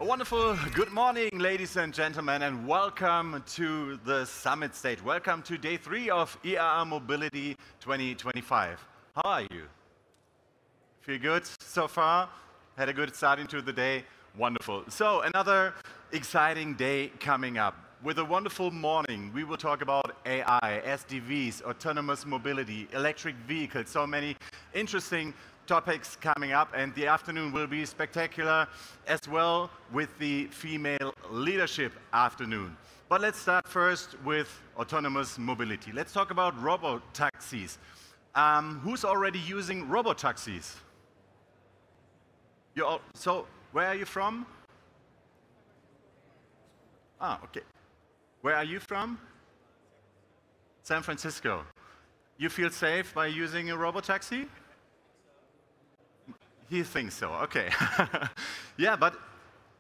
A wonderful good morning, ladies and gentlemen, and welcome to the summit stage. Welcome to day 3 of IAA Mobility 2025. How are you? Feel good so far? Had a good start into the day? Wonderful. So another exciting day coming up. With a wonderful morning, we will talk about AI, SDVs, autonomous mobility, electric vehicles, so many interesting topics coming up, and the afternoon will be spectacular as well with the female leadership afternoon. But let's start first with autonomous mobility. Let's talk about robotaxis. Who's already using robotaxis? So, where are you from? Okay. Where are you from? San Francisco. You feel safe by using a robotaxi? He thinks so, okay. Yeah, but,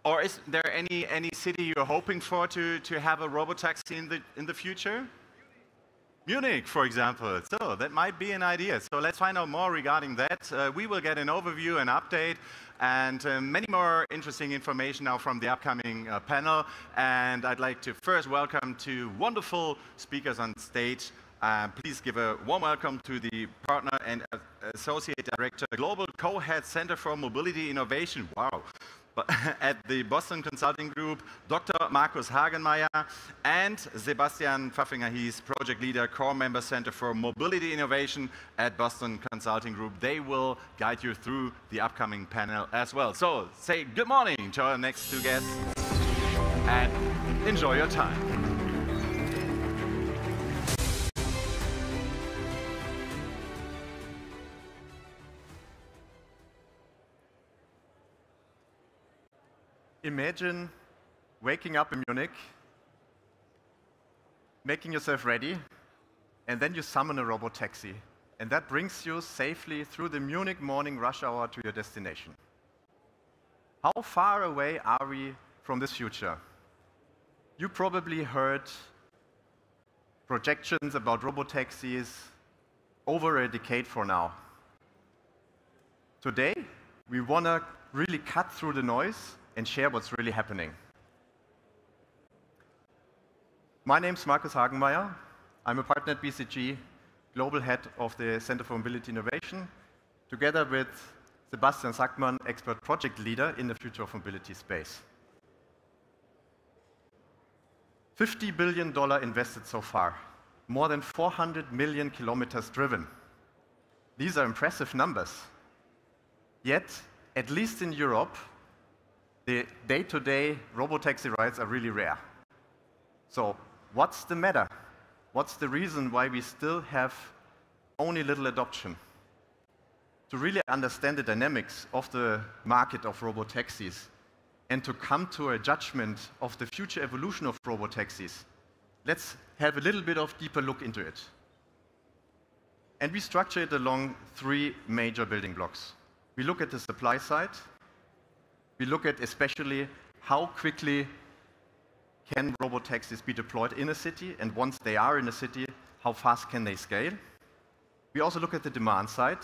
or is there any city you're hoping for to have a robotaxi in the future? Munich, for example. So that might be an idea. So let's find out more regarding that. We will get an overview, an update, and many more interesting information now from the upcoming panel. And I'd like to first welcome two wonderful speakers on stage. Please give a warm welcome to the partner and associate director, Global Co-Head Center for Mobility Innovation. Wow. At the Boston Consulting Group, Dr. Markus Hagenmeier and Sebastian Pfaffinger. He's project leader, core member Center for Mobility Innovation at Boston Consulting Group. They will guide you through the upcoming panel as well. So say good morning to our next two guests and enjoy your time. Imagine waking up in Munich, making yourself ready, and then you summon a robotaxi. And that brings you safely through the Munich morning rush hour to your destination. How far away are we from this future? You probably heard projections about robotaxis over a decade from now. Today, we want to really cut through the noise and share what's really happening. My name is Markus Hagenmeier. I'm a partner at BCG, global head of the Center for Mobility Innovation, together with Sebastian Sackmann, expert project leader in the future of mobility space. $50 billion invested so far, more than 400 million kilometers driven. These are impressive numbers. Yet, at least in Europe, the day-to-day robotaxi rides are really rare. So what's the matter? What's the reason why we still have only little adoption? To really understand the dynamics of the market of robotaxis and to come to a judgment of the future evolution of robotaxis, let's have a little bit of deeper look into it. And we structure it along 3 major building blocks. We look at the supply side. We look at especially how quickly can robotaxis be deployed in a city, and once they are in a city, how fast can they scale? We also look at the demand side.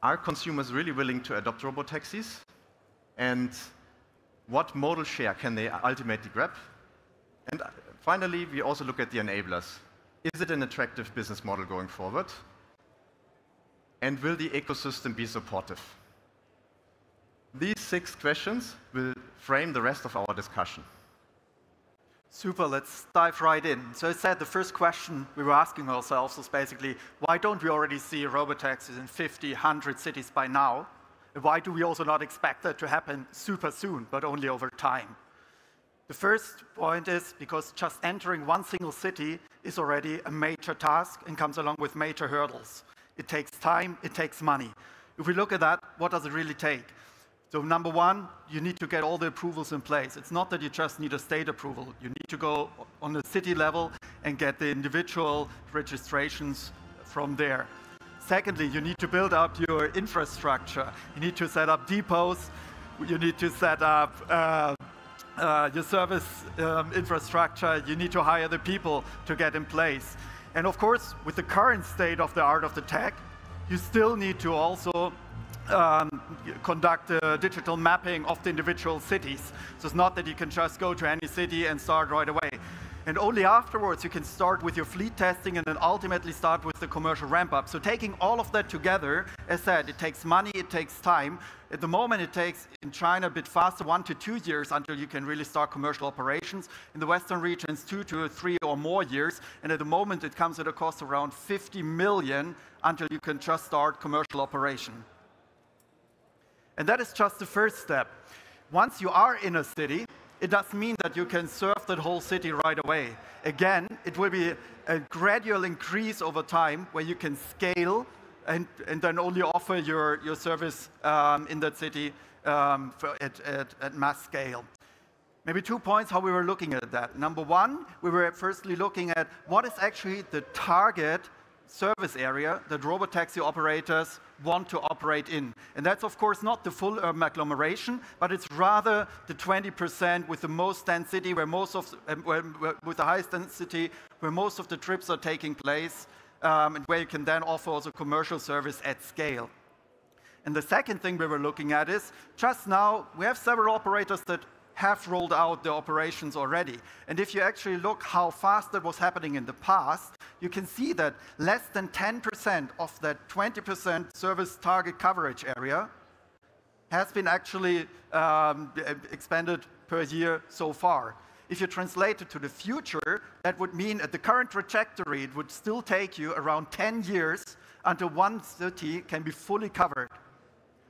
Are consumers really willing to adopt robotaxis? And what modal share can they ultimately grab? And finally, we also look at the enablers. Is it an attractive business model going forward? And will the ecosystem be supportive? These 6 questions will frame the rest of our discussion. Super, let's dive right in. So I said the first question we were asking ourselves was basically, why don't we already see robotaxis in 50, 100 cities by now? And why do we also not expect that to happen super soon, but only over time? The first point is because just entering one single city is already a major task and comes along with major hurdles. It takes time, it takes money. If we look at that, what does it really take? So number one, you need to get all the approvals in place. It's not that you just need a state approval. You need to go on the city level and get the individual registrations from there. Secondly, you need to build up your infrastructure. You need to set up depots. You need to set up your service infrastructure. You need to hire the people to get in place. And of course, with the current state of the art of the tech, you still need to also conduct a digital mapping of the individual cities. So it's not that you can just go to any city and start right away. And only afterwards you can start with your fleet testing and then ultimately start with the commercial ramp-up. So taking all of that together, as said, it takes money, it takes time. At the moment it takes, in China, a bit faster, 1 to 2 years until you can really start commercial operations. In the Western regions, 2 to 3 or more years. And at the moment it comes at a cost of around 50 million until you can just start commercial operation. And that is just the first step. Once you are in a city, it doesn't mean that you can serve that whole city right away. Again, it will be a gradual increase over time where you can scale and then only offer your service in that city at mass scale. Maybe 2 points how we were looking at that. Number one, we were firstly looking at what is actually the target service area that robotaxi operators want to operate in. And that's of course not the full urban agglomeration, but it's rather the 20% with the most density, where most of with the highest density, where most of the trips are taking place, and where you can then offer also commercial service at scale. And the second thing we were looking at is, just now we have several operators that have rolled out the operations already. And if you actually look how fast that was happening in the past, you can see that less than 10% of that 20% service target coverage area has been actually expanded per year so far. If you translate it to the future, that would mean at the current trajectory, it would still take you around 10 years until one city can be fully covered.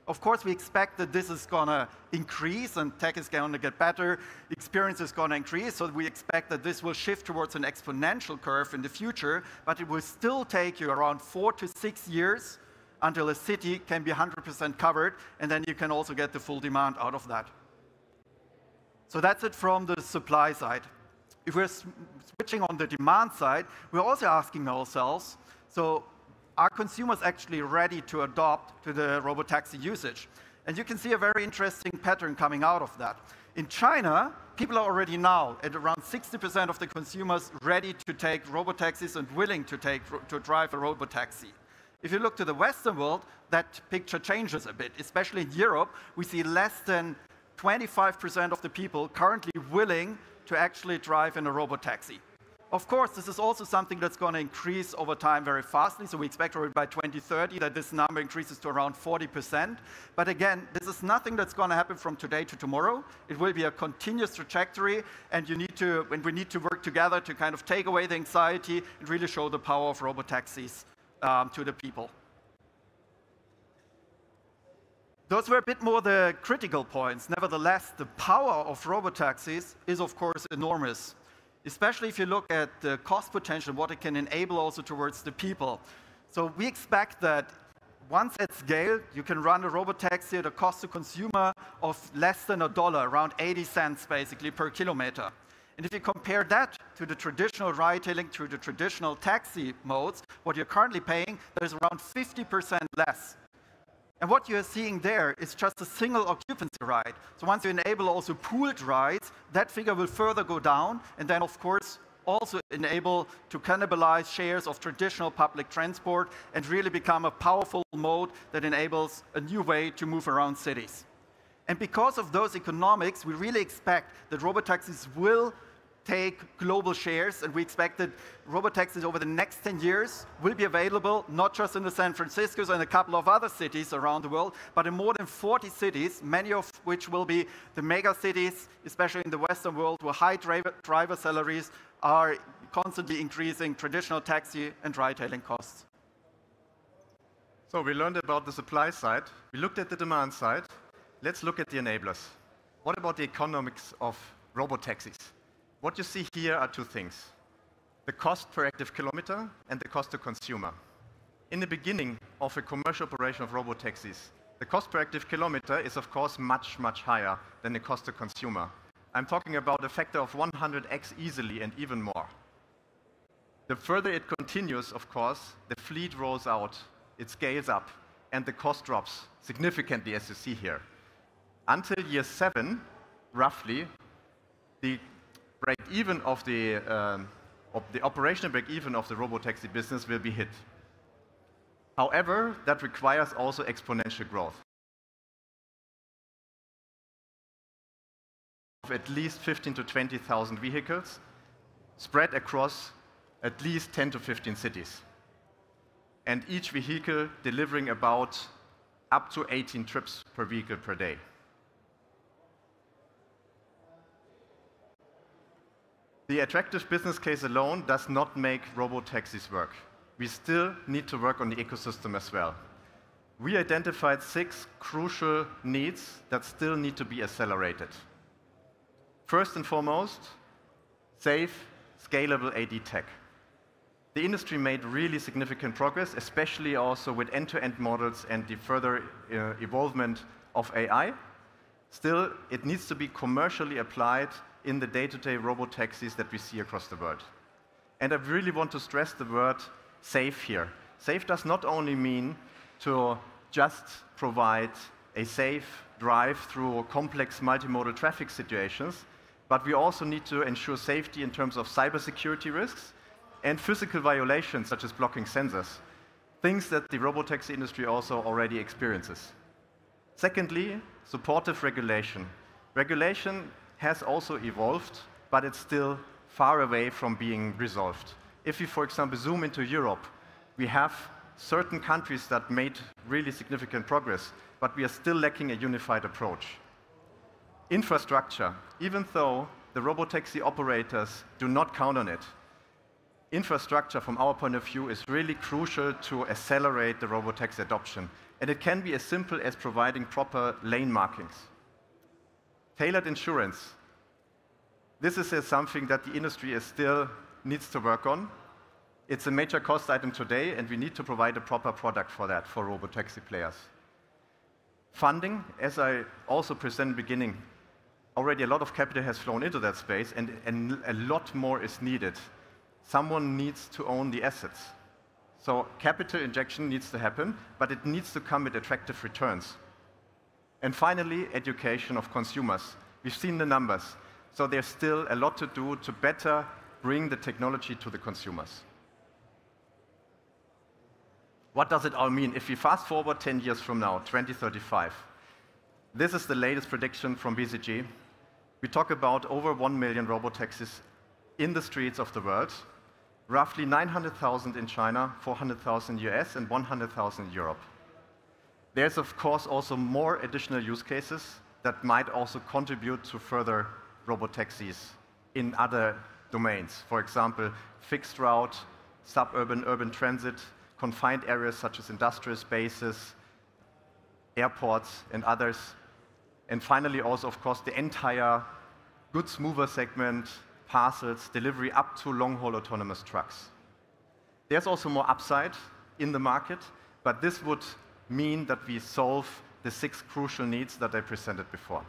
Of course, we expect that this is going to increase and tech is going to get better, experience is going to increase, so we expect that this will shift towards an exponential curve in the future, but it will still take you around 4 to 6 years until a city can be 100% covered, and then you can also get the full demand out of that. So that's it from the supply side. If we're switching on the demand side, we're also asking ourselves, so are consumers actually ready to adopt to the robotaxi usage? And you can see a very interesting pattern coming out of that. In China, people are already now at around 60% of the consumers ready to take robotaxis and willing to drive a robotaxi. If you look to the Western world, that picture changes a bit. Especially in Europe, we see less than 25% of the people currently willing to actually drive in a robotaxi. Of course, this is also something that's going to increase over time very fastly, so we expect already by 2030 that this number increases to around 40%. But again, this is nothing that's going to happen from today to tomorrow. It will be a continuous trajectory, and we need to work together to kind of take away the anxiety and really show the power of robotaxis to the people. Those were a bit more the critical points. Nevertheless, the power of robotaxis is of course enormous. Especially if you look at the cost potential, what it can enable also towards the people. So we expect that once at scale, you can run a robotaxi at a cost to consumer of less than $1, around 80 cents basically per kilometer. And if you compare that to the traditional ride-hailing, to the traditional taxi modes, what you're currently paying, there's around 50% less. And what you're seeing there is just a single occupancy ride. So once you enable also pooled rides, that figure will further go down, and then of course also enable to cannibalize shares of traditional public transport and really become a powerful mode that enables a new way to move around cities. And because of those economics, we really expect that robotaxis will take global shares, and we expect that robotaxis over the next 10 years will be available not just in the San Franciscos and a couple of other cities around the world, but in more than 40 cities, many of which will be the mega cities, especially in the Western world, where high driver salaries are constantly increasing traditional taxi and ride-hailing costs. So we learned about the supply side. We looked at the demand side. Let's look at the enablers. What about the economics of robotaxis? What you see here are two things: the cost per active kilometer and the cost to consumer. In the beginning of a commercial operation of robotaxis, the cost per active kilometer is of course much, much higher than the cost to consumer. I'm talking about a factor of 100x easily and even more. The further it continues, of course, the fleet rolls out, it scales up, and the cost drops significantly, as you see here. Until year 7, roughly, the break-even of the operational break-even of the robotaxi business will be hit. However, that requires also exponential growth. of at least 15 to 20,000 vehicles spread across at least 10 to 15 cities. And each vehicle delivering about up to 18 trips per vehicle per day. The attractive business case alone does not make robotaxis work. We still need to work on the ecosystem as well. We identified 6 crucial needs that still need to be accelerated. First and foremost, safe, scalable AD tech. The industry made really significant progress, especially also with end-to-end models and the further evolvement of AI. Still, it needs to be commercially applied in the day-to-day robotaxis that we see across the world. And I really want to stress the word safe here. Safe does not only mean to just provide a safe drive through complex multimodal traffic situations, but we also need to ensure safety in terms of cybersecurity risks and physical violations such as blocking sensors, things that the robotaxi industry also already experiences. Secondly, supportive regulation. Regulation has also evolved, but it's still far away from being resolved. If we, for example, zoom into Europe, we have certain countries that made really significant progress, but we are still lacking a unified approach. Infrastructure, even though the robotaxi operators do not count on it, infrastructure from our point of view is really crucial to accelerate the robotaxi adoption. And it can be as simple as providing proper lane markings. Tailored insurance. This is something that the industry still needs to work on. It's a major cost item today, and we need to provide a proper product for that for robotaxi players. Funding, as I also presented in the beginning, already a lot of capital has flown into that space, and a lot more is needed. Someone needs to own the assets. So capital injection needs to happen, but it needs to come with attractive returns. And finally, education of consumers. We've seen the numbers. So there's still a lot to do to better bring the technology to the consumers. What does it all mean? If we fast forward 10 years from now, 2035, this is the latest prediction from BCG. We talk about over 1 million robotaxis in the streets of the world, roughly 900,000 in China, 400,000 US, and 100,000 in Europe. There's, of course, also more additional use cases that might also contribute to further robotaxis in other domains. For example, fixed route, suburban, urban transit, confined areas such as industrial spaces, airports, and others. And finally, also, of course, the entire goods mover segment, parcels, delivery up to long-haul autonomous trucks. There's also more upside in the market, but this would mean that we solve the 6 crucial needs that I presented before.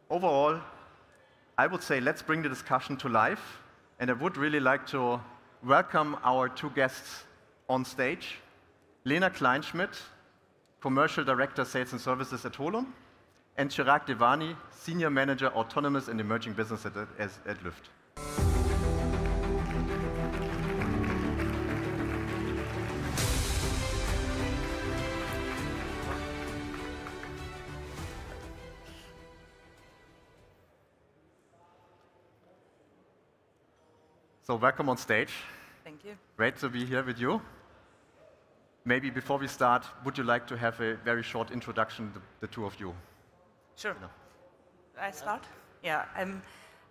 Overall, I would say let's bring the discussion to life, and I would really like to welcome our 2 guests on stage. Lena Kleinschmidt, Commercial Director, Sales and Services at Holon, and Chirag Devani, Senior Manager, Autonomous and Emerging Business at Lyft. So welcome on stage. Thank you. Great to be here with you. Maybe before we start, would you like to have a very short introduction, the 2 of you? Sure. I start? Yeah, I'm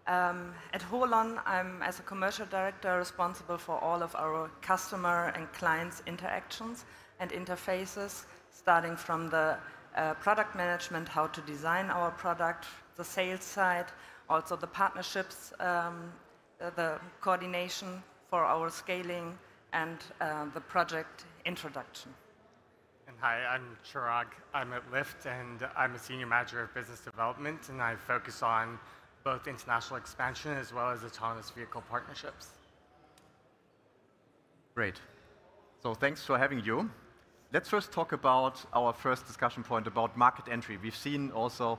at Holon. I'm, as a commercial director, responsible for all of our customer and clients' interactions and interfaces, starting from the product management, how to design our product, the sales side, also the partnerships, the coordination for our scaling, and the project introduction. And hi, I'm Chirag. I'm at Lyft, and I'm a senior manager of business development, and I focus on both international expansion as well as autonomous vehicle partnerships. Great. So thanks for having you. Let's first talk about our first discussion point about market entry. We've seen also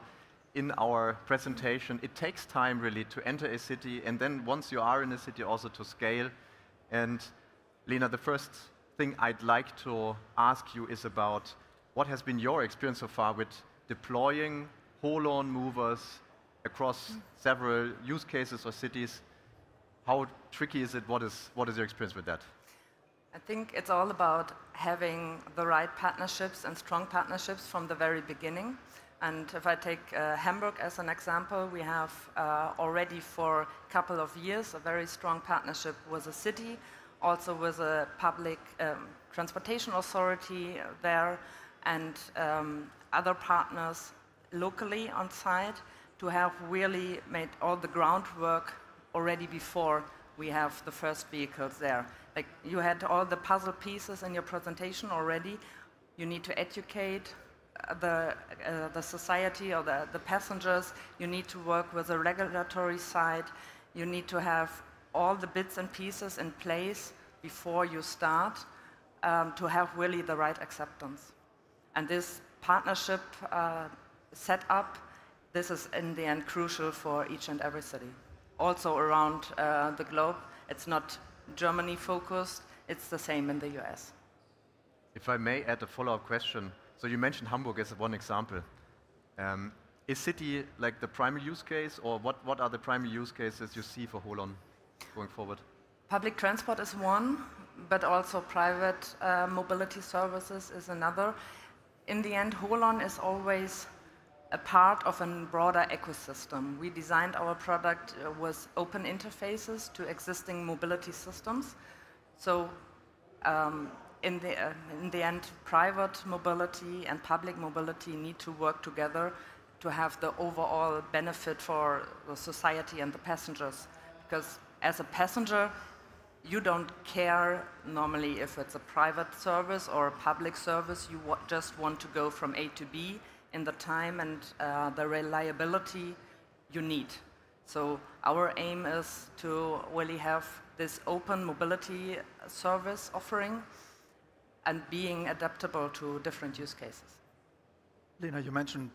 in our presentation, it takes time really to enter a city, and then once you are in a city, also to scale. And Lena, the first thing I'd like to ask you is about what has been your experience so far with deploying whole-on movers across several use cases or cities. How tricky is it? What is your experience with that? I think it's all about having the right partnerships and strong partnerships from the very beginning. And if I take Hamburg as an example, we have already for a couple of years a very strong partnership with the city, also with a public transportation authority there, and other partners locally on site to have really made all the groundwork already before we have the first vehicles there. Like, you had all the puzzle pieces in your presentation already. You need to educate the society or the passengers. You need to work with the regulatory side. You need to have all the bits and pieces in place before you start to have really the right acceptance. And this partnership setup, this is in the end crucial for each and every city. Also around the globe, it's not Germany focused, it's the same in the US. If I may add a follow-up question. So you mentioned Hamburg as one example. Is city like the primary use case, or what are the primary use cases you see for Holon going forward? Public transport is one, but also private mobility services is another. In the end, Holon is always a part of a broader ecosystem. We designed our product with open interfaces to existing mobility systems. So in the end, private mobility and public mobility need to work together to have the overall benefit for the society and the passengers. Because as a passenger, you don't care normally if it's a private service or a public service. You just want to go from A to B in the time and the reliability you need. So our aim is to really have this open mobility service offering and being adaptable to different use cases. Lena, you mentioned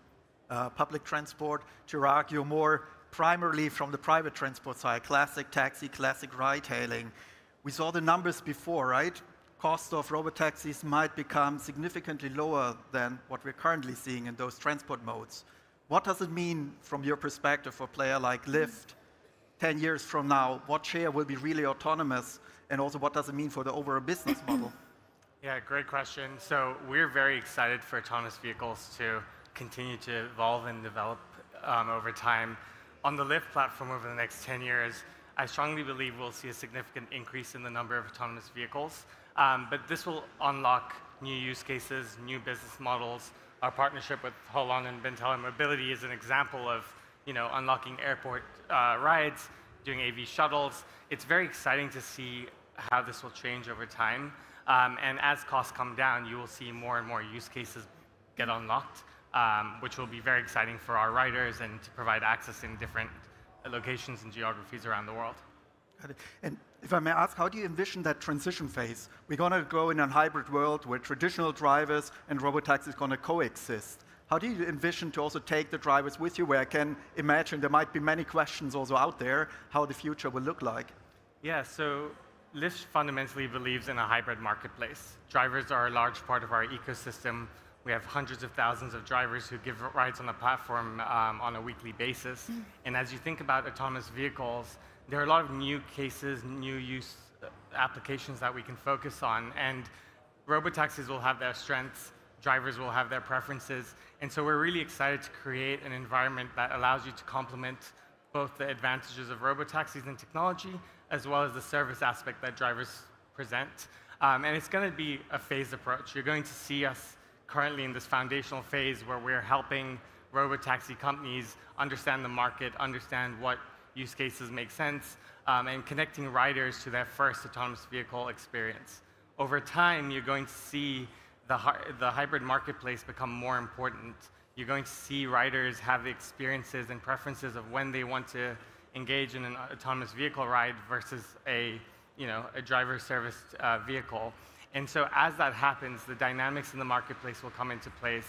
public transport. Chirag, you're more primarily from the private transport side, classic taxi, classic ride-hailing. We saw the numbers before, right? Cost of robotaxis might become significantly lower than what we're currently seeing in those transport modes. What does it mean from your perspective for a player like Lyft 10 years from now? What share will be really autonomous? And also, what does it mean for the overall business model? Yeah, great question. So we're very excited for autonomous vehicles to continue to evolve and develop over time. On the Lyft platform over the next 10 years, I strongly believe we'll see a significant increase in the number of autonomous vehicles. But this will unlock new use cases, new business models. Our partnership with Holon and Bentel Mobility is an example of, unlocking airport rides, doing AV shuttles. It's very exciting to see how this will change over time. And as costs come down, you will see more and more use cases get unlocked, which will be very exciting for our riders and to provide access in different locations and geographies around the world. And if I may ask, how do you envision that transition phase? We're going to go in a hybrid world where traditional drivers and robotaxis is going to coexist. How do you envision to also take the drivers with you, where I can imagine there might be many questions also out there, how the future will look like? Yeah, so Lyft fundamentally believes in a hybrid marketplace. Drivers are a large part of our ecosystem. We have hundreds of thousands of drivers who give rides on the platform on a weekly basis. And as you think about autonomous vehicles, there are a lot of new cases, new use applications that we can focus on. And robotaxis will have their strengths, drivers will have their preferences. And so we're really excited to create an environment that allows you to complement both the advantages of robotaxis and technology, as well as the service aspect that drivers present. And it's going to be a phased approach. You're going to see us currently in this foundational phase where we're helping robotaxi companies understand the market, understand what use cases make sense, and connecting riders to their first autonomous vehicle experience. Over time, you're going to see the hybrid marketplace become more important. You're going to see riders have the experiences and preferences of when they want to engage in an autonomous vehicle ride versus a driver-serviced vehicle. And so as that happens, the dynamics in the marketplace will come into place.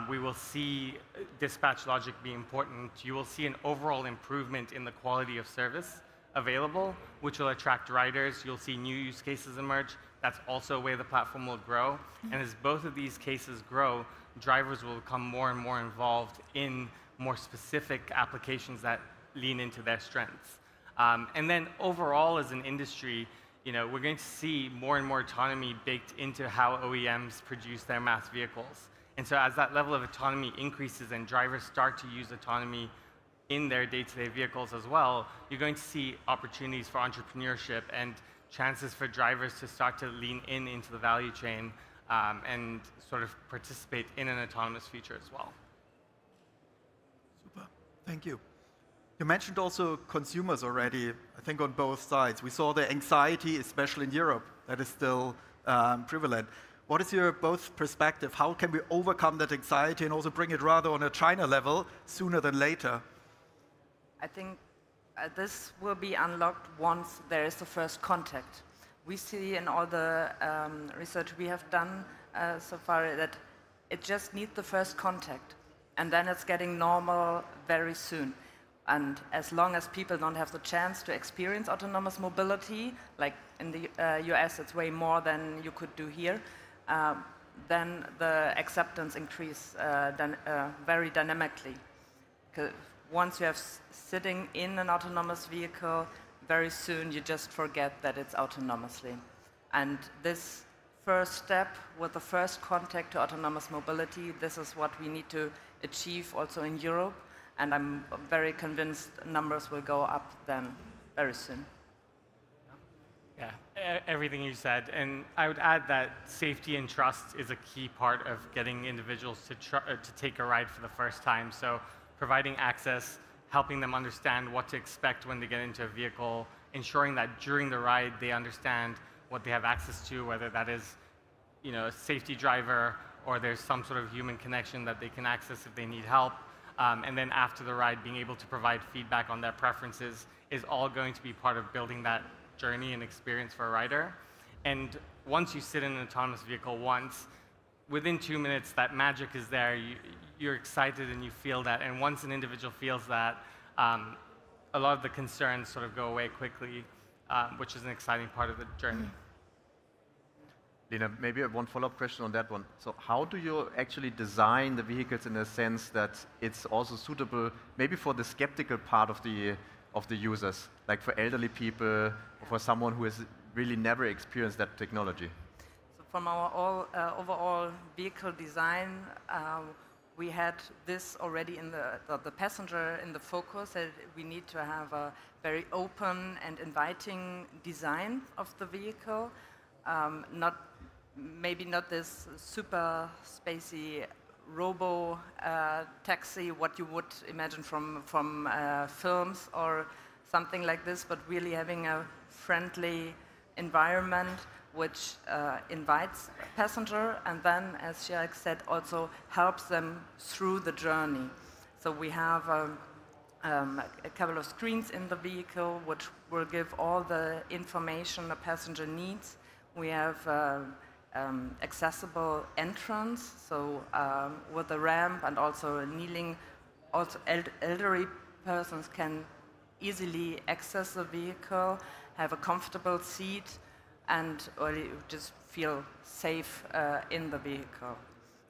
We will see dispatch logic be important. You will see an overall improvement in the quality of service available, which will attract riders. You'll see new use cases emerge, that's also a way the platform will grow. And as both of these cases grow, drivers will become more and more involved in more specific applications that lean into their strengths. And then overall as an industry, we're going to see more and more autonomy baked into how OEMs produce their mass vehicles. And so as that level of autonomy increases and drivers start to use autonomy in their day-to-day vehicles as well, you're going to see opportunities for entrepreneurship and chances for drivers to start to lean into the value chain and sort of participate in an autonomous future as well. Super, thank you. You mentioned also consumers already, I think on both sides. We saw the anxiety, especially in Europe, that is still prevalent. What is your both perspective? How can we overcome that anxiety and also bring it rather on a China level sooner than later? I think this will be unlocked once there is the first contact. We see in all the research we have done so far that it just needs the first contact, and then it's getting normal very soon. And as long as people don't have the chance to experience autonomous mobility, like in the US it's way more than you could do here, then the acceptance increase very dynamically. Once you have sitting in an autonomous vehicle, very soon you just forget that it's autonomously. And this first step with the first contact to autonomous mobility, this is what we need to achieve also in Europe. And I'm very convinced numbers will go up then very soon. Yeah, everything you said. And I would add that safety and trust is a key part of getting individuals to take a ride for the first time. So providing access, helping them understand what to expect when they get into a vehicle, ensuring that during the ride they understand what they have access to, whether that is a safety driver or there's some sort of human connection that they can access if they need help. And then after the ride, being able to provide feedback on their preferences is all going to be part of building that journey and experience for a rider. And once you sit in an autonomous vehicle once, within 2 minutes, that magic is there. You're excited and you feel that. And once an individual feels that, a lot of the concerns sort of go away quickly, which is an exciting part of the journey. Lena, maybe one follow-up question on that one. So how do you actually design the vehicles in a sense that it's also suitable maybe for the skeptical part of the users, like for elderly people or for someone who has really never experienced that technology? So from our overall vehicle design, we had this already in the passenger in the focus, that we need to have a very open and inviting design of the vehicle. Maybe not this super spacey robo-taxi, what you would imagine from films or something like this, but really having a friendly environment which invites passenger and then, as Shirek said, also helps them through the journey. So we have a couple of screens in the vehicle which will give all the information a passenger needs. We have accessible entrance, so with a ramp and also kneeling, also elderly persons can easily access the vehicle, have a comfortable seat, and just feel safe in the vehicle.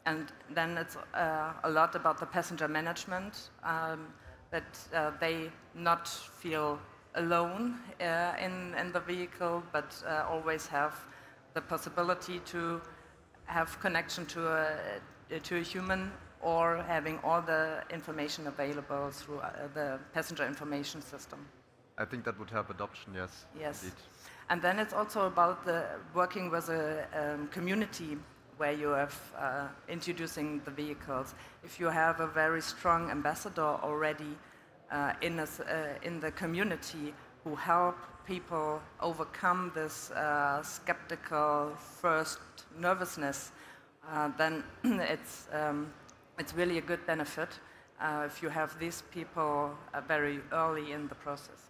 And then it's a lot about the passenger management, that they not feel alone in the vehicle, but always have the possibility to have connection to a human, or having all the information available through the passenger information system. I think that would help adoption, yes. Yes. Indeed. And then it's also about working with a community where you have introducing the vehicles. If you have a very strong ambassador already in the community who help people overcome this skeptical first nervousness, then it's really a good benefit if you have these people very early in the process.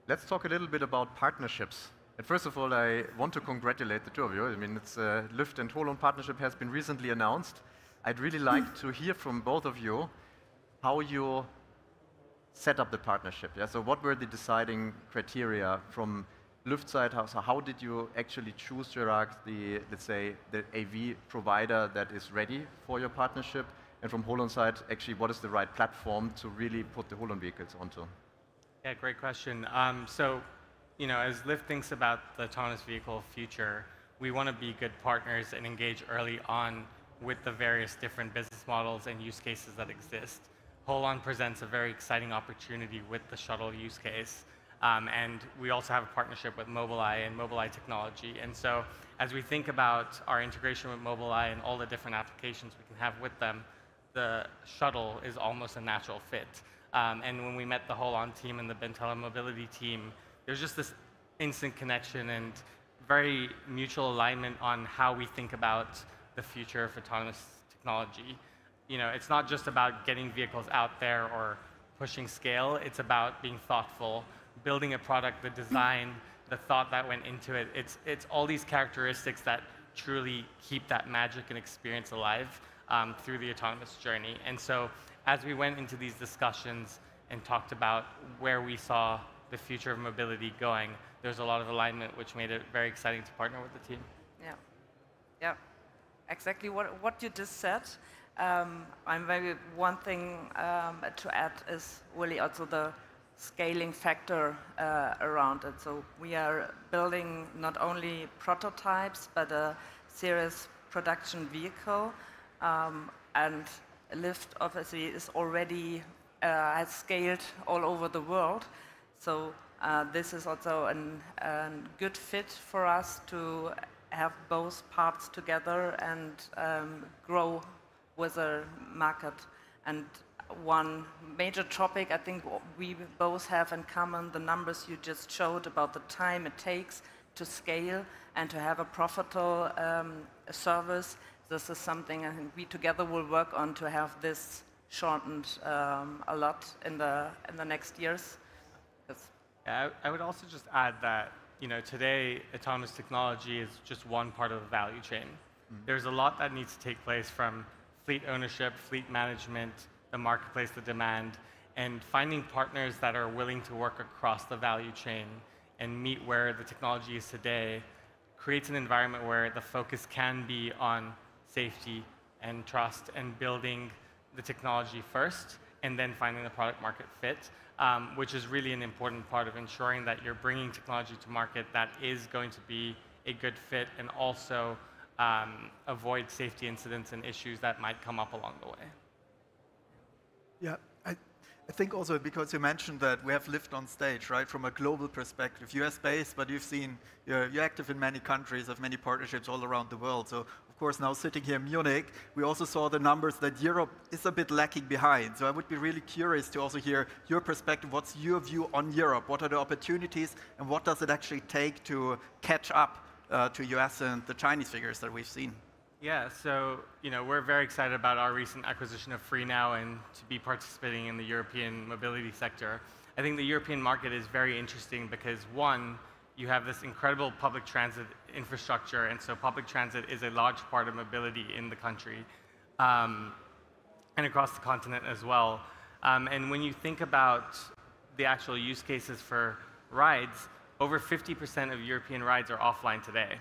Let's talk a little bit about partnerships. And first of all, I want to congratulate the two of you. I mean, it's Lyft and Holon partnership has been recently announced. I'd really like to hear from both of you how you set up the partnership. Yeah? So what were the deciding criteria from Lyft side, how did you actually choose, Gerard, let's say, the AV provider that is ready for your partnership? And from Holon side, actually, what is the right platform to really put the Holon vehicles onto? Yeah, great question. So, as Lyft thinks about the autonomous vehicle future, we want to be good partners and engage early on with the various different business models and use cases that exist. Holon presents a very exciting opportunity with the shuttle use case. And we also have a partnership with Mobileye and Mobileye technology. And so as we think about our integration with Mobileye and all the different applications we can have with them, the shuttle is almost a natural fit. And when we met the Holon team and the Bentele Mobility team, there's just this instant connection and very mutual alignment on how we think about the future of autonomous technology. It's not just about getting vehicles out there or pushing scale. It's about being thoughtful, building a product, the design, the thought that went into it. It's all these characteristics that truly keep that magic and experience alive through the autonomous journey. And so as we went into these discussions and talked about where we saw the future of mobility going, there's a lot of alignment, which made it very exciting to partner with the team. Yeah, exactly what you just said. One thing to add is really also the scaling factor around it. So we are building not only prototypes, but a serious production vehicle. And Lyft obviously is already has scaled all over the world. So this is also a good fit for us to have both parts together and grow with a market. And one major topic I think we both have in common, the numbers you just showed about the time it takes to scale and to have a profitable service. This is something I think we together will work on to have this shortened a lot in the next years. Yeah, I would also just add that today autonomous technology is just one part of the value chain. There's a lot that needs to take place from fleet ownership, fleet management, the marketplace, the demand, and finding partners that are willing to work across the value chain and meet where the technology is today creates an environment where the focus can be on safety and trust and building the technology first and then finding the product market fit, which is really an important part of ensuring that you're bringing technology to market that is going to be a good fit and also avoid safety incidents and issues that might come up along the way. Yeah, I think also because you mentioned that we have Lyft on stage, right, from a global perspective, US-based, but you're active in many countries, have many partnerships all around the world. So, of course, now sitting here in Munich, we also saw the numbers that Europe is a bit lacking behind. So I would be really curious to also hear your perspective. What's your view on Europe? What are the opportunities, and what does it actually take to catch up to US and the Chinese figures that we've seen? Yeah, so we're very excited about our recent acquisition of FreeNow and to be participating in the European mobility sector. I think the European market is very interesting because, one, you have this incredible public transit infrastructure, and so public transit is a large part of mobility in the country and across the continent as well. And when you think about the actual use cases for rides, over 50% of European rides are offline today.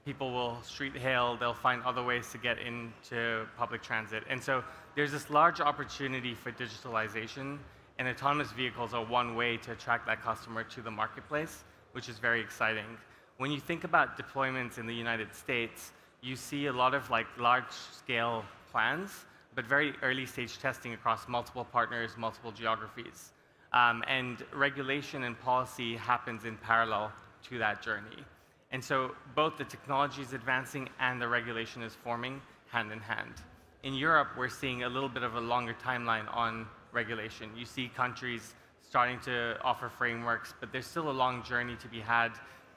People will street hail, they'll find other ways to get into public transit. And so there's this large opportunity for digitalization, and autonomous vehicles are one way to attract that customer to the marketplace, which is very exciting. When you think about deployments in the United States, you see a lot of large-scale plans, but very early-stage testing across multiple partners, multiple geographies. And regulation and policy happens in parallel to that journey. And so both the technology is advancing and the regulation is forming hand in hand. In Europe, we're seeing a little bit of a longer timeline on regulation. You see countries starting to offer frameworks, but there's still a long journey to be had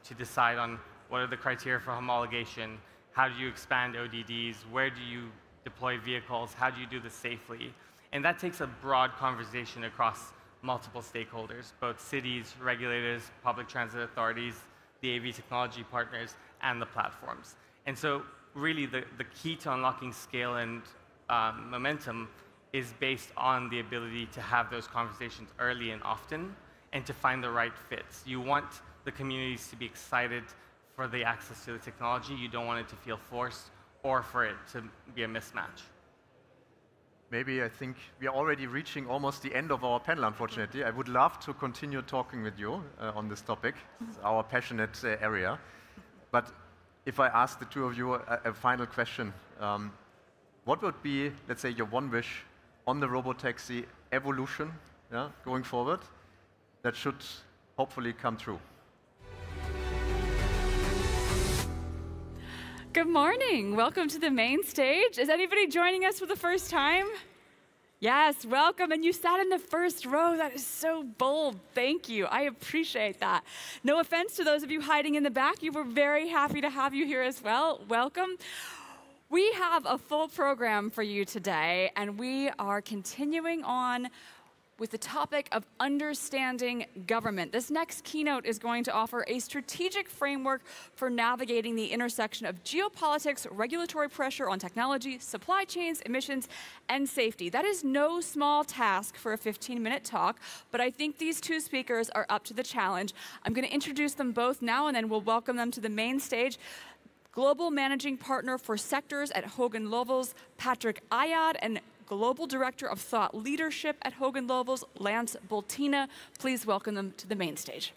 to decide on what are the criteria for homologation, how do you expand ODDs, where do you deploy vehicles, how do you do this safely? And that takes a broad conversation across multiple stakeholders, both cities, regulators, public transit authorities, the AV technology partners, and the platforms. And so really the key to unlocking scale and momentum is based on the ability to have those conversations early and often and to find the right fits. You want the communities to be excited for the access to the technology. You don't want it to feel forced or for it to be a mismatch. Maybe I think we are already reaching almost the end of our panel, unfortunately. I would love to continue talking with you on this topic. It's our passionate area. But if I ask the two of you a final question, what would be, let's say, your one wish on the Robotaxi evolution, yeah, going forward that should hopefully come true? Good morning. Welcome to the main stage. Is anybody joining us for the first time? Yes, welcome. And you sat in the first row. That is so bold. Thank you. I appreciate that. No offense to those of you hiding in the back. You were very happy to have you here as well. Welcome. We have a full program for you today, and we are continuing on with the topic of understanding government. This next keynote is going to offer a strategic framework for navigating the intersection of geopolitics, regulatory pressure on technology, supply chains, emissions, and safety. That is no small task for a 15-minute talk, but I think these two speakers are up to the challenge. I'm going to introduce them both now, and then we'll welcome them to the main stage. Global Managing Partner for Sectors at Hogan Lovells, Patrick Ayad, and Global Director of Thought Leadership at Hogan Lovells, Lance Bultina. Please welcome them to the main stage.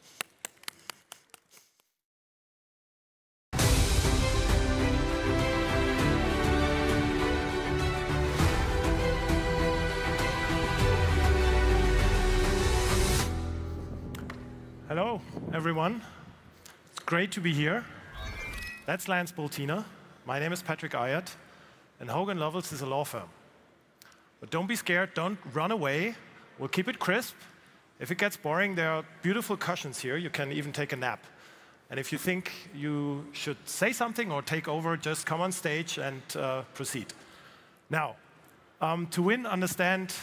Hello, everyone. It's great to be here. That's Lance Bultina. My name is Patrick Ayad, and Hogan Lovells is a law firm. But don't be scared, don't run away. We'll keep it crisp. If it gets boring, there are beautiful cushions here. You can even take a nap. And if you think you should say something or take over, just come on stage and proceed. Now, to win, understand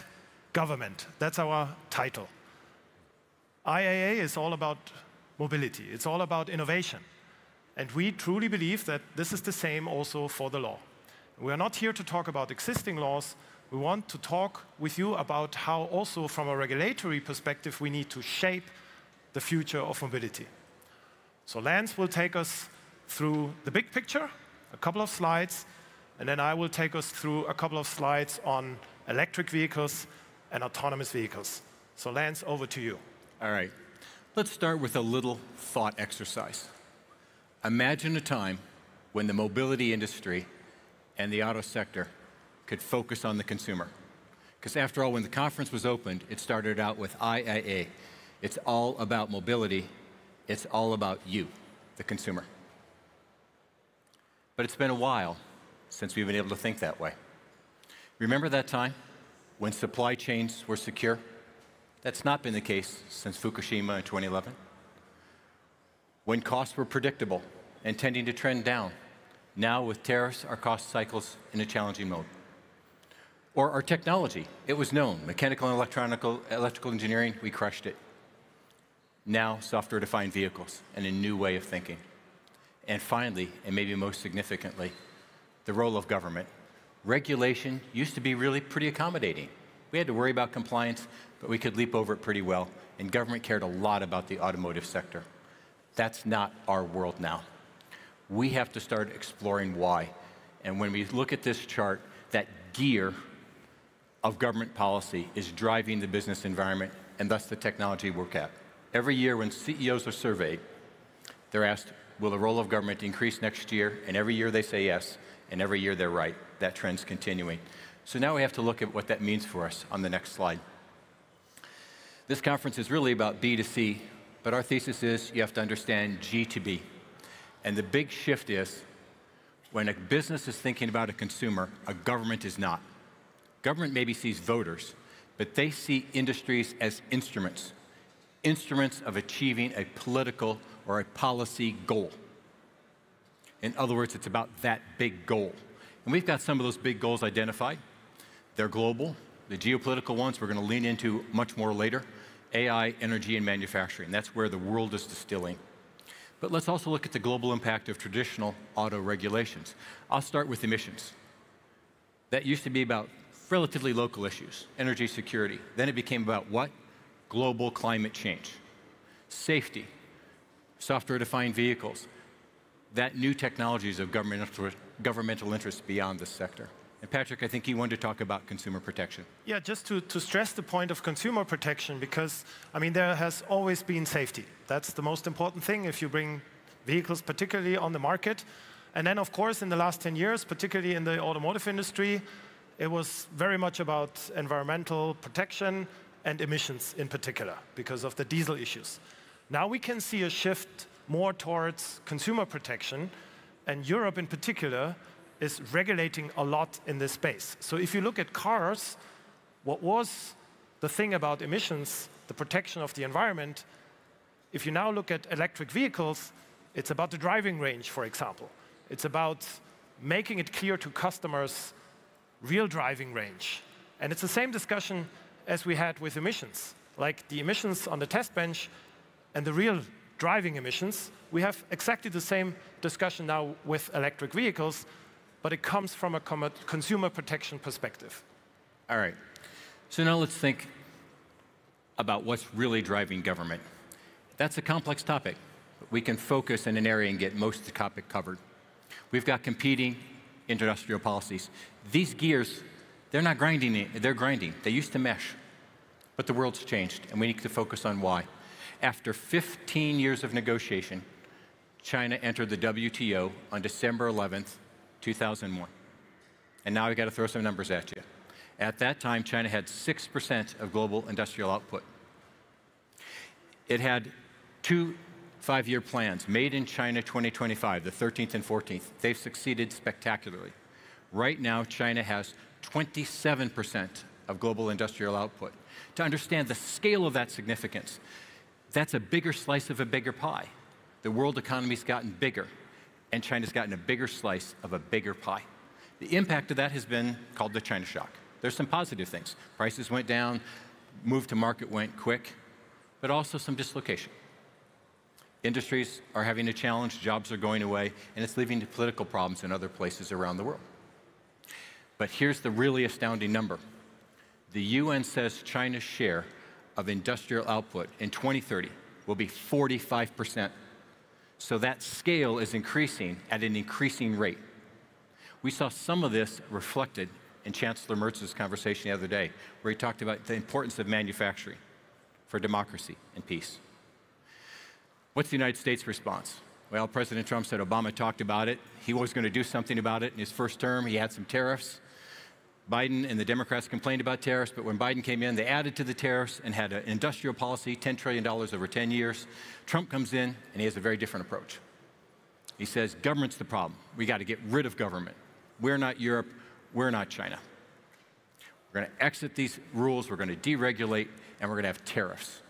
government. That's our title. IAA is all about mobility. It's all about innovation. And we truly believe that this is the same also for the law. We are not here to talk about existing laws. We want to talk with you about how also from a regulatory perspective we need to shape the future of mobility. So Lance will take us through the big picture, a couple of slides, and then I will take us through a couple of slides on electric vehicles and autonomous vehicles. So Lance, over to you. All right. Let's start with a little thought exercise. Imagine a time when the mobility industry and the auto sector could focus on the consumer. Because after all, when the conference was opened, it started out with IAA. It's all about mobility. It's all about you, the consumer. But it's been a while since we've been able to think that way. Remember that time when supply chains were secure? That's not been the case since Fukushima in 2011. When costs were predictable and tending to trend down. Now with tariffs, our cost cycles in a challenging mode. Or our technology, it was known. Mechanical and electrical engineering, we crushed it. Now software-defined vehicles and a new way of thinking. And finally, and maybe most significantly, the role of government. Regulation used to be really pretty accommodating. We had to worry about compliance, but we could leap over it pretty well. And government cared a lot about the automotive sector. That's not our world now. We have to start exploring why. And when we look at this chart, that gear of government policy is driving the business environment and thus the technology we work at. Every year when CEOs are surveyed, they're asked, will the role of government increase next year? And every year they say yes, and every year they're right. That trend's continuing. So now we have to look at what that means for us on the next slide. This conference is really about B to C, but our thesis is you have to understand G to B. And the big shift is when a business is thinking about a consumer, a government is not. Government maybe sees voters, but they see industries as instruments of achieving a political or a policy goal. In other words, it's about that big goal. And we've got some of those big goals identified. They're global. The geopolitical ones we're going to lean into much more later. AI, energy, and manufacturing. That's where the world is distilling. But let's also look at the global impact of traditional auto regulations. I'll start with emissions. That used to be about relatively local issues, energy security. Then it became about what? Global climate change. Safety. software-defined vehicles. That new technology is of governmental interest beyond this sector. And Patrick, I think you wanted to talk about consumer protection. Yeah, just to stress the point of consumer protection, because, I mean, there has always been safety. That's the most important thing if you bring vehicles particularly on the market. And then, of course, in the last 10 years, particularly in the automotive industry, it was very much about environmental protection and emissions in particular, because of the diesel issues. Now we can see a shift more towards consumer protection, and Europe in particular is regulating a lot in this space. So if you look at cars, what was the thing about emissions, the protection of the environment, if you now look at electric vehicles, it's about the driving range, for example. It's about making it clear to customers real driving range. And it's the same discussion as we had with emissions. Like the emissions on the test bench and the real driving emissions, we have exactly the same discussion now with electric vehicles, but it comes from a consumer protection perspective. All right. So now let's think about what's really driving government. That's a complex topic. We can focus in an area and get most of the topic covered. We've got competing industrial policies. These gears, they're not grinding, they're grinding. They used to mesh. But the world's changed, and we need to focus on why. After 15 years of negotiation, China entered the WTO on December 11th, 2001. And now I've got to throw some numbers at you. At that time, China had 6% of global industrial output. It had 2 5-year plans, Made in China 2025, the 13th and 14th. They've succeeded spectacularly. Right now, China has 27% of global industrial output. To understand the scale of that significance, that's a bigger slice of a bigger pie. The world economy's gotten bigger, and China's gotten a bigger slice of a bigger pie. The impact of that has been called the China shock. There's some positive things. Prices went down, move to market went quick, but also some dislocation. Industries are having a challenge, jobs are going away, and it's leading to political problems in other places around the world. But here's the really astounding number. The UN says China's share of industrial output in 2030 will be 45%. So that scale is increasing at an increasing rate. We saw some of this reflected in Chancellor Merz's conversation the other day, where he talked about the importance of manufacturing for democracy and peace. What's the United States' response? Well, President Trump said Obama talked about it. He was going to do something about it in his first term. He had some tariffs. Biden and the Democrats complained about tariffs, but when Biden came in, they added to the tariffs and had an industrial policy, $10 trillion over 10 years. Trump comes in, and he has a very different approach. He says, government's the problem. We got to get rid of government. We're not Europe. We're not China. We're going to exit these rules. We're going to deregulate, and we're going to have tariffs.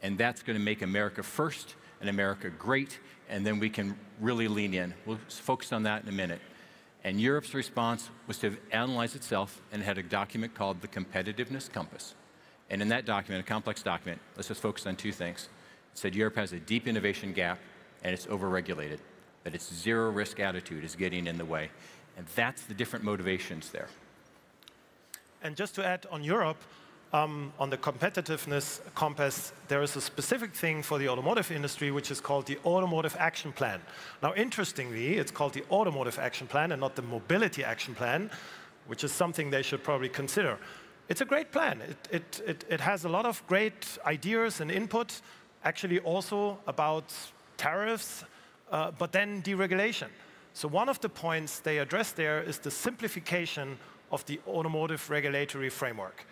And that's going to make America first and America great, and then we can really lean in. We'll focus on that in a minute. And Europe's response was to analyze itself, and it had a document called the Competitiveness Compass. And in that document, a complex document, let's just focus on 2 things. It said Europe has a deep innovation gap, and it's overregulated, that its zero-risk attitude is getting in the way. And that's the different motivations there. And just to add on Europe, on the competitiveness compass, there is a specific thing for the automotive industry, which is called the Automotive Action Plan. Now, interestingly, it's called the Automotive Action Plan and not the Mobility Action Plan, which is something they should probably consider. It's a great plan. It has a lot of great ideas and input, actually also about tariffs, but then deregulation. So one of the points they address there is the simplification of the automotive regulatory framework.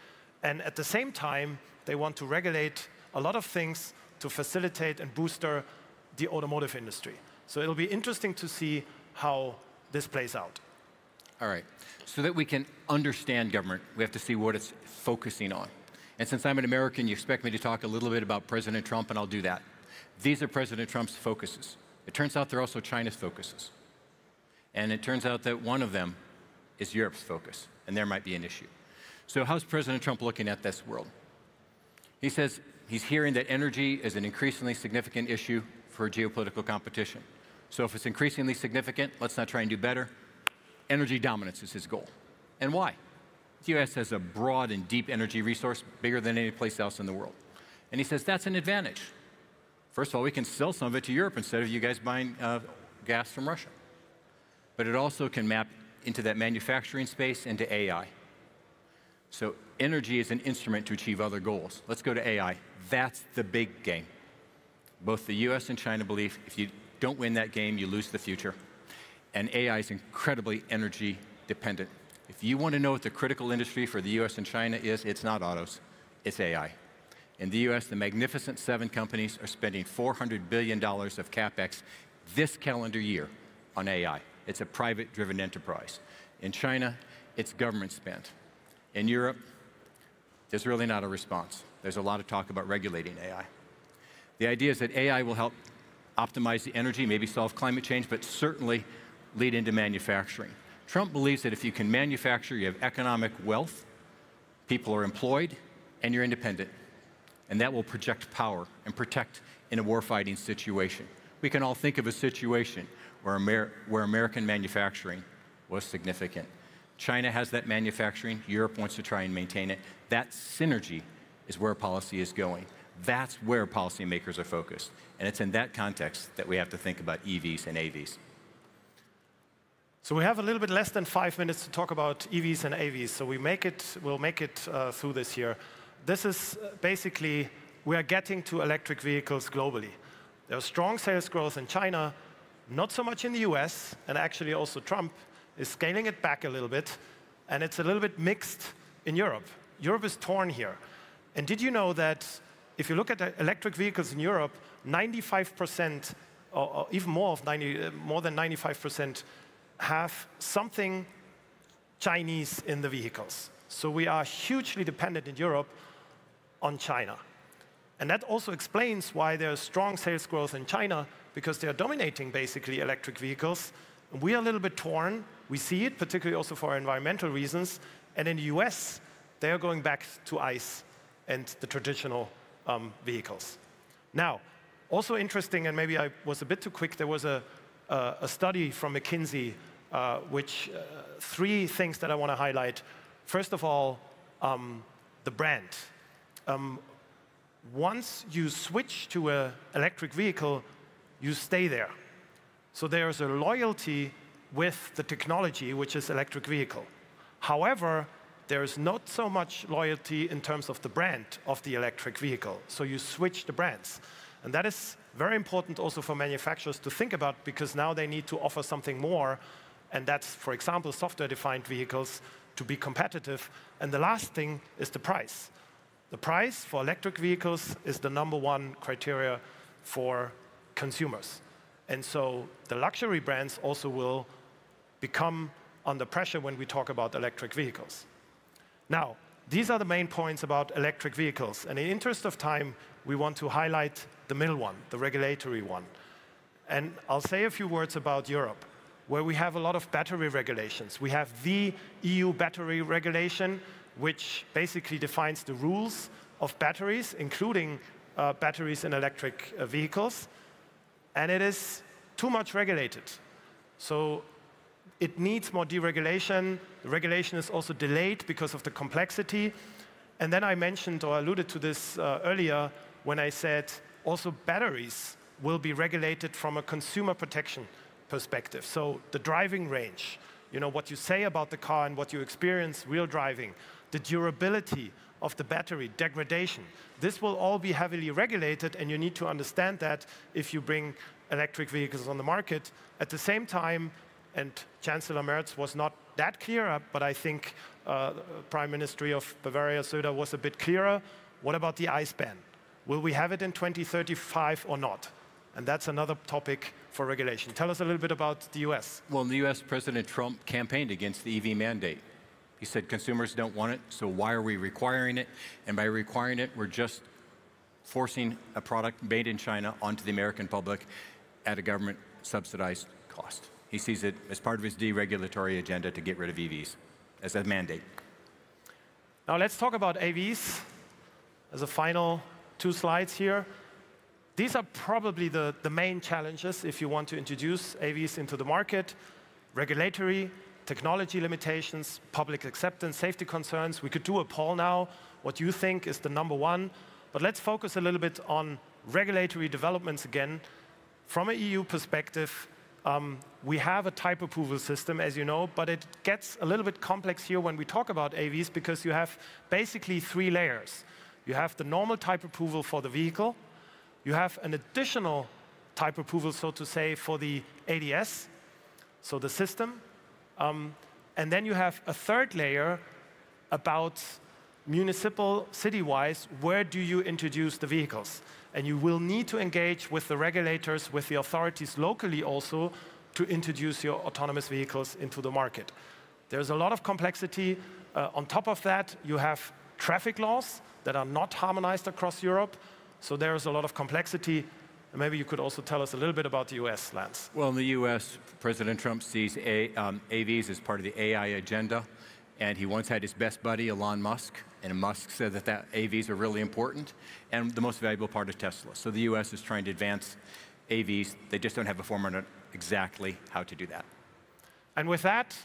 And at the same time, they want to regulate a lot of things to facilitate and booster the automotive industry. So it'll be interesting to see how this plays out. All right. So that we can understand government, we have to see what it's focusing on. And since I'm an American, you expect me to talk a little bit about President Trump, and I'll do that. These are President Trump's focuses. It turns out they're also China's focuses. And it turns out that one of them is Europe's focus, and there might be an issue. So how's President Trump looking at this world? He says he's hearing that energy is an increasingly significant issue for geopolitical competition. So if it's increasingly significant, let's not try and do better. Energy dominance is his goal. And why? The US has a broad and deep energy resource, bigger than any place else in the world. And he says that's an advantage. First of all, we can sell some of it to Europe instead of you guys buying gas from Russia. But it also can map into that manufacturing space, into AI. So energy is an instrument to achieve other goals. Let's go to AI. That's the big game. Both the US and China believe if you don't win that game, you lose the future. And AI is incredibly energy dependent. If you want to know what the critical industry for the US and China is, it's not autos, it's AI. In the US, the Magnificent Seven companies are spending $400 billion of CapEx this calendar year on AI. It's a private-driven enterprise. In China, it's government spent. In Europe, there's really not a response. There's a lot of talk about regulating AI. The idea is that AI will help optimize the energy, maybe solve climate change, but certainly lead into manufacturing. Trump believes that if you can manufacture, you have economic wealth, people are employed, and you're independent. And that will project power and protect in a warfighting situation. We can all think of a situation where American manufacturing was significant. China has that manufacturing. Europe wants to try and maintain it. That synergy is where policy is going. That's where policymakers are focused. And it's in that context that we have to think about EVs and AVs. So we have a little bit less than 5 minutes to talk about EVs and AVs. So we'll make it through this year. This is basically, we are getting to electric vehicles globally. There's strong sales growth in China, not so much in the US, and actually also Trump is scaling it back a little bit, and it's a little bit mixed in Europe. Europe is torn here. And did you know that if you look at the electric vehicles in Europe, 95%, or even more than 95%, have something Chinese in the vehicles. So we are hugely dependent in Europe on China. And that also explains why there's strong sales growth in China, because they are dominating basically electric vehicles. And we are a little bit torn. We see it, particularly also for environmental reasons. And in the US, they are going back to ICE and the traditional vehicles. Now, also interesting, and maybe I was a bit too quick, there was a study from McKinsey, which 3 things that I want to highlight. First of all, the brand. Once you switch to an electric vehicle, you stay there. So there's a loyalty with the technology, which is electric vehicle. However, there's not so much loyalty in terms of the brand of the electric vehicle. So you switch the brands. And that is very important also for manufacturers to think about, because now they need to offer something more. And that's, for example, software-defined vehicles to be competitive. And the last thing is the price. The price for electric vehicles is the #1 criteria for consumers. And so the luxury brands also will become under pressure when we talk about electric vehicles. Now, these are the main points about electric vehicles. And in the interest of time, we want to highlight the middle one, the regulatory one. And I'll say a few words about Europe, where we have a lot of battery regulations. We have the EU battery regulation, which basically defines the rules of batteries, including batteries in electric vehicles. And it is too much regulated. So it needs more deregulation. The regulation is also delayed because of the complexity. And then I mentioned, or alluded to this earlier, when I said also batteries will be regulated from a consumer protection perspective. So the driving range, you know, what you say about the car and what you experience real driving, the durability of the battery, degradation. This will all be heavily regulated, and you need to understand that if you bring electric vehicles on the market. At the same time, and Chancellor Merz was not that clear, but I think Prime Minister of Bavaria, Söder, was a bit clearer. What about the ICE ban? Will we have it in 2035 or not? And that's another topic for regulation. Tell us a little bit about the US. Well, in the US, President Trump campaigned against the EV mandate. He said consumers don't want it, so why are we requiring it? And by requiring it, we're just forcing a product made in China onto the American public at a government-subsidized cost. He sees it as part of his deregulatory agenda to get rid of EVs as a mandate. Now let's talk about AVs as a final 2 slides here. These are probably the main challenges if you want to introduce AVs into the market: regulatory, technology limitations, public acceptance, safety concerns. We could do a poll now, what you think is the #1. But let's focus a little bit on regulatory developments again. From an EU perspective, we have a type approval system, as you know, but it gets a little bit complex here when we talk about AVs because you have basically 3 layers. You have the normal type approval for the vehicle. You have an additional type approval, so to say, for the ADS, so the system. And then you have a 3rd layer about municipal, city-wise, where do you introduce the vehicles? And you will need to engage with the regulators, with the authorities locally also, to introduce your autonomous vehicles into the market. There's a lot of complexity. On top of that, you have traffic laws that are not harmonized across Europe. So there's a lot of complexity. And maybe you could also tell us a little bit about the US, Lance. Well, in the US, President Trump sees AVs as part of the AI agenda. And he once had his best buddy, Elon Musk. And Musk said that AVs are really important and the most valuable part of Tesla. So the US is trying to advance AVs. They just don't have a formula on exactly how to do that. And with that,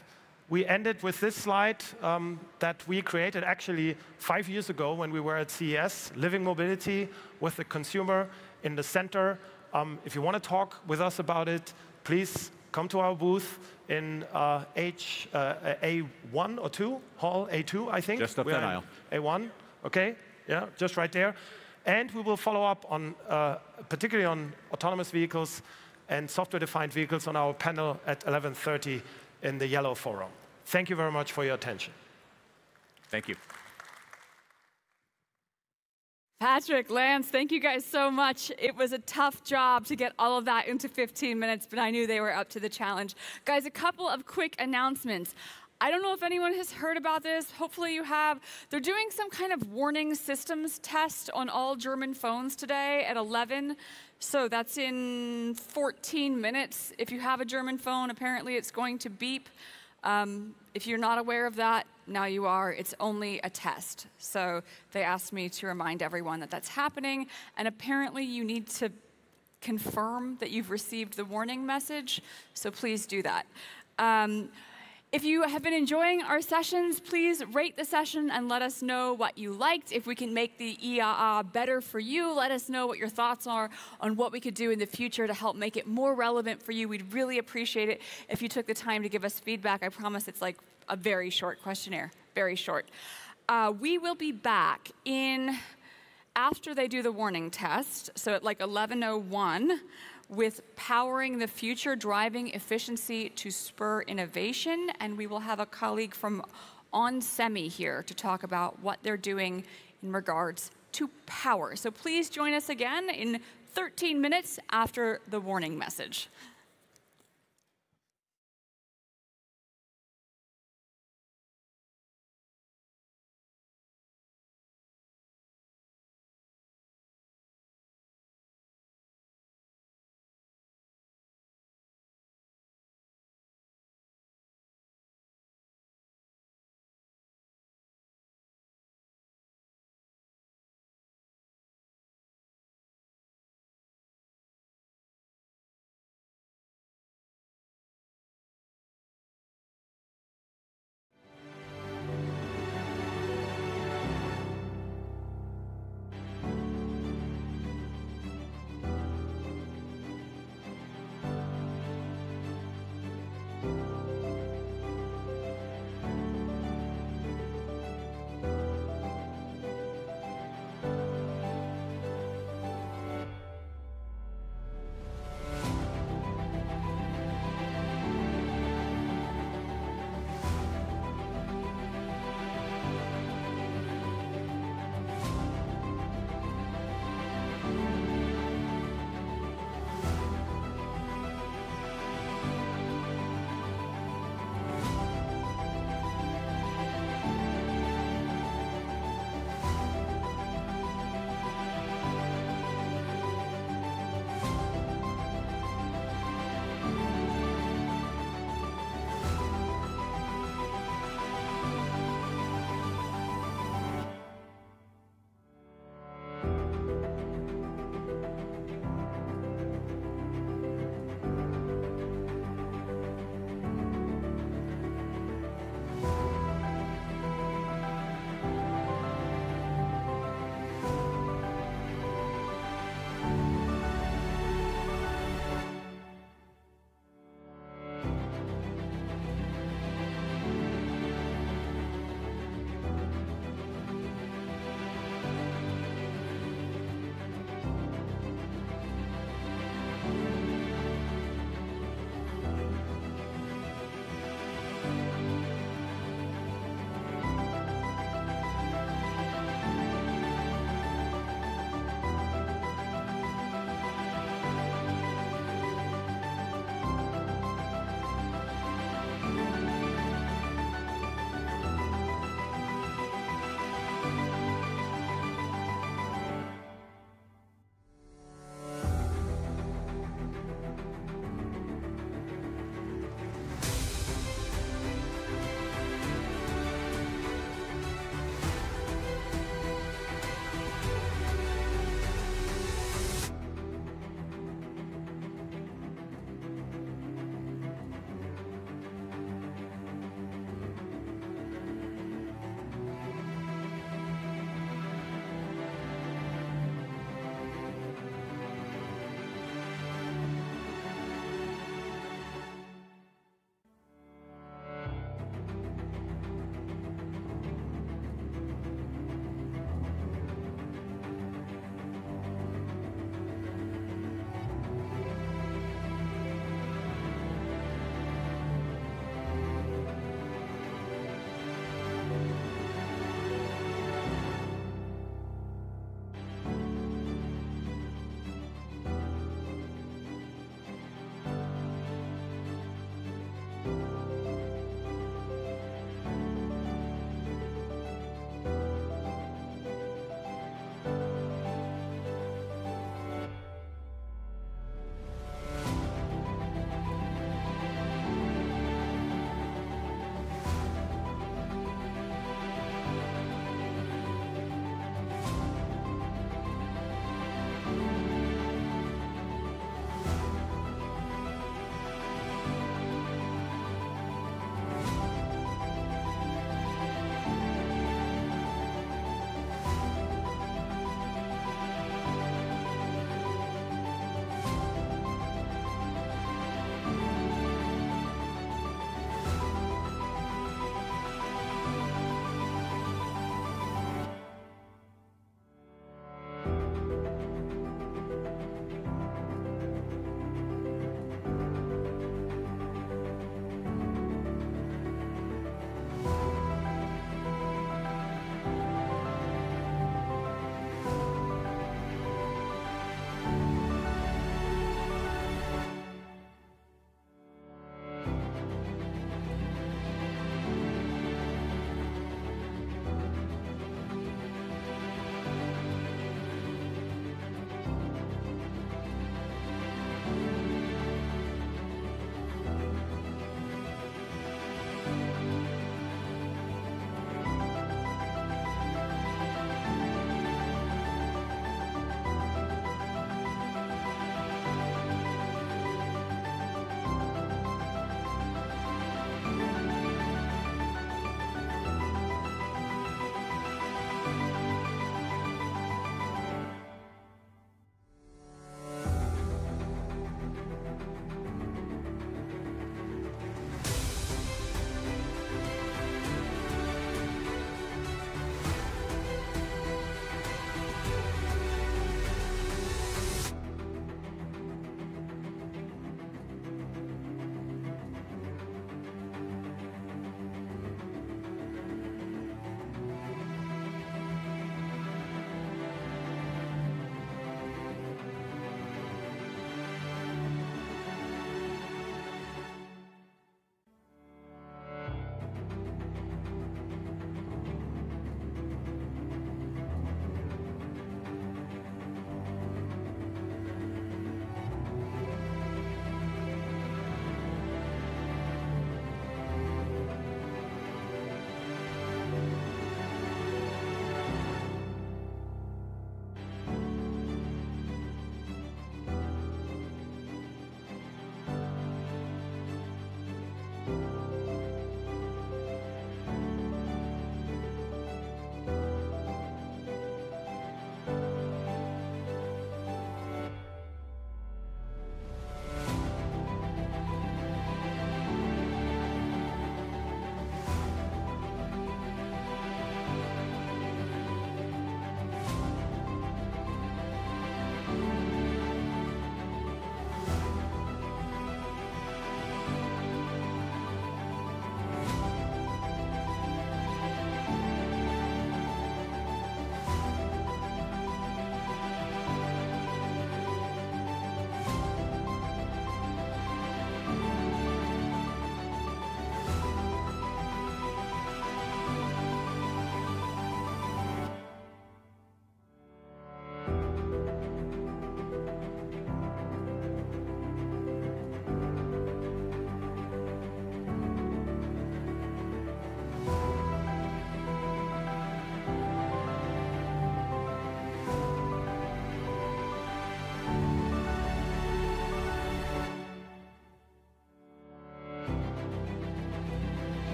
we ended with this slide that we created actually 5 years ago when we were at CES, Living Mobility with the consumer in the center. If you want to talk with us about it, please come to our booth in A1 or 2, Hall A2, I think. Just up that aisle. A1, okay, yeah, just right there. And we will follow up on, particularly on autonomous vehicles and software-defined vehicles on our panel at 11:30 in the Yellow Forum. Thank you very much for your attention. Thank you. Patrick, Lance, thank you guys so much. It was a tough job to get all of that into 15 minutes, but I knew they were up to the challenge. Guys, a couple of quick announcements. I don't know if anyone has heard about this. Hopefully you have. They're doing some kind of warning systems test on all German phones today at 11. So that's in 14 minutes. If you have a German phone, apparently it's going to beep. If you're not aware of that, now you are. It's only a test. So they asked me to remind everyone that that's happening. And apparently you need to confirm that you've received the warning message. So please do that. If you have been enjoying our sessions, please rate the session and let us know what you liked. If we can make the IAA better for you, let us know what your thoughts are on what we could do in the future to help make it more relevant for you. We'd really appreciate it if you took the time to give us feedback. I promise it's like a very short questionnaire, very short. We will be back after they do the warning test, so at like 11:01, with Powering the Future, Driving Efficiency to Spur Innovation. And we will have a colleague from onsemi here to talk about what they're doing in regards to power. So please join us again in 13 minutes after the warning message.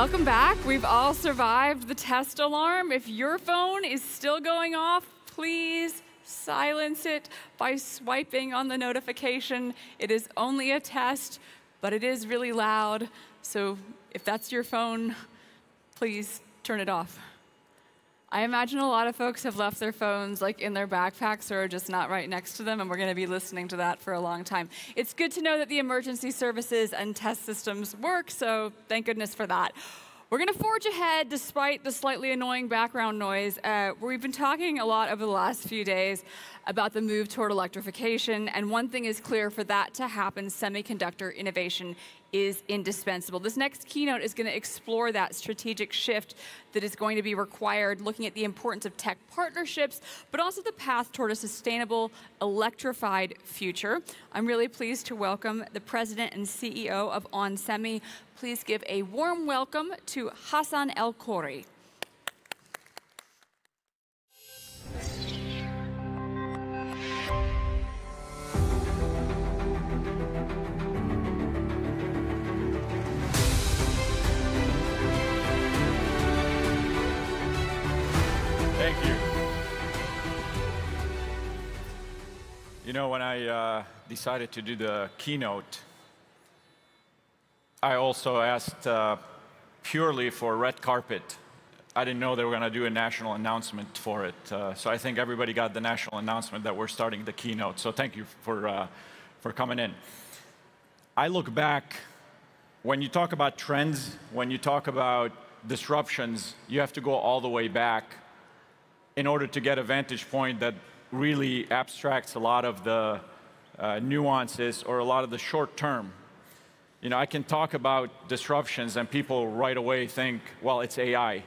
Welcome back. We've all survived the test alarm. If your phone is still going off, please silence it by swiping on the notification. It is only a test, but it is really loud. So if that's your phone, please turn it off. I imagine a lot of folks have left their phones like in their backpacks or just not right next to them, and we're going to be listening to that for a long time. It's good to know that the emergency services and test systems work, so thank goodness for that. We're going to forge ahead despite the slightly annoying background noise. We've been talking a lot over the last few days about the move toward electrification, and one thing is clear: for that to happen, semiconductor innovation is indispensable. This next keynote is going to explore that strategic shift that is going to be required, looking at the importance of tech partnerships, but also the path toward a sustainable, electrified future. I'm really pleased to welcome the president and CEO of onsemi. Please give a warm welcome to Hassan El-Khoury. Thank you. You know, when I decided to do the keynote, I also asked purely for red carpet. I didn't know they were going to do a national announcement for it. So I think everybody got the national announcement that we're starting the keynote. So thank you for coming in. I look back, when you talk about trends, when you talk about disruptions, you have to go all the way back in order to get a vantage point that really abstracts a lot of the nuances or a lot of the short term. You know, I can talk about disruptions and people right away think, well, it's AI.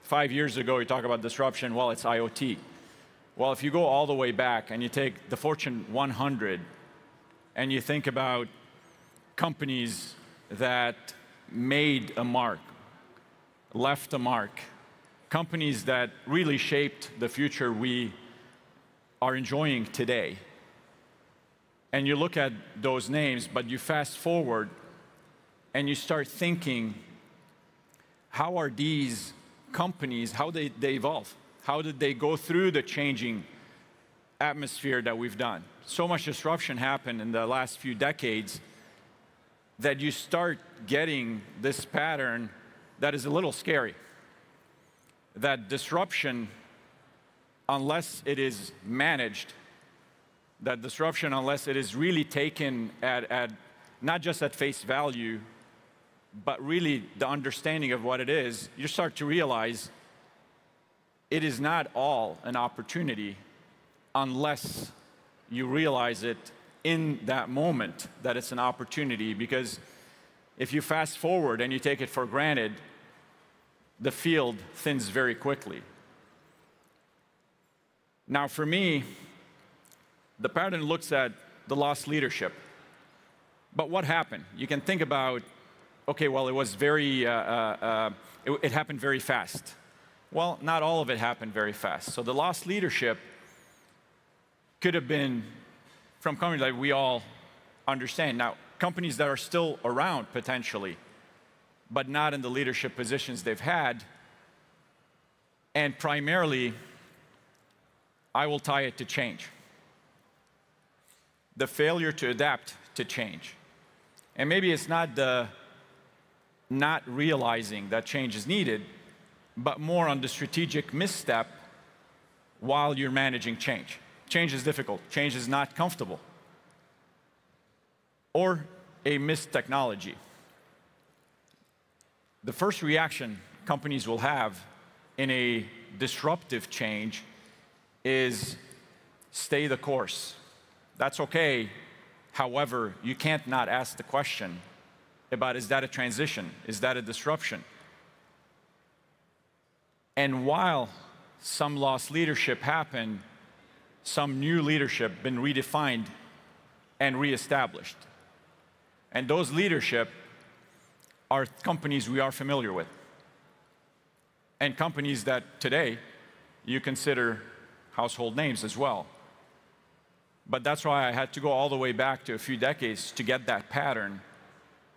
5 years ago, you talk about disruption, well, it's IoT. Well, if you go all the way back and you take the Fortune 100 and you think about companies that made a mark, left a mark, companies that really shaped the future we are enjoying today. And you look at those names, but you fast forward and you start thinking, how are these companies, how they evolve? How did they go through the changing atmosphere that we've done? So much disruption happened in the last few decades that you start getting this pattern that is a little scary. That disruption, unless it is managed, that disruption, unless it is really taken at not just at face value, but really the understanding of what it is, you start to realize it is not all an opportunity unless you realize it in that moment that it's an opportunity. Because if you fast forward and you take it for granted, the field thins very quickly. Now, for me, the pattern looks at the lost leadership. But what happened? You can think about, okay, well, it was very, it happened very fast. Well, not all of it happened very fast. So the lost leadership could have been from companies that we all understand. Now, companies that are still around potentially, but not in the leadership positions they've had. And primarily, I will tie it to change. The failure to adapt to change. And maybe it's not the not realizing that change is needed, but more on the strategic misstep while you're managing change. Change is difficult. Change is not comfortable. Or a missed technology. The first reaction companies will have in a disruptive change is stay the course. That's okay. However, you can't not ask the question about, is that a transition? Is that a disruption? And while some lost leadership happened, some new leadership been redefined and reestablished. And those leadership are companies we are familiar with. And companies that today you consider household names as well. But that's why I had to go all the way back to a few decades to get that pattern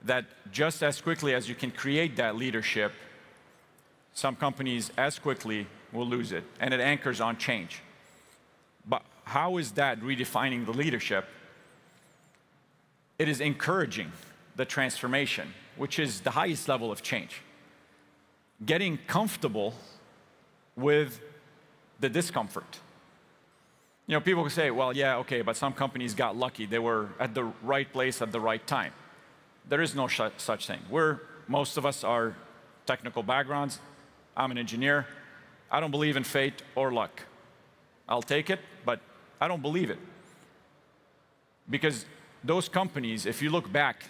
that just as quickly as you can create that leadership, some companies as quickly will lose it, and it anchors on change. But how is that redefining the leadership? It is encouraging the transformation, which is the highest level of change. Getting comfortable with the discomfort. You know, people can say, well, yeah, okay, but some companies got lucky. They were at the right place at the right time. There is no such thing. Most of us are technical backgrounds. I'm an engineer. I don't believe in fate or luck. I'll take it, but I don't believe it. Because those companies, if you look back,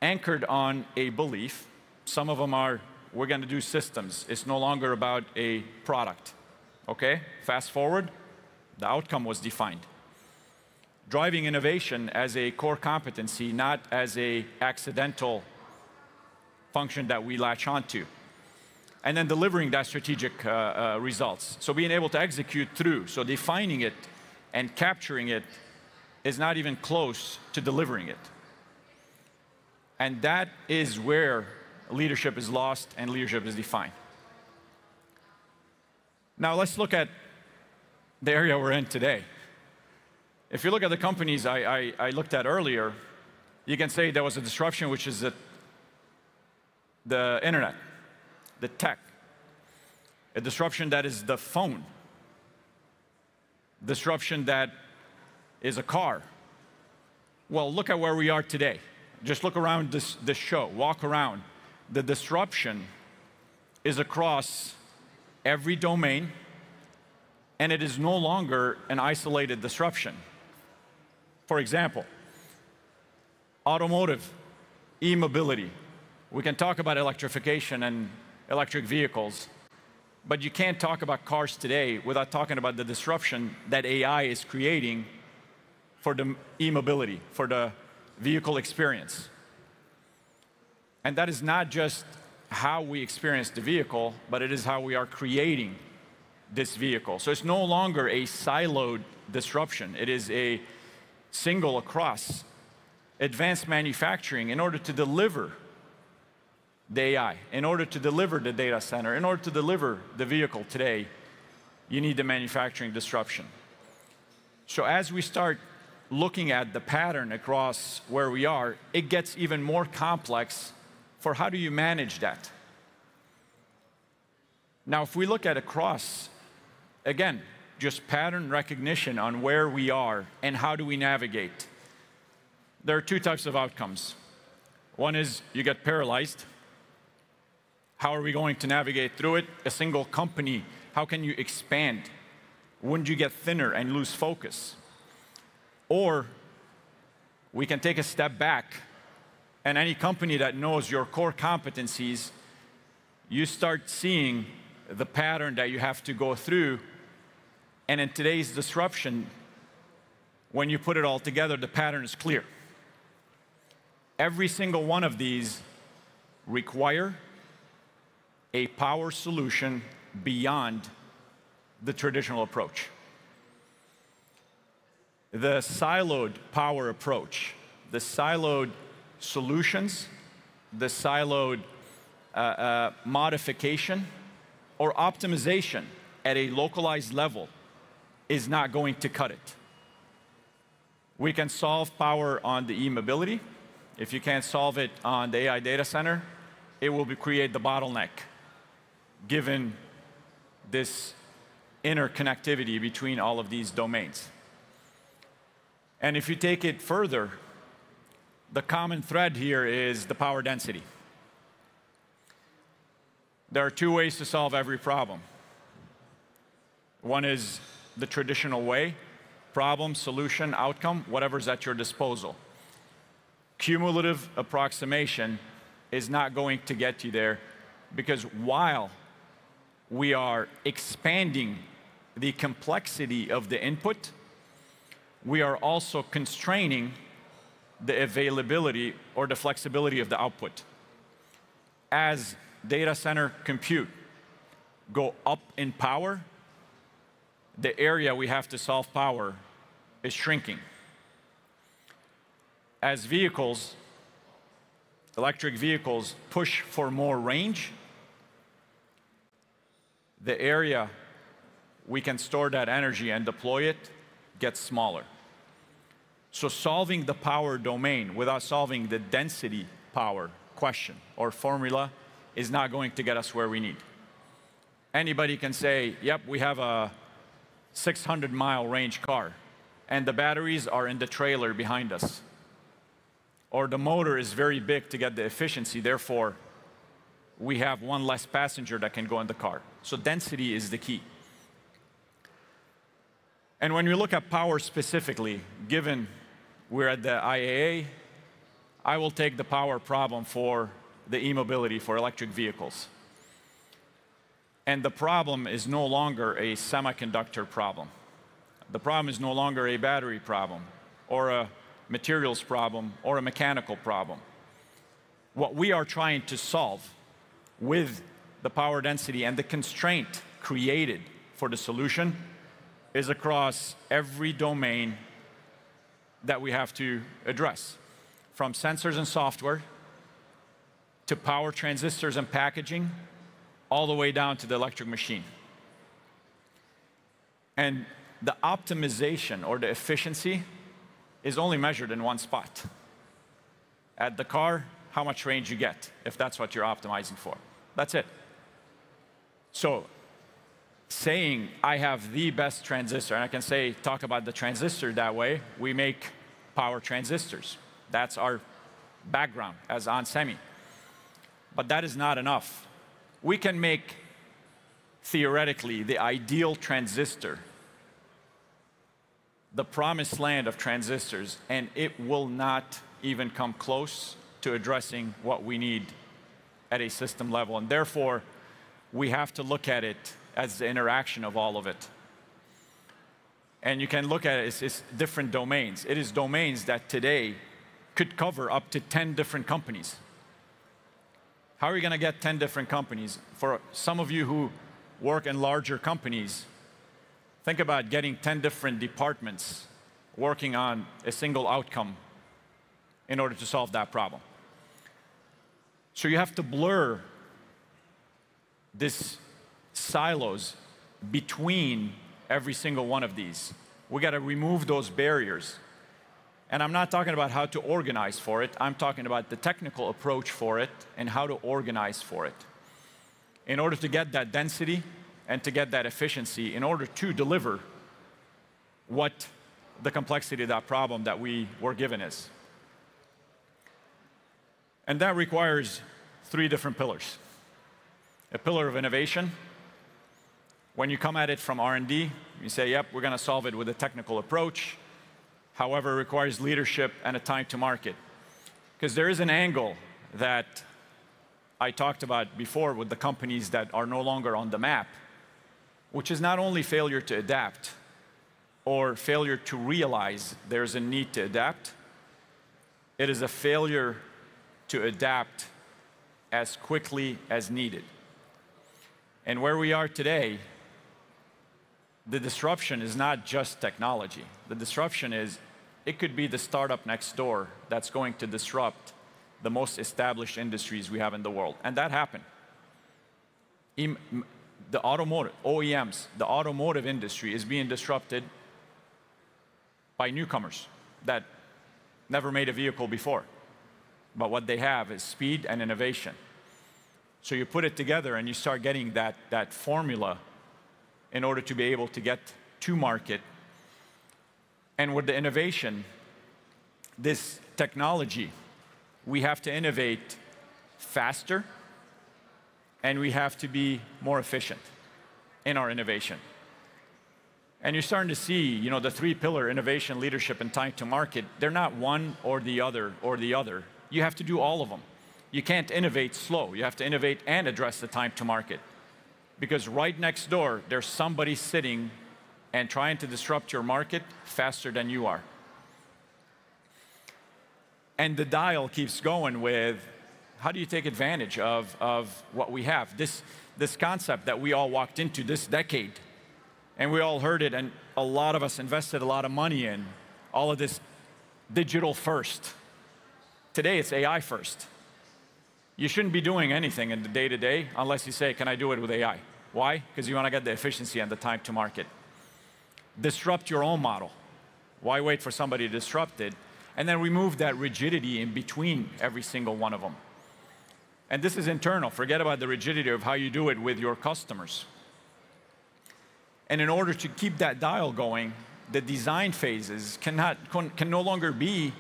anchored on a belief. Some of them are, we're going to do systems. It's no longer about a product. Okay? Fast forward, the outcome was defined. Driving innovation as a core competency, not as an accidental function that we latch onto. And then delivering that strategic results. So being able to execute through. So defining it and capturing it is not even close to delivering it. And that is where leadership is lost and leadership is defined. Now let's look at the area we're in today. If you look at the companies I looked at earlier, you can say there was a disruption, which is the internet, the tech. A disruption that is the phone. Disruption that is a car. Well, look at where we are today. Just look around this show, walk around. The disruption is across every domain, and it is no longer an isolated disruption. For example, automotive, e-mobility. We can talk about electrification and electric vehicles, but you can't talk about cars today without talking about the disruption that AI is creating for the e-mobility, for the vehicle experience. And that is not just how we experience the vehicle, but it is how we are creating this vehicle. So it's no longer a siloed disruption. It is a single across advanced manufacturing in order to deliver the AI, in order to deliver the data center, in order to deliver the vehicle today, you need the manufacturing disruption. So as we start looking at the pattern across where we are, it gets even more complex for how do you manage that? Now, if we look at across, again, just pattern recognition on where we are and how do we navigate. There are two types of outcomes. One is you get paralyzed. How are we going to navigate through it? A single company, how can you expand? Wouldn't you get thinner and lose focus? Or we can take a step back, and any company that knows your core competencies, you start seeing the pattern that you have to go through. And in today's disruption, when you put it all together, the pattern is clear. Every single one of these require a power solution beyond the traditional approach. The siloed power approach, the siloed solutions, the siloed modification or optimization at a localized level is not going to cut it. We can solve power on the e-mobility. If you can't solve it on the AI data center, it will create the bottleneck, given this interconnectivity between all of these domains. And if you take it further, the common thread here is the power density. There are two ways to solve every problem. One is the traditional way, problem, solution, outcome, whatever's at your disposal. Cumulative approximation is not going to get you there, because while we are expanding the complexity of the input, we are also constraining the availability or the flexibility of the output. As data center compute go up in power, the area we have to solve power is shrinking. As vehicles electric vehicles push for more range, the area we can store that energy and deploy it gets smaller. So solving the power domain without solving the density power question or formula is not going to get us where we need. Anybody can say, yep, we have a 600-mile range car, and the batteries are in the trailer behind us. Or the motor is very big to get the efficiency, therefore, we have one less passenger that can go in the car. So density is the key. And when we look at power specifically, given we're at the IAA, I will take the power problem for the e-mobility for electric vehicles. And the problem is no longer a semiconductor problem. The problem is no longer a battery problem, or a materials problem, or a mechanical problem. What we are trying to solve with the power density and the constraint created for the solution is across every domain that we have to address, from sensors and software to power transistors and packaging, all the way down to the electric machine. And the optimization or the efficiency is only measured in one spot. At the car, how much range you get, if that's what you're optimizing for. That's it. So saying I have the best transistor, and I can say, talk about the transistor that way, we make power transistors. That's our background as onsemi. But that is not enough. We can make, theoretically, the ideal transistor, the promised land of transistors, and it will not even come close to addressing what we need at a system level. And therefore, we have to look at it as the interaction of all of it. And you can look at it as different domains. It is domains that today could cover up to 10 different companies. How are you going to get 10 different companies? For some of you who work in larger companies, think about getting 10 different departments working on a single outcome in order to solve that problem. So you have to blur these silos between every single one of these. We got to remove those barriers. And I'm not talking about how to organize for it. I'm talking about the technical approach for it and how to organize for it. In order to get that density and to get that efficiency, in order to deliver what the complexity of that problem that we were given is. And that requires 3 different pillars. A pillar of innovation. When you come at it from R&D, you say, yep, we're going to solve it with a technical approach. However, it requires leadership and a time to market. Because there is an angle that I talked about before with the companies that are no longer on the map, which is not only failure to adapt or failure to realize there's a need to adapt, it is a failure to adapt as quickly as needed. And where we are today, the disruption is not just technology. The disruption is, it could be the startup next door that's going to disrupt the most established industries we have in the world. And that happened. The automotive, OEMs, the automotive industry is being disrupted by newcomers that never made a vehicle before. But what they have is speed and innovation. So you put it together and you start getting that formula in order to be able to get to market. And with the innovation, this technology, we have to innovate faster and we have to be more efficient in our innovation. And you're starting to see, you know, the 3-pillar innovation, leadership, and time to market. They're not one or the other or the other. You have to do all of them. You can't innovate slow. You have to innovate and address the time to market. Because right next door, there's somebody sitting and trying to disrupt your market faster than you are. And the dial keeps going with, how do you take advantage of what we have? This concept that we all walked into this decade, and we all heard it, and a lot of us invested a lot of money in, all of this digital first. Today, it's AI first. You shouldn't be doing anything in the day-to-day unless you say, can I do it with AI? Why? Because you want to get the efficiency and the time to market. Disrupt your own model. Why wait for somebody to disrupt it? And then remove that rigidity in between every single one of them. And this is internal. Forget about the rigidity of how you do it with your customers. And in order to keep that dial going, the design phases can no longer be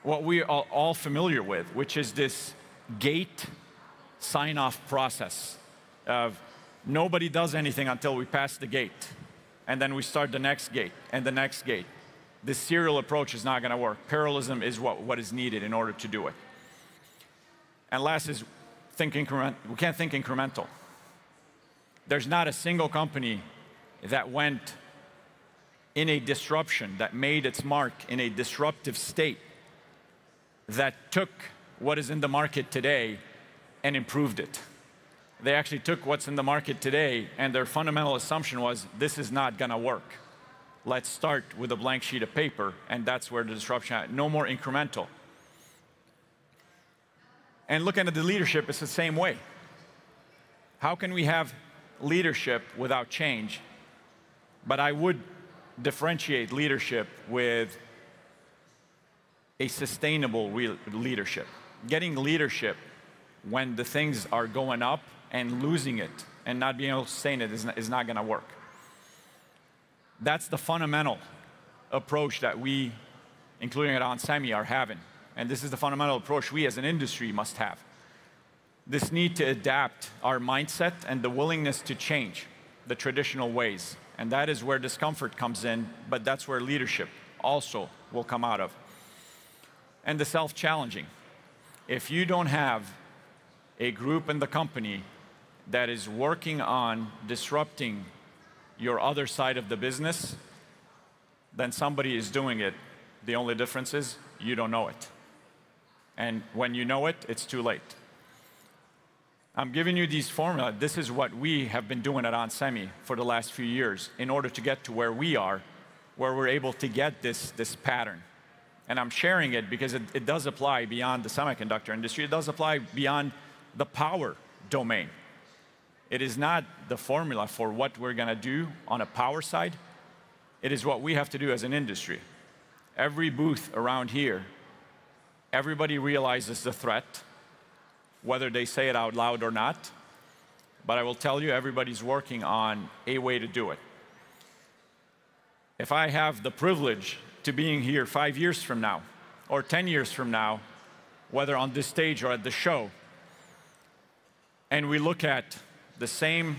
what we are all familiar with, which is this gate sign-off process of nobody does anything until we pass the gate. And then we start the next gate and the next gate. This serial approach is not going to work. Parallelism is what is needed in order to do it. And last is we can't think incremental. There's not a single company that went in a disruption, that made its mark in a disruptive state, that took what is in the market today and improved it. They actually took what's in the market today, and their fundamental assumption was, this is not going to work. Let's start with a blank sheet of paper, and that's where the disruption, no more incremental. And looking at the leadership, it's the same way. How can we have leadership without change? But I would differentiate leadership with a sustainable leadership. Getting leadership when the things are going up and losing it and not being able to sustain it is not going to work. That's the fundamental approach that we, including at onsemi, are having. And this is the fundamental approach we as an industry must have. This need to adapt our mindset and the willingness to change the traditional ways. And that is where discomfort comes in, but that's where leadership also will come out of. And the self-challenging. If you don't have a group in the company that is working on disrupting your other side of the business, then somebody is doing it. The only difference is you don't know it. And when you know it, it's too late. I'm giving you these formula. This is what we have been doing at onsemi for the last few years in order to get to where we are, where we're able to get this pattern. And I'm sharing it because it does apply beyond the semiconductor industry. It does apply beyond the power domain. It is not the formula for what we're going to do on a power side. It is what we have to do as an industry. Every booth around here, everybody realizes the threat, whether they say it out loud or not. But I will tell you, everybody's working on a way to do it. If I have the privilege to being here 5 years from now, or 10 years from now, whether on this stage or at the show, and we look at the same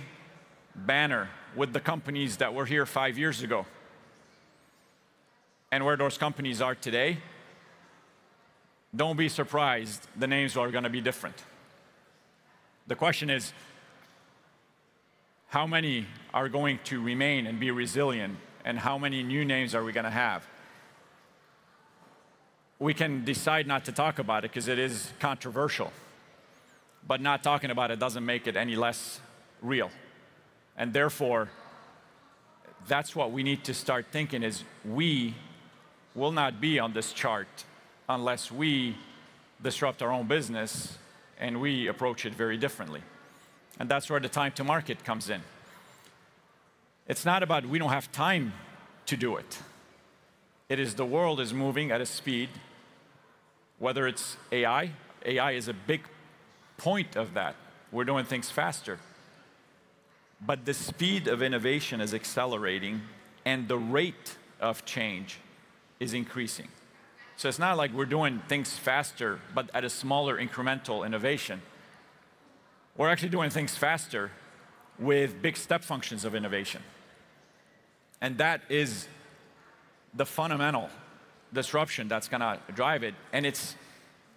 banner with the companies that were here 5 years ago, and where those companies are today, don't be surprised the names are going to be different. The question is, how many are going to remain and be resilient, and how many new names are we going to have? We can decide not to talk about it because it is controversial, but not talking about it doesn't make it any less real. And therefore, that's what we need to start thinking is we will not be on this chart unless we disrupt our own business and we approach it very differently. And that's where the time to market comes in. It's not about we don't have time to do it. It is the world is moving at a speed, whether it's AI. AI is a big point of that. We're doing things faster. But the speed of innovation is accelerating, and the rate of change is increasing. So it's not like we're doing things faster, but at a smaller incremental innovation. We're actually doing things faster with big step functions of innovation. And that is the fundamental disruption that's going to drive it. And it's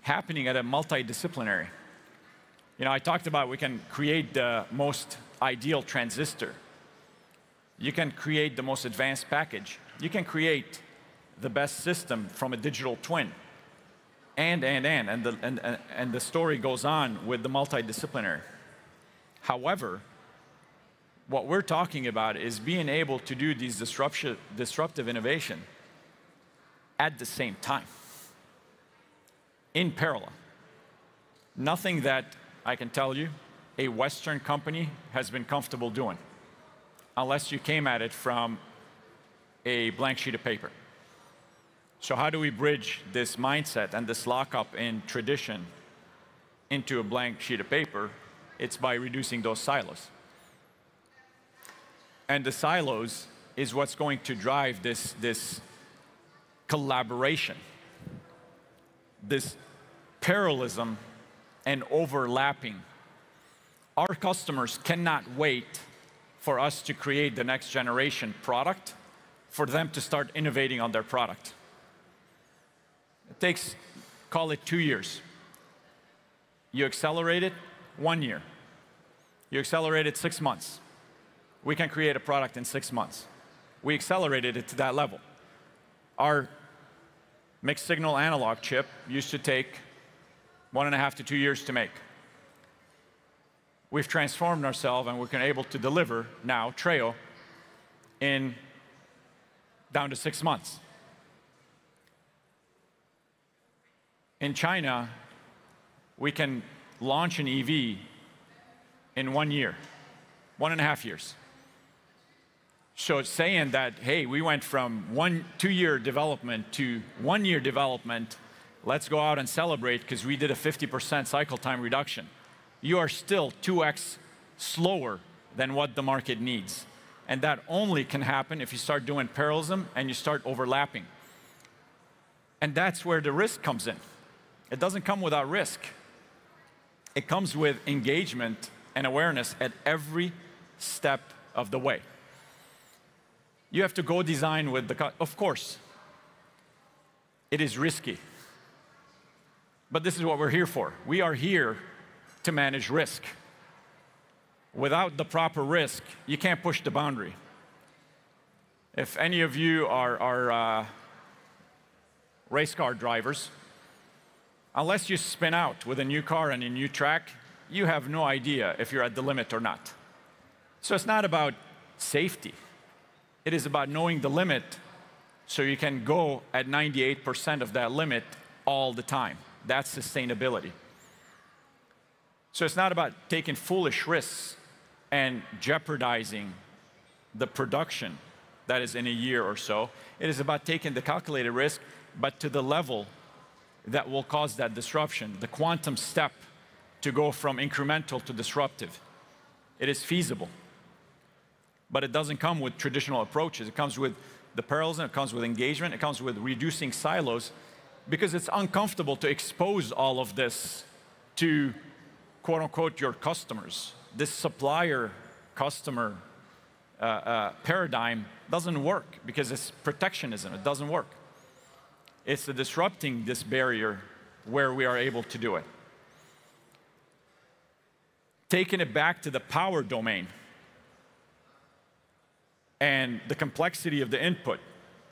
happening at a multidisciplinary. You know, I talked about we can create the most ideal transistor. You can create the most advanced package. You can create the best system from a digital twin. And the story goes on with the multidisciplinary. However, what we're talking about is being able to do these disruptive innovation at the same time, in parallel. Nothing that, I can tell you, a Western company has been comfortable doing, unless you came at it from a blank sheet of paper. So how do we bridge this mindset and this lockup in tradition into a blank sheet of paper? It's by reducing those silos. And the silos is what's going to drive this collaboration, this parallelism and overlapping. Our customers cannot wait for us to create the next generation product for them to start innovating on their product. It takes, call it 2 years. You accelerate it, 1 year. You accelerate it 6 months. We can create a product in 6 months. We accelerated it to that level. Our mixed signal analog chip used to take 1.5 to 2 years to make. We've transformed ourselves and we're able to deliver now Treo in down to 6 months. In China, we can launch an EV in 1 year, 1.5 years. So it's saying that, hey, we went from 2 year development to 1 year development. Let's go out and celebrate because we did a 50% cycle time reduction. You are still 2x slower than what the market needs. And that only can happen if you start doing parallelism and you start overlapping. And that's where the risk comes in. It doesn't come without risk. It comes with engagement and awareness at every step of the way. You have to go design with the, of course, it is risky. But this is what we're here for. We are here to manage risk. Without the proper risk, you can't push the boundary. If any of you are race car drivers, unless you spin out with a new car and a new track, you have no idea if you're at the limit or not. So it's not about safety. It is about knowing the limit so you can go at 98% of that limit all the time. That's sustainability. So it's not about taking foolish risks and jeopardizing the production that is in a year or so. It is about taking the calculated risk, but to the level that will cause that disruption, the quantum step to go from incremental to disruptive. It is feasible. But it doesn't come with traditional approaches. It comes with the parallelism, it comes with engagement, it comes with reducing silos, because it's uncomfortable to expose all of this to, quote unquote, your customers. This supplier-customer paradigm doesn't work because it's protectionism. It doesn't work. It's the disrupting this barrier where we are able to do it. Taking it back to the power domain and the complexity of the input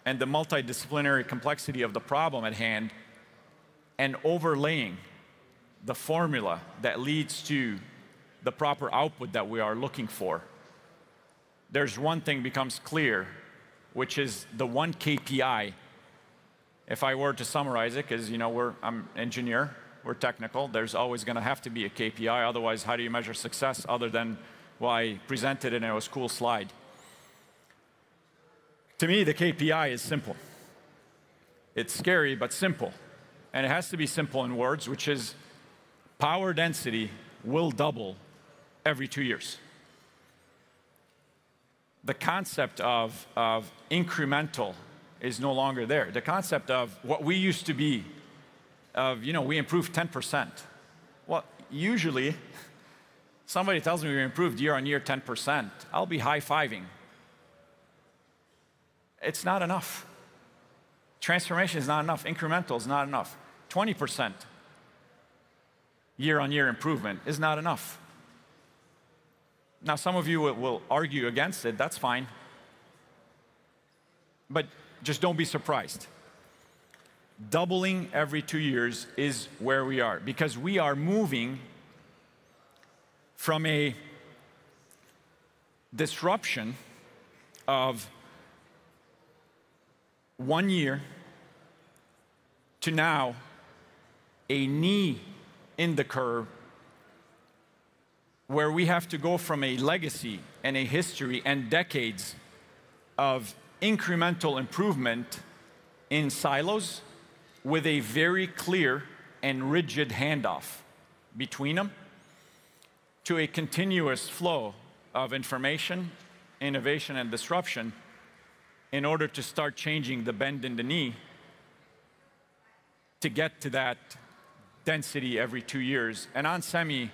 and the multidisciplinary complexity of the problem at hand, and overlaying the formula that leads to the proper output that we are looking for, there's one thing becomes clear, which is the one KPI. If I were to summarize it, because I'm an engineer, we're technical, there's always going to have to be a KPI. Otherwise, how do you measure success other than, well, I presented it and it was a cool slide? To me, the KPI is simple. It's scary, but simple. And it has to be simple in words, which is power density will double every 2 years. The concept of incremental is no longer there. The concept of what we used to be, we improved 10%. Well, usually, somebody tells me we improved year on year 10%, I'll be high-fiving. It's not enough. Transformation is not enough. Incremental is not enough. 20% year-on-year improvement is not enough. Now, some of you will argue against it. That's fine. But just don't be surprised. Doubling every 2 years is where we are, because we are moving from a disruption of 1 year to now a knee in the curve where we have to go from a legacy and a history and decades of incremental improvement in silos with a very clear and rigid handoff between them to a continuous flow of information, innovation, and disruption in order to start changing the bend in the knee to get to that density every 2 years. And on Semi,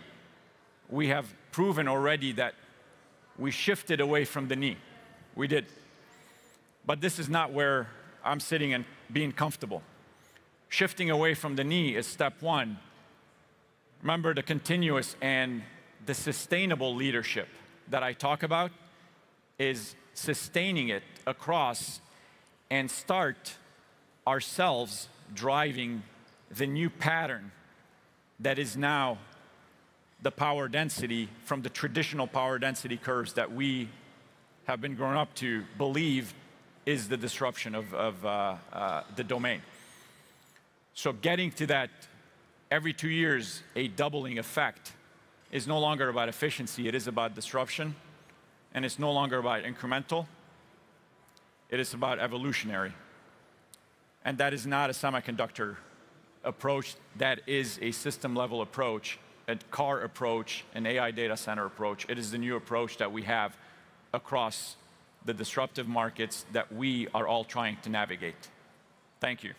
we have proven already that we shifted away from the knee. We did. But this is not where I'm sitting and being comfortable. Shifting away from the knee is step one. Remember, the continuous and the sustainable leadership that I talk about is sustaining it across and start ourselves driving the new pattern that is now the power density from the traditional power density curves that we have been grown up to believe is the disruption of the domain. So getting to that every 2 years, a doubling effect is no longer about efficiency, it is about disruption, and it's no longer about incremental, it is about evolutionary. And that is not a semiconductor approach, that is a system-level approach, a car approach, an AI data center approach. It is the new approach that we have across the disruptive markets that we are all trying to navigate. Thank you.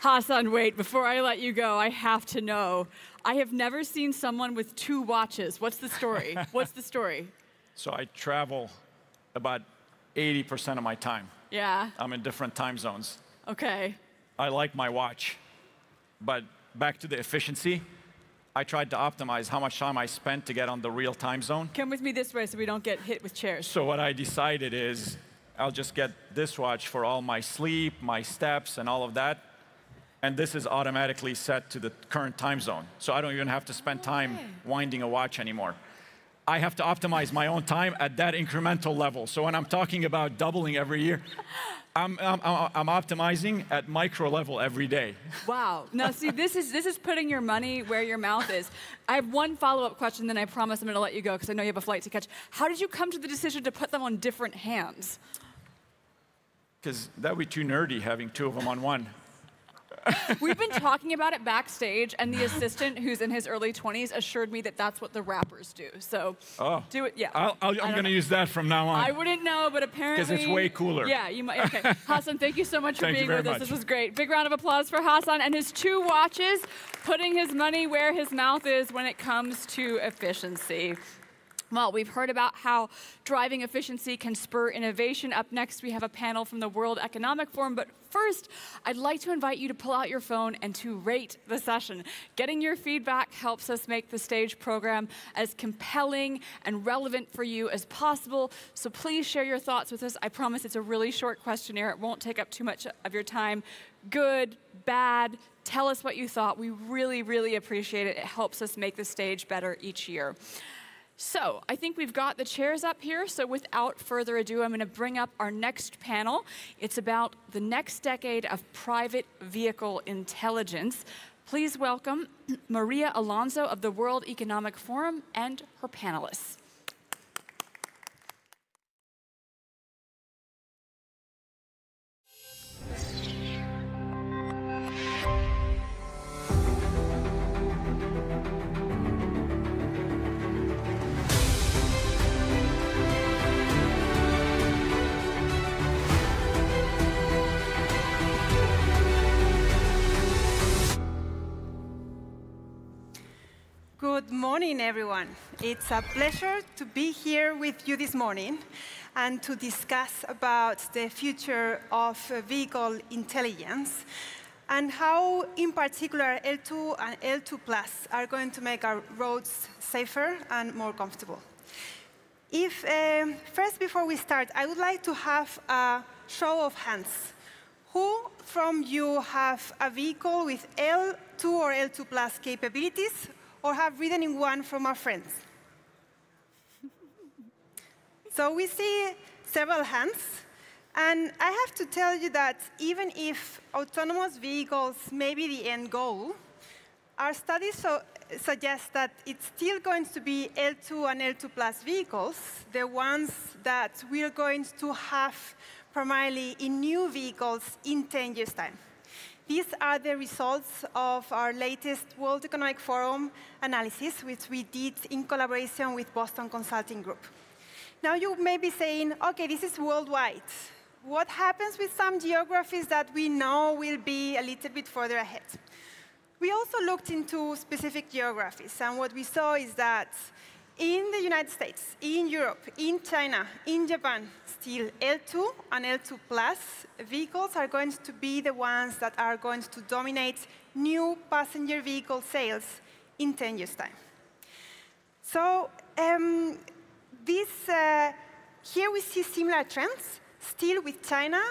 Hassan, wait, before I let you go, I have to know. I have never seen someone with 2 watches. What's the story? What's the story? So I travel about 80% of my time. Yeah. I'm in different time zones. Okay. I like my watch, but back to the efficiency, I tried to optimize how much time I spent to get on the real time zone. Come with me this way so we don't get hit with chairs. So what I decided is I'll just get this watch for all my sleep, my steps, and all of that. And this is automatically set to the current time zone. So I don't even have to spend time winding a watch anymore. I have to optimize my own time at that incremental level. So when I'm talking about doubling every year, I'm optimizing at micro level every day. Wow. Now, see, this is putting your money where your mouth is. I have one follow-up question, then I promise I'm going to let you go because I know you have a flight to catch. How did you come to the decision to put them on different hands? Because that would be too nerdy, having 2 of them on one. We've been talking about it backstage, and the assistant, who's in his early 20s, assured me that that's what the rappers do. So do it, yeah. I'm going to use that from now on. I wouldn't know, but apparently... Because it's way cooler. Yeah, you might. Okay. Hassan, thank you so much for being with us. Much. This was great. Big round of applause for Hassan and his 2 watches, putting his money where his mouth is when it comes to efficiency. Well, we've heard about how driving efficiency can spur innovation. Up next, we have a panel from the World Economic Forum. But first, I'd like to invite you to pull out your phone and to rate the session. Getting your feedback helps us make the stage program as compelling and relevant for you as possible. So please share your thoughts with us. I promise it's a really short questionnaire. It won't take up too much of your time. Good, bad, tell us what you thought. We really, really appreciate it. It helps us make the stage better each year. So I think we've got the chairs up here, so without further ado, I'm going to bring up our next panel. It's about the next decade of private vehicle intelligence. Please welcome Maria Alonso of the World Economic Forum and her panelists. Good morning, everyone. It's a pleasure to be here with you this morning and to discuss about the future of vehicle intelligence and how, in particular, L2 and L2 Plus are going to make our roads safer and more comfortable. First, before we start, I would like to have a show of hands. Who from you have a vehicle with L2 or L2 Plus capabilities, or have ridden in one from our friends? So we see several hands, And I have to tell you that even if autonomous vehicles may be the end goal, our studies suggest that it's still going to be L2 and L2 plus vehicles, the ones that we're going to have primarily in new vehicles in 10 years' time. These are the results of our latest World Economic Forum analysis, which we did in collaboration with Boston Consulting Group. Now you may be saying, OK, this is worldwide. What happens with some geographies that we know will be a little bit further ahead? We also looked into specific geographies, and what we saw is that in the United States, in Europe, in China, in Japan, still L2 and L2 plus vehicles are going to be the ones that are going to dominate new passenger vehicle sales in 10 years' time. So here we see similar trends, still with China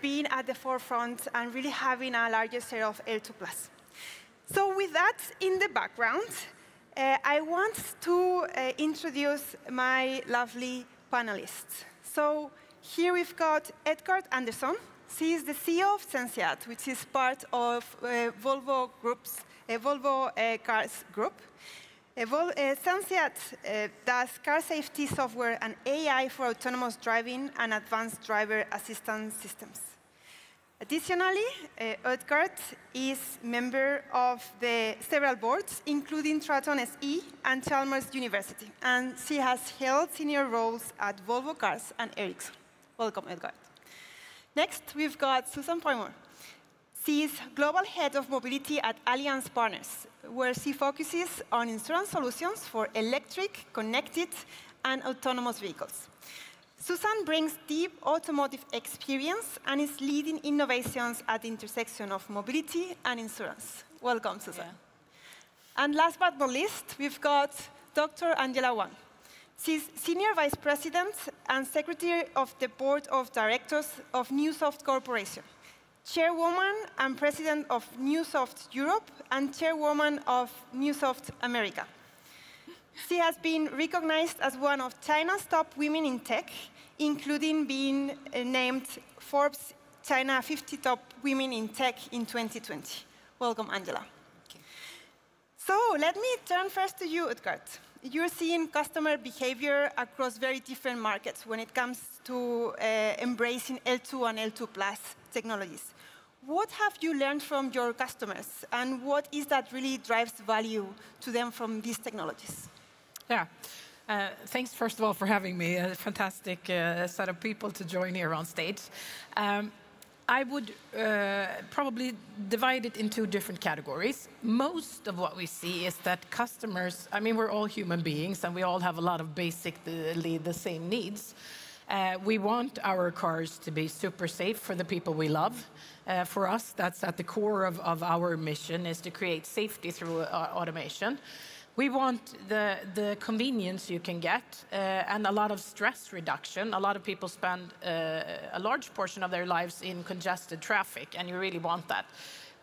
being at the forefront and really having a larger share of L2 plus. So with that in the background, I want to introduce my lovely panelists. So here we've got Edgard Andersson. He is the CEO of Senseat, which is part of Volvo Cars Group. Senseat does car safety software and AI for autonomous driving and advanced driver assistance systems. Additionally, Edgard is member of several boards, including Triathlon SE and Chalmers University, and she has held senior roles at Volvo Cars and Ericsson. Welcome, Edgard. Next, we've got Susan Poymore. She is Global Head of Mobility at Allianz Partners, where she focuses on insurance solutions for electric, connected, and autonomous vehicles. Susan brings deep automotive experience and is leading innovations at the intersection of mobility and insurance. Welcome, Susan. Yeah. And last but not least, we've got Dr. Angela Wang. She's Senior Vice President and Secretary of the Board of Directors of Newsoft Corporation, Chairwoman and President of Newsoft Europe, and Chairwoman of Newsoft America. She has been recognized as one of China's top women in tech, including being named Forbes China 50 Top Women in Tech in 2020. Welcome, Angela. Okay. So let me turn first to you, Edgard. You're seeing customer behavior across very different markets when it comes to embracing L2 and L2 plus technologies. What have you learned from your customers, and what is that really drives value to them from these technologies? Yeah. Thanks, first of all, for having me. A fantastic set of people to join here on stage. I would probably divide it in two different categories. Most of what we see is that customers, I mean, we're all human beings, and we all have a lot of basically the same needs. We want our cars to be super safe for the people we love. For us, that's at the core of our mission, is to create safety through automation. We want the convenience you can get and a lot of stress reduction. A lot of people spend a large portion of their lives in congested traffic, and you really want that.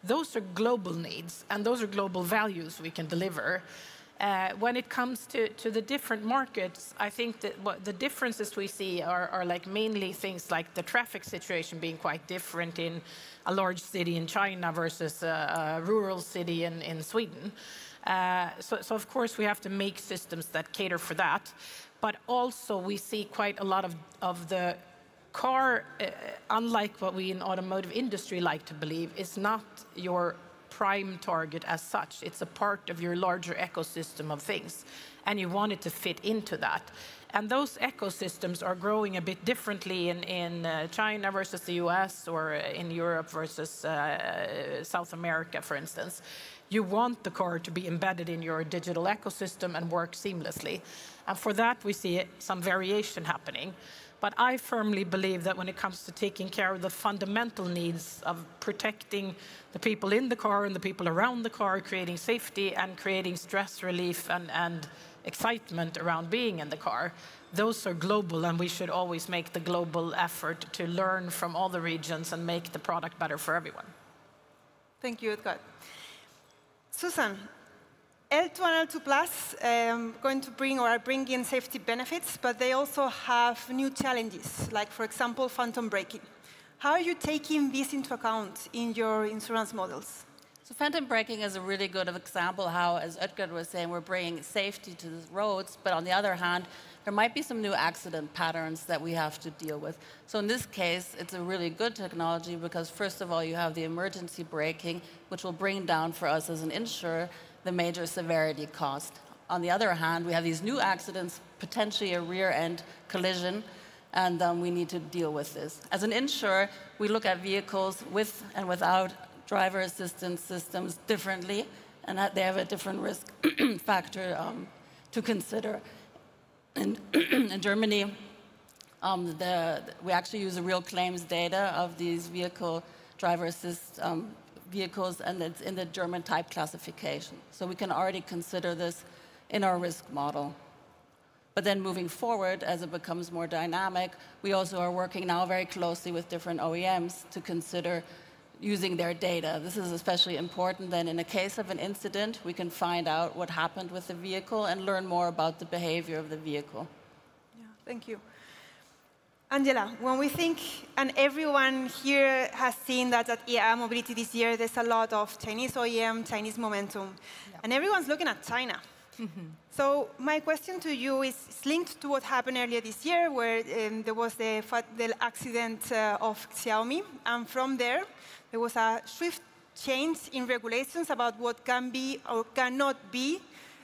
Those are global needs, and those are global values we can deliver. When it comes to the different markets, I think that the differences we see are like mainly things like the traffic situation being quite different in a large city in China versus a rural city in Sweden. So of course, we have to make systems that cater for that. But also, we see quite a lot of the car, unlike what we in automotive industry like to believe, is not your prime target as such. It's a part of your larger ecosystem of things, and you want it to fit into that. And those ecosystems are growing a bit differently in China versus the US, or in Europe versus South America, for instance. You want the car to be embedded in your digital ecosystem and work seamlessly. And for that, we see some variation happening. But I firmly believe that when it comes to taking care of the fundamental needs of protecting the people in the car and the people around the car, creating safety and creating stress relief and excitement around being in the car, those are global, and we should always make the global effort to learn from all the regions and make the product better for everyone. Thank you, Edgard. Susan, L2 and L2 Plus going to bring or are bringing safety benefits, but they also have new challenges, like, for example, phantom braking. How are you taking this into account in your insurance models? So phantom braking is a really good example how, as Oetker was saying, we're bringing safety to the roads, but on the other hand, there might be some new accident patterns that we have to deal with. So in this case, it's a really good technology because, first of all, you have the emergency braking, which will bring down for us as an insurer the major severity cost. On the other hand, we have these new accidents, potentially a rear-end collision, and we need to deal with this. As an insurer, we look at vehicles with and without driver assistance systems differently, and they have a different risk factor to consider. In Germany, we actually use the real claims data of these vehicle driver assist vehicles, and it's in the German type classification. So we can already consider this in our risk model. But then moving forward, as it becomes more dynamic, we also are working now very closely with different OEMs to consider using their data. This is especially important then in the case of an incident, we can find out what happened with the vehicle and learn more about the behavior of the vehicle. Yeah, thank you. Angela, when we think, and everyone here has seen that at IAA Mobility this year, there's a lot of Chinese OEM, Chinese momentum, and everyone's looking at China. So my question to you is linked to what happened earlier this year, where there was the accident of Xiaomi, and from there was a swift change in regulations about what can be or cannot be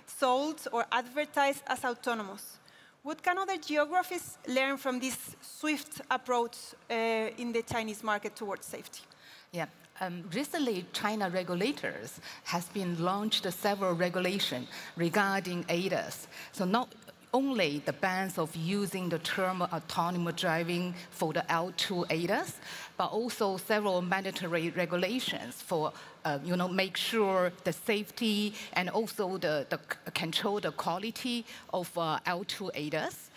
sold or advertised as autonomous. What can other geographies learn from this swift approach in the Chinese market towards safety? Yeah. Recently, China regulators has been launched several regulations regarding ADAS. So not only the bans of using the term autonomous driving for the L2 ADAS, but also several mandatory regulations for make sure the safety and also the control the quality of L2 ADAS.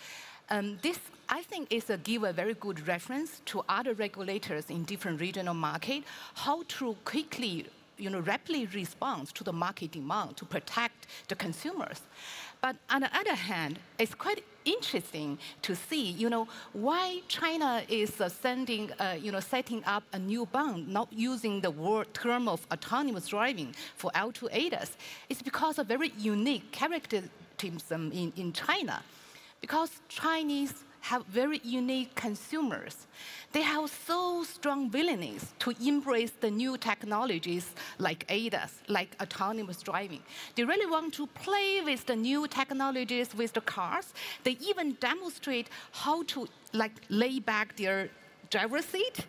This, I think, is give a very good reference to other regulators in different regional markets, how to quickly, rapidly respond to the market demand to protect the consumers. But on the other hand, it's quite interesting to see, why China is setting up a new ban, not using the term of autonomous driving for L2 ADAS. It's because of very unique characteristics in China. Because Chinese have very unique consumers. They have so strong willingness to embrace the new technologies like ADAS, like autonomous driving. They really want to play with the new technologies with the cars. They even demonstrate how to lay back their driver's seat,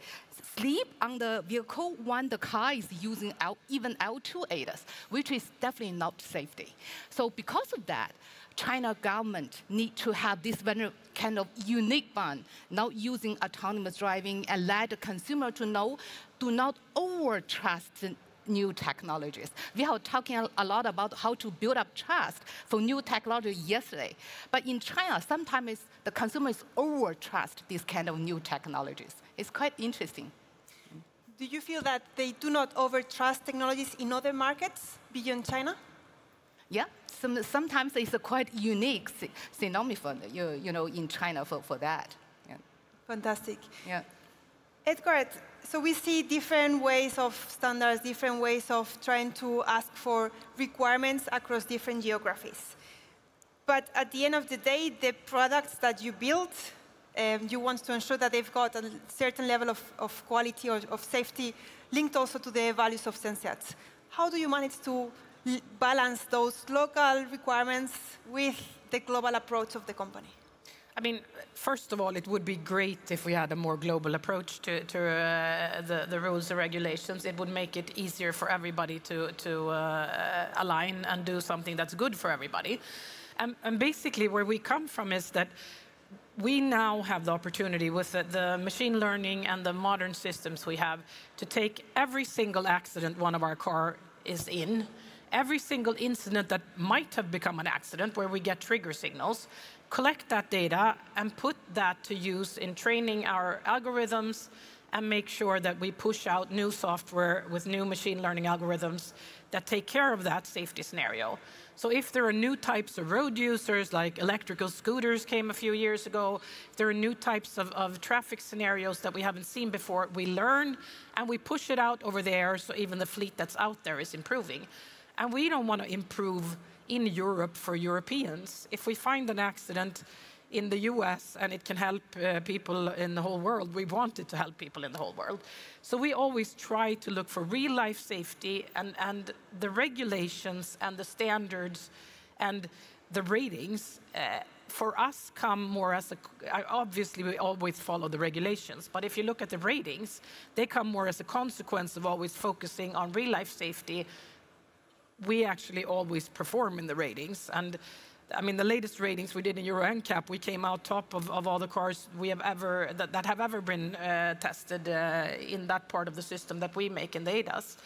sleep on the vehicle when the car is using even L2 ADAS, which is definitely not safety. So because of that, China government need to have this very kind of unique ban, not using autonomous driving, and let the consumer to know, do not over-trust new technologies. We are talking a lot about how to build up trust for new technology yesterday. But in China, sometimes the consumers over-trust these kind of new technologies. It's quite interesting. Do you feel that they do not over-trust technologies in other markets beyond China? Yeah, sometimes it's a quite unique phenomenon, in China for that. Yeah. Fantastic. Yeah. Edgar, so we see different ways of standards, different ways of trying to ask for requirements across different geographies. But at the end of the day, the products that you build, you want to ensure that they've got a certain level of quality or of safety linked also to the values of Senseats. How do you manage to balance those local requirements with the global approach of the company? I mean, first of all, it would be great if we had a more global approach to the rules and regulations. It would make it easier for everybody to align and do something that's good for everybody. And basically, where we come from is that we now have the opportunity with the machine learning and the modern systems we have to take every single accident one of our car is in, every single incident that might have become an accident where we get trigger signals, collect that data and put that to use in training our algorithms and make sure that we push out new software with new machine learning algorithms that take care of that safety scenario. So if there are new types of road users, like electrical scooters came a few years ago, if there are new types of traffic scenarios that we haven't seen before, we learn and we push it out over there, so even the fleet that's out there is improving. And we don't want to improve in Europe for Europeans. If we find an accident in the US and it can help people in the whole world, we want it to help people in the whole world. So we always try to look for real life safety, and the regulations and the standards and the ratings for us come more as a, obviously we always follow the regulations, but if you look at the ratings, they come more as a consequence of always focusing on real life safety. We actually always perform in the ratings, and I mean, the latest ratings we did in Euro NCAP, we came out top of all the cars we have ever, that have ever been tested in that part of the system that we make in the ADAS.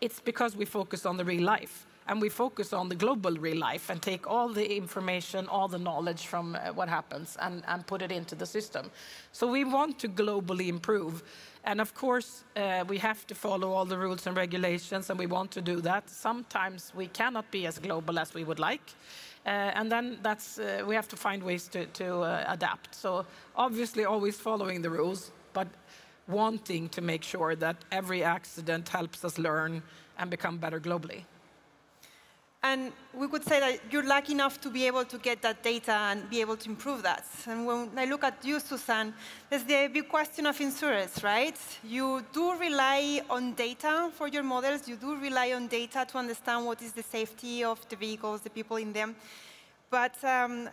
It's because we focus on the real life, and we focus on the global real life and take all the information, all the knowledge from what happens and put it into the system. So we want to globally improve. And of course, we have to follow all the rules and regulations, and we want to do that. Sometimes we cannot be as global as we would like. And then that's, we have to find ways to adapt. So obviously always following the rules, but wanting to make sure that every accident helps us learn and become better globally. And we could say that you're lucky enough to be able to get that data and be able to improve that. And when I look at you, Susan, there's the big question of insurance, right? You do rely on data for your models. You do rely on data to understand what is the safety of the vehicles, the people in them. But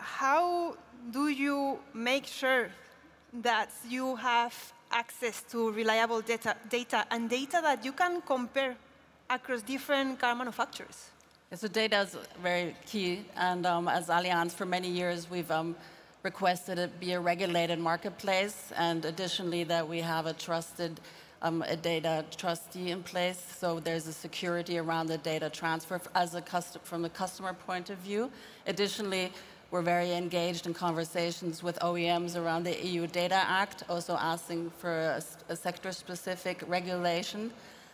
how do you make sure that you have access to reliable data and data that you can compare across different car manufacturers? So data is very key, and as Allianz, for many years, we've requested it be a regulated marketplace, and additionally that we have a trusted a data trustee in place, so there's a security around the data transfer as from the customer point of view. Additionally, we're very engaged in conversations with OEMs around the EU Data Act, also asking for a sector-specific regulation.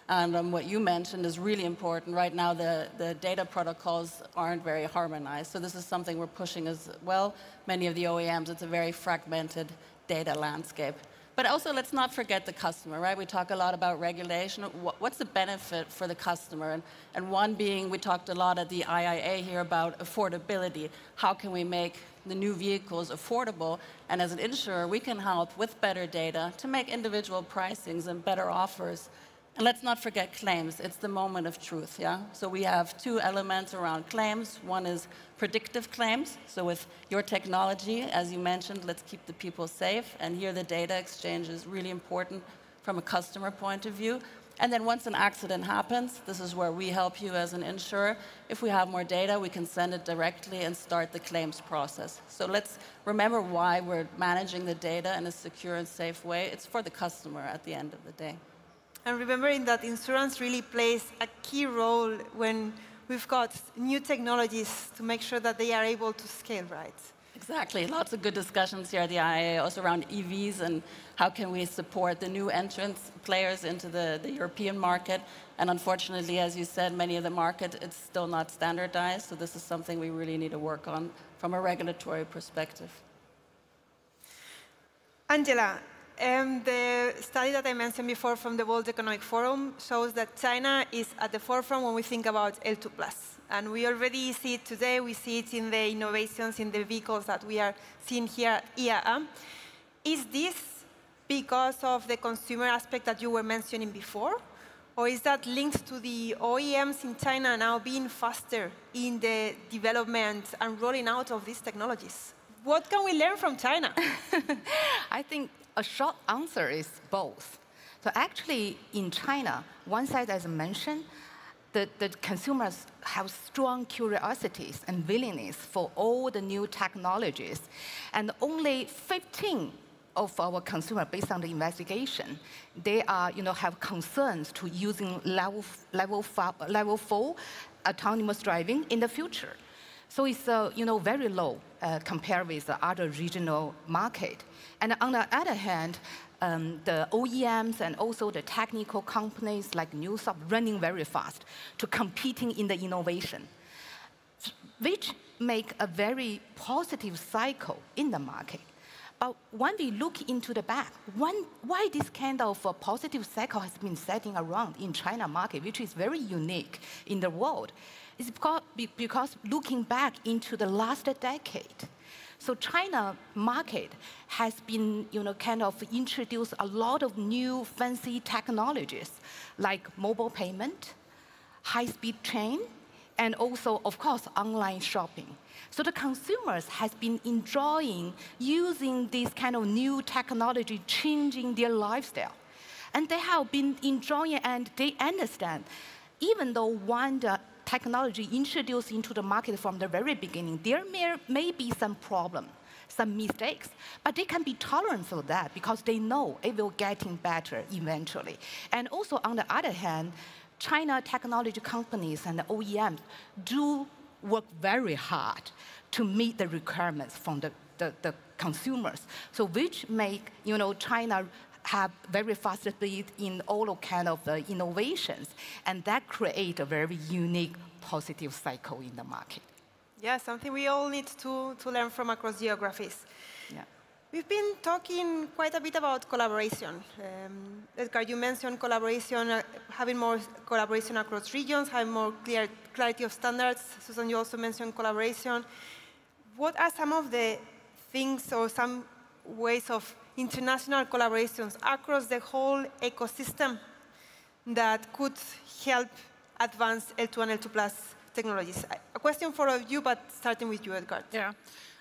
And what you mentioned is really important. Right now, the data protocols aren't very harmonized. So this is something we're pushing as well. Many of the OEMs, it's a very fragmented data landscape. But also, let's not forget the customer, right? We talk a lot about regulation. What's the benefit for the customer? And one being, we talked a lot at the IAA here about affordability. How can we make the new vehicles affordable? And as an insurer, we can help with better data to make individual pricings and better offers. And let's not forget claims. It's the moment of truth, yeah? So we have two elements around claims. One is predictive claims. So with your technology, as you mentioned, let's keep the people safe. And here the data exchange is really important from a customer point of view. And then once an accident happens, this is where we help you as an insurer. If we have more data, we can send it directly and start the claims process. So let's remember why we're managing the data in a secure and safe way. It's for the customer at the end of the day. And remembering that insurance really plays a key role when we've got new technologies to make sure that they are able to scale, right? Exactly. Lots of good discussions here at the IAA, also around EVs and how can we support the new entrants, players into the European market. And unfortunately, as you said, many of the market, it's still not standardized. So this is something we really need to work on from a regulatory perspective. Angela, the study that I mentioned before from the World Economic Forum shows that China is at the forefront when we think about L2+. And we already see it today. We see it in the innovations in the vehicles that we are seeing here at IAA. Is this because of the consumer aspect that you were mentioning before? Or is that linked to the OEMs in China now being faster in the development and rolling out of these technologies? What can we learn from China? I think a short answer is both. So actually, in China, one side, as I mentioned, the consumers have strong curiosities and willingness for all the new technologies. And only 15 of our consumers, based on the investigation, they are, have concerns to using level 4 autonomous driving in the future. So it's very low compared with the other regional market. And on the other hand, the OEMs and also the technical companies like Newsop running very fast to competing in the innovation. which make a very positive cycle in the market. But when we look into the back, why this kind of positive cycle has been setting around in China market, which is very unique in the world, is because looking back into the last decade, so China market has been, kind of introduced a lot of new fancy technologies like mobile payment, high-speed train, and also, of course, online shopping. So the consumers has been enjoying using this kind of new technology, changing their lifestyle. And they have been enjoying and they understand, even though when the technology introduced into the market from the very beginning, there may be some problem, some mistakes, but they can be tolerant for that because they know it will getting better eventually. And also, on the other hand, China technology companies and OEMs do work very hard to meet the requirements from the consumers. So which make China have very fast speed in all kind of innovations, and that create a very unique positive cycle in the market. Yeah, something we all need to learn from across geographies. Yeah. We've been talking quite a bit about collaboration. Edgar, you mentioned collaboration, having more collaboration across regions, having more clarity of standards. Susan, you also mentioned collaboration. What are some of the things or some ways of international collaborations across the whole ecosystem that could help advance L2 and L2+ technologies? A question for all of you, but starting with you, Edgar. Yeah.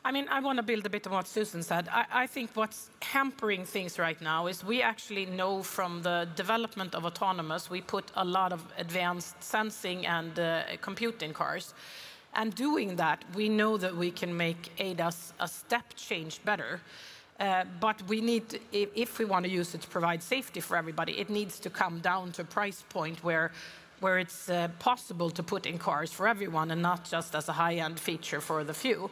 I mean, I want to build a bit on what Susan said. I think what's hampering things right now is we actually know from the development of autonomous, we put a lot of advanced sensing and compute in cars. And doing that, we know that we can make ADAS a step change better. But we need, if we want to use it to provide safety for everybody, it needs to come down to a price point where it's possible to put in cars for everyone and not just as a high-end feature for the few.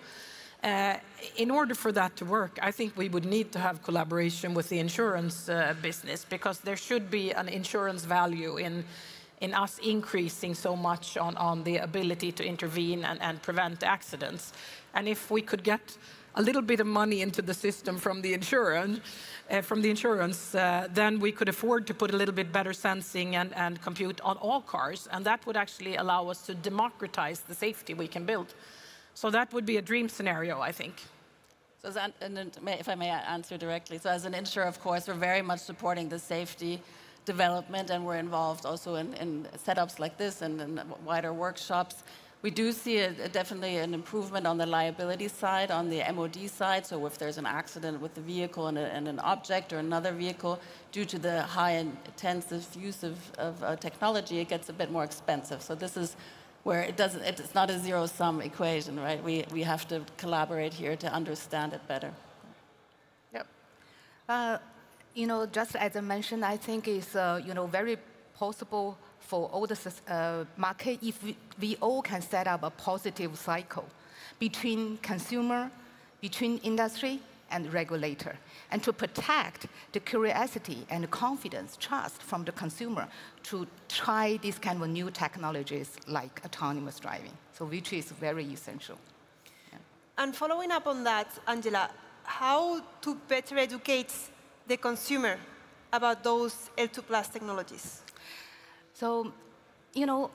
In order for that to work, I think we would need to have collaboration with the insurance business, because there should be an insurance value in us increasing so much on the ability to intervene and prevent accidents. And if we could get a little bit of money into the system from the insurance, then we could afford to put a little bit better sensing and compute on all cars, and that would actually allow us to democratize the safety we can build. So that would be a dream scenario, I think. So if I may answer directly, so as an insurer, of course, we're very much supporting the safety development, and we're involved also in setups like this and in wider workshops. We do see definitely an improvement on the liability side, on the MOD side. So if there's an accident with the vehicle and an object or another vehicle, due to the high and intensive use of technology, it gets a bit more expensive. So this is where it's not a zero-sum equation, right? We have to collaborate here to understand it better. Yep. Just as I mentioned, I think it's very possible for all the market if we all can set up a positive cycle between consumer, between industry, and regulator, and to protect the curiosity and confidence, trust from the consumer to try these kind of new technologies like autonomous driving, so which is very essential. Yeah. And following up on that, Angela, how to better educate the consumer about those L2+ technologies? So,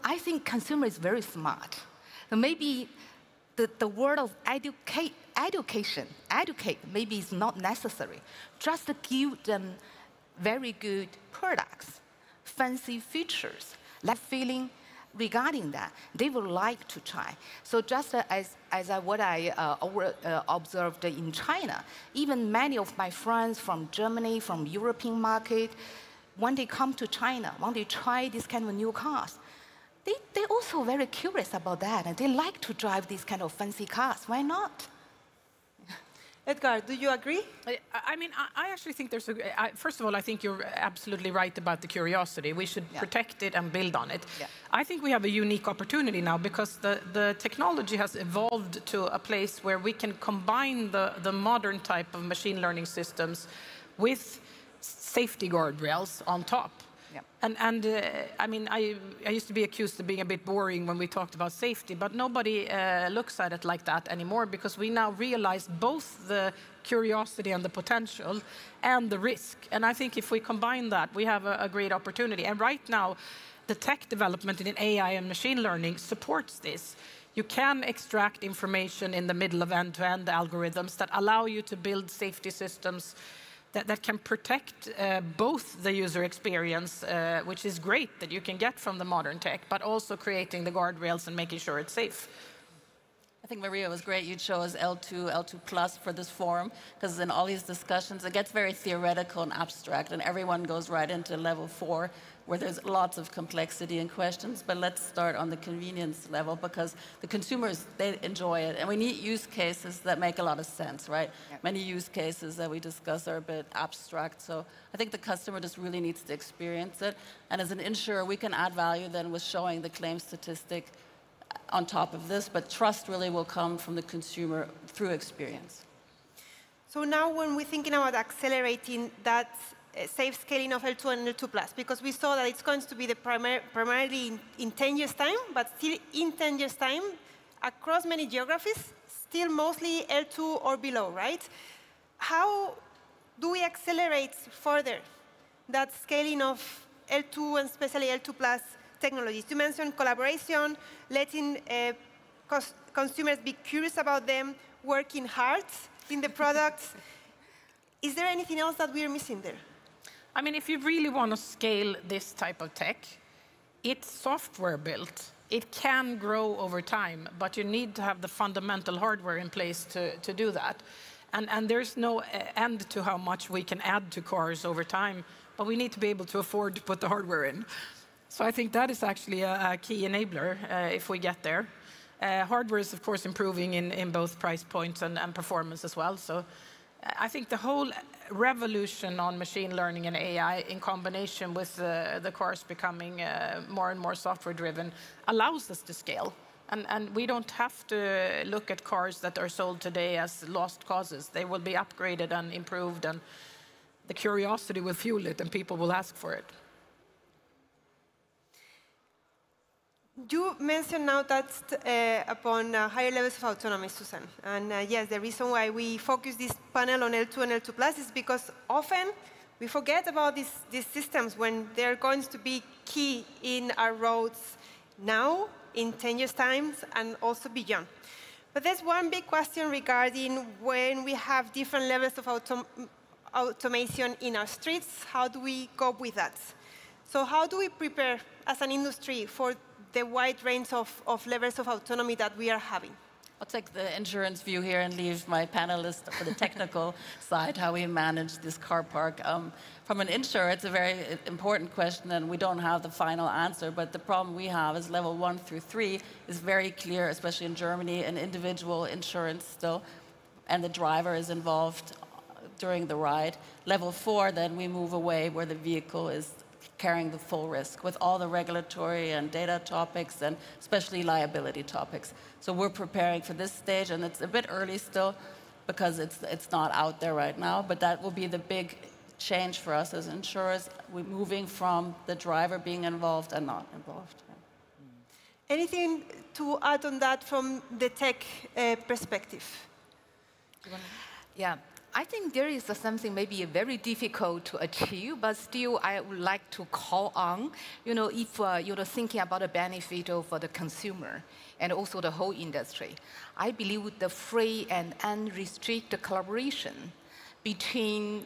I think consumer is very smart. So maybe the word of educate maybe is not necessary. Just give them very good products, fancy features, that feeling regarding that, they would like to try. So just as what I observed in China, even many of my friends from Germany, from European market, when they come to China, when they try this kind of new cars, they're also very curious about that, and they like to drive these kind of fancy cars. Why not? Edgar, do you agree? I mean, I actually think there's first of all, I think you're absolutely right about the curiosity. We should protect it and build on it. Yeah. I think we have a unique opportunity now because the technology has evolved to a place where we can combine the modern type of machine learning systems with safety guardrails on top. I mean, I used to be accused of being a bit boring when we talked about safety, but nobody looks at it like that anymore because we now realize both the curiosity and the potential and the risk. And I think if we combine that, we have a great opportunity. And right now, the tech development in AI and machine learning supports this. You can extract information in the middle of end-to-end algorithms that allow you to build safety systems that can protect both the user experience, which is great that you can get from the modern tech, but also creating the guardrails and making sure it's safe. I think, Maria, it was great you chose L2, L2+ for this forum, because in all these discussions, it gets very theoretical and abstract, and everyone goes right into level 4, where there's lots of complexity and questions. But let's start on the convenience level, because the consumers, they enjoy it. And we need use cases that make a lot of sense, right? Yep. Many use cases that we discuss are a bit abstract. So I think the customer just really needs to experience it. And as an insurer, we can add value then with showing the claim statistic on top of this, but trust really will come from the consumer through experience. So now when we're thinking about accelerating that safe scaling of L2 and L2+, because we saw that it's going to be the primarily in 10 years' time, but still in 10 years' time, across many geographies, still mostly L2 or below, right? How do we accelerate further that scaling of L2 and especially L2+ technologies? You mentioned collaboration, letting consumers be curious about them, working hard in the products. Is there anything else that we are missing there? I mean, if you really want to scale this type of tech, it's software built. It can grow over time, but you need to have the fundamental hardware in place to do that. And there's no end to how much we can add to cars over time, but we need to be able to afford to put the hardware in. So I think that is actually a key enabler if we get there. Hardware is, of course, improving in both price points and performance as well. So I think the whole revolution on machine learning and AI in combination with the cars becoming more and more software-driven allows us to scale. And we don't have to look at cars that are sold today as lost causes. They will be upgraded and improved, and the curiosity will fuel it, and people will ask for it. You mentioned now that upon higher levels of autonomy, Susan. And yes, the reason why we focus this panel on L2 and L2+ is because often we forget about these systems when they're going to be key in our roads now, in 10 years' time, and also beyond. But there's one big question regarding when we have different levels of automation in our streets, how do we cope with that? So how do we prepare as an industry for the wide range of levels of autonomy that we are having? I'll take the insurance view here and leave my panelists for the technical side, how we manage this car park. From an insurer, it's a very important question, and we don't have the final answer. But the problem we have is level 1 through 3 is very clear, especially in Germany, an individual insurance still, and the driver is involved during the ride. Level 4, then we move away where the vehicle is carrying the full risk with all the regulatory and data topics and especially liability topics. So we're preparing for this stage, and it's a bit early still because it's not out there right now, but that will be the big change for us as insurers. We're moving from the driver being involved and not involved. Yeah. Anything to add on that from the tech perspective? Yeah. I think there is something maybe very difficult to achieve, but still I would like to call on, if you're thinking about the benefit of the consumer and also the whole industry. I believe the free and unrestricted collaboration between,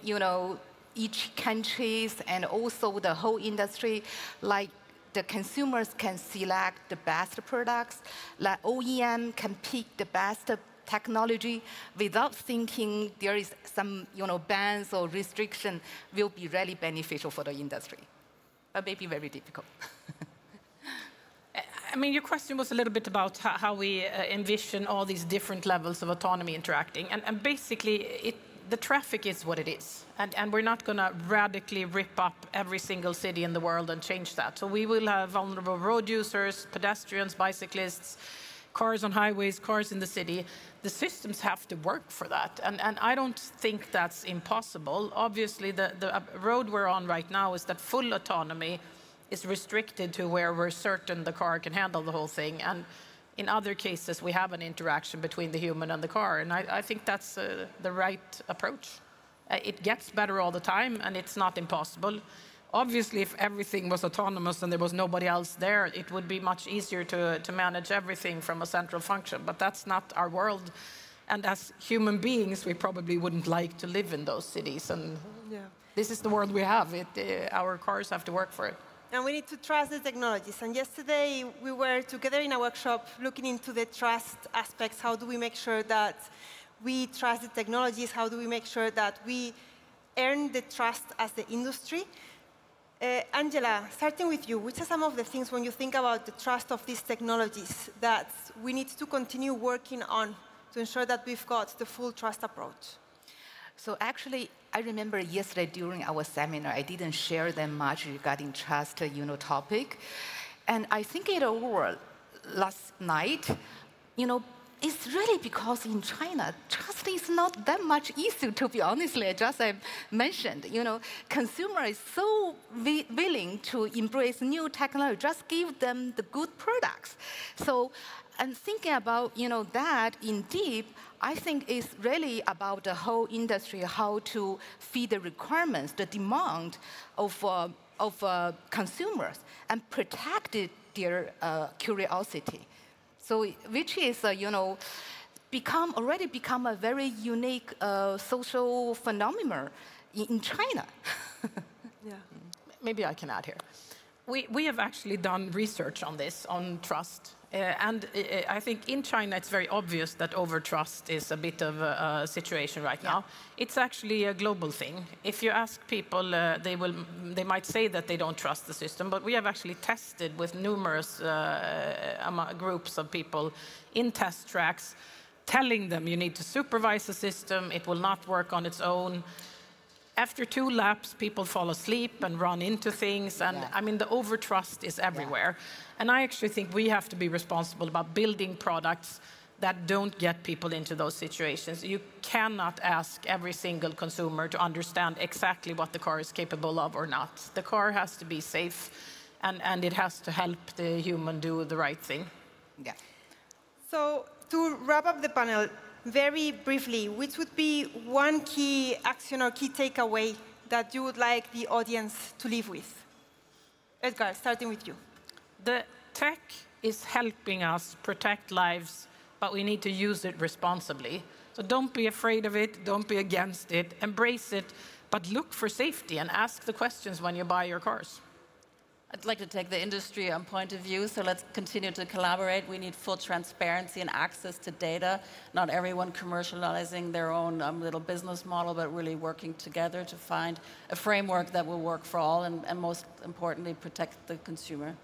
each countries and also the whole industry, like the consumers can select the best products, like OEM can pick the best technology without thinking there is some bans or restriction will be really beneficial for the industry. But maybe very difficult. I mean, your question was a little bit about how we envision all these different levels of autonomy interacting. And basically, the traffic is what it is. And we're not going to radically rip up every single city in the world and change that. So we will have vulnerable road users, pedestrians, bicyclists, cars on highways, cars in the city. The systems have to work for that, and I don't think that's impossible. Obviously, the road we're on right now is that full autonomy is restricted to where we're certain the car can handle the whole thing, and in other cases, we have an interaction between the human and the car, and I think that's the right approach. It gets better all the time, and it's not impossible. Obviously, if everything was autonomous and there was nobody else there, it would be much easier to manage everything from a central function, but that's not our world. And as human beings, we probably wouldn't like to live in those cities, and this is the world we have. Our cars have to work for it. And we need to trust the technologies. And yesterday, we were together in a workshop looking into the trust aspects. How do we make sure that we trust the technologies? How do we make sure that we earn the trust as the industry? Angela, starting with you, which are some of the things when you think about the trust of these technologies that we need to continue working on to ensure that we've got the full trust approach? So actually, I remember yesterday during our seminar, I didn't share that much regarding trust, topic. And I think it over last night, it's really because in China, trust is not that much easier, to be honest, just I mentioned. Consumer is so willing to embrace new technology, just give them the good products. So, and thinking about, that in deep, I think it's really about the whole industry, how to feed the requirements, the demand of consumers, and protect their curiosity. So, which is, already become a very unique social phenomenon in China. Maybe I can add here. We have actually done research on this, on trust. And I think in China, it's very obvious that over-trust is a bit of a situation right now. It's actually a global thing. If you ask people, they might say that they don't trust the system, but we have actually tested with numerous groups of people in test tracks, telling them you need to supervise the system, it will not work on its own. After 2 laps, people fall asleep and run into things, and I mean, the over-trust is everywhere. And I actually think we have to be responsible about building products that don't get people into those situations. You cannot ask every single consumer to understand exactly what the car is capable of or not. The car has to be safe, and it has to help the human do the right thing. So to wrap up the panel, very briefly, which would be one key action or key takeaway that you would like the audience to leave with? Edgar, starting with you. The tech is helping us protect lives, but we need to use it responsibly. So don't be afraid of it, don't be against it, embrace it, but look for safety and ask the questions when you buy your cars. I'd like to take the industry on point of view, so let's continue to collaborate. We need full transparency and access to data. Not everyone commercializing their own little business model, but really working together to find a framework that will work for all and most importantly, protect the consumer.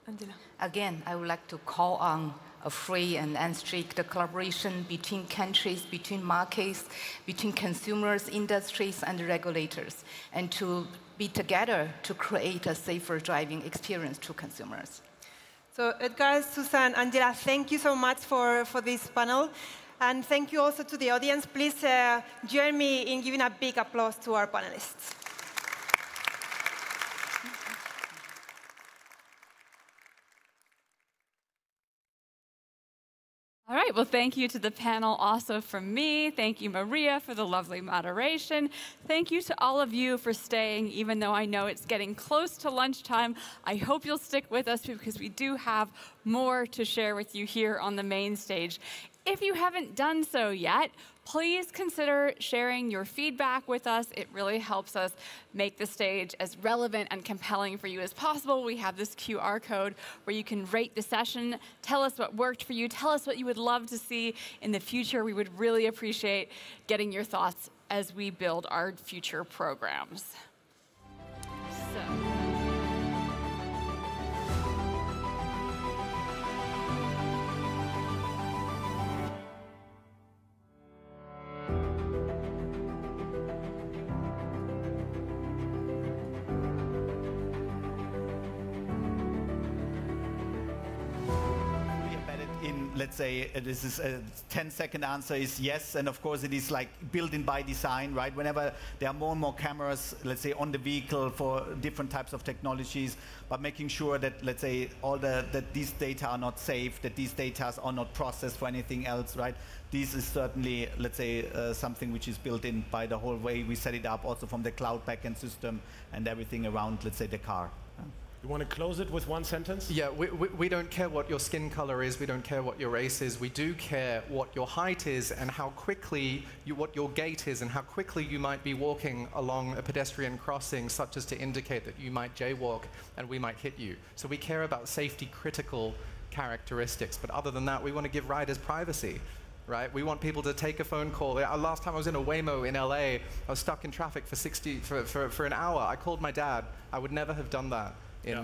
Angela. Again, I would like to call on a free and unstrict collaboration between countries, between markets, between consumers, industries, and regulators, and to be together to create a safer driving experience to consumers. So Edgar, Susan, Angela, thank you so much for this panel. And thank you also to the audience. Please join me in giving a big applause to our panelists. All right, well, thank you to the panel also from me. Thank you, Maria, for the lovely moderation. Thank you to all of you for staying, even though I know it's getting close to lunchtime. I hope you'll stick with us because we do have more to share with you here on the main stage. If you haven't done so yet, please consider sharing your feedback with us. It really helps us make the stage as relevant and compelling for you as possible. We have this QR code where you can rate the session, tell us what worked for you, tell us what you would love to see in the future. We would really appreciate getting your thoughts as we build our future programs. let's say this is a 10-second answer is yes, and of course it is like built in by design, right? Whenever there are more and more cameras, let's say on the vehicle for different types of technologies, but making sure that, let's say, that these data are not safe, that these data are not processed for anything else, right? This is certainly, let's say, something which is built in by the whole way we set it up, also from the cloud backend system and everything around, let's say, the car. You want to close it with one sentence? Yeah, we don't care what your skin color is, we don't care what your race is, we do care what your height is and how quickly, what your gait is and how quickly you might be walking along a pedestrian crossing, such as to indicate that you might jaywalk and we might hit you. So we care about safety critical characteristics, but other than that, we want to give riders privacy. Right? We want people to take a phone call. Last time I was in a Waymo in LA, I was stuck in traffic for an hour. I called my dad. I would never have done that in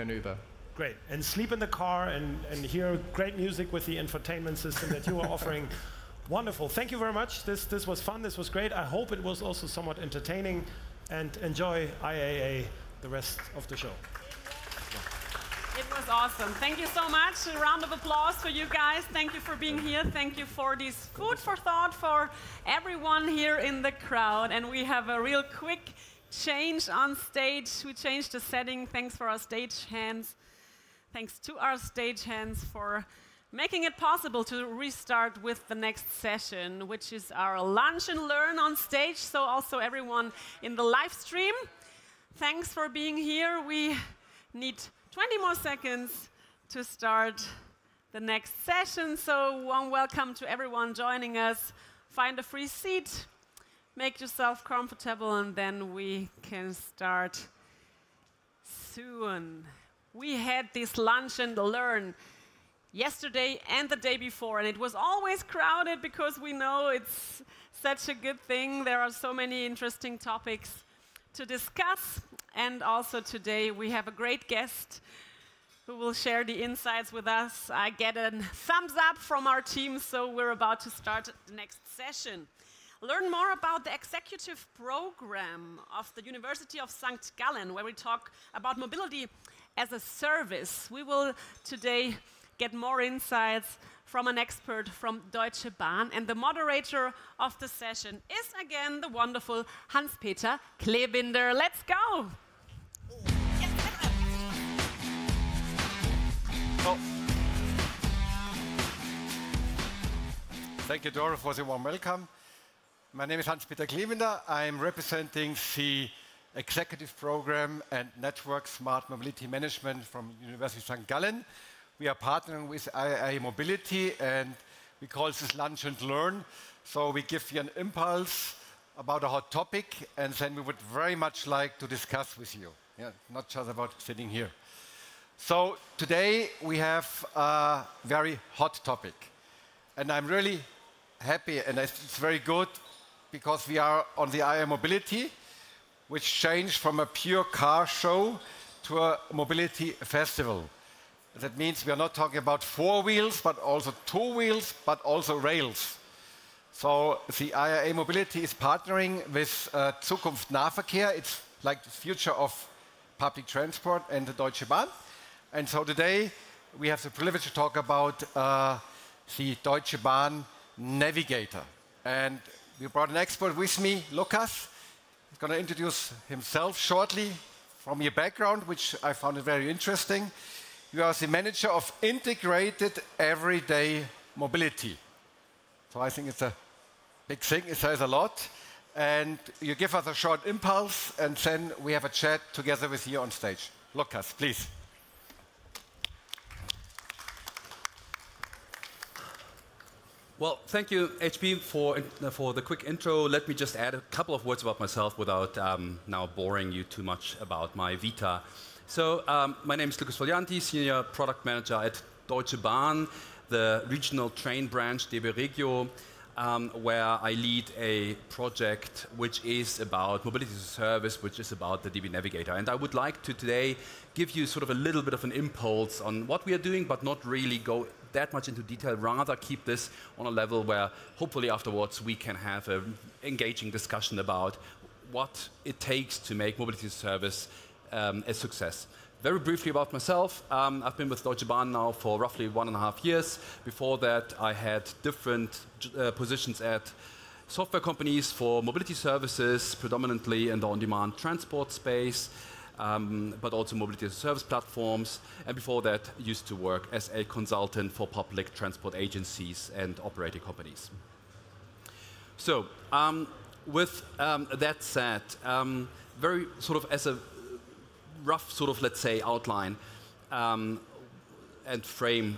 an Uber. Great. And sleep in the car and hear great music with the infotainment system that you are offering. Wonderful. Thank you very much. This was fun. This was great. I hope it was also somewhat entertaining. And enjoy IAA the rest of the show. It was awesome. Thank you so much. A round of applause for you guys. Thank you for being here. Thank you for this food for thought for everyone here in the crowd. And we have a real quick change on stage. We changed the setting. Thanks for our stage hands. Thanks to our stage hands for making it possible to restart with the next session, which is our lunch and learn on stage. So also everyone in the live stream, thanks for being here. We need 20 more seconds to start the next session. So warm welcome to everyone joining us. Find a free seat, make yourself comfortable, and then we can start soon. We had this lunch and learn yesterday and the day before, and it was always crowded because we know it's such a good thing. There are so many interesting topics to discuss. And also today we have a great guest who will share the insights with us. I get a thumbs up from our team, so we're about to start the next session. Learn more about the executive program of the University of St. Gallen, where we talk about mobility as a service. We will today get more insights from an expert from Deutsche Bahn, and the moderator of the session is again the wonderful Hans-Peter Klebinder. Let's go! Oh. Thank you, Dora, for the warm welcome. My name is Hans-Peter Klebinder. I'm representing the Executive Program and Network Smart Mobility Management from University of St. Gallen. We are partnering with IAA Mobility, and we call this Lunch and Learn. So we give you an impulse about a hot topic, and then we would very much like to discuss with you. Yeah, not just about sitting here. So today we have a very hot topic. And I'm really happy, and it's very good, because we are on the IAA Mobility, which changed from a pure car show to a mobility festival. That means we are not talking about four wheels, but also two wheels, but also rails. So the IAA Mobility is partnering with Zukunft Nahverkehr. It's like the future of public transport and the Deutsche Bahn. And so today we have the privilege to talk about the Deutsche Bahn Navigator. And we brought an expert with me, Lukas. He's going to introduce himself shortly from your background, which I found it very interesting. You are the manager of integrated everyday mobility. So I think it's a big thing. It says a lot. And you give us a short impulse, and then we have a chat together with you on stage. Lukas, please. Well, thank you, HP, for the quick intro. Let me just add a couple of words about myself without now boring you too much about my vita. So my name is Lukas Folianti, Senior Product Manager at Deutsche Bahn, the regional train branch, DB Regio, where I lead a project which is about mobility as a service, which is about the DB Navigator. And I would like to today give you sort of a little bit of an impulse on what we are doing, but not really go that much into detail, rather keep this on a level where hopefully afterwards we can have an engaging discussion about what it takes to make mobility as a service a success. Very briefly about myself, I've been with Deutsche Bahn now for roughly 1.5 years. Before that, I had different positions at software companies for mobility services, predominantly in the on-demand transport space, but also mobility as a service platforms. And before that, used to work as a consultant for public transport agencies and operating companies. So, with that said, very sort of as a rough sort of, let's say, outline and frame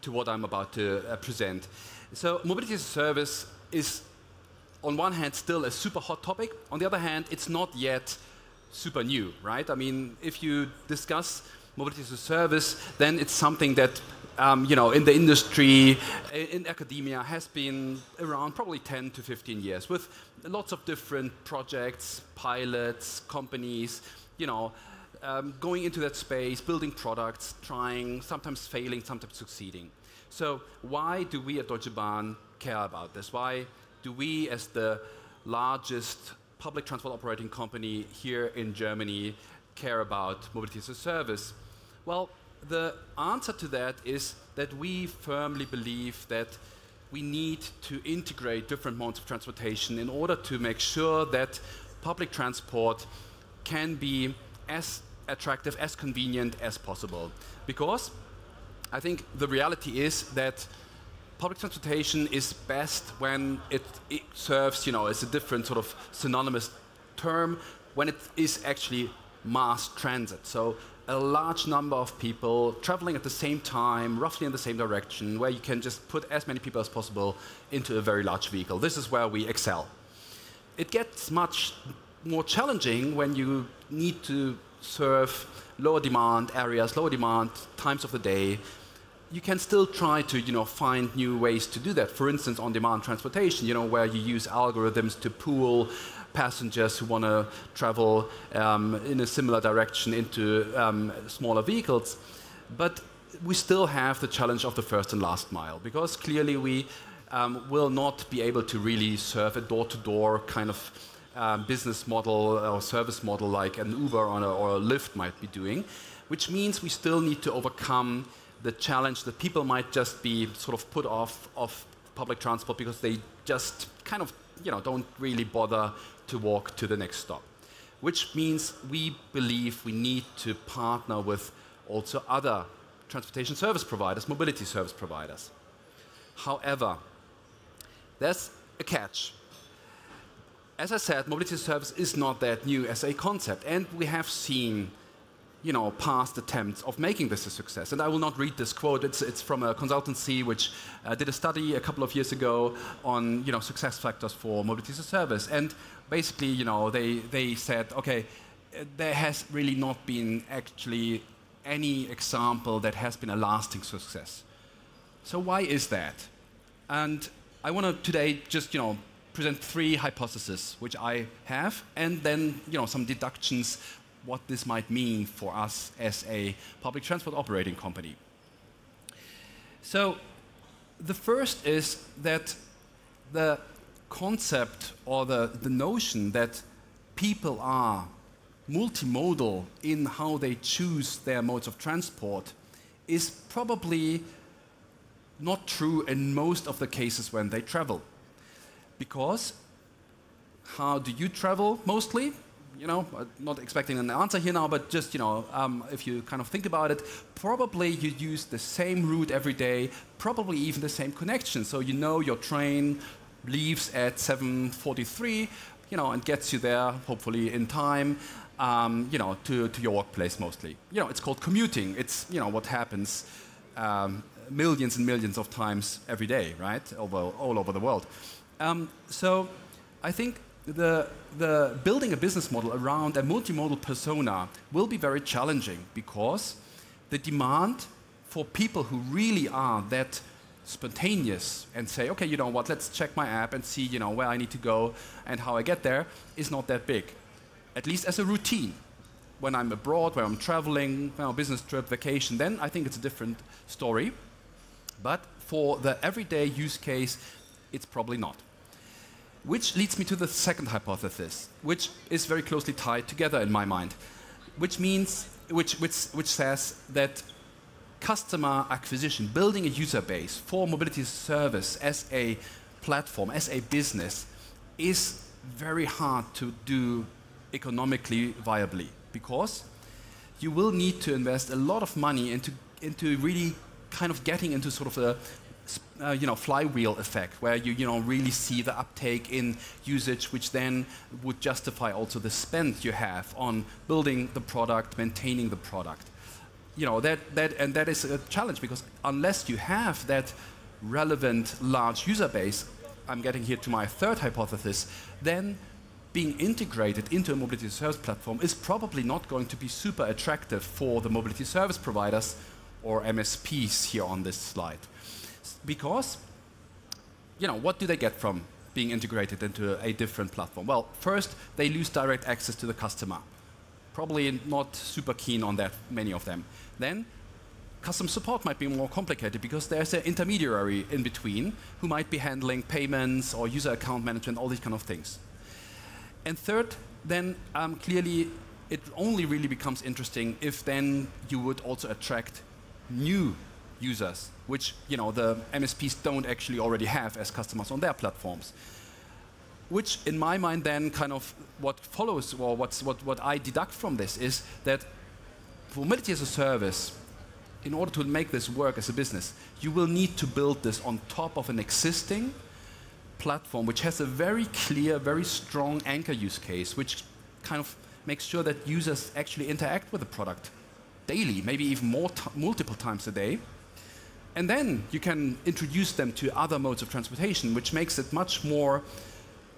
to what I'm about to present. So mobility as a service is, on one hand, still a super hot topic. On the other hand, it's not yet super new, right? I mean, if you discuss mobility as a service, then it's something that you know, in the industry, in academia, has been around probably 10 to 15 years with lots of different projects, pilots, companies, you know, going into that space, building products, trying, sometimes failing, sometimes succeeding. So why do we at Deutsche Bahn care about this? Why do we, as the largest public transport operating company here in Germany, care about mobility as a service? Well, the answer to that is that we firmly believe that we need to integrate different modes of transportation in order to make sure that public transport can be as attractive, as convenient as possible. Because I think the reality is that public transportation is best when it serves, you know, as a different sort of synonymous term, when it is actually mass transit. So a large number of people traveling at the same time, roughly in the same direction, where you can just put as many people as possible into a very large vehicle. This is where we excel. It gets much more challenging when you need to serve lower demand areas, lower demand times of the day. You can still try to, you know, find new ways to do that. For instance, on-demand transportation, you know, where you use algorithms to pool passengers who want to travel in a similar direction into smaller vehicles. But we still have the challenge of the first and last mile, because clearly we will not be able to really serve a door-to-door kind of business model or service model like an Uber or a Lyft might be doing, which means we still need to overcome the challenge that people might just be sort of put off of public transport because they just kind of, you know, don't really bother to walk to the next stop. Which means we believe we need to partner with also other transportation service providers, mobility service providers. However, there's a catch. As I said, mobility service is not that new as a concept, and we have seen, you know, past attempts of making this a success. And I will not read this quote. It's from a consultancy which did a study a couple of years ago on, you know, success factors for mobility as a service. And basically, you know, they said, okay, there has really not been actually any example that has been a lasting success. So why is that? And I want to today just, you know, present 3 hypotheses which I have, and then, you know, some deductions what this might mean for us as a public transport operating company. So the first is that the concept or the notion that people are multimodal in how they choose their modes of transport is probably not true in most of the cases when they travel. Because how do you travel mostly? You know, not expecting an answer here now, but just, you know, if you kind of think about it, probably you use the same route every day, probably even the same connection. So you know your train leaves at 7:43, you know, and gets you there, hopefully in time, you know, to your workplace mostly. You know, it's called commuting. It's, you know, what happens millions and millions of times every day, right, all over the world. So I think the building a business model around a multimodal persona will be very challenging, because the demand for people who really are that spontaneous and say, okay, you know what, let's check my app and see, you know, where I need to go and how I get there, is not that big, at least as a routine. When I'm abroad, when I'm traveling, you know, business trip, vacation, then I think it's a different story. But for the everyday use case, it's probably not. Which leads me to the second hypothesis, which is very closely tied together in my mind, which means which says that customer acquisition, building a user base for mobility service as a platform, as a business, is very hard to do economically viably, because you will need to invest a lot of money into really kind of getting into sort of a flywheel effect, where you really see the uptake in usage, which then would justify also the spend you have on building the product, maintaining the product. That is a challenge, because unless you have that relevant large user base, I'm getting here to my third hypothesis, then being integrated into a mobility service platform is probably not going to be super attractive for the mobility service providers or MSPs here on this slide. Because, what do they get from being integrated into a different platform? Well, first, they lose direct access to the customer. Probably not super keen on that, many of them. Then, customer support might be more complicated, because there's an intermediary in between who might be handling payments or user account management, all these kind of things. And third, then clearly it only really becomes interesting if then you would also attract new users, which the MSPs don't actually already have as customers on their platforms. Which, in my mind, then kind of what follows, or what I deduct from this, is that for mobility as a service, in order to make this work as a business, you will need to build this on top of an existing platform which has a very clear, very strong anchor use case, which kind of makes sure that users actually interact with the product daily, maybe even multiple times a day. And then you can introduce them to other modes of transportation, which makes it much more,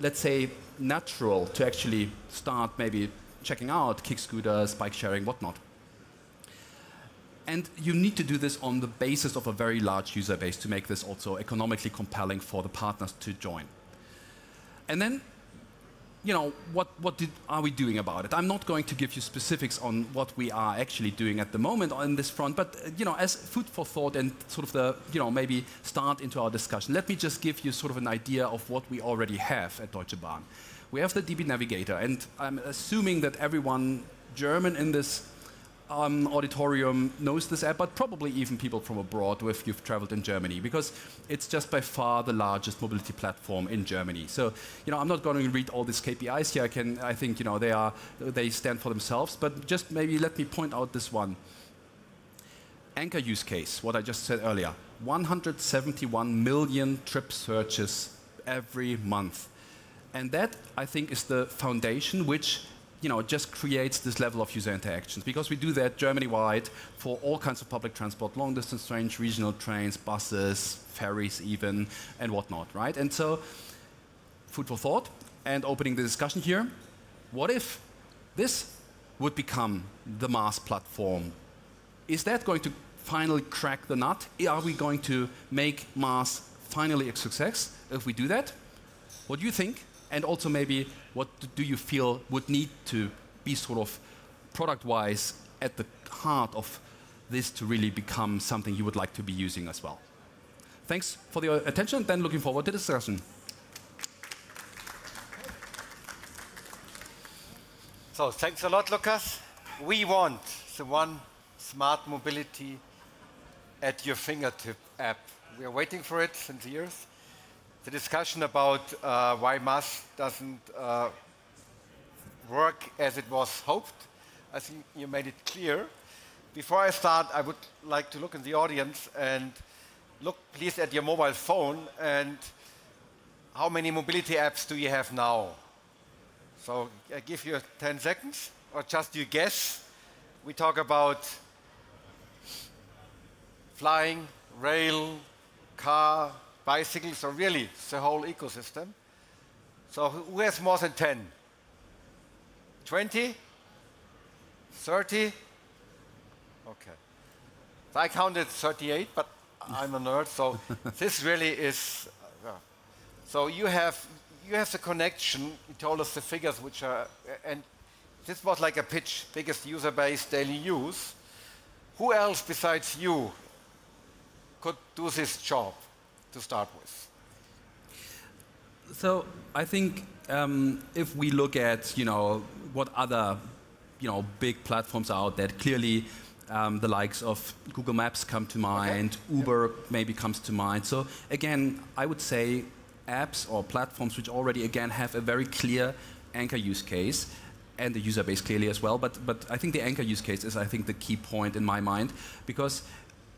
let's say, natural to actually start maybe checking out kick scooters, bike sharing, whatnot. And you need to do this on the basis of a very large user base to make this also economically compelling for the partners to join. And then, what are we doing about it? I'm not going to give you specifics on what we are actually doing at the moment on this front, but as food for thought and sort of the, maybe start into our discussion, let me just give you sort of an idea of what we already have at Deutsche Bahn. We have the DB Navigator, and I'm assuming that everyone German in this auditorium knows this app, but probably even people from abroad if you've traveled in Germany, because it's just by far the largest mobility platform in Germany. So, I'm not going to read all these KPIs here. I think, they stand for themselves, but just maybe let me point out this one. Anchor use case, what I just said earlier, 171 million trip searches every month. And that, I think, is the foundation which just creates this level of user interactions, because we do that Germany-wide for all kinds of public transport, long-distance trains, regional trains, buses, ferries even, and whatnot, right? And so, food for thought, and opening the discussion here, what if this would become the MaaS platform? Is that going to finally crack the nut? Are we going to make MaaS finally a success if we do that? What do you think? And also maybe, what do you feel would need to be sort of product-wise at the heart of this to really become something you would like to be using as well? Thanks for your attention, and then looking forward to the discussion. So thanks a lot, Lukas. We want the one smart mobility at your fingertip app. We are waiting for it since years. The discussion about why MaaS doesn't work as it was hoped, I think you made it clear. Before I start, I would like to look in the audience and look please at your mobile phone, and how many mobility apps do you have now? So I give you 10 seconds, or just you guess. We talk about flying, rail, car, bicycles, so really the whole ecosystem. So who has more than 10? 20? 30? Okay. So I counted 38, but I'm a nerd, so this really is. So you have the connection. You told us the figures, which are, and this was like a pitch: biggest user base, daily use. Who else besides you could do this job to start with? So I think if we look at what other big platforms out there. Clearly, the likes of Google Maps come to mind, Uber maybe comes to mind. So again, I would say apps or platforms which already, again, have a very clear anchor use case, and the user base clearly as well. But I think the anchor use case is, I think, the key point in my mind, because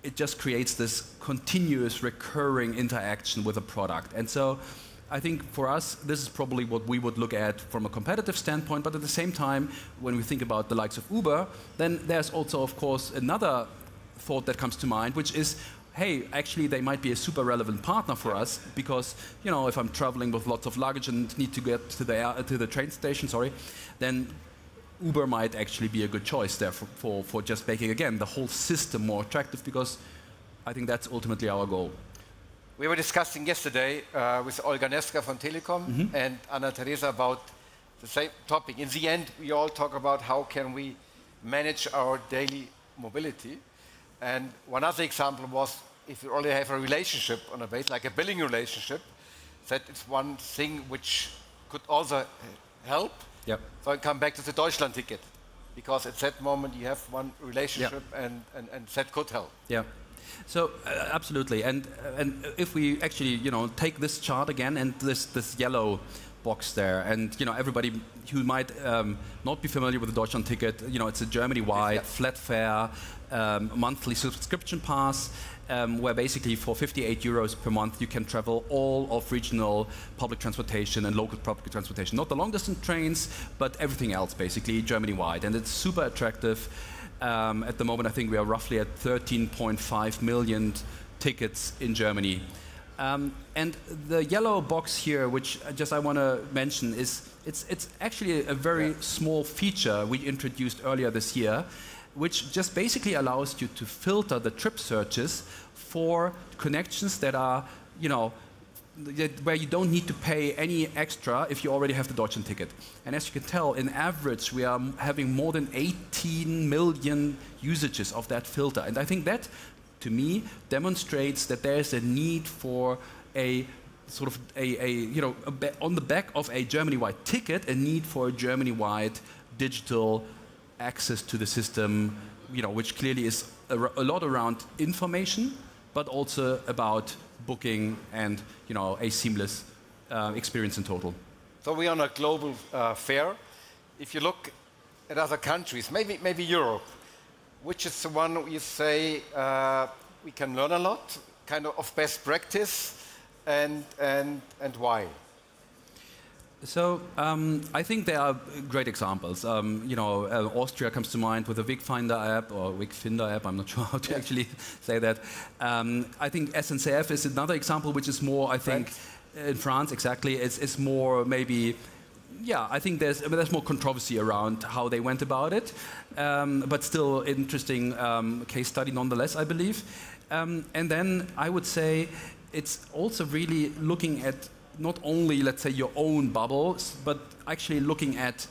it just creates this continuous recurring interaction with a product. And so I think for us, this is probably what we would look at from a competitive standpoint, but at the same time, when we think about the likes of Uber, then there's also, of course, another thought that comes to mind, which is, hey, actually they might be a super relevant partner for us, because if I'm traveling with lots of luggage and need to get to the train station, then Uber might actually be a good choice there for just making, again, the whole system more attractive, because I think that's ultimately our goal. We were discussing yesterday with Olga Neska from Telekom and Anna Teresa about the same topic. In the end, we all talk about how can we manage our daily mobility. And one other example was, if you already have a relationship on a base, like a billing relationship, that is one thing which could also help. Yep. So I come back to the Deutschland ticket, because at that moment you have one relationship, and that could help. Yeah. So absolutely, and if we actually take this chart again and this yellow box there, and everybody who might not be familiar with the Deutschland ticket, it's a Germany-wide flat fare monthly subscription pass, where basically for 58 euros per month you can travel all of regional public transportation and local public transportation, not the long distance trains, but everything else basically Germany-wide, and it's super attractive. At the moment, I think we are roughly at 13.5 million tickets in Germany. And the yellow box here, which I want to mention, is it's actually a very small feature we introduced earlier this year, which just basically allows you to filter the trip searches for connections that are, where you don't need to pay any extra if you already have the Deutschland ticket. And as you can tell, in average, we are having more than 18 million usages of that filter. And I think that, to me, demonstrates that there is a need for a sort of on the back of a Germany-wide ticket, a need for a Germany-wide digital access to the system, which clearly is a lot around information, but also about booking and a seamless experience in total. So we're on a global fair. If you look at other countries, maybe Europe, which is the one you say we can learn a lot, kind of best practice, and why? So I think there are great examples. Austria comes to mind with the Wegfinder app, or Wegfinder app, I'm not sure how to actually say that. I think SNCF is another example, which is more, I think, in France, exactly. It's more maybe, I think there's more controversy around how they went about it, but still interesting case study nonetheless, I believe. And then I would say it's also really looking at not only, let's say, your own bubbles, but actually looking at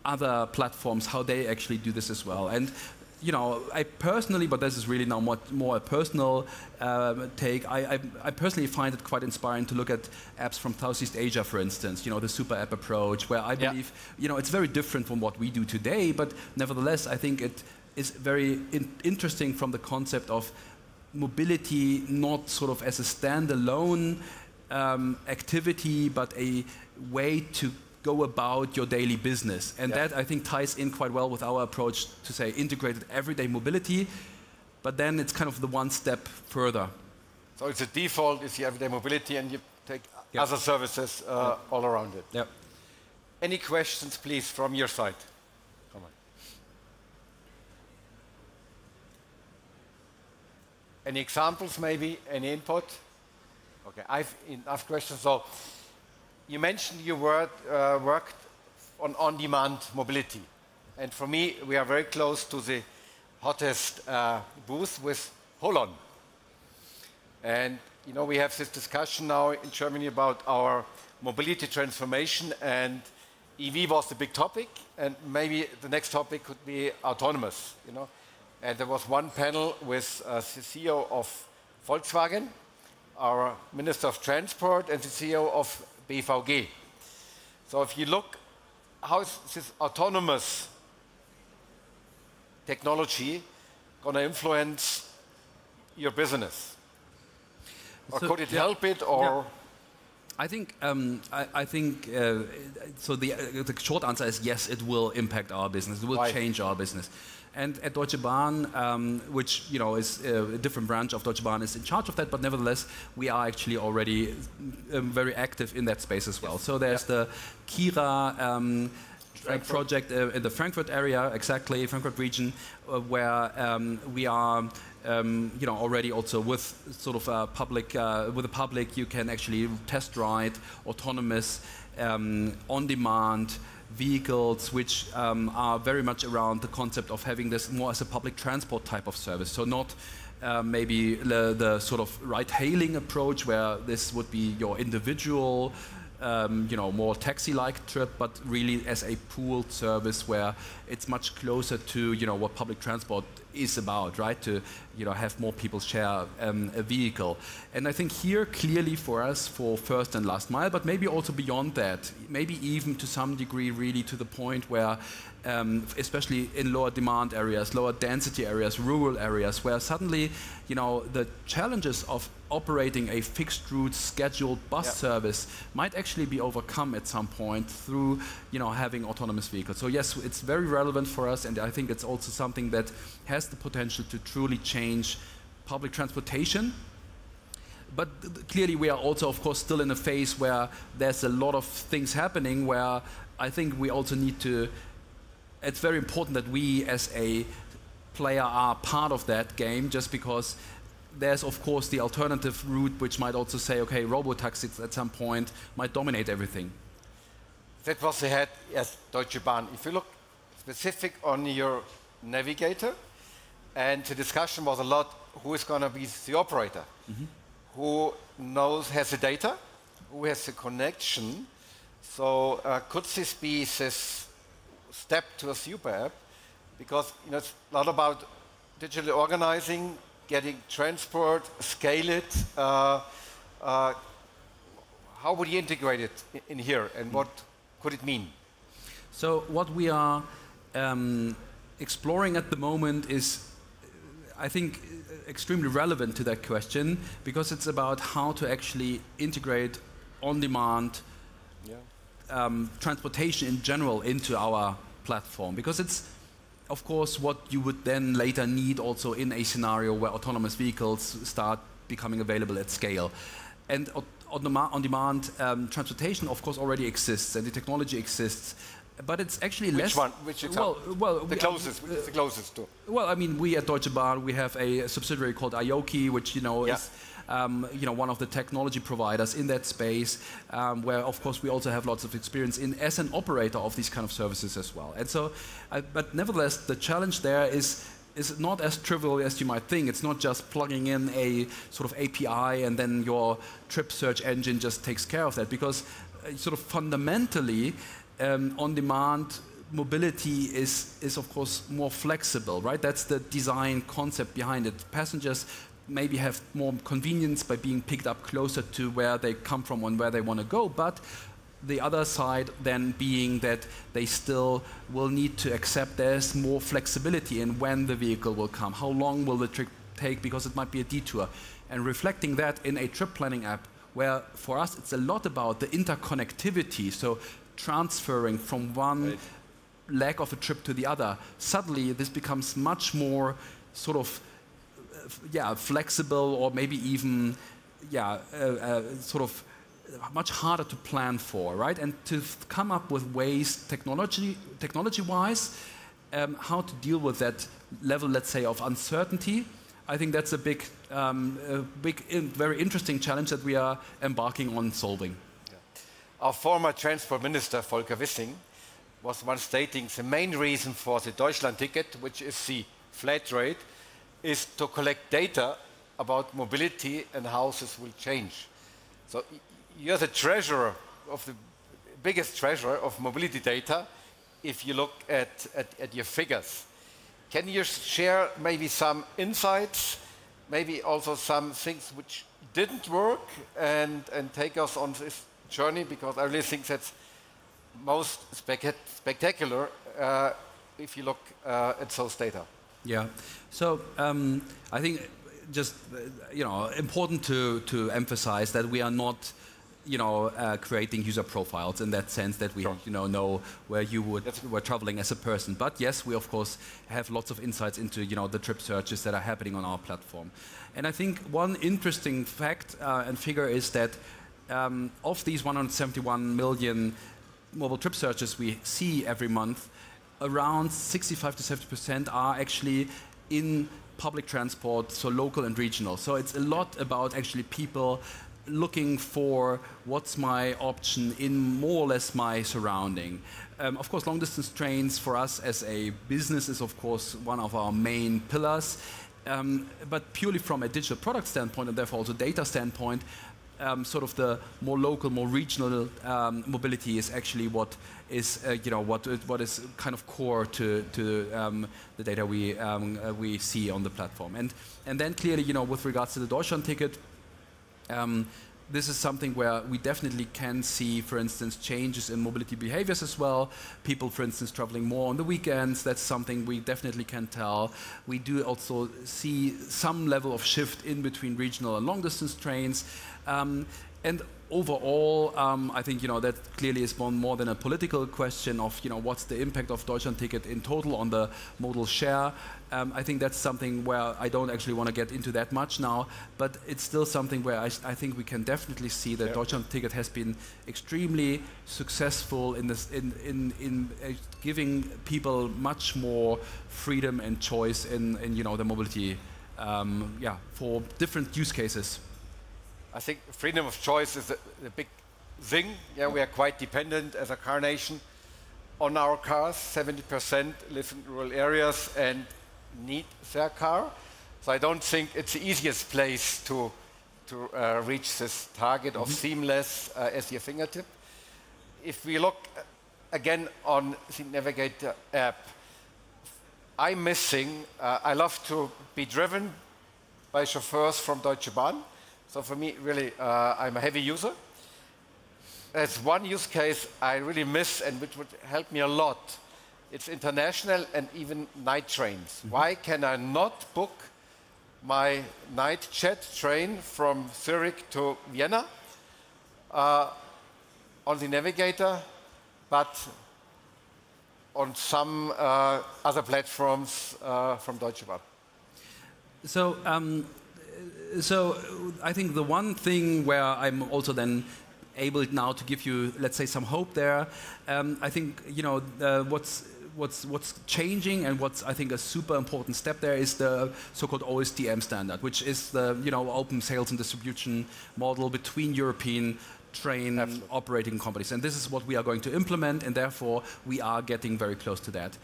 other platforms, how they actually do this as well. And I personally, but this is really now more a personal take, I personally find it quite inspiring to look at apps from Southeast Asia, for instance, the super app approach, where I believe, it's very different from what we do today, but nevertheless, I think it is very interesting from the concept of mobility, not sort of as a standalone activity, but a way to go about your daily business. And that, I think, ties in quite well with our approach to say integrated everyday mobility, but then it's kind of the one step further. So it's a default, it's the everyday mobility, and you take other services all around it. Yep. Any questions, please, from your side? Come on. Any examples, maybe? Any input? Okay, I've enough questions. So you mentioned you worked on on-demand mobility. And for me, we are very close to the hottest booth with Holon. And we have this discussion now in Germany about our mobility transformation, and EV was the big topic, and maybe the next topic could be autonomous. And there was one panel with the CEO of Volkswagen, our Minister of Transport, and the CEO of BVG. So if you look, how is this autonomous technology going to influence your business? Or So, could it yeah, help it, or? yeah. I think so. The short answer is yes. It will impact our business. It will Why? change our business. And at Deutsche Bahn, which is a different branch of Deutsche Bahn, is in charge of that. But nevertheless, we are actually already very active in that space as well. So there's the Kira project in the Frankfurt area, exactly Frankfurt region, where we are. Already also with sort of a public, with the public, you can actually test ride autonomous, on-demand vehicles, which are very much around the concept of having this more as a public transport type of service. So not maybe the sort of ride-hailing approach, where this would be your individual, more taxi-like trip, but really as a pooled service where it's much closer to, what public transport is about, right? To, have more people share a vehicle. And I think here, clearly for us, for first and last mile, but maybe also beyond that, maybe even to some degree really to the point where, especially in lower demand areas, lower density areas, rural areas, where suddenly, the challenges of operating a fixed route scheduled bus service might actually be overcome at some point through, having autonomous vehicles. So yes, it's very relevant for us, and I think it's also something that has the potential to truly change public transportation. But clearly we are also, of course, still in a phase where there's a lot of things happening, where I think we also need to, it's very important that we as a player are part of that game, just because there's, of course, the alternative route, which might also say, okay, Robotaxis at some point might dominate everything. That was ahead as Deutsche Bahn. If you look specific on your Navigator, and the discussion was a lot, who is going to be the operator? Who has the data? Who has the connection? So could this be this step to a super app? Because it's a lot about digitally organizing, getting transport, scale it. How would you integrate it in here, and what could it mean? So what we are exploring at the moment is, I think, extremely relevant to that question, because it's about how to actually integrate on-demand transportation in general into our platform. Because it's, of course, what you would then later need also in a scenario where autonomous vehicles start becoming available at scale. And on-demand transportation, of course, already exists, and the technology exists. But it's actually less. Which one? Which example? Well, the closest. Which is the closest to? Well, I mean, we at Deutsche Bahn, we have a subsidiary called IAA, which is one of the technology providers in that space, where of course we also have lots of experience in as an operator of these kind of services as well. And so, but nevertheless, the challenge there is not as trivial as you might think. It's not just plugging in a sort of API and then your trip search engine just takes care of that, because sort of fundamentally, on-demand mobility is of course more flexible, right? That's the design concept behind it. Passengers maybe have more convenience by being picked up closer to where they come from and where they want to go, but the other side then being that they still will need to accept there's more flexibility in when the vehicle will come, how long will the trip take, because it might be a detour. And reflecting that in a trip planning app, where for us it's a lot about the interconnectivity, so transferring from one leg of a trip to the other. Suddenly this becomes much more sort of flexible, or maybe even sort of much harder to plan for, right? And to come up with ways, technology-wise, how to deal with that level, let's say, of uncertainty. I think that's a big, very interesting challenge that we are embarking on solving. Our former transport minister, Volker Wissing, was once stating the main reason for the Deutschland ticket, which is the flat rate, is to collect data about mobility and how this will change. So you're the treasurer of the biggest treasurer of mobility data if you look at your figures. Can you share maybe some insights, maybe also some things which didn't work, and take us on this journey? Because I really think that's most spectacular if you look at those data. Yeah. So I think just important to emphasize that we are not creating user profiles in that sense that we know where you were traveling as a person. But yes, we of course have lots of insights into the trip searches that are happening on our platform. And I think one interesting fact and figure is that of these 171 million mobile trip searches we see every month, around 65 to 70% are actually in public transport, so local and regional. So it's a lot about actually people looking for what's my option in more or less my surrounding. Of course, long-distance trains for us as a business is, of course, one of our main pillars. But purely from a digital product standpoint, and therefore also data standpoint, sort of the more local, more regional mobility is actually what is, what is kind of core to the data we see on the platform. And then clearly, with regards to the Deutschland ticket, this is something where we definitely can see, for instance, changes in mobility behaviors as well. People, for instance, traveling more on the weekends, that's something we definitely can tell. We do also see some level of shift in between regional and long-distance trains. And overall, I think that clearly is more than a political question of what's the impact of Deutschland ticket in total on the modal share. I think that's something where I don't actually want to get into that much now, but it's still something where I think we can definitely see that Deutschland ticket has been extremely successful in this in giving people much more freedom and choice in the mobility, for different use cases. I think freedom of choice is a big thing. Yeah, we are quite dependent as a car nation on our cars. 70% live in rural areas and need their car. So I don't think it's the easiest place to reach this target of seamless as your fingertip. If we look again on the Navigator app, I'm missing, I love to be driven by chauffeurs from Deutsche Bahn. So for me, really, I'm a heavy user. There's one use case I really miss and which would help me a lot. It's international and even night trains. Why can I not book my night jet train from Zurich to Vienna on the Navigator, but on some other platforms from Deutsche Bahn? So I think the one thing where I'm also then able now to give you, let's say, some hope there, I think what's changing and what's I think a super important step there is the so-called OSDM standard, which is the open sales and distribution model between European train operating companies. And this is what we are going to implement, and therefore we are getting very close to that.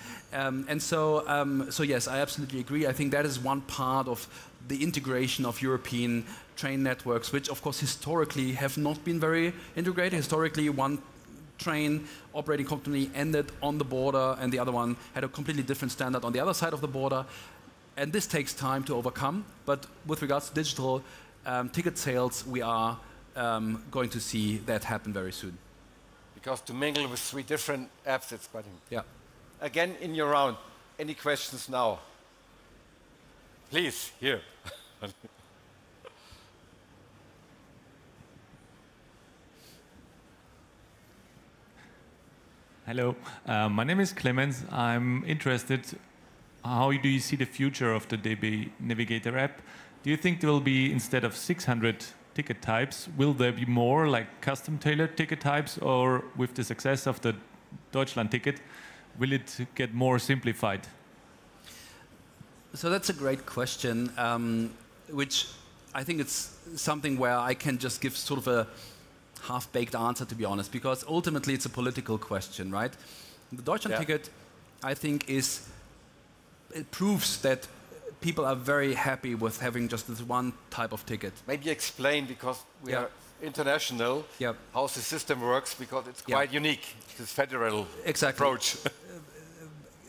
So yes, I absolutely agree. I think that is one part of the integration of European train networks, which of course historically have not been very integrated. Historically, one train operating company ended on the border and the other one had a completely different standard on the other side of the border. And this takes time to overcome. But with regards to digital ticket sales, we are going to see that happen very soon. Because to mingle with 3 different apps, it's quite important. Yeah. Again, in your round, any questions now? Please, here. Hello, my name is Clemens. I'm interested, how do you see the future of the DB Navigator app? Do you think there will be, instead of 600 ticket types, will there be more like custom-tailored ticket types, or with the success of the Deutschland ticket, will it get more simplified? So that's a great question, which I think it's something where I can just give sort of a half-baked answer, to be honest, because ultimately it's a political question, right? The Deutschland ticket, I think, it proves that people are very happy with having just this one type of ticket. Maybe explain, because we are international, how the system works, because it's quite unique, this federal approach.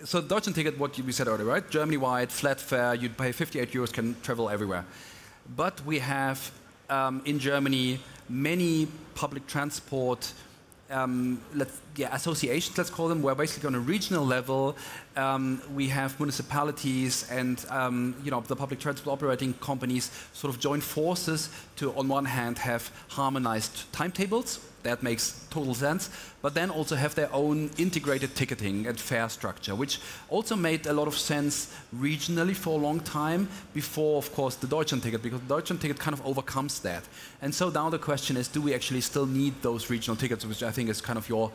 So the Deutschland ticket, what we said earlier, right? Germany-wide, flat fare, you pay 58 euros, can travel everywhere. But we have, in Germany, many public transport associations, let's call them, where basically on a regional level, we have municipalities and the public transport operating companies sort of join forces to, on one hand, have harmonized timetables. That makes total sense. But then also have their own integrated ticketing and fare structure, which also made a lot of sense regionally for a long time before, of course, the Deutschland-Ticket, because the Deutschland-Ticket kind of overcomes that. And so now the question is, do we actually still need those regional tickets, which I think is kind of your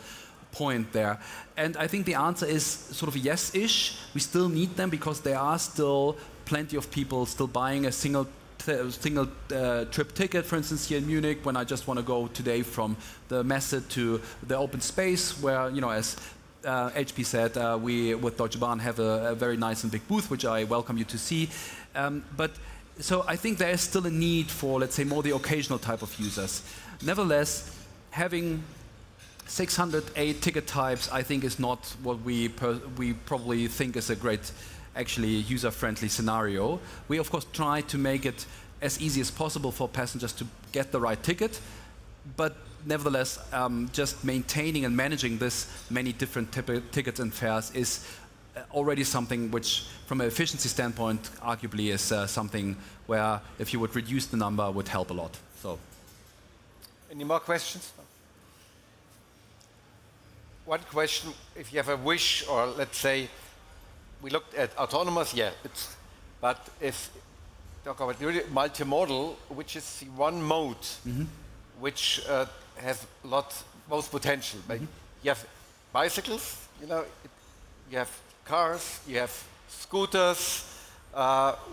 point there. And I think the answer is sort of yes-ish. We still need them because there are still plenty of people still buying a single trip ticket, for instance, here in Munich, when I just want to go today from the Messe to the open space, where, as HP said, we with Deutsche Bahn have a very nice and big booth, which I welcome you to see. So I think there is still a need for, let's say, more the occasional type of users. Nevertheless, having 608 ticket types, I think, is not what we probably think is a great, actually user-friendly scenario. We, of course, try to make it as easy as possible for passengers to get the right ticket, but nevertheless, just maintaining and managing this many different tickets and fares is already something which, from an efficiency standpoint, arguably is something where, if you would reduce the number, would help a lot. So, any more questions? One question, if you have a wish, or let's say, we looked at autonomous, but if talk about really multimodal, which is the one mode which has most potential. You have bicycles, you have cars, you have scooters.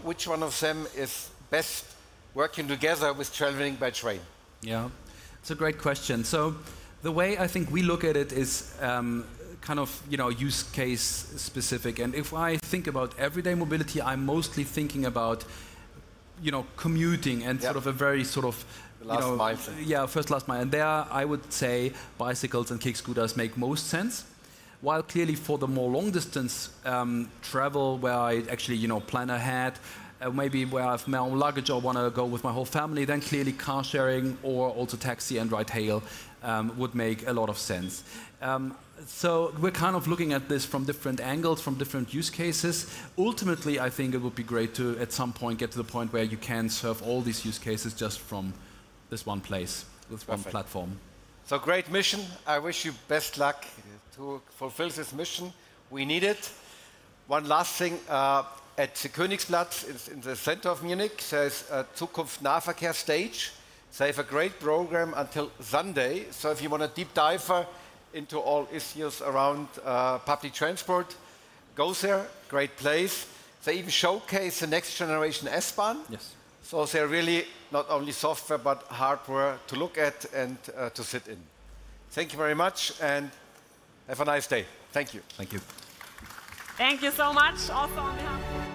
Which one of them is best working together with traveling by train? Yeah, it's a great question. So the way I think we look at it is kind of use case specific. And if I think about everyday mobility, I'm mostly thinking about commuting and sort of a very sort of last mile. Yeah, first last mile. And there I would say bicycles and kick scooters make most sense. While clearly for the more long distance travel, where I actually plan ahead, maybe where I have my own luggage or want to go with my whole family, then clearly car sharing or also taxi and ride hail would make a lot of sense. So we're kind of looking at this from different angles, from different use cases. Ultimately, I think it would be great to, at some point, get to the point where you can serve all these use cases just from this one place, this one platform. So great mission. I wish you best luck to fulfill this mission. We need it. One last thing. At the Königsplatz, in the center of Munich, there's a Zukunft Nahverkehr stage. They have a great program until Sunday. So if you want to deep dive into all issues around public transport, go there. Great place. They even showcase the next generation S-Bahn. Yes. So they're really not only software but hardware to look at and to sit in. Thank you very much and have a nice day. Thank you. Thank you. Thank you so much. Also on behalf of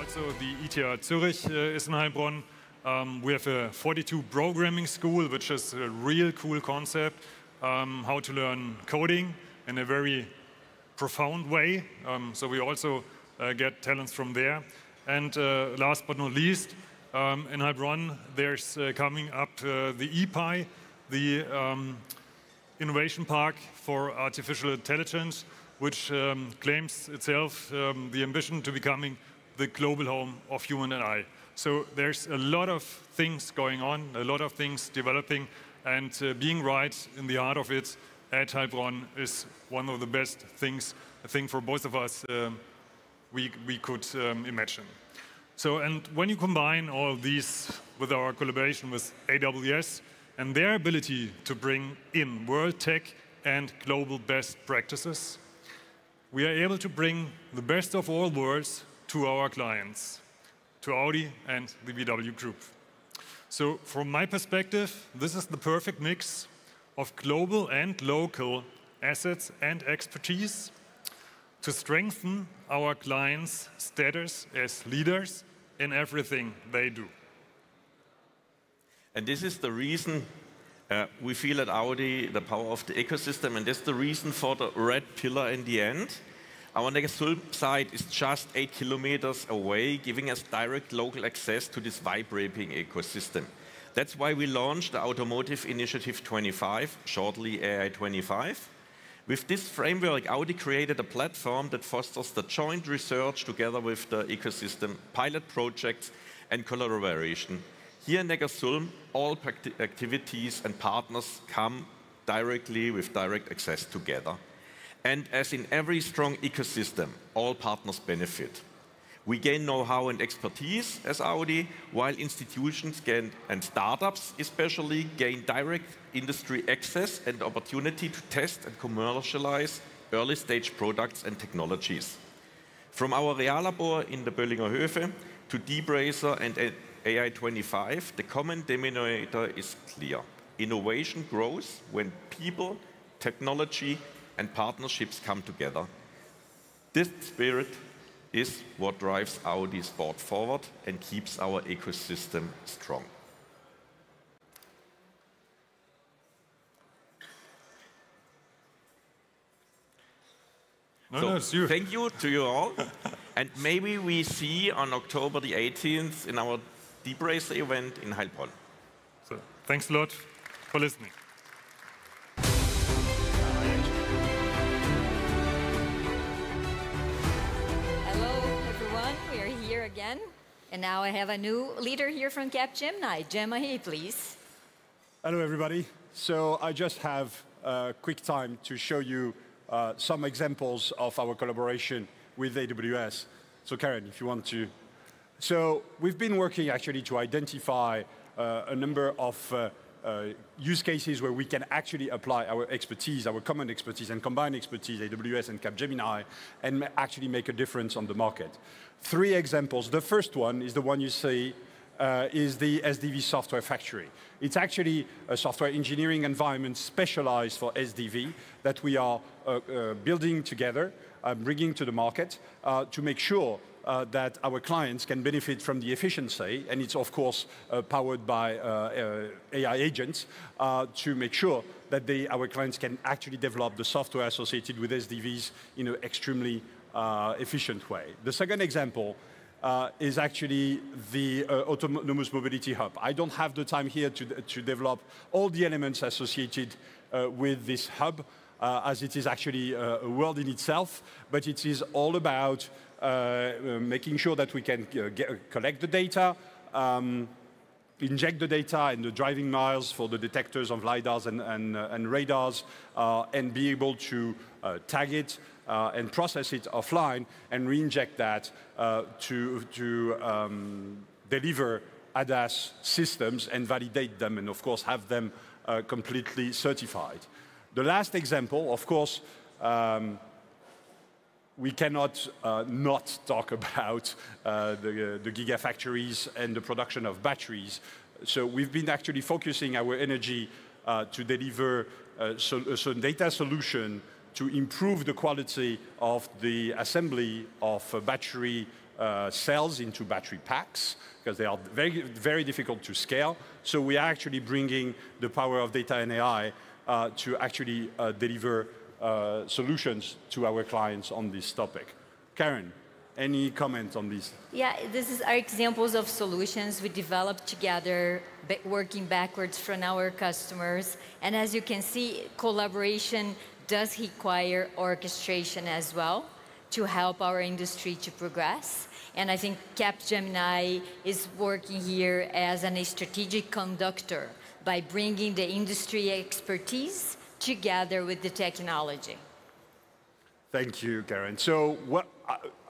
so the ETH Zurich is in Heilbronn. We have a 42 programming school, which is a real cool concept, how to learn coding in a very profound way. So we also get talents from there. And last but not least, in Heilbronn, there's coming up the EPI, the Innovation Park for Artificial Intelligence, which claims itself the ambition to becoming the global home of human AI. So there's a lot of things going on, a lot of things developing, and being right in the heart of it at Heilbronn is one of the best things, I think, for both of us we could imagine. So, and when you combine all these with our collaboration with AWS and their ability to bring in world tech and global best practices, we are able to bring the best of all worlds to our clients, to Audi and the VW Group. So from my perspective, this is the perfect mix of global and local assets and expertise to strengthen our clients' status as leaders in everything they do. And this is the reason we feel at Audi the power of the ecosystem, and that's the reason for the red pillar in the end. Our Neckarsulm site is just 8 kilometers away, giving us direct local access to this vibrating ecosystem. That's why we launched the Automotive Initiative 25, shortly AI 25. With this framework, Audi created a platform that fosters the joint research together with the ecosystem, pilot projects, and collaboration. Here in Neckarsulm, all activities and partners come directly with direct access together. And as in every strong ecosystem, all partners benefit. We gain know-how and expertise as Audi, while institutions and startups especially gain direct industry access and opportunity to test and commercialize early-stage products and technologies. From our Reallabor in the Böllinger Höfe to DeepRacer and AI25, the common denominator is clear. Innovation grows when people, technology, and partnerships come together. This spirit is what drives Audi Sport forward and keeps our ecosystem strong. So thank you to you all. And maybe we see on October the 18th in our DeepRacer event in Heilbronn. So thanks a lot for listening. Again. And now I have a new leader here from Capgemini, Gemma, please. Hello, everybody. So I just have a quick time to show you some examples of our collaboration with AWS. So Karen, if you want to. So we've been working actually to identify a number of use cases where we can actually apply our expertise, our common expertise and combined expertise, AWS and Capgemini, and actually make a difference on the market. 3 examples. The first one is the one you see, is the SDV software factory. It's actually a software engineering environment specialized for SDV that we are building together, bringing to the market to make sure that our clients can benefit from the efficiency, and it's of course powered by AI agents to make sure that our clients can actually develop the software associated with SDVs in an extremely efficient way. The second example is actually the Autonomous Mobility Hub. I don't have the time here to develop all the elements associated with this hub, as it is actually a world in itself, but it is all about making sure that we can collect the data, inject the data and the driving miles for the detectors of LiDARs and radars, and be able to tag it and process it offline and re-inject that to deliver ADAS systems and validate them and, of course, have them completely certified. The last example, of course, we cannot not talk about the gigafactories and the production of batteries. So we've been actually focusing our energy to deliver a data solution to improve the quality of the assembly of battery cells into battery packs, because they are very, very difficult to scale. So we are actually bringing the power of data and AI to actually deliver solutions to our clients on this topic. Karen, any comment on this? Yeah, this are examples of solutions we developed together, working backwards from our customers. And as you can see, collaboration does require orchestration as well to help our industry to progress. And I think Capgemini is working here as a strategic conductor by bringing the industry expertise together with the technology. Thank you, Karen. So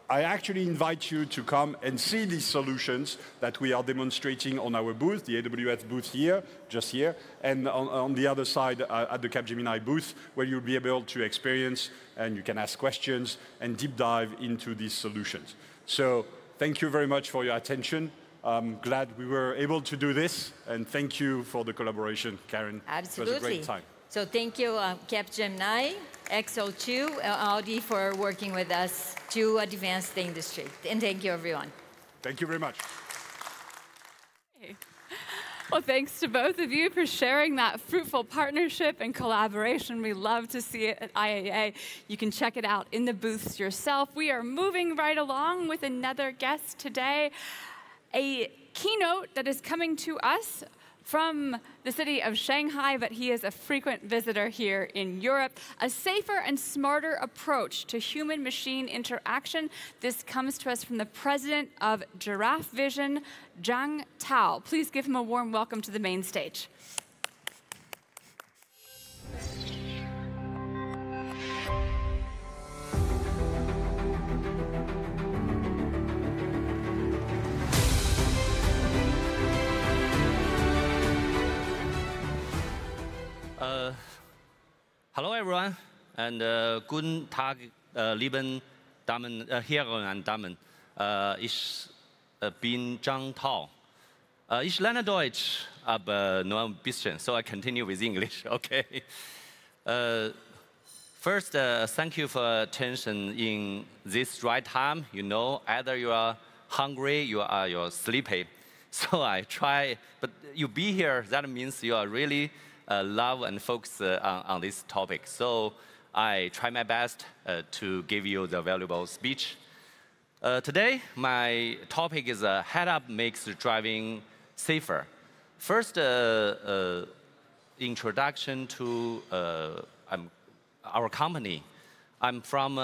I actually invite you to come and see these solutions that we are demonstrating on our booth, the AWS booth here, just here, and on the other side at the Capgemini booth, where you'll be able to experience and you can ask questions and deep dive into these solutions. So thank you very much for your attention. I'm glad we were able to do this, and thank you for the collaboration, Karen. Absolutely. It was a great time. So thank you, Capgemini, XL2, Audi for working with us to advance the industry. And thank you, everyone. Thank you very much. Well, thanks to both of you for sharing that fruitful partnership and collaboration. We love to see it at IAA. You can check it out in the booths yourself. We are moving right along with another guest today, a keynote that is coming to us from the city of Shanghai, but he is a frequent visitor here in Europe. A safer and smarter approach to human-machine interaction. This comes to us from the president of Giraffe Vision, Zhang Tao. Please give him a warm welcome to the main stage. Hello, everyone, and guten Tag, lieben Damen, Herren und Damen. Ich bin Zhang Tao. Ich lerne Deutsch, aber nur ein bisschen, so I continue with English, okay? First, thank you for attention in this right time. You know, either you are hungry, you're sleepy. So I try, but you be here, that means you are really love and focus on this topic. So I try my best to give you the valuable speech. Today, my topic is head-up makes driving safer. First, introduction to our company. I'm from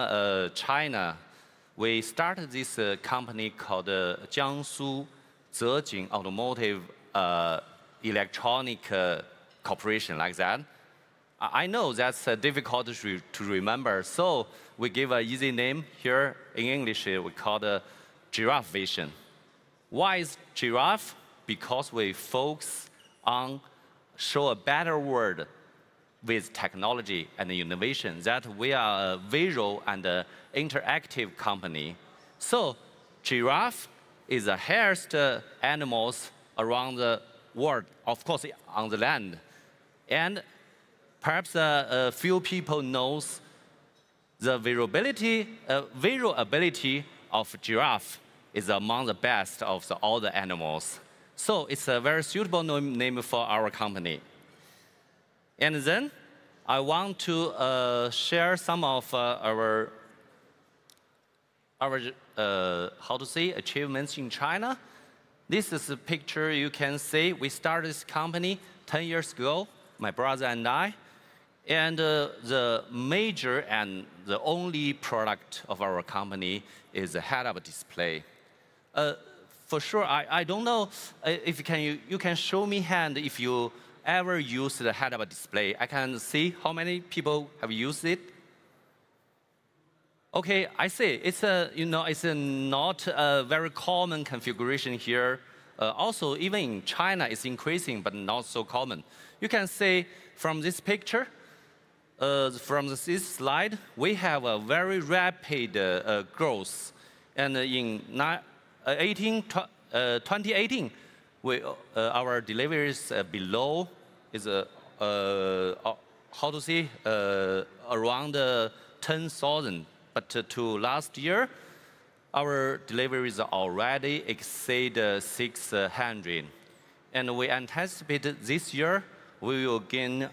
China. We started this company called Jiangsu Zejing Automotive Electronic Corporation, like that. I know that's difficult to remember, so we give an easy name here in English. We call it Giraffe Vision. Why is giraffe? Because we focus on show a better world with technology and innovation, that we are a visual and interactive company. So giraffe is the hairiest animals around the world, of course on the land. And perhaps a few people knows the visual ability of giraffe is among the best of all the animals. So it's a very suitable name for our company. And then I want to share some of our how to say, achievements in China. This is a picture you can see. We started this company 10 years ago, my brother and I. And the major and the only product of our company is the head-up display. For sure, I don't know if you can show me hand if you ever used the head-up display. I can see how many people have used it. Okay, I see. It's not a very common configuration here. Also, even in China, it's increasing, but not so common. You can see from this picture, from this slide, we have a very rapid growth. And in 2018, our deliveries below is how to say around 10,000. But to last year, our deliveries already exceed 600. And we anticipate this year we will gain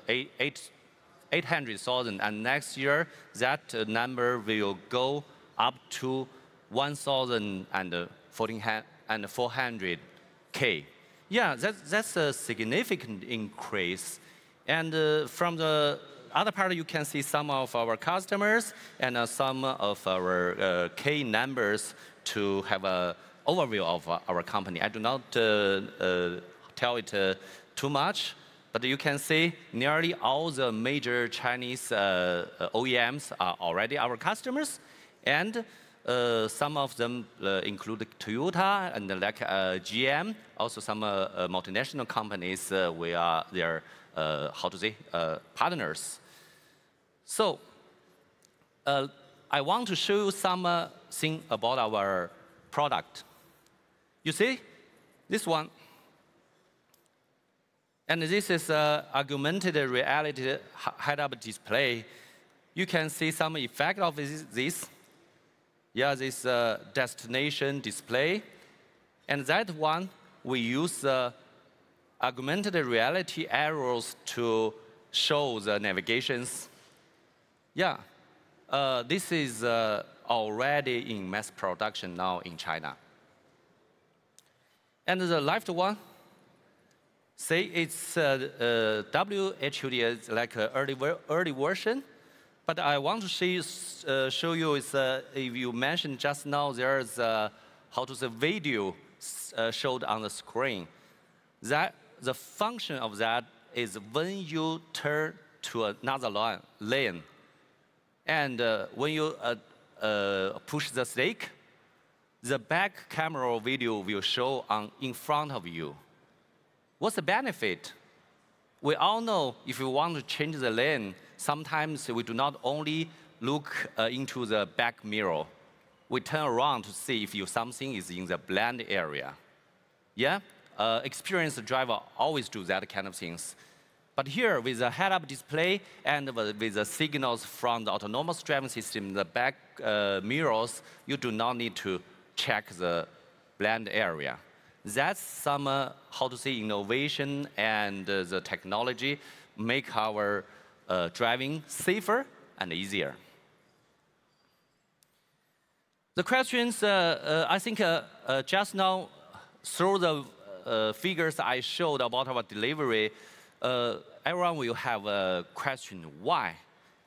800,000, and next year that number will go up to 1,400K. Yeah, that's a significant increase. And from the other part, you can see some of our customers and some of our key numbers to have an overview of our company. I do not tell it too much, but you can see nearly all the major Chinese OEMs are already our customers, and some of them include Toyota and like GM, also some multinational companies. We are their partners. So I want to show you something about our product. You see this one. And this is augmented reality head-up display. You can see some effect of this. Yeah, this destination display. And that one, we use augmented reality arrows to show the navigations. Yeah, this is already in mass production now in China. And the left one, say it's WHUD, it's like an early version. But I want to show you is if you mentioned just now, there's video showed on the screen. That the function of that is when you turn to another lane, and when you push the stick, the back camera video will show in front of you. What's the benefit? We all know if you want to change the lane, sometimes we do not only look into the back mirror. We turn around to see if something is in the blind area. Yeah? Experienced driver always do that kind of things. But here, with the head-up display and with the signals from the autonomous driving system, the back mirrors, you do not need to check the blind area. That's some, innovation and the technology make our driving safer and easier. The questions, I think just now, through the figures I showed about our delivery, everyone will have a question, why?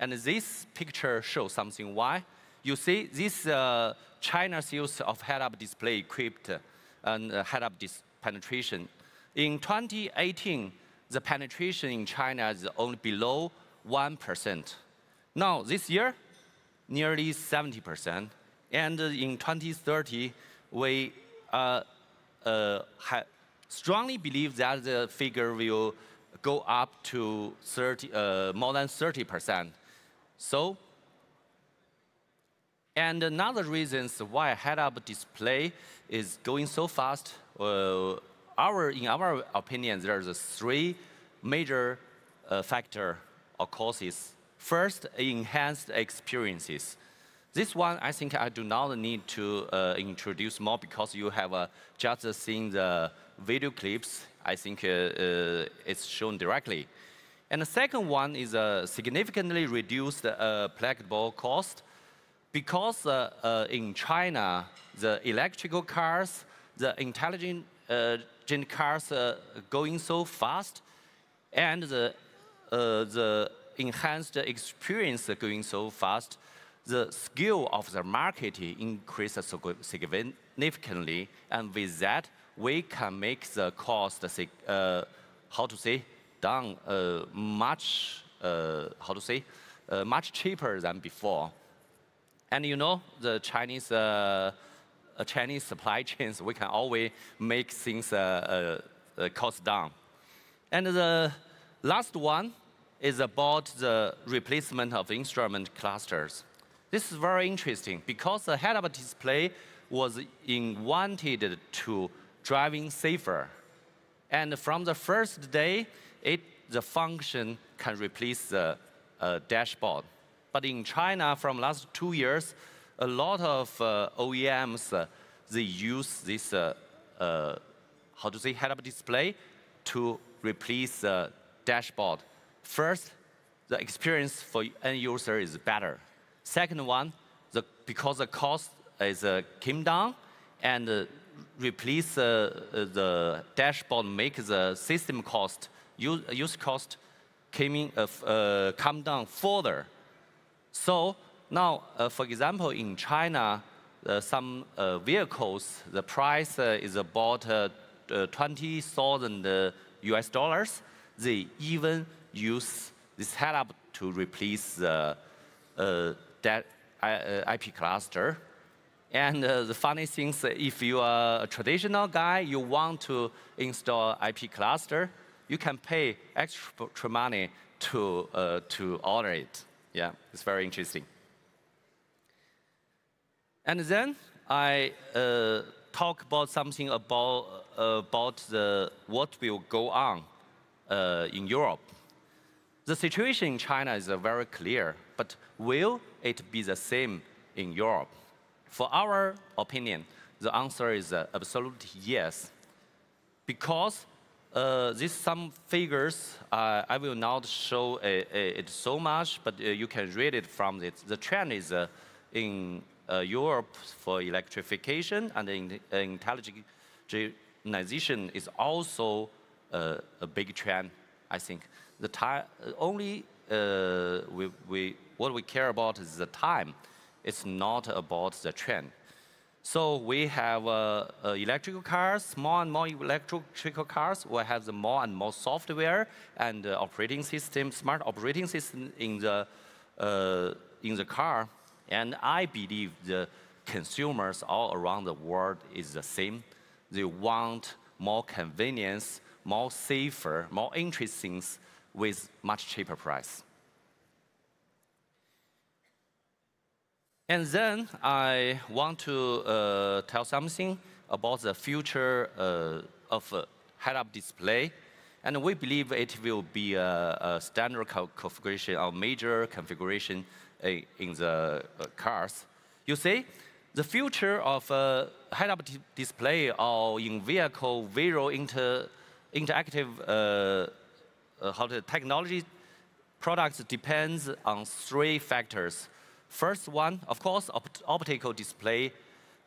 And this picture shows something why. You see, this China's use of head-up display equipped and head-up penetration. In 2018, the penetration in China is only below 1%. Now, this year, nearly 70%. And in 2030, we strongly believe that the figure will go up to more than 30%. So, and another reason why head-up display is going so fast, in our opinion, there's three major factors or causes. First, enhanced experiences. This one, I think I do not need to introduce more because you have just seen the video clips. I think it's shown directly. And the second one is significantly reduced applicable cost. Because in China, the electrical cars, the intelligent cars going so fast, and the enhanced experience going so fast, the scale of the market increases significantly, and with that, we can make the cost, down much, much cheaper than before. And you know, the Chinese supply chains, we can always make things cost down. And the last one is about the replacement of instrument clusters. This is very interesting because the head-up display was wanted to driving safer. And from the first day, the function can replace the dashboard. But in China, from last 2 years, a lot of OEMs, they use this, how to say, head-up display to replace the dashboard. First, the experience for end user is better. Second one, because the cost is came down and replace the dashboard, make the system cost, use cost come down further. So now, for example, in China, some vehicles, the price is about $20,000 US. They even use this head-up to replace the IP cluster. And the funny thing is, if you are a traditional guy, you want to install IP cluster, you can pay extra money to order it. Yeah, it's very interesting. And then I talk about something about what will go on in Europe. The situation in China is very clear, but will it be the same in Europe? For our opinion, the answer is absolutely yes. Because these some figures, I will not show it so much, but you can read it from it. The trend is in Europe for electrification, and intelligentization is also a big trend, I think. What we care about is the time. It's not about the trend. So we have electrical cars, more and more electrical cars. We have the more and more software and operating system, smart operating system in the car. And I believe the consumers all around the world is the same. They want more convenience, more safer, more interesting with much cheaper price. And then I want to tell something about the future of head-up display. And we believe it will be a standard configuration or major configuration in the cars. You see, the future of head-up display or in-vehicle visual interactive technology products depends on three factors. First one, of course, optical display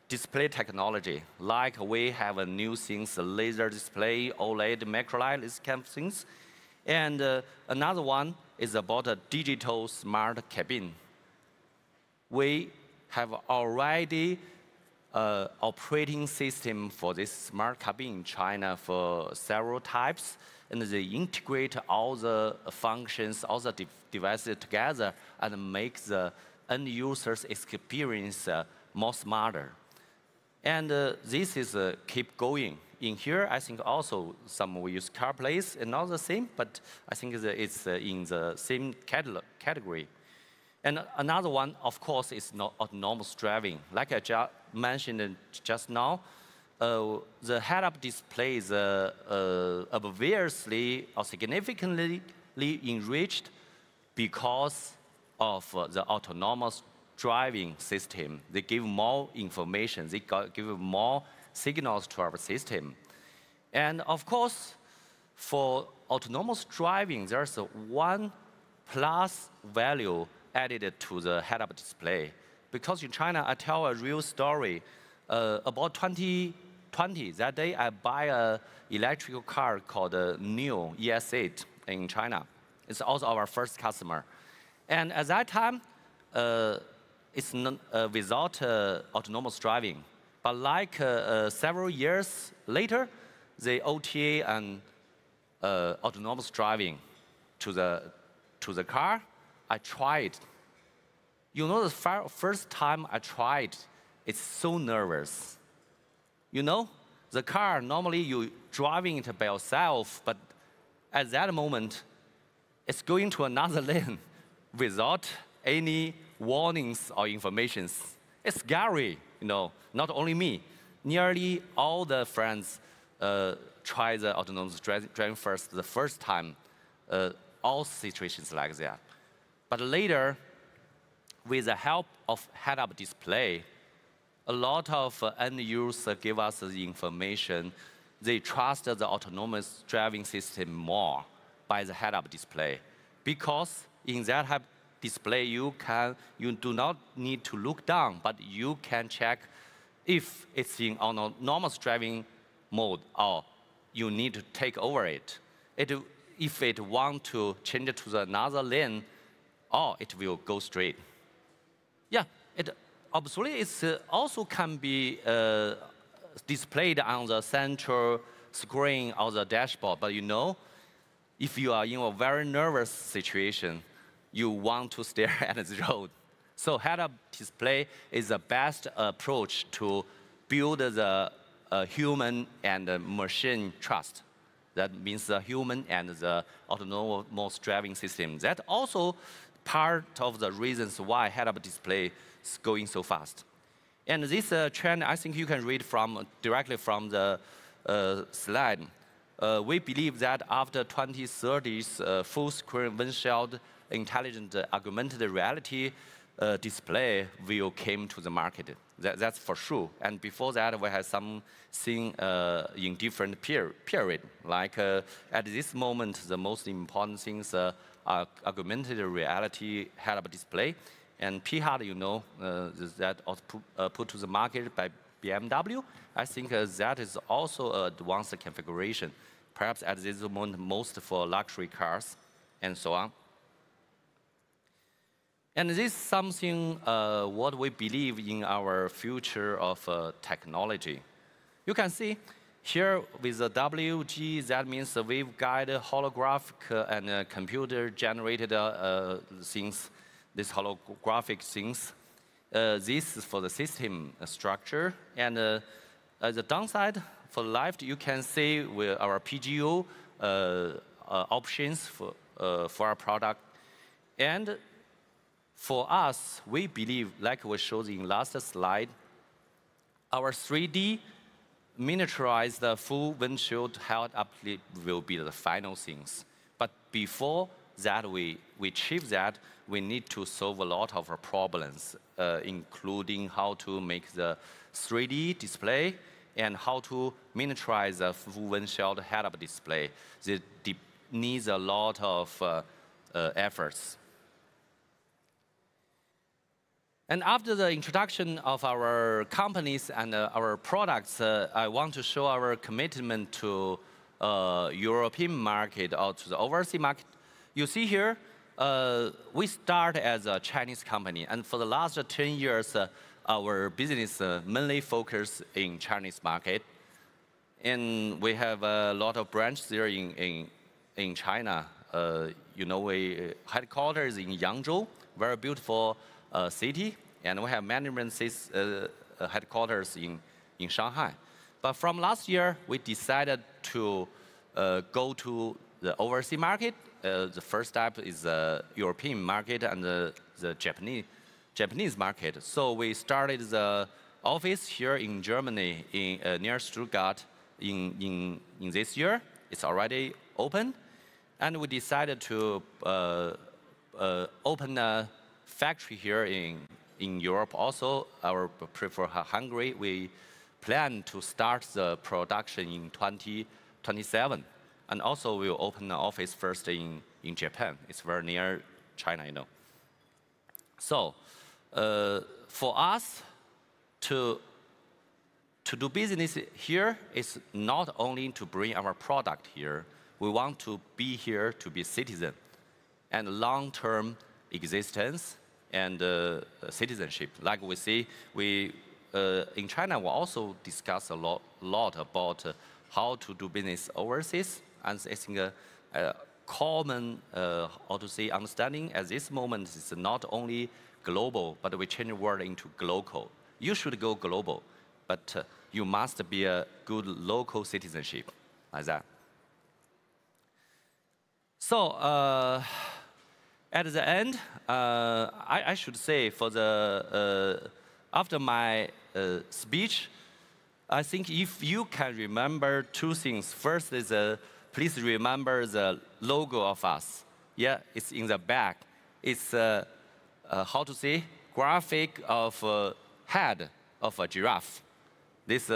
technology. Like we have a new things, laser display, OLED, macro-LED, these kind of things. And another one is about a digital smart cabin. We have already operating system for this smart cabin in China for several types, and they integrate all the functions, all the devices together and make the end users' experience more smarter. And this is keep going. In here, I think also some we use CarPlay and not the same, but I think it's in the same category. And another one, of course, is autonomous driving. Like I mentioned just now, the head-up display is obviously or significantly enriched because of the autonomous driving system. They give more information. They give more signals to our system. And of course, for autonomous driving, there's one plus value added to the head-up display. Because in China, I tell a real story. About 2020, that day, I buy an electrical car called NIO ES8 in China. It's also our first customer. And at that time, it's without autonomous driving. But like several years later, they OTA and autonomous driving to the car. I tried. You know, the first time I tried, it's so nervous. You know, the car, normally you driving it by yourself, but at that moment, it's going to another lane without any warnings or informations. It's scary, you know, not only me. Nearly all the friends try the autonomous driving first, the first time, all situations like that. But later, with the help of head-up display, a lot of end users give us the information. They trust the autonomous driving system more by the head-up display, because in that head-up display you do not need to look down, but you can check if it's in autonomous driving mode or you need to take over it. If it want to change it to another lane, or it will go straight. Yeah, it obviously also can be displayed on the central screen of the dashboard. But you know, if you are in a very nervous situation, you want to stare at the road. So head-up display is the best approach to build the human and machine trust. That means the human and the autonomous driving system. That's also part of the reasons why head-up display is going so fast. And this trend, I think you can read directly from the slide. We believe that after 2030s, full-screen windshield intelligent augmented reality display will come to the market. That's for sure. And before that, we had something in different period. Like at this moment, the most important things are augmented reality head-up display. And P-HUD, you know, that was put to the market by BMW. I think that is also an advanced configuration, perhaps at this moment most for luxury cars and so on. And this is something what we believe in our future of technology. You can see here with the WG, that means the waveguide holographic and computer-generated things, these holographic things. This is for the system structure. And the downside, for left, you can see with our PGO options for our product. And for us, we believe, like we showed in last slide, our 3D miniaturized full windshield head-up will be the final things. But before that we achieve that, we need to solve a lot of our problems, including how to make the 3D display and how to miniaturize the full windshield head-up display. It needs a lot of efforts. And after the introduction of our companies and our products, I want to show our commitment to European market or to the overseas market. You see here, we start as a Chinese company, and for the last 10 years, our business mainly focused in Chinese market. And we have a lot of branches there in China. You know, we headquarters in Yangzhou, very beautiful city, and we have management headquarters in Shanghai. But from last year, we decided to go to the overseas market. The first step is the European market and the Japanese market. So we started the office here in Germany, near Stuttgart, in this year. It's already open, and we decided to open a factory here in Europe also. Our prefer Hungary. We plan to start the production in 2027. And also we'll open an office first in Japan. It's very near China, you know. So for us to do business here is not only to bring our product here. We want to be here to be citizen and long-term existence and citizenship. Like we see, in China, we also discuss a lot about how to do business overseas. And I think a common, how to say, understanding at this moment is not only global, but we change the word into local. You should go global, but you must be a good local citizenship, like that. So at the end, I should say for the after my speech, I think if you can remember two things. First is please remember the logo of us. Yeah, it's in the back. It's how to say, graphic of head of a giraffe. This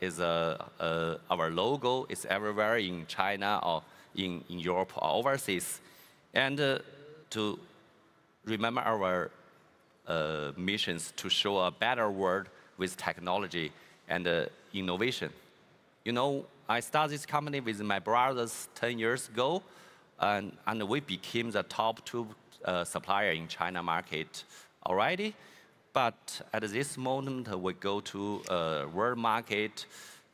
is our logo. It's everywhere in China or in Europe or overseas. And to remember our missions to show a better world with technology and innovation. You know, I started this company with my brothers 10 years ago, and we became the top 2 supplier in China market already. But at this moment, we go to world market.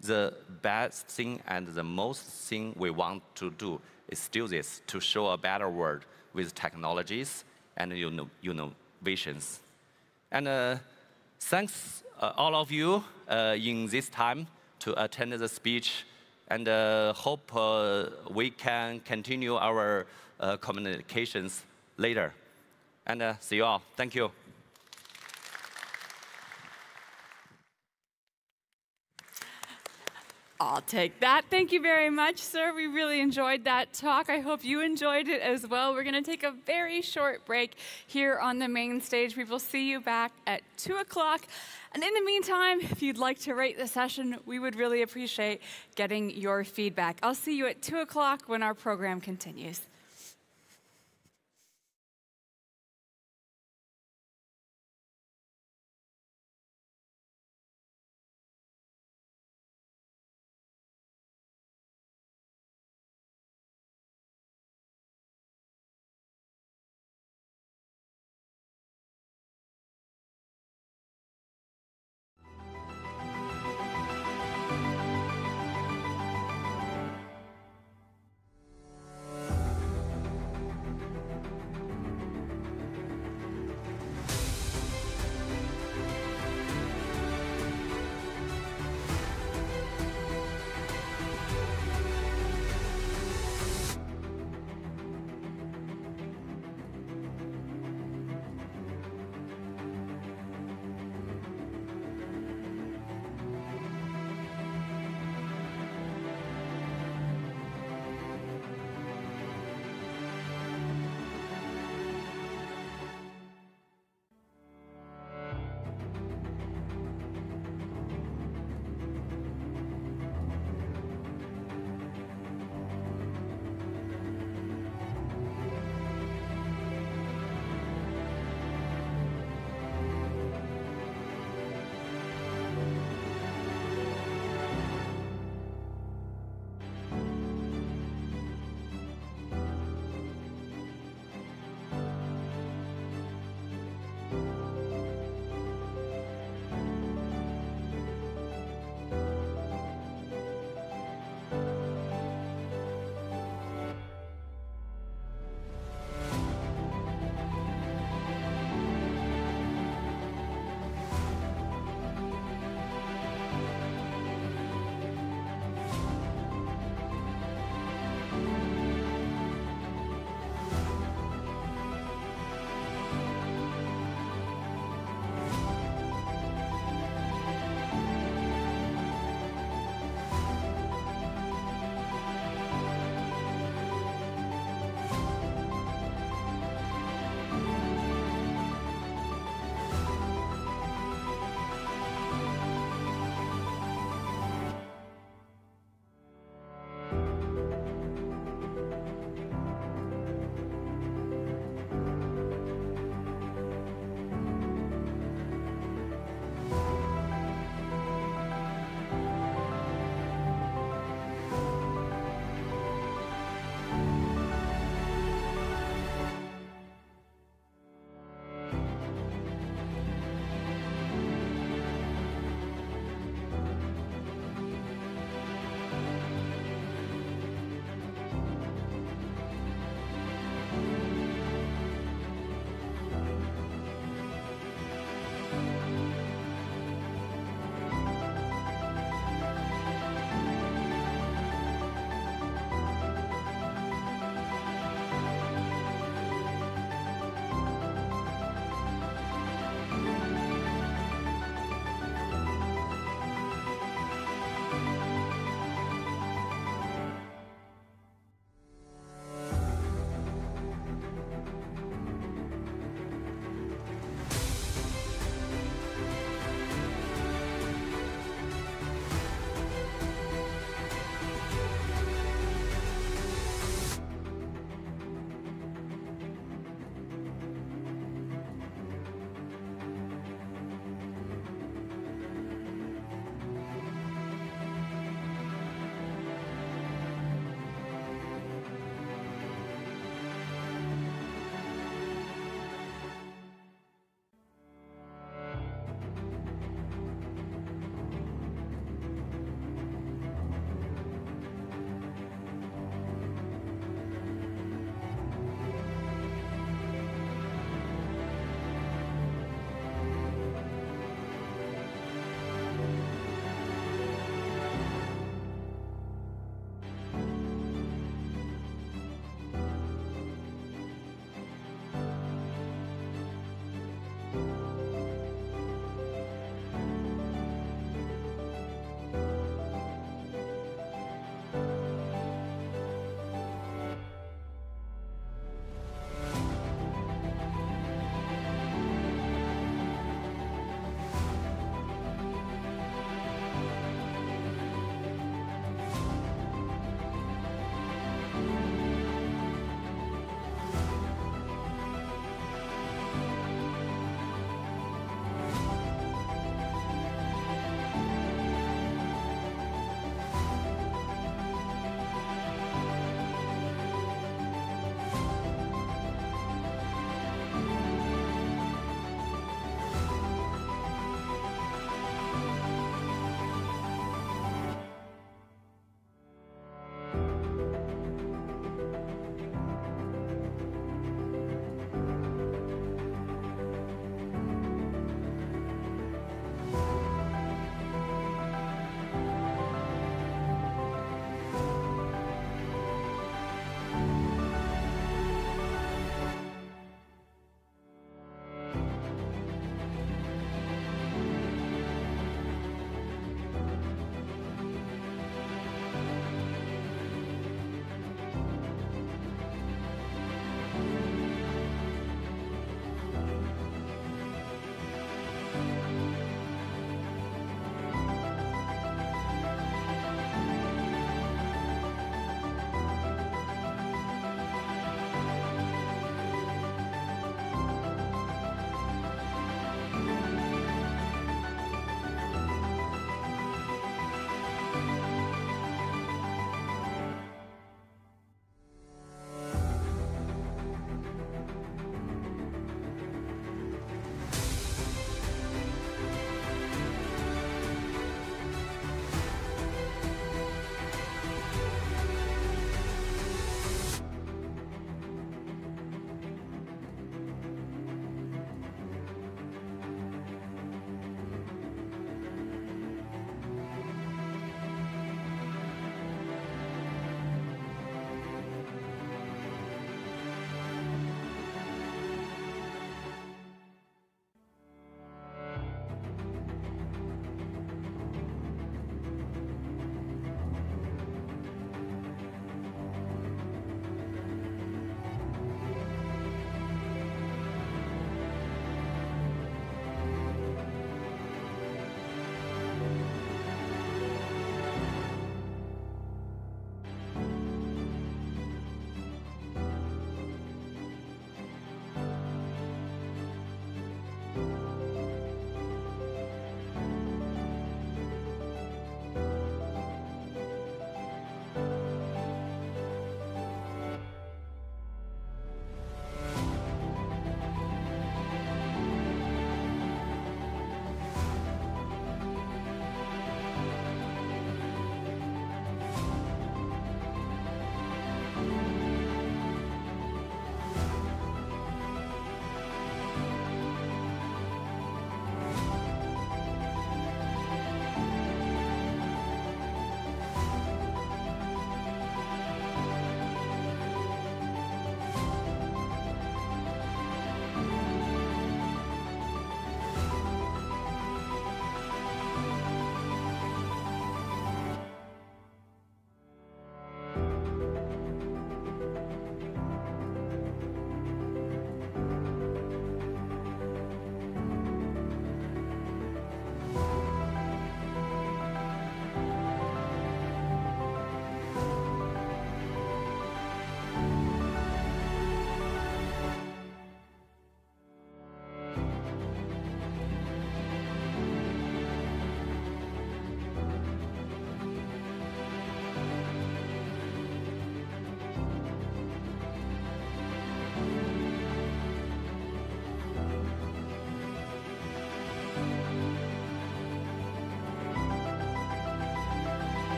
The best thing and the most thing we want to do is still this, to show a better world with technologies and innovations. And thanks all of you in this time to attend the speech, and hope we can continue our communications later. And see you all. Thank you. I'll take that. Thank you very much, sir. We really enjoyed that talk. I hope you enjoyed it as well. We're going to take a very short break here on the main stage. We will see you back at 2 o'clock. And in the meantime, if you'd like to rate the session, we would really appreciate getting your feedback. I'll see you at 2 o'clock when our program continues.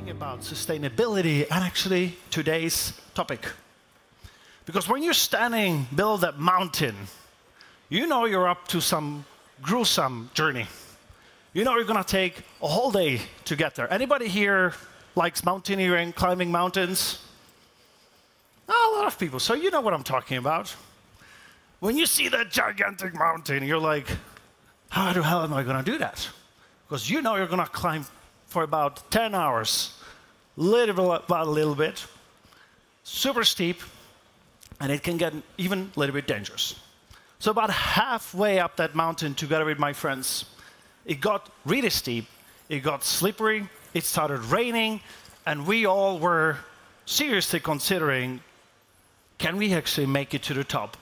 talking about sustainability and actually today's topic. Because when you're standing below that mountain, you know you're up to some gruesome journey. You know you're going to take a whole day to get there. Anybody here likes mountaineering, climbing mountains? Oh, a lot of people. So you know what I'm talking about. When you see that gigantic mountain, you're like, how the hell am I going to do that? Because you know you're going to climb for about 10 hours, about a little bit, super steep, and it can get even a little bit dangerous. So about halfway up that mountain, together with my friends, it got really steep, it got slippery, it started raining, and we all were seriously considering, can we actually make it to the top?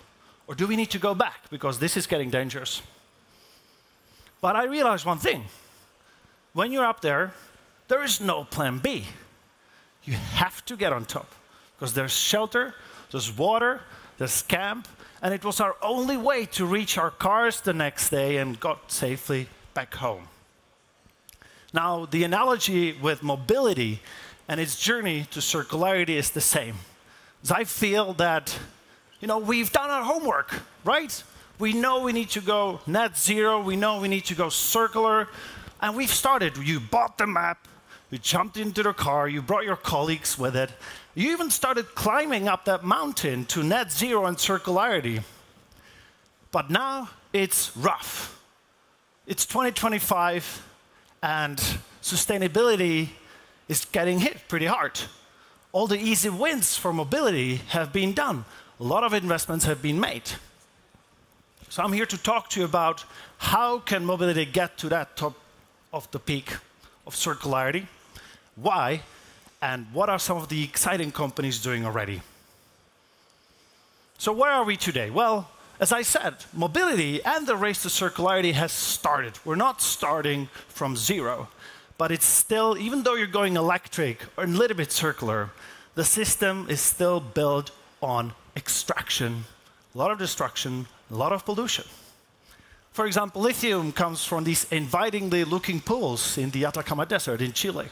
Or do we need to go back, because this is getting dangerous? But I realized one thing. When you're up there, there is no plan B. You have to get on top, because there's shelter, there's water, there's camp, and it was our only way to reach our cars the next day and got safely back home. Now, the analogy with mobility and its journey to circularity is the same. As I feel that, we've done our homework, right? We know we need to go net zero, we know we need to go circular, and we've started. You bought the map, you jumped into the car, you brought your colleagues with it. You even started climbing up that mountain to net zero and circularity. But now it's rough. It's 2025, and sustainability is getting hit pretty hard. All the easy wins for mobility have been done. A lot of investments have been made. So I'm here to talk to you about how can mobility get to that top of the peak of circularity, why, and what are some of the exciting companies doing already. So where are we today? Well, as I said, mobility and the race to circularity has started. We're not starting from zero, but it's still, even though you're going electric or a little bit circular, the system is still built on extraction, a lot of destruction, a lot of pollution. For example, lithium comes from these invitingly looking pools in the Atacama Desert in Chile.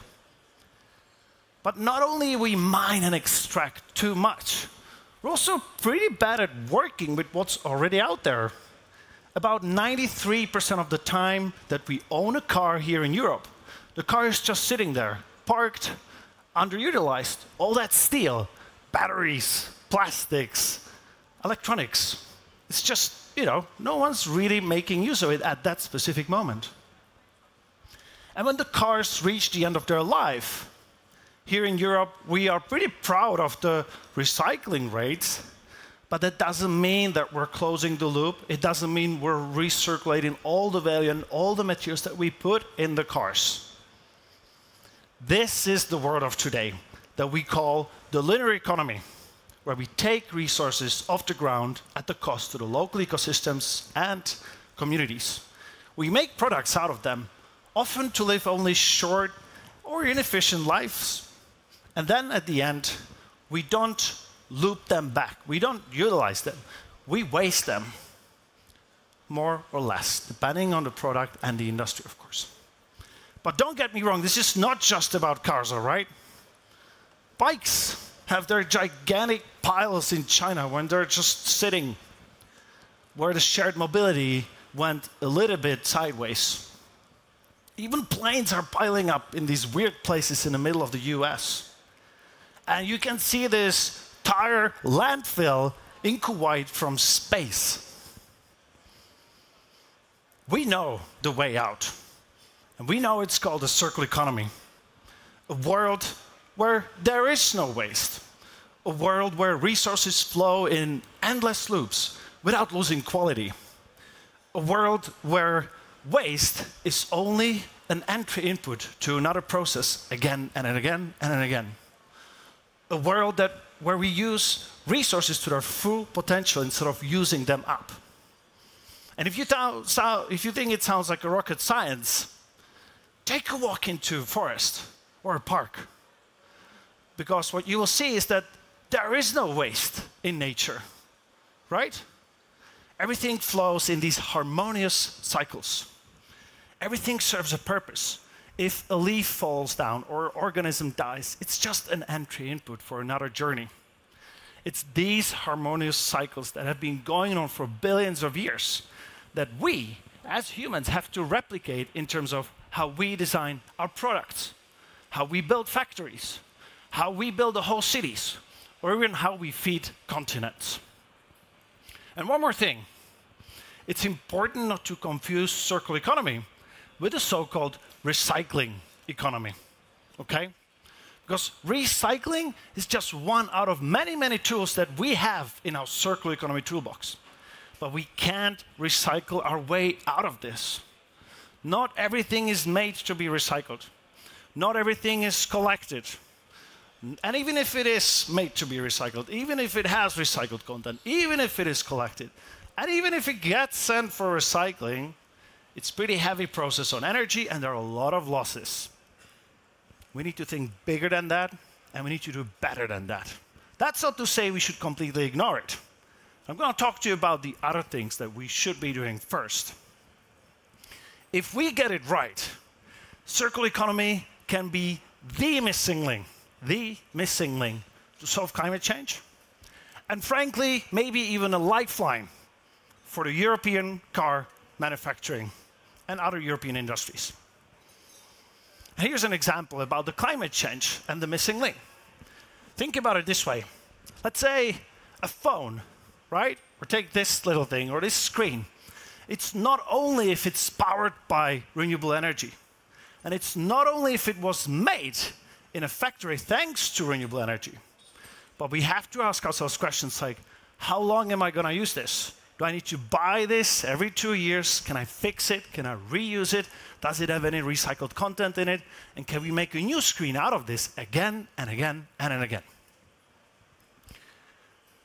But not only we mine and extract too much, we're also pretty bad at working with what's already out there. About 93% of the time that we own a car here in Europe, the car is just sitting there, parked, underutilized. All that steel, batteries, plastics, electronics. It's just, no one's really making use of it at that specific moment. And when the cars reach the end of their life, here in Europe, we are pretty proud of the recycling rates, but that doesn't mean that we're closing the loop. It doesn't mean we're recirculating all the value and all the materials that we put in the cars. This is the world of today that we call the linear economy, where we take resources off the ground at the cost to the local ecosystems and communities. We make products out of them, often to live only short or inefficient lives. And then at the end, we don't loop them back. We don't utilize them. We waste them, more or less, depending on the product and the industry, of course. But don't get me wrong, this is not just about cars, all right? Bikes have their gigantic piles in China when they're just sitting, where the shared mobility went a little bit sideways. Even planes are piling up in these weird places in the middle of the US. And you can see this tire landfill in Kuwait from space. We know the way out. And we know it's called a circular economy. A world where there is no waste. A world where resources flow in endless loops without losing quality. A world where waste is only an entry input to another process again and again and again. A world where we use resources to their full potential instead of using them up. And if you think it sounds like a rocket science, take a walk into a forest or a park. Because what you will see is that there is no waste in nature, right? Everything flows in these harmonious cycles. Everything serves a purpose. if a leaf falls down or an organism dies, it's just an entry input for another journey. It's these harmonious cycles that have been going on for billions of years that we, as humans, have to replicate in terms of how we design our products, how we build factories, how we build the whole cities, or even how we feed continents. And one more thing. It's important not to confuse circular economy with the so-called recycling economy, okay? Because recycling is just one out of many, many tools that we have in our circular economy toolbox. But we can't recycle our way out of this. Not everything is made to be recycled. Not everything is collected. And even if it is made to be recycled, even if it has recycled content, even if it is collected, and even if it gets sent for recycling, it's a pretty heavy process on energy, and there are a lot of losses. We need to think bigger than that, and we need to do better than that. That's not to say we should completely ignore it. I'm going to talk to you about the other things that we should be doing first. If we get it right, circular economy can be the missing link to solve climate change, and frankly, maybe even a lifeline for the European car manufacturing and other European industries. And here's an example about the climate change and the missing link. Think about it this way. Let's say a phone, right? Or take this little thing, or this screen. It's not only if it's powered by renewable energy, and it's not only if it was made in a factory thanks to renewable energy, but we have to ask ourselves questions like, how long am I going to use this? Do I need to buy this every 2 years? Can I fix it? Can I reuse it? Does it have any recycled content in it? And can we make a new screen out of this again and again and again?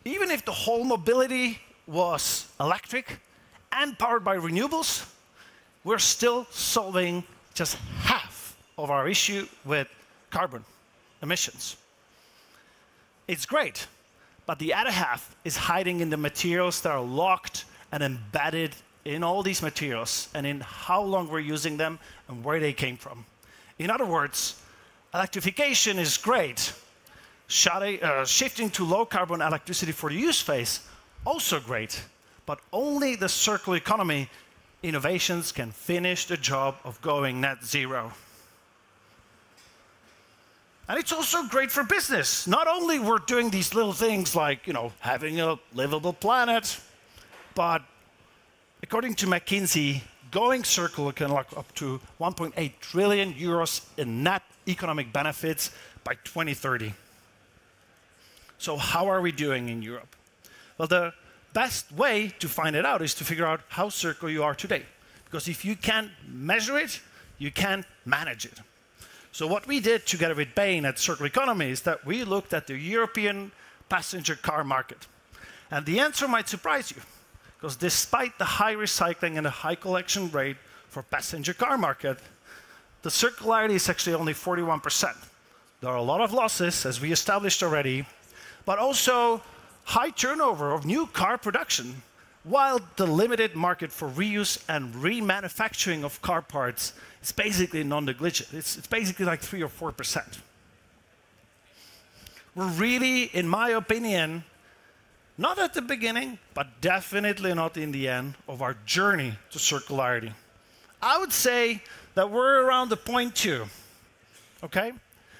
Even if the whole mobility was electric and powered by renewables, we're still solving just half of our issue with carbon emissions. It's great, but the other half is hiding in the materials that are locked and embedded in all these materials and in how long we're using them and where they came from. In other words, electrification is great. Shifting to low-carbon electricity for the use phase, also great, but only the circular economy innovations can finish the job of going net zero. And it's also great for business. Not only we're doing these little things like, having a livable planet, but according to McKinsey, going circular can unlock up to 1.8 trillion euros in net economic benefits by 2030. So how are we doing in Europe? Well, the best way to find it out is to figure out how circular you are today. Because if you can't measure it, you can't manage it. So what we did together with Bain at Circular Economy is that we looked at the European passenger car market. And the answer might surprise you. Because despite the high recycling and the high collection rate for passenger car market, the circularity is actually only 41%. There are a lot of losses, as we established already, but also high turnover of new car production, while the limited market for reuse and remanufacturing of car parts is basically non-negligible. It's basically like 3 or 4%. We're really, in my opinion, not at the beginning, but definitely not in the end of our journey to circularity. I would say that we're around the point 2, okay?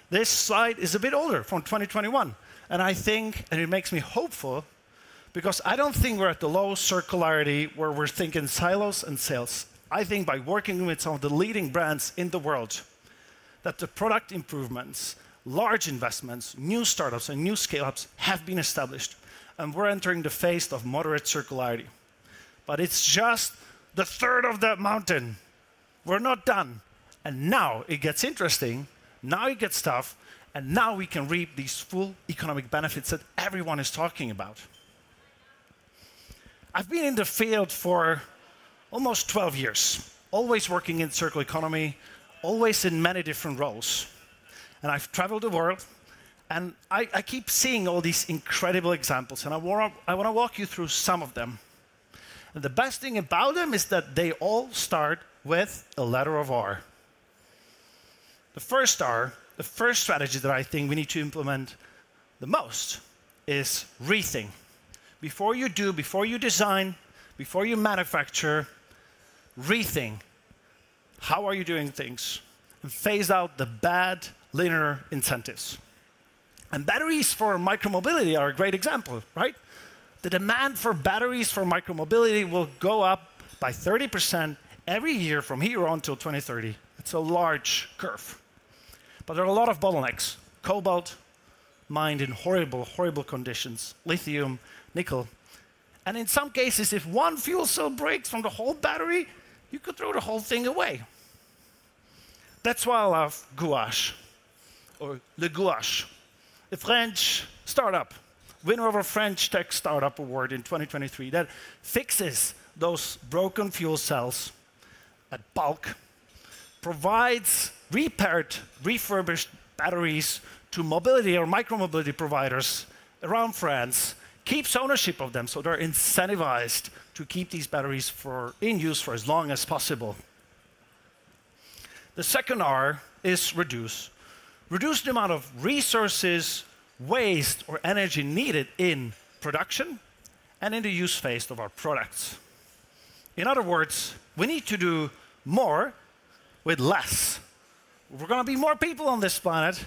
This slide is a bit older, from 2021. And I think, and it makes me hopeful, because I don't think we're at the low circularity where we're thinking silos and sales. I think by working with some of the leading brands in the world, that the product improvements, large investments, new startups, and new scale-ups have been established. And we're entering the phase of moderate circularity. But it's just the third of that mountain. We're not done. And now it gets interesting. Now it gets tough. And now we can reap these full economic benefits that everyone is talking about. I've been in the field for almost 12 years, always working in circular economy, always in many different roles. And I've traveled the world, and I keep seeing all these incredible examples, and I want to walk you through some of them. And the best thing about them is that they all start with a letter of R. The first strategy that I think we need to implement the most is rethink. Before you do, before you design, before you manufacture, rethink. How are you doing things? And phase out the bad linear incentives. And batteries for micromobility are a great example, right? The demand for batteries for micromobility will go up by 30% every year from here on till 2030. It's a large curve. But there are a lot of bottlenecks. Cobalt, mined in horrible, horrible conditions. Lithium, nickel. And in some cases, if one fuel cell breaks from the whole battery, you could throw the whole thing away. That's why I love Gouache, or Le Gouache, a French startup, winner of a French Tech Startup Award in 2023, that fixes those broken fuel cells at bulk, provides repaired, refurbished batteries to mobility or micromobility providers around France, keeps ownership of them, so they're incentivized to keep these batteries in use for as long as possible. The second R is reduce. Reduce the amount of resources, waste, or energy needed in production and in the use phase of our products. In other words, we need to do more with less. We're going to be more people on this planet.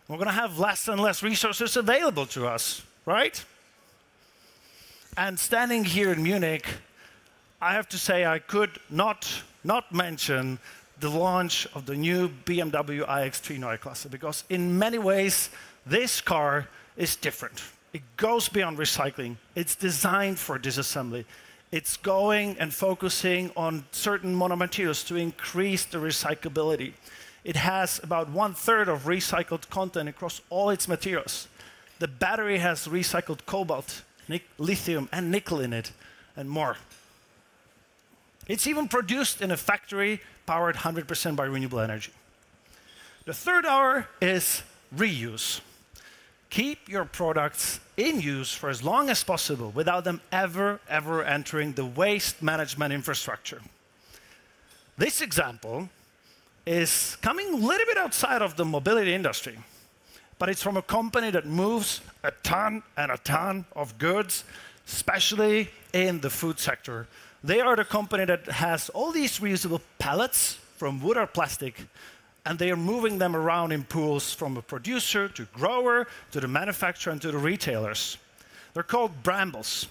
We're going to have less and less resources available to us, right? And standing here in Munich, I have to say I could not mention the launch of the new BMW iX3 Neue Klasse, because in many ways, this car is different. It goes beyond recycling. It's designed for disassembly. It's going and focusing on certain monomaterials to increase the recyclability. It has about 1/3 of recycled content across all its materials. The battery has recycled cobalt, lithium, and nickel in it, and more. It's even produced in a factory powered 100% by renewable energy. The third R is reuse. Keep your products in use for as long as possible without them ever entering the waste management infrastructure. This example is coming a little bit outside of the mobility industry, but it's from a company that moves a ton and a ton of goods, especially in the food sector. They are the company that has all these reusable pallets from wood or plastic, and they are moving them around in pools from a producer to grower to the manufacturer and to the retailers. They're called Brambles.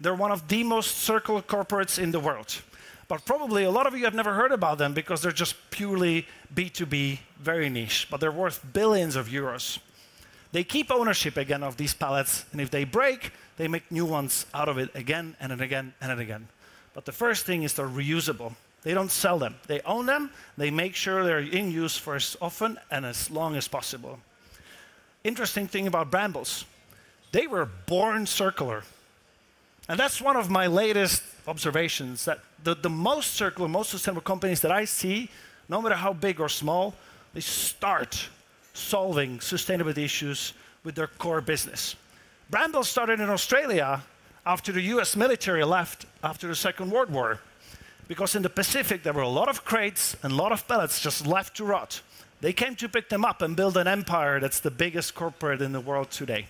They're one of the most circular corporates in the world. But probably a lot of you have never heard about them because they're just purely B2B, very niche, but they're worth billions of euros. They keep ownership again of these pallets, and if they break, they make new ones out of it again and again and again. But the first thing is they're reusable. They don't sell them. They own them. They make sure they're in use for as often and as long as possible. Interesting thing about Brambles, they were born circular. And that's one of my latest observations, that the most circular, most sustainable companies that I see, no matter how big or small, they start solving sustainability issues with their core business. Brambles started in Australia after the US military left after the Second World War, because in the Pacific there were a lot of crates and a lot of pellets just left to rot. They came to pick them up and build an empire that's the biggest corporate in the world today.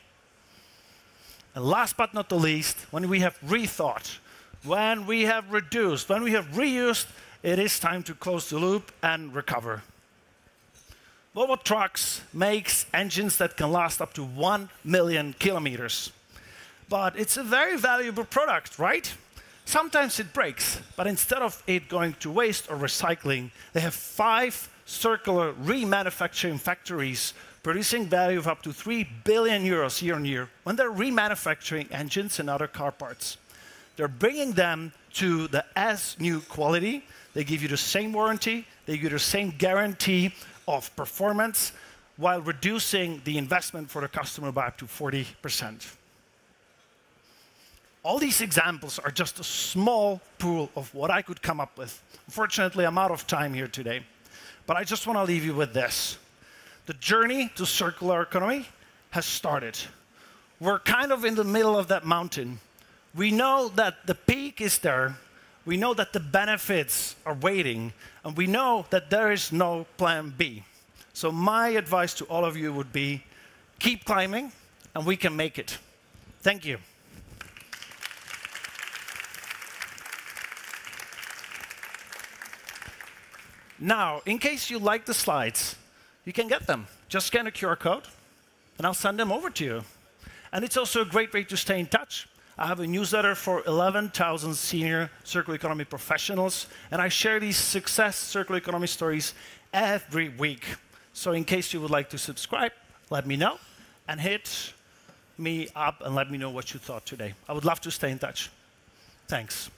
And last but not the least, when we have rethought, when we have reduced, when we have reused, it is time to close the loop and recover. Volvo Trucks makes engines that can last up to 1 million kilometers. But it's a very valuable product, right? Sometimes it breaks, but instead of it going to waste or recycling, they have 5 circular remanufacturing factories producing value of up to 3 billion euros year on year when they're remanufacturing engines and other car parts. They're bringing them to the as-new quality. They give you the same warranty. They give you the same guarantee of performance while reducing the investment for the customer by up to 40%. All these examples are just a small pool of what I could come up with. Unfortunately, I'm out of time here today. But I just want to leave you with this. The journey to circular economy has started. We're kind of in the middle of that mountain. We know that the peak is there. We know that the benefits are waiting. And we know that there is no plan B. So my advice to all of you would be, keep climbing, and we can make it. Thank you. Now, in case you like the slides, you can get them. Just scan a QR code, and I'll send them over to you. And it's also a great way to stay in touch. I have a newsletter for 11,000 senior circular economy professionals, and I share these success circular economy stories every week. So in case you would like to subscribe, let me know, and hit me up and let me know what you thought today. I would love to stay in touch. Thanks.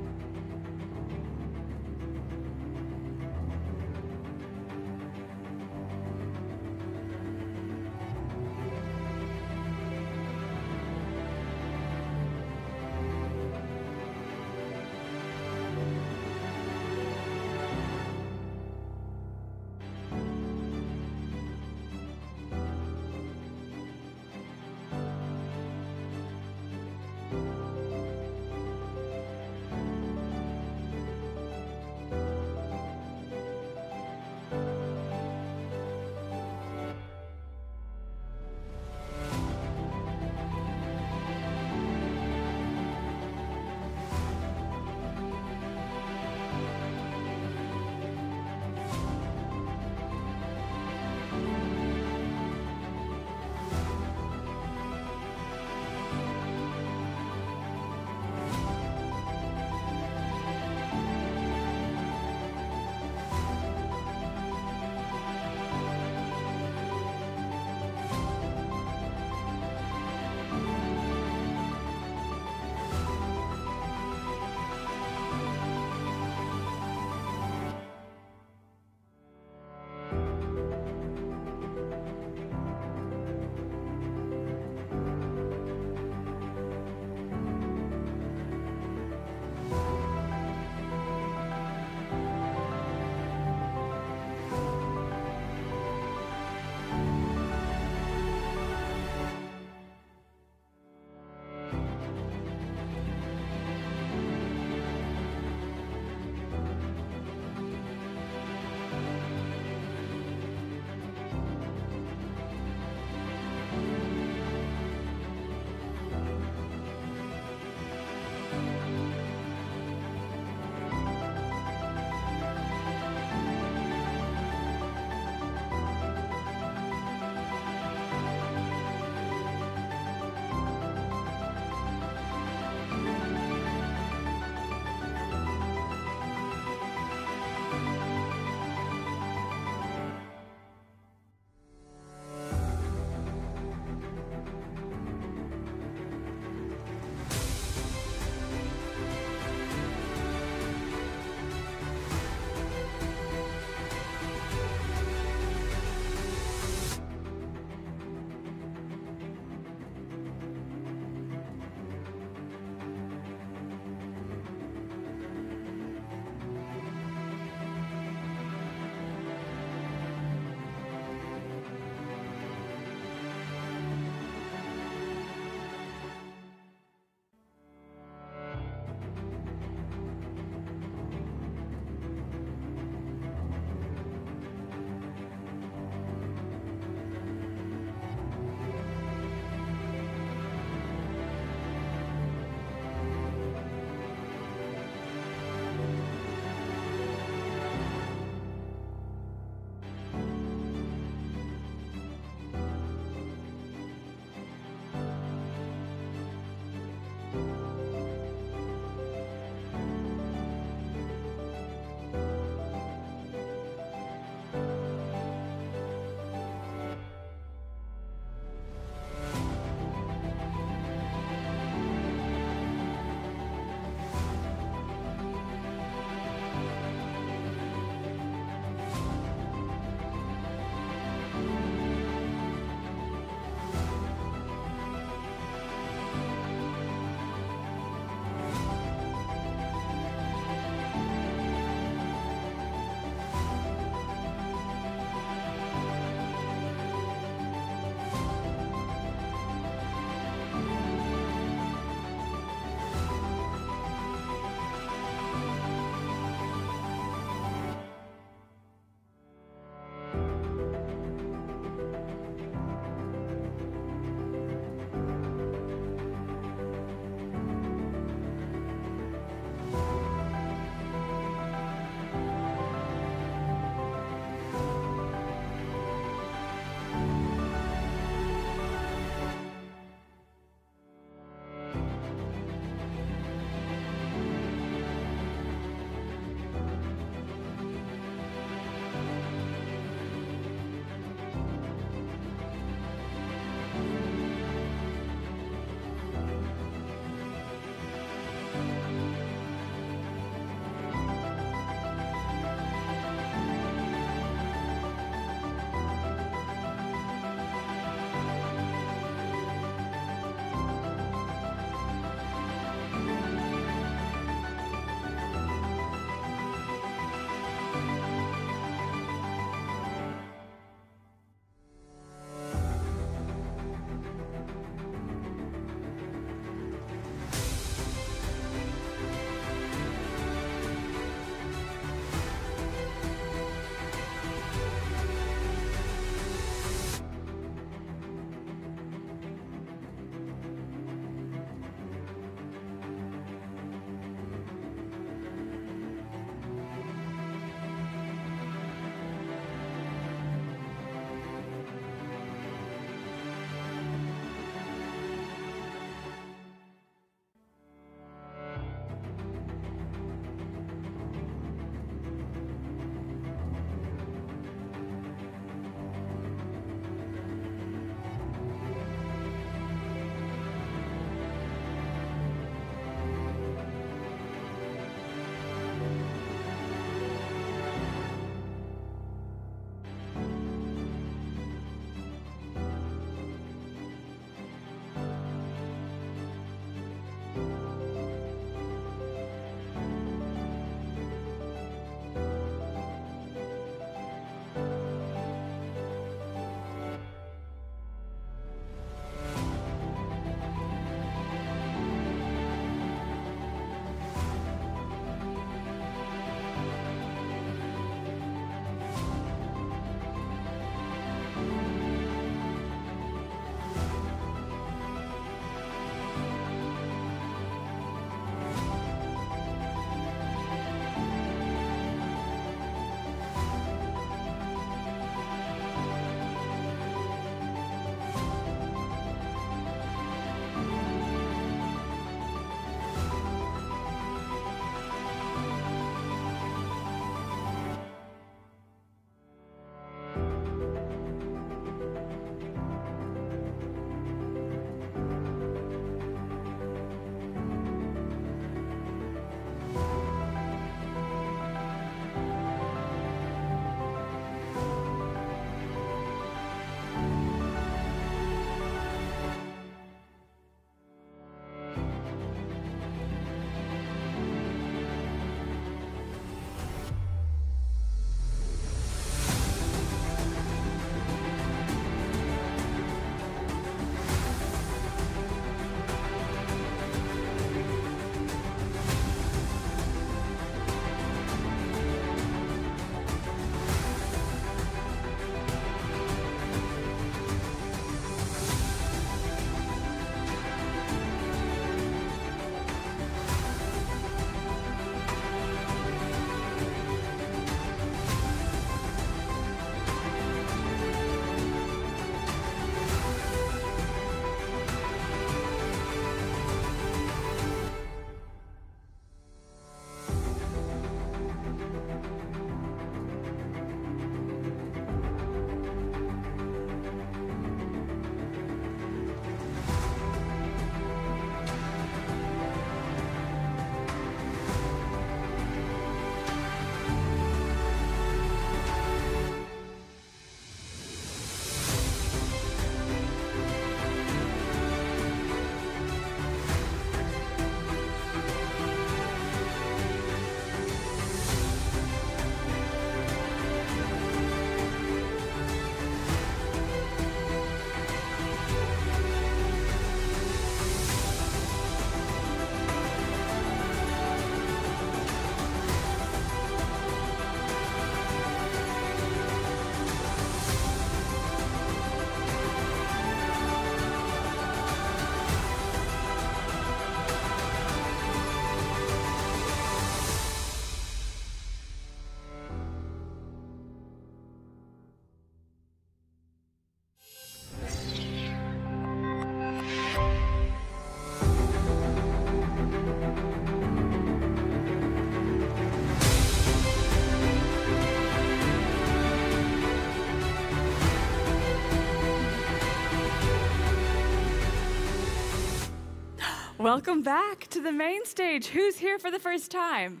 Welcome back to the main stage. Who's here for the first time?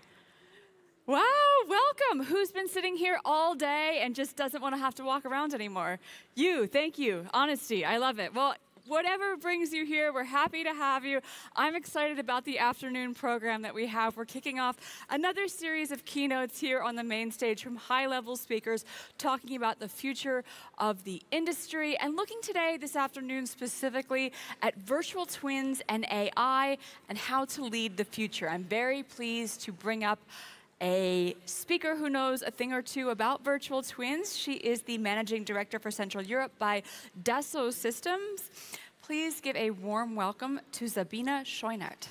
Wow, welcome. Who's been sitting here all day and just doesn't want to have to walk around anymore? You, thank you. Honesty, I love it. Well, whatever brings you here, we're happy to have you. I'm excited about the afternoon program that we have. We're kicking off another series of keynotes here on the main stage from high-level speakers talking about the future of the industry and looking today, this afternoon specifically, at virtual twins and AI and how to lead the future. I'm very pleased to bring up a speaker who knows a thing or two about virtual twins. She is the Managing Director for Central Europe by Dassault Systems. Please give a warm welcome to Sabine Scheunert.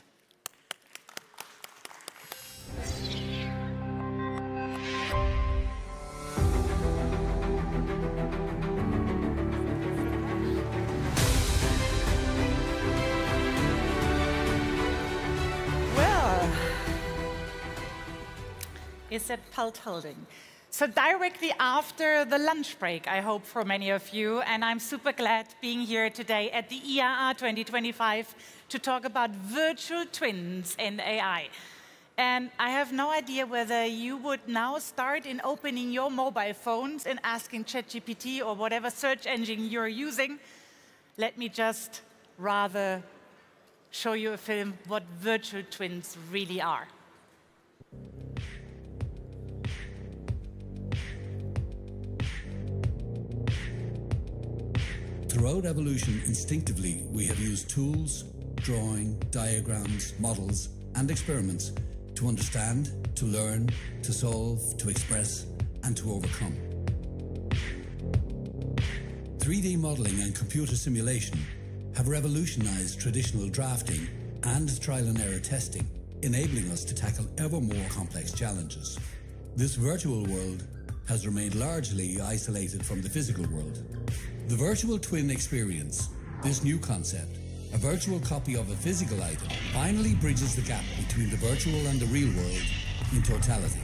Is it Pult Holding? So directly after the lunch break, I hope for many of you, and I'm super glad being here today at the IAA 2025 to talk about virtual twins and AI. And I have no idea whether you would now start in opening your mobile phones and asking ChatGPT or whatever search engine you're using. Let me just rather show you a film what virtual twins really are. Throughout evolution, instinctively, we have used tools, drawing, diagrams, models, and experiments to understand, to learn, to solve, to express, and to overcome. 3D modeling and computer simulation have revolutionized traditional drafting and trial and error testing, enabling us to tackle ever more complex challenges. This virtual world has remained largely isolated from the physical world. The virtual twin experience, this new concept, a virtual copy of a physical item, finally bridges the gap between the virtual and the real world in totality.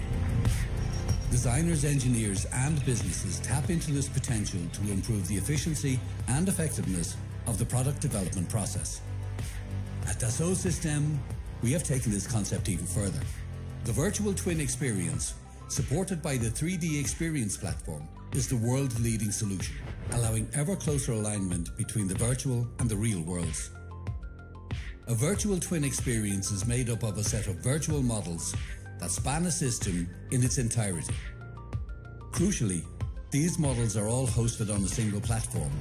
Designers, engineers, and businesses tap into this potential to improve the efficiency and effectiveness of the product development process. At Dassault Systèmes, we have taken this concept even further. The virtual twin experience, supported by the 3D Experience platform, is the world's leading solution, allowing ever closer alignment between the virtual and the real worlds. A virtual twin experience is made up of a set of virtual models that span a system in its entirety. Crucially, these models are all hosted on a single platform,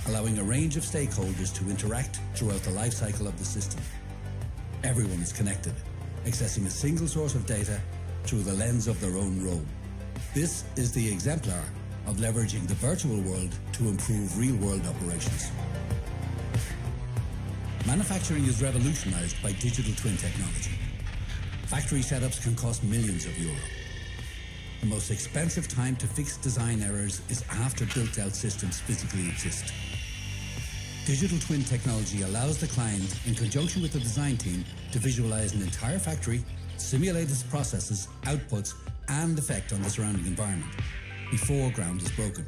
allowing a range of stakeholders to interact throughout the life cycle of the system. Everyone is connected, accessing a single source of data through the lens of their own role. This is the exemplar of leveraging the virtual world to improve real-world operations. Manufacturing is revolutionized by digital twin technology. Factory setups can cost millions of euros. The most expensive time to fix design errors is after built-out systems physically exist. Digital twin technology allows the client, in conjunction with the design team, to visualize an entire factory, simulate its processes, outputs, and effect on the surrounding environment before ground is broken.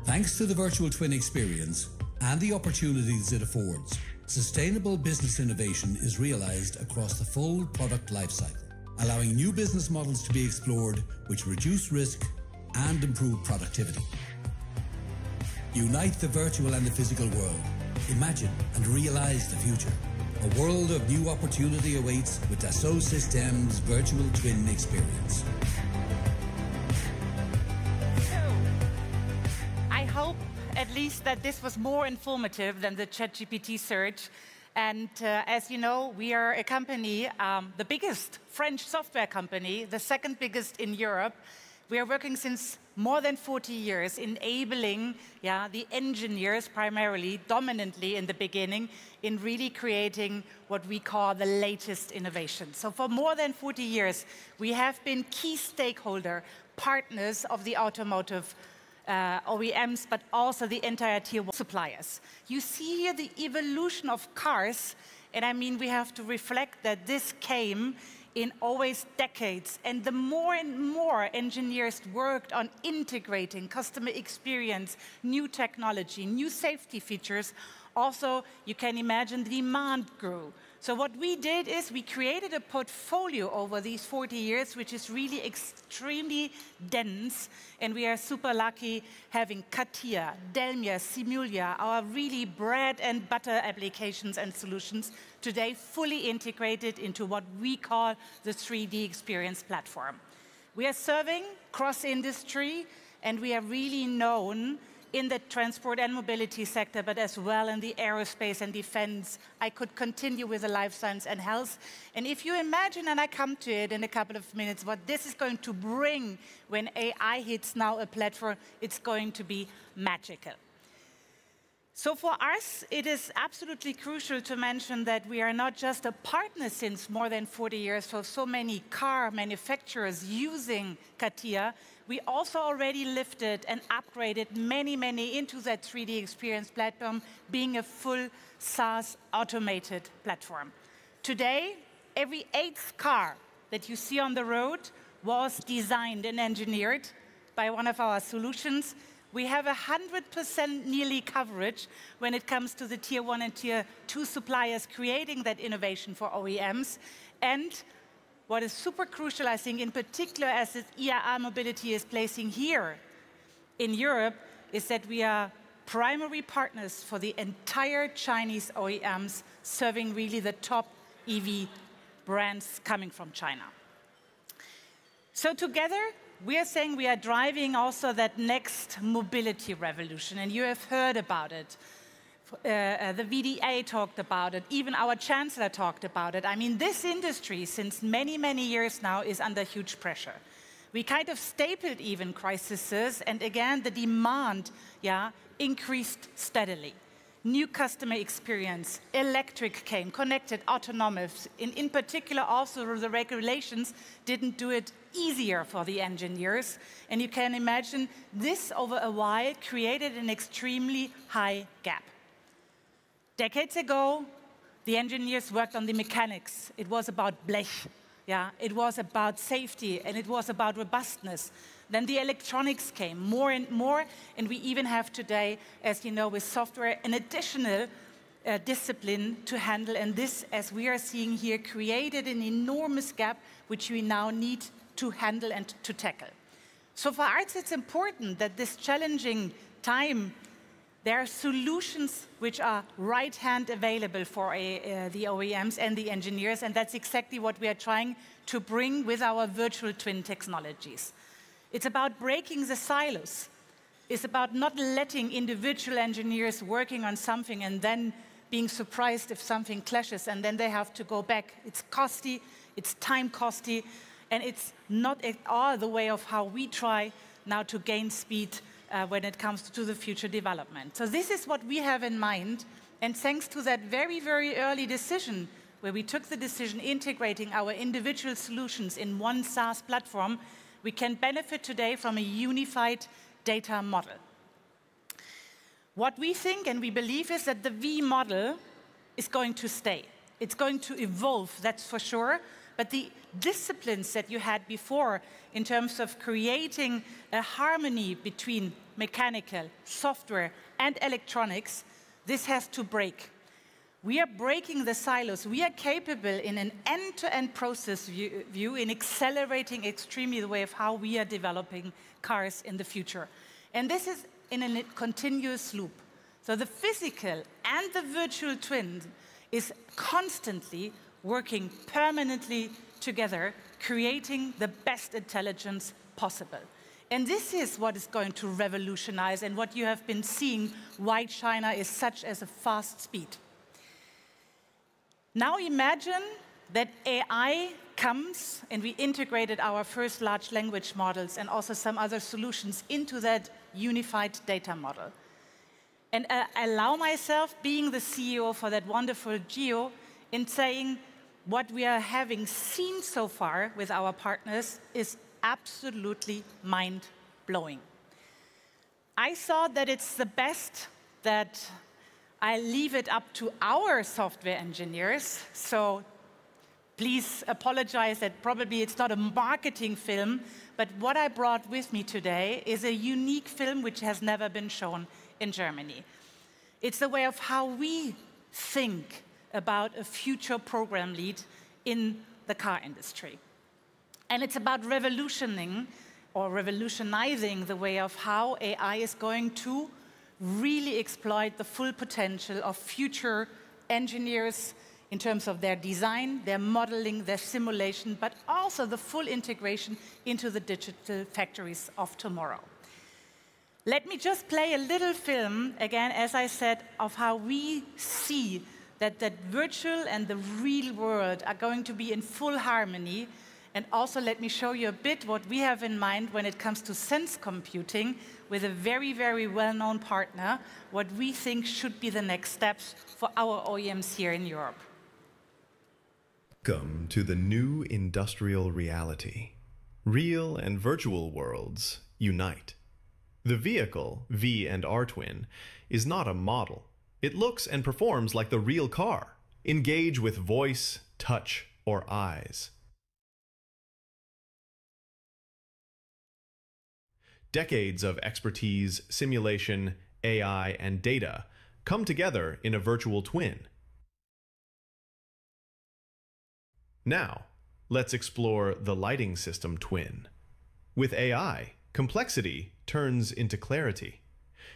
Thanks to the virtual twin experience and the opportunities it affords, sustainable business innovation is realized across the full product lifecycle, allowing new business models to be explored which reduce risk and improve productivity. Unite the virtual and the physical world. Imagine and realize the future. A world of new opportunity awaits with Dassault Systèmes virtual twin experience. I hope at least that this was more informative than the ChatGPT search. And as you know, we are a company, the biggest French software company, the second biggest in Europe. We are working since more than 40 years, enabling the engineers primarily, dominantly in the beginning, in really creating what we call the latest innovation. So for more than 40 years, we have been key stakeholder partners of the automotive OEMs, but also the entire tier 1 suppliers. You see here the evolution of cars, and I mean we have to reflect that this came in always decades, and the more and more engineers worked on integrating customer experience, new technology, new safety features, also you can imagine the demand grew. So what we did is we created a portfolio over these 40 years, which is really extremely dense. And we are super lucky having CATIA, Delmia, Simulia, our really bread and butter applications and solutions today fully integrated into what we call the 3D experience platform. We are serving cross-industry, and we are really known in the transport and mobility sector, but as well in the aerospace and defense. I could continue with the life science and health. And if you imagine, and I come to it in a couple of minutes, what this is going to bring when AI hits now a platform, it's going to be magical. So for us, it is absolutely crucial to mention that we are not just a partner since more than 40 years for so many car manufacturers using CATIA. We also already lifted and upgraded many into that 3D experience platform, being a full SaaS automated platform. Today, every 8th car that you see on the road was designed and engineered by one of our solutions. We have 100% nearly coverage when it comes to the Tier 1 and Tier 2 suppliers creating that innovation for OEMs. And what is super crucial, I think, in particular as the IAA Mobility is placing here in Europe, is that we are primary partners for the entire Chinese OEMs, serving really the top EV brands coming from China. So together, we are saying we are driving also that next mobility revolution, and you have heard about it. The VDA talked about it, even our chancellor talked about it. I mean, this industry, since many years now, is under huge pressure. We kind of stapled even crises, and again, the demand increased steadily. New customer experience, electric came, connected, autonomous. In particular, also the regulations didn't do it easier for the engineers. And you can imagine this over a while created an extremely high gap. Decades ago, the engineers worked on the mechanics. It was about blech. It was about safety, and it was about robustness. Then the electronics came more and more, and we even have today, as you know, with software, an additional discipline to handle. And this, as we are seeing here, created an enormous gap, which we now need to handle and to tackle. So for us, it's important that this challenging time, there are solutions which are right-hand available for the OEMs and the engineers, and that's exactly what we are trying to bring with our virtual twin technologies. It's about breaking the silos. It's about not letting individual engineers working on something and then being surprised if something clashes, and then they have to go back. It's costly, it's time costly, and it's not at all the way of how we try now to gain speed when it comes to the future development. So this is what we have in mind, and thanks to that very early decision, where we took the decision integrating our individual solutions in one SaaS platform, we can benefit today from a unified data model. What we think and we believe is that the V model is going to stay. It's going to evolve, that's for sure, but the disciplines that you had before in terms of creating a harmony between mechanical, software, and electronics, this has to break. We are breaking the silos. We are capable in an end-to-end process view in accelerating extremely the way of how we are developing cars in the future. And this is in a continuous loop. So the physical and the virtual twin is constantly working permanently together, creating the best intelligence possible. And this is what is going to revolutionize and what you have been seeing why China is such as a fast speed. Now imagine that AI comes and we integrated our first large language models and also some other solutions into that unified data model. And allow myself, being the CEO for that wonderful Geo, in saying what we are having seen so far with our partners is absolutely mind-blowing. I thought that it's the best that I leave it up to our software engineers, so please apologize that probably it's not a marketing film, but what I brought with me today is a unique film which has never been shown in Germany. It's the way of how we think about a future program lead in the car industry. And it's about revolutionizing the way of how AI is going to really exploit the full potential of future engineers in terms of their design, their modeling, their simulation, but also the full integration into the digital factories of tomorrow. Let me just play a little film, again, as I said, of how we see that virtual and the real world are going to be in full harmony. And also let me show you a bit what we have in mind when it comes to sense computing with a very, very well-known partner, what we think should be the next steps for our OEMs here in Europe. Welcome to the new industrial reality. Real and virtual worlds unite. The vehicle, V and R Twin, is not a model. It looks and performs like the real car. Engage with voice, touch, or eyes. Decades of expertise, simulation, AI, and data come together in a virtual twin. Now, let's explore the lighting system twin. With AI, complexity turns into clarity.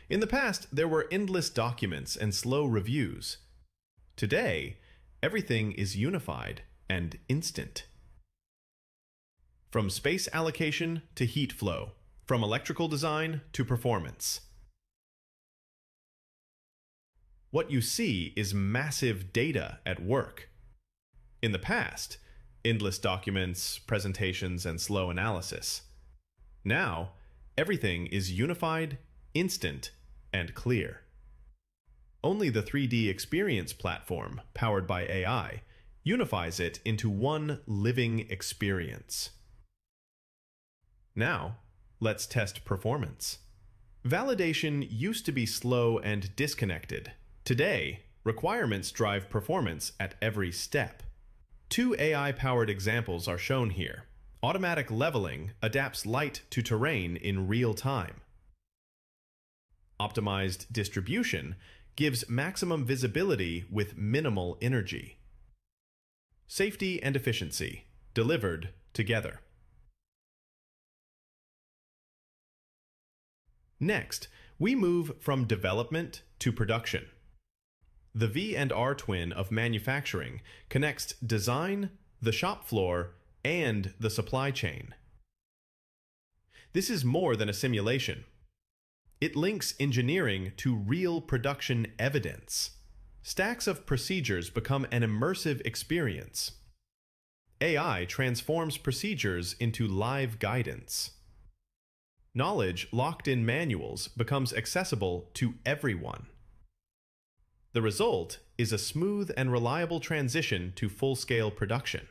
In the past, there were endless documents and slow reviews. Today, everything is unified and instant. From space allocation to heat flow, from electrical design to performance. What you see is massive data at work. In the past, endless documents, presentations, and slow analysis. Now, everything is unified, instant, and clear. Only the 3D experience platform, powered by AI, unifies it into one living experience. Now, let's test performance. Validation used to be slow and disconnected. Today, requirements drive performance at every step. Two AI-powered examples are shown here. Automatic leveling adapts light to terrain in real time. Optimized distribution gives maximum visibility with minimal energy. Safety and efficiency, delivered together. Next, we move from development to production. The V and R twin of manufacturing connects design, the shop floor, and the supply chain. This is more than a simulation. It links engineering to real production evidence. Stacks of procedures become an immersive experience. AI transforms procedures into live guidance. Knowledge locked in manuals becomes accessible to everyone. The result is a smooth and reliable transition to full-scale production.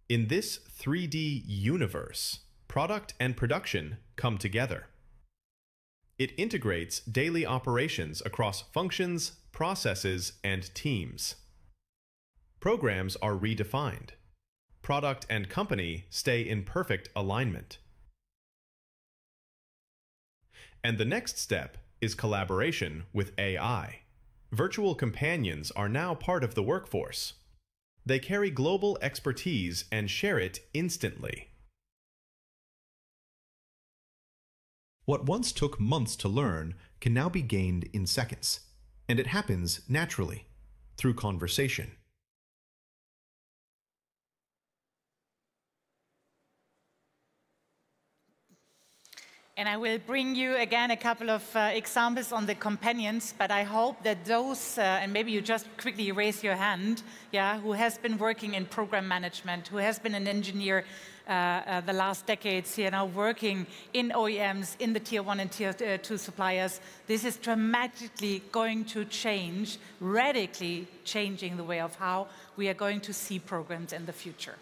In this 3D universe, product and production come together. It integrates daily operations across functions, processes, and teams. Programs are redefined. Product and company stay in perfect alignment. And the next step is collaboration with AI. Virtual companions are now part of the workforce. They carry global expertise and share it instantly. What once took months to learn can now be gained in seconds, and it happens naturally, through conversation. And I will bring you again a couple of examples on the companions, but I hope that those, and maybe you just quickly raise your hand, yeah, who has been working in program management, who has been an engineer the last decades, you know, working in OEMs, in the Tier 1 and Tier 2 suppliers. This is dramatically going to change, radically changing the way of how we are going to see programs in the future.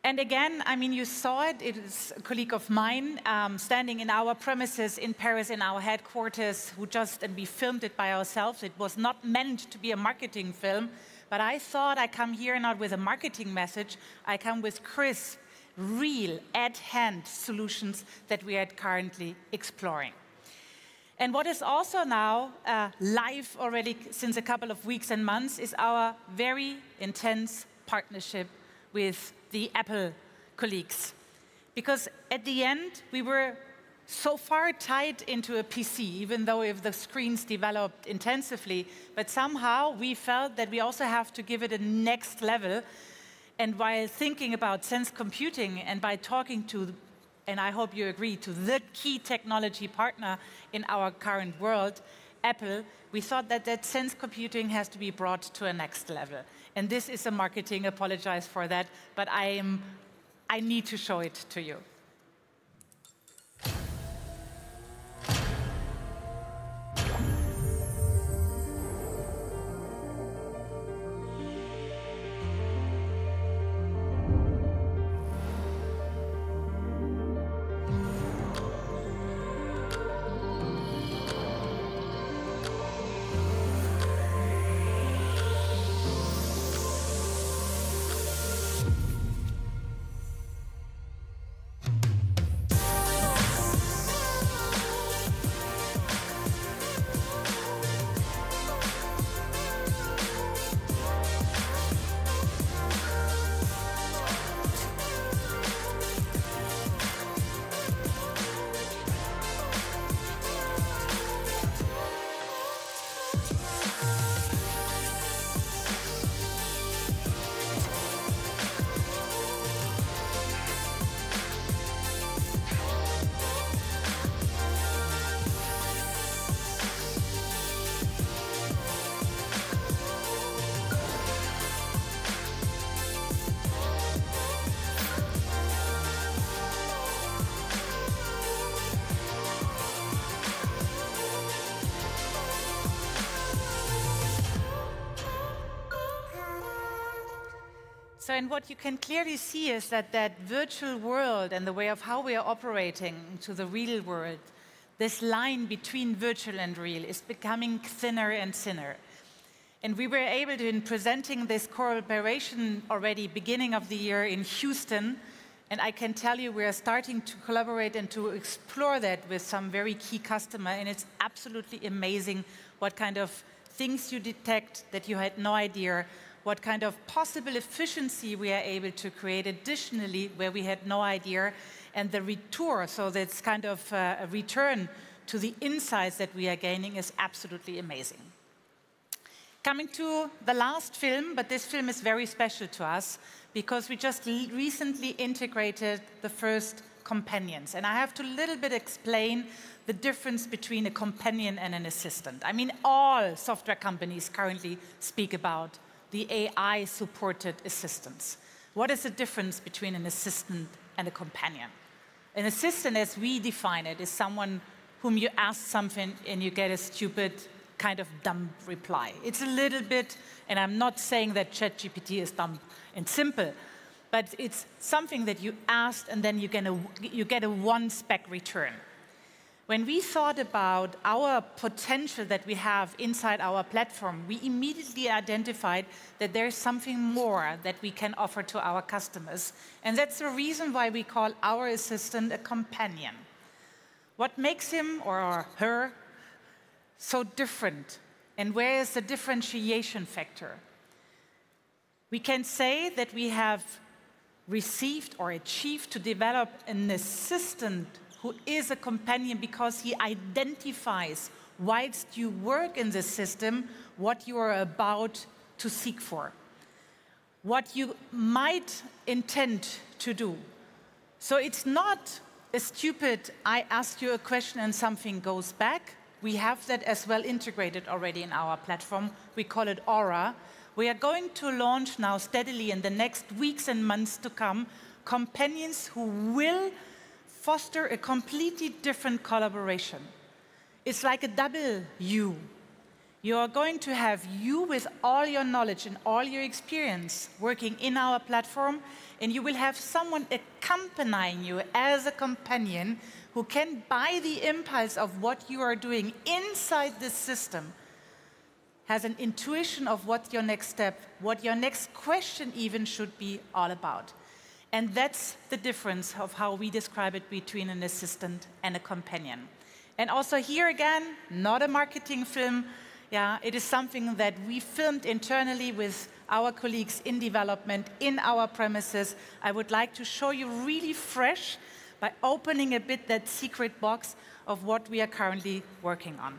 And again, I mean, you saw it. It is a colleague of mine standing in our premises in Paris, in our headquarters, who and we filmed it by ourselves. It was not meant to be a marketing film, but I thought I come here not with a marketing message. I come with crisp, real, at-hand solutions that we are currently exploring. And what is also now live already since a couple of weeks and months is our very intense partnership with the Apple colleagues. Because at the end, we were so far tied into a PC, even though if the screens developed intensively, but somehow we felt that we also have to give it a next level. And while thinking about sense computing and by talking to, and I hope you agree, to the key technology partner in our current world, Apple, we thought that that sense computing has to be brought to a next level. And this is a marketing, apologize for that, but I need to show it to you. So, and what you can clearly see is that that virtual world and the way of how we are operating to the real world, this line between virtual and real is becoming thinner and thinner. And we were able to, in presenting this cooperation already beginning of the year in Houston, and I can tell you we are starting to collaborate and to explore that with some very key customer, and it's absolutely amazing what kind of things you detect that you had no idea, what kind of possible efficiency we are able to create additionally where we had no idea, and the retour, so that's kind of a return to the insights that we are gaining is absolutely amazing. Coming to the last film, but this film is very special to us because we just recently integrated the first companions. And I have to a little bit explain the difference between a companion and an assistant. I mean, all software companies currently speak about the AI-supported assistants. What is the difference between an assistant and a companion? An assistant, as we define it, is someone whom you ask something and you get a stupid, kind of dumb reply. It's a little bit, and I'm not saying that ChatGPT is dumb and simple, but it's something that you asked and then you get a one-spec return. When we thought about our potential that we have inside our platform, we immediately identified that there's something more that we can offer to our customers. And that's the reason why we call our assistant a companion. What makes him or her so different? And where is the differentiation factor? We can say that we have received or achieved to develop an assistant who is a companion because he identifies, whilst you work in the system, what you are about to seek for, what you might intend to do. So it's not a stupid, I ask you a question and something goes back. We have that as well integrated already in our platform. We call it Aura. We are going to launch now steadily in the next weeks and months to come, companions who will foster a completely different collaboration. It's like a double you. You are going to have you with all your knowledge and all your experience working in our platform, and you will have someone accompanying you as a companion who can, by the impulse of what you are doing inside this system, has an intuition of what your next step, what your next question even should be all about. And that's the difference of how we describe it between an assistant and a companion. And also here again, not a marketing film. Yeah, it is something that we filmed internally with our colleagues in development in our premises. I would like to show you really fresh by opening a bit that secret box of what we are currently working on.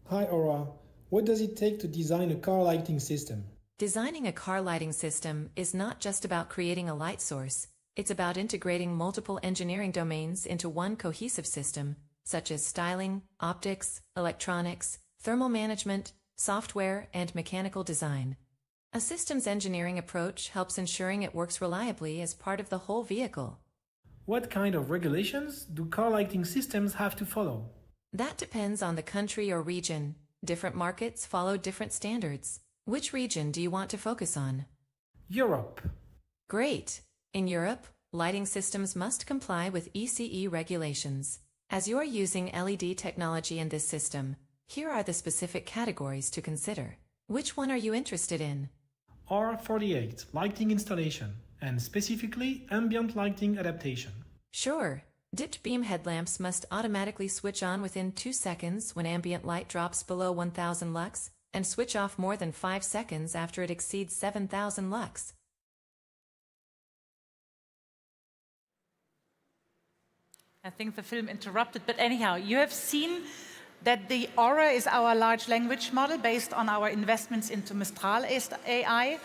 Hi, Aura. What does it take to design a car lighting system? Designing a car lighting system is not just about creating a light source. It's about integrating multiple engineering domains into one cohesive system, such as styling, optics, electronics, thermal management, software, and mechanical design. A systems engineering approach helps ensuring it works reliably as part of the whole vehicle. What kind of regulations do car lighting systems have to follow? That depends on the country or region. Different markets follow different standards. Which region do you want to focus on? Europe. Great. In Europe, lighting systems must comply with ECE regulations. As you're using LED technology in this system, here are the specific categories to consider. Which one are you interested in? R48, lighting installation, and specifically ambient lighting adaptation. Sure. Dipped beam headlamps must automatically switch on within 2 seconds when ambient light drops below 1000 lux, and switch off more than 5 seconds after it exceeds 7000 lux. I think the film interrupted, but anyhow, you have seen that the Aura is our large language model based on our investments into Mistral AI.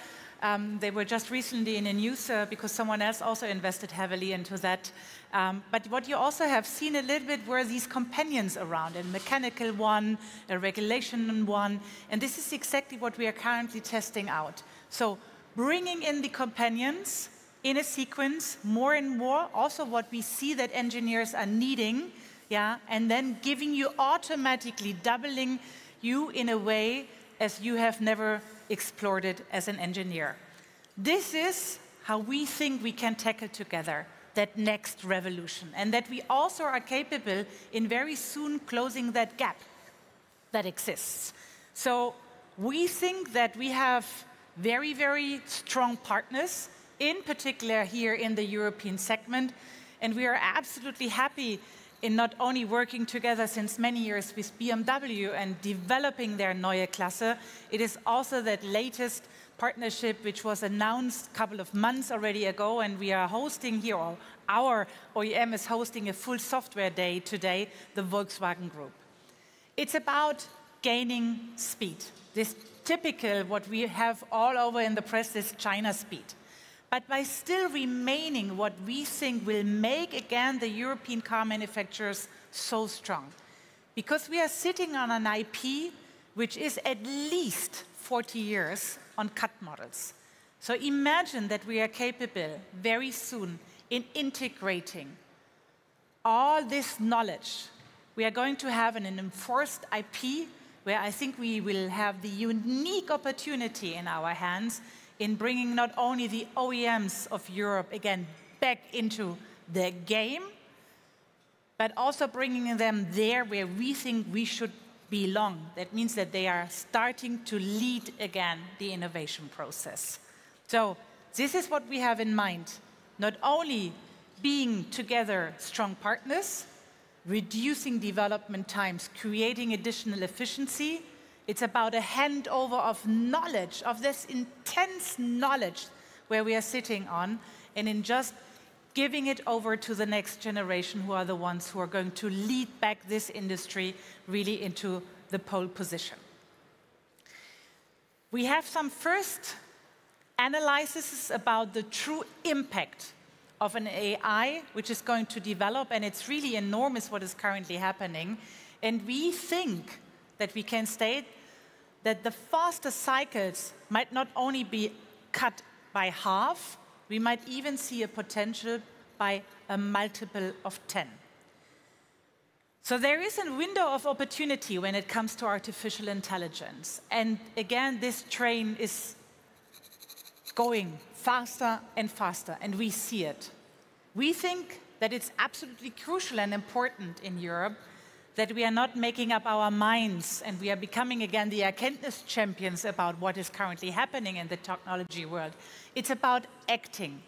They were just recently in the news because someone else also invested heavily into that. But what you also have seen a little bit were these companions around, a mechanical one, a regulation one, and this is exactly what we are currently testing out. So bringing in the companions in a sequence, more and more, also what we see that engineers are needing, yeah, and then giving you automatically, doubling you in a way as you have never explored it as an engineer. This is how we think we can tackle together that next revolution, and that we also are capable in very soon closing that gap that exists. So we think that we have very, very strong partners, in particular here in the European segment, and we are absolutely happy in not only working together since many years with BMW and developing their Neue Klasse, it is also that latest partnership which was announced a couple of months already ago, and we are hosting here, or our OEM is hosting a full software day today, the Volkswagen Group. It's about gaining speed. This typical, what we have all over in the press, this China speed. But by still remaining what we think will make, again, the European car manufacturers so strong. Because we are sitting on an IP which is at least 40 years on cut models. So imagine that we are capable very soon in integrating all this knowledge. We are going to have an enforced IP where I think we will have the unique opportunity in our hands in bringing not only the OEMs of Europe, again, back into the game, but also bringing them there where we think we should belong. That means that they are starting to lead again the innovation process. So this is what we have in mind. Not only being together strong partners, reducing development times, creating additional efficiency. It's about a handover of knowledge, of this intense knowledge where we are sitting on, and in just giving it over to the next generation who are the ones who are going to lead back this industry really into the pole position. We have some first analyses about the true impact of an AI which is going to develop, and it's really enormous what is currently happening. And we think that we can state that the faster cycles might not only be cut by half, we might even see a potential by a multiple of 10. So there is a window of opportunity when it comes to artificial intelligence. And again, this train is going faster and faster, and we see it. We think that it's absolutely crucial and important in Europe that we are not making up our minds and we are becoming again the Erkenntnis champions about what is currently happening in the technology world. It's about acting.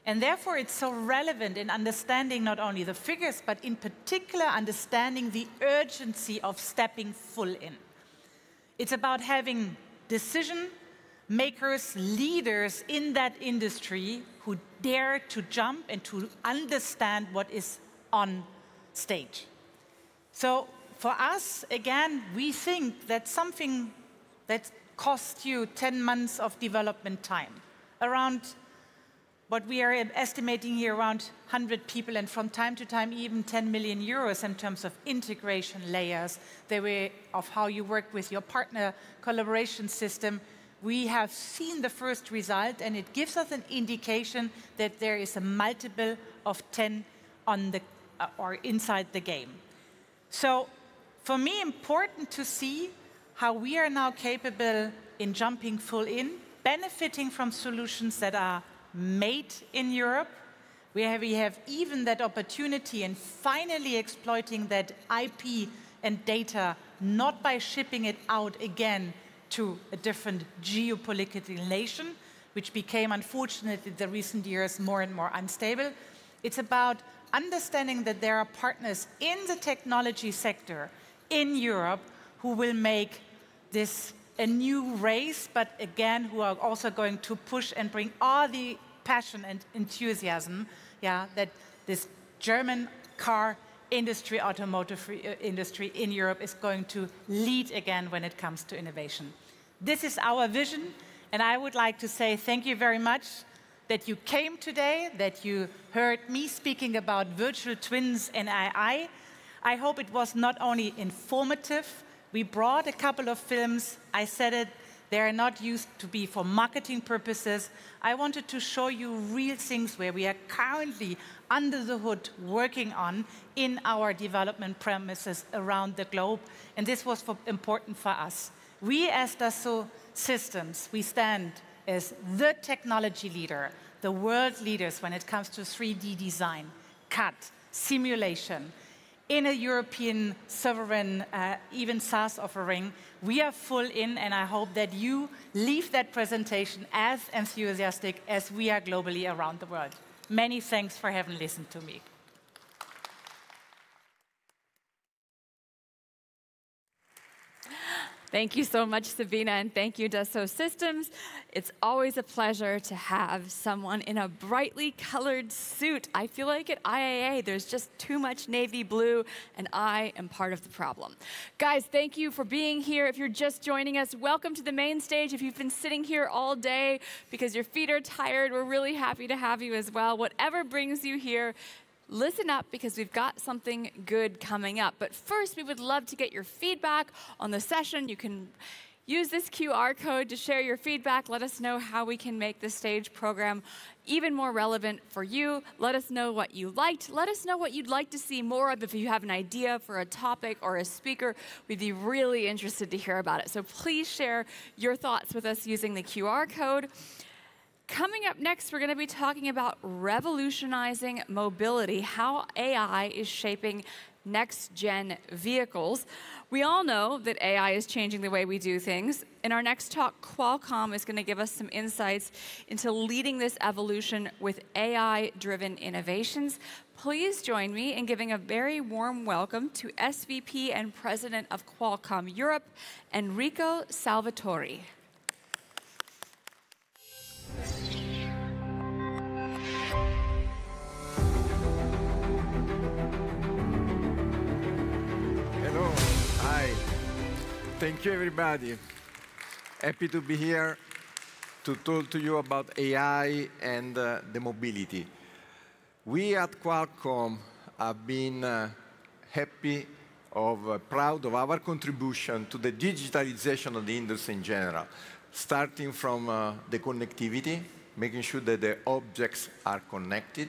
And therefore, it's so relevant in understanding not only the figures, but in particular, understanding the urgency of stepping full in. It's about having decision makers, leaders in that industry who dare to jump and to understand what is on stage. So for us, again, we think that something that costs you 10 months of development time, around what we are estimating here, around 100 people, and from time to time, even 10 million euros in terms of integration layers, the way of how you work with your partner collaboration system. We have seen the first result, and it gives us an indication that there is a multiple of 10 on the, or inside the game. So for me, important to see how we are now capable in jumping full in, benefiting from solutions that are made in Europe. We have even that opportunity in finally exploiting that IP and data, not by shipping it out again to a different geopolitical nation, which became, unfortunately, in the recent years, more and more unstable. It's about understanding that there are partners in the technology sector in Europe who will make this a new race, but again, who are also going to push and bring all the passion and enthusiasm, that this German car industry, automotive industry in Europe is going to lead again when it comes to innovation. This is our vision, and I would like to say thank you very much that you came today, that you heard me speaking about virtual twins and AI. I hope it was not only informative. We brought a couple of films. I said it, they are not used to be for marketing purposes. I wanted to show you real things where we are currently under the hood working on in our development premises around the globe. And this was important for us. We as Dassault Systems, we stand as the technology leader, the world leaders when it comes to 3D design, CAD, simulation, in a European sovereign, even SaaS offering. We are full in, and I hope that you leave that presentation as enthusiastic as we are globally around the world. Many thanks for having listened to me. Thank you so much, Sabina, and thank you, Dassault Systems. It's always a pleasure to have someone in a brightly colored suit. I feel like at IAA, there's just too much navy blue, and I am part of the problem. Guys, thank you for being here. If you're just joining us, welcome to the main stage. If you've been sitting here all day because your feet are tired, we're really happy to have you as well. Whatever brings you here, listen up, because we've got something good coming up. But first, we would love to get your feedback on the session. You can use this QR code to share your feedback. Let us know how we can make this stage program even more relevant for you. Let us know what you liked. Let us know what you'd like to see more of. If you have an idea for a topic or a speaker, we'd be really interested to hear about it. So please share your thoughts with us using the QR code. Coming up next, we're going to be talking about revolutionizing mobility, how AI is shaping next-gen vehicles. We all know that AI is changing the way we do things. In our next talk, Qualcomm is going to give us some insights into leading this evolution with AI-driven innovations. Please join me in giving a very warm welcome to SVP and President of Qualcomm Europe, Enrico Salvatori. Hello, hi. Thank you, everybody. Happy to be here to talk to you about AI and the mobility. We at Qualcomm have been happy, proud of our contribution to the digitalization of the industry in general, starting from the connectivity, making sure that the objects are connected,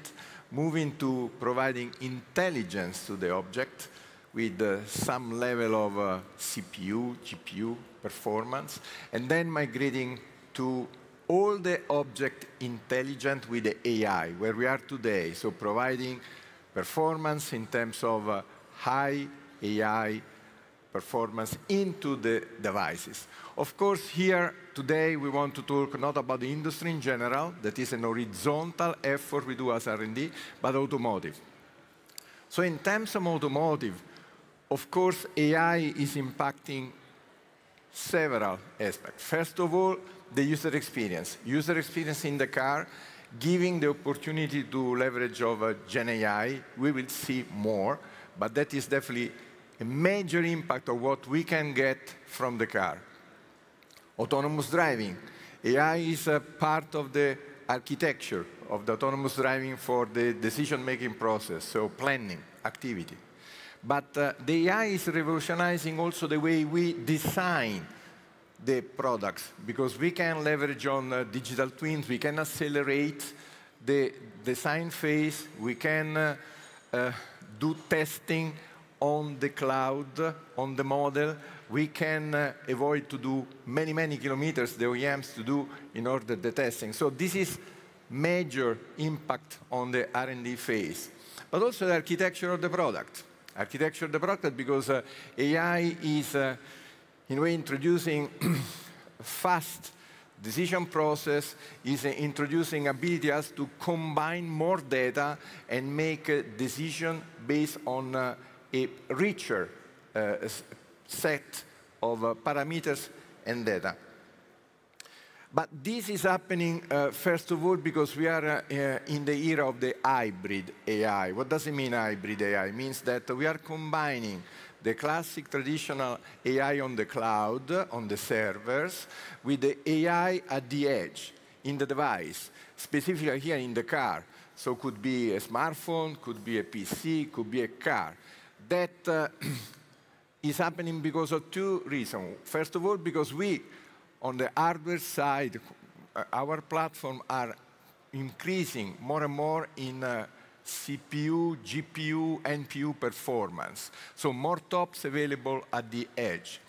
moving to providing intelligence to the object with some level of CPU, GPU performance, and then migrating to all the object intelligent with the AI, where we are today, so providing performance in terms of high AI performance into the devices. Of course, here today we want to talk not about the industry in general, that is an horizontal effort we do as R&D, but automotive. So in terms of automotive, of course, AI is impacting several aspects. First of all, the user experience. User experience in the car, giving the opportunity to leverage of Gen AI. We will see more, but that is definitely a major impact of what we can get from the car. Autonomous driving. AI is a part of the architecture of the autonomous driving for the decision-making process, so planning, activity. But the AI is revolutionizing also the way we design the products, because we can leverage on digital twins, we can accelerate the design phase, we can do testing on the cloud, on the model. We can avoid to do many, many kilometers the OEMs to do in order the testing. So this is major impact on the R&D phase. But also the architecture of the product. Architecture of the product, because AI is, in a way, introducing fast decision process, is introducing ability us to combine more data and make a decision based on a richer set of parameters and data. But this is happening, first of all, because we are in the era of the hybrid AI. What does it mean, hybrid AI? It means that we are combining the classic traditional AI on the cloud, on the servers, with the AI at the edge, in the device, specifically here in the car. So it could be a smartphone, could be a PC, could be a car. That is happening because of two reasons. First of all, because we, on the hardware side, our platform are increasing more and more in CPU, GPU, NPU performance. So more TOPS available at the edge.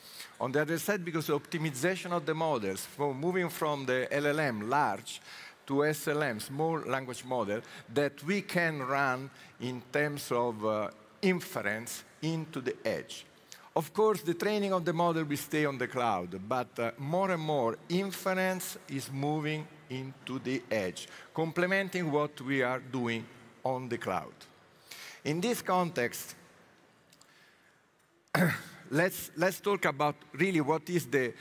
On the other side, because of optimization of the models, moving from the LLM, large, to SLM, small language model, that we can run in terms of inference into the edge. Of course, the training of the model will stay on the cloud, but more and more inference is moving into the edge, complementing what we are doing on the cloud. In this context, let's talk about really what is the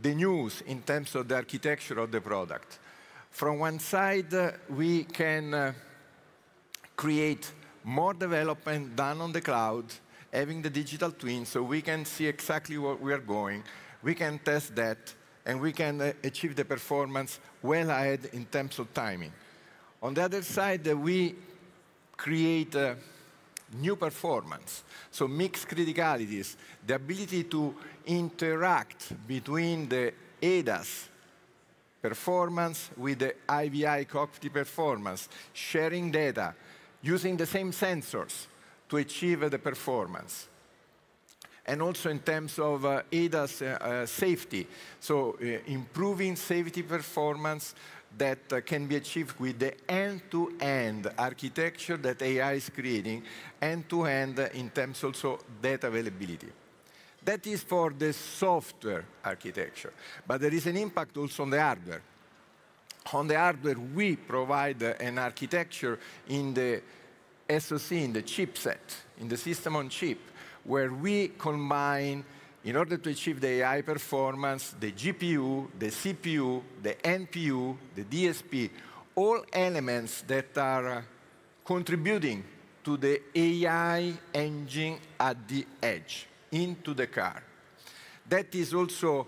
news in terms of the architecture of the product. From one side, we can create more development done on the cloud, having the digital twin, so we can see exactly where we are going. We can test that, and we can achieve the performance well ahead in terms of timing. On the other side, we create new performance, so mixed criticalities, the ability to interact between the ADAS performance with the IVI cockpit performance, sharing data, using the same sensors to achieve the performance. And also in terms of ADAS safety, so improving safety performance that can be achieved with the end-to-end architecture that AI is creating, end-to-end in terms also data availability. That is for the software architecture, but there is an impact also on the hardware. On the hardware, we provide an architecture in the SoC, in the chipset, in the system on chip, where we combine, in order to achieve the AI performance, the GPU, the CPU, the NPU, the DSP, all elements that are contributing to the AI engine at the edge, into the car. That is also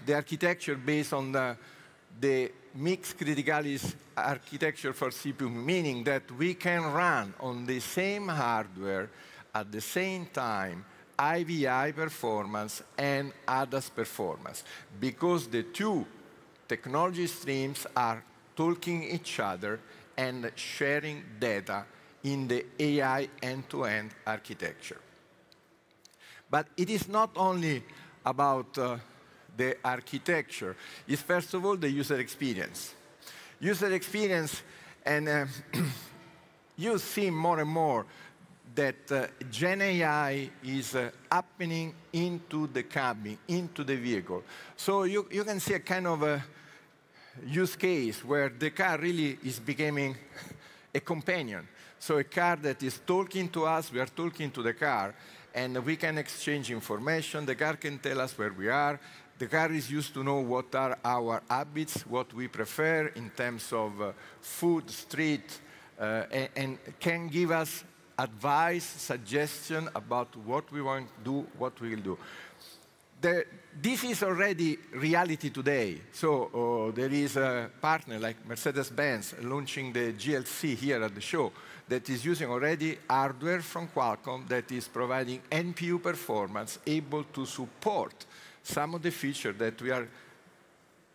the architecture based on the mixed criticalities architecture for CPU, meaning that we can run on the same hardware at the same time IVI performance and ADAS performance, because the two technology streams are talking each other and sharing data in the AI end-to-end architecture. But it is not only about the architecture. It's first of all the user experience. User experience, and you see more and more that Gen AI is happening into the cabin, into the vehicle. So you can see a kind of a use case where the car really is becoming a companion. So a car that is talking to us, we are talking to the car, and we can exchange information. The car can tell us where we are. The car is used to know what are our habits, what we prefer in terms of food, street, and can give us advice, suggestion about what we want to do, what we will do. This is already reality today. So there is a partner like Mercedes-Benz launching the GLC here at the show that is using already hardware from Qualcomm that is providing NPU performance able to support some of the features that we are,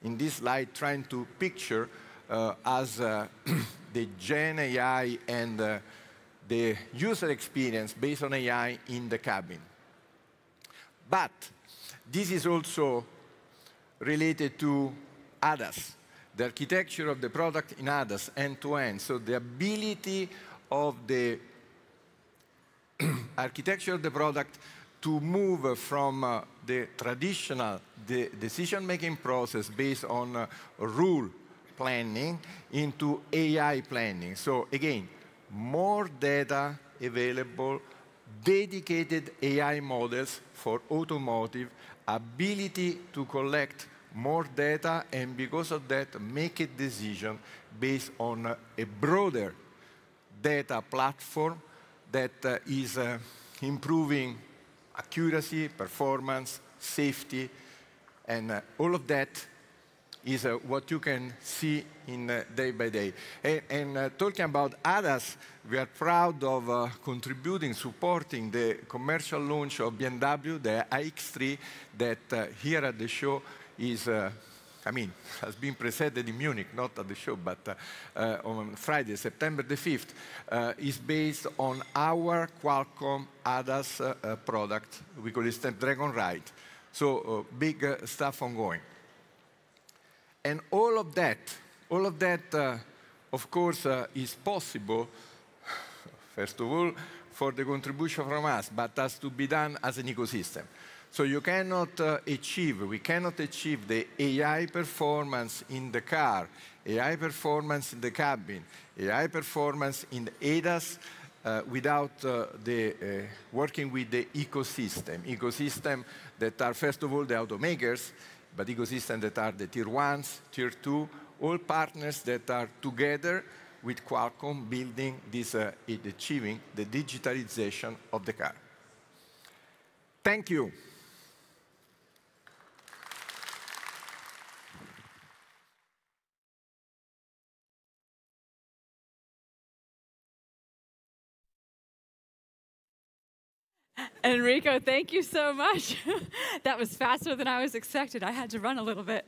in this slide, trying to picture as the Gen AI and the user experience based on AI in the cabin. But this is also related to ADAS, the architecture of the product in ADAS, end-to-end. So the ability of the architecture of the product to move from the traditional decision-making process based on rule planning into AI planning. So again, more data available, dedicated AI models for automotive, ability to collect more data, and because of that, make a decision based on a broader data platform that is improving accuracy, performance, safety, and all of that is what you can see in day by day. And talking about ADAS, we are proud of contributing, supporting the commercial launch of BMW, the iX3, that here at the show is, has been presented in Munich, not at the show, but on Friday, September the 5th, is based on our Qualcomm ADAS product. We call it Snapdragon Ride. So big stuff ongoing. And all of that, of course, is possible, first of all, for the contribution from us, but has to be done as an ecosystem. So you cannot we cannot achieve the AI performance in the car, AI performance in the cabin, AI performance in the ADAS without working with the ecosystem that are, first of all, the automakers, but ecosystems that are the tier 1s, tier 2, all partners that are together with Qualcomm building this, achieving the digitalization of the car. Thank you. Enrico, thank you so much. That was faster than I was expected. I had to run a little bit.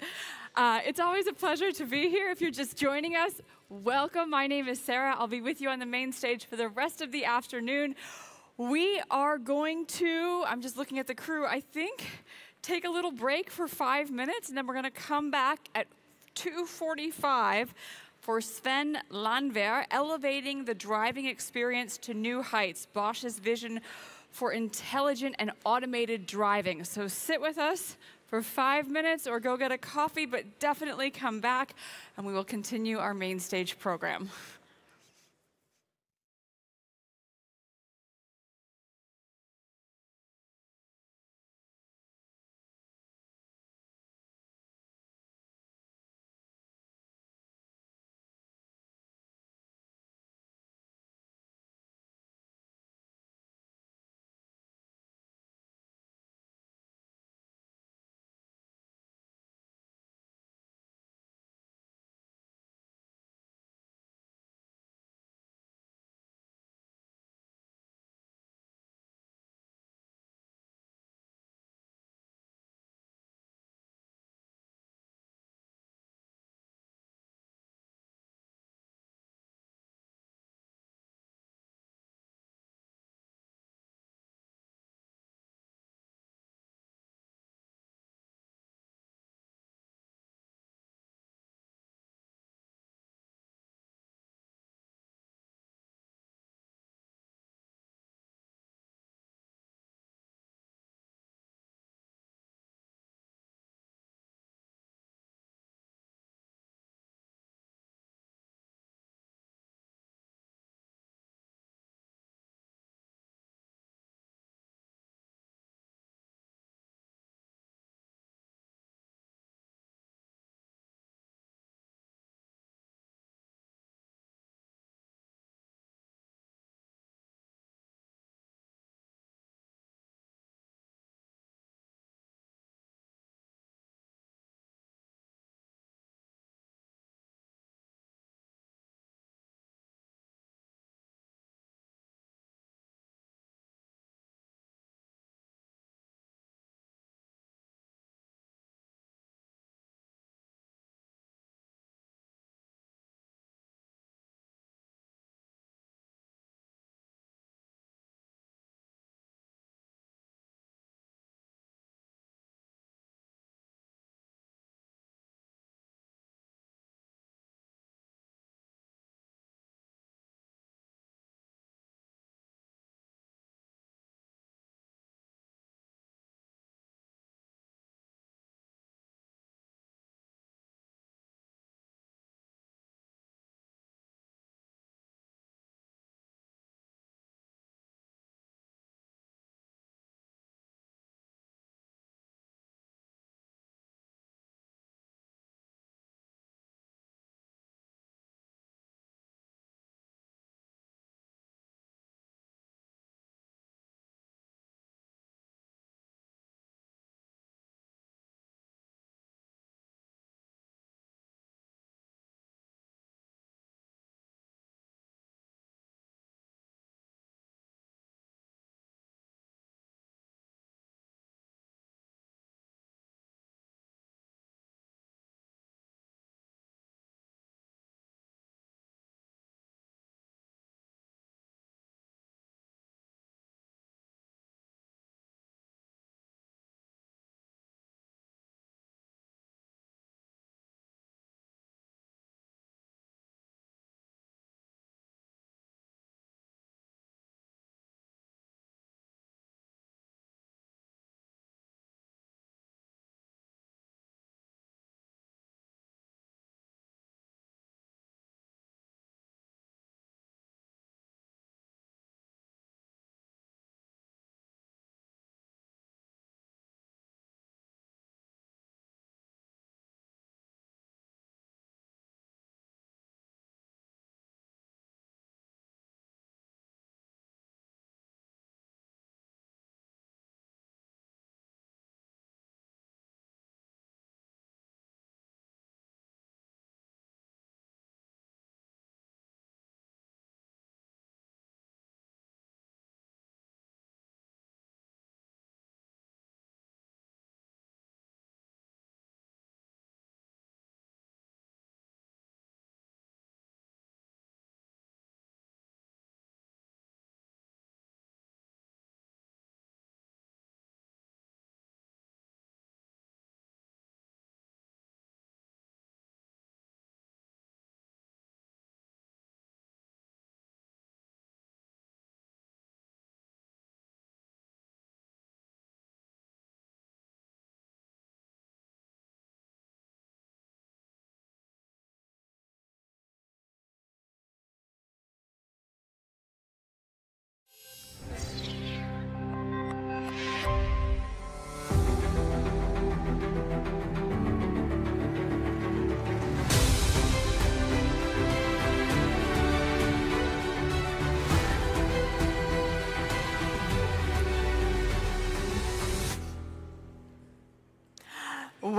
It's always a pleasure to be here. If you're just joining us, welcome. My name is Sarah. I'll be with you on the main stage for the rest of the afternoon. We are going to, I'm just looking at the crew, I think, take a little break for 5 minutes, and then we're going to come back at 2:45 for Sven Landwehr, Elevating the Driving Experience to New Heights, Bosch's vision for intelligent and automated driving. So sit with us for 5 minutes or go get a coffee, but definitely come back and we will continue our main stage program.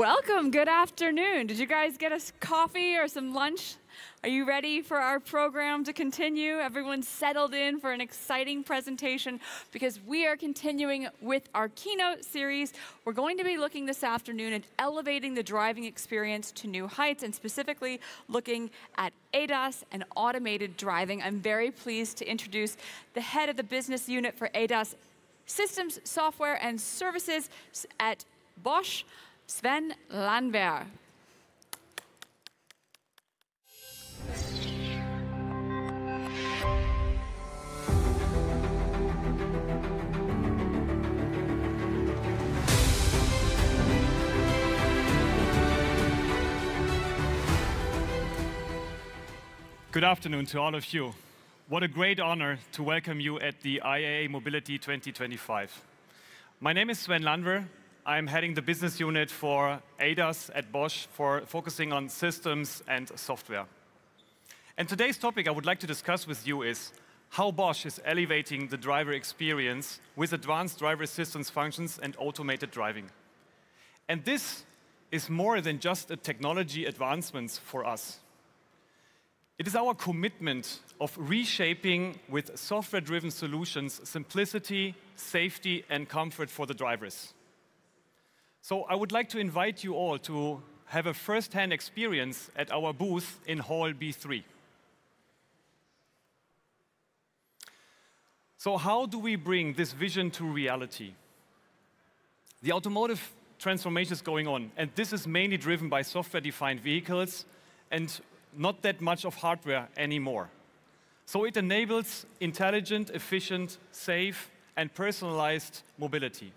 Welcome, good afternoon. Did you guys get us coffee or some lunch? Are you ready for our program to continue? Everyone's settled in for an exciting presentation because we are continuing with our keynote series. We're going to be looking this afternoon at elevating the driving experience to new heights and specifically looking at ADAS and automated driving. I'm very pleased to introduce the head of the business unit for ADAS Systems, Software and Services at Bosch, Sven Landwehr. Good afternoon to all of you. What a great honor to welcome you at the IAA Mobility 2025. My name is Sven Landwehr. I'm heading the business unit for ADAS at Bosch, focusing on systems and software. And today's topic I would like to discuss with you is how Bosch is elevating the driver experience with advanced driver assistance functions and automated driving. And this is more than just a technology advancement for us. It is our commitment of reshaping with software-driven solutions simplicity, safety, and comfort for the drivers. So I would like to invite you all to have a first-hand experience at our booth in Hall B3. So how do we bring this vision to reality? The automotive transformation is going on, and this is mainly driven by software-defined vehicles and not that much of hardware anymore. So it enables intelligent, efficient, safe, and personalized mobility.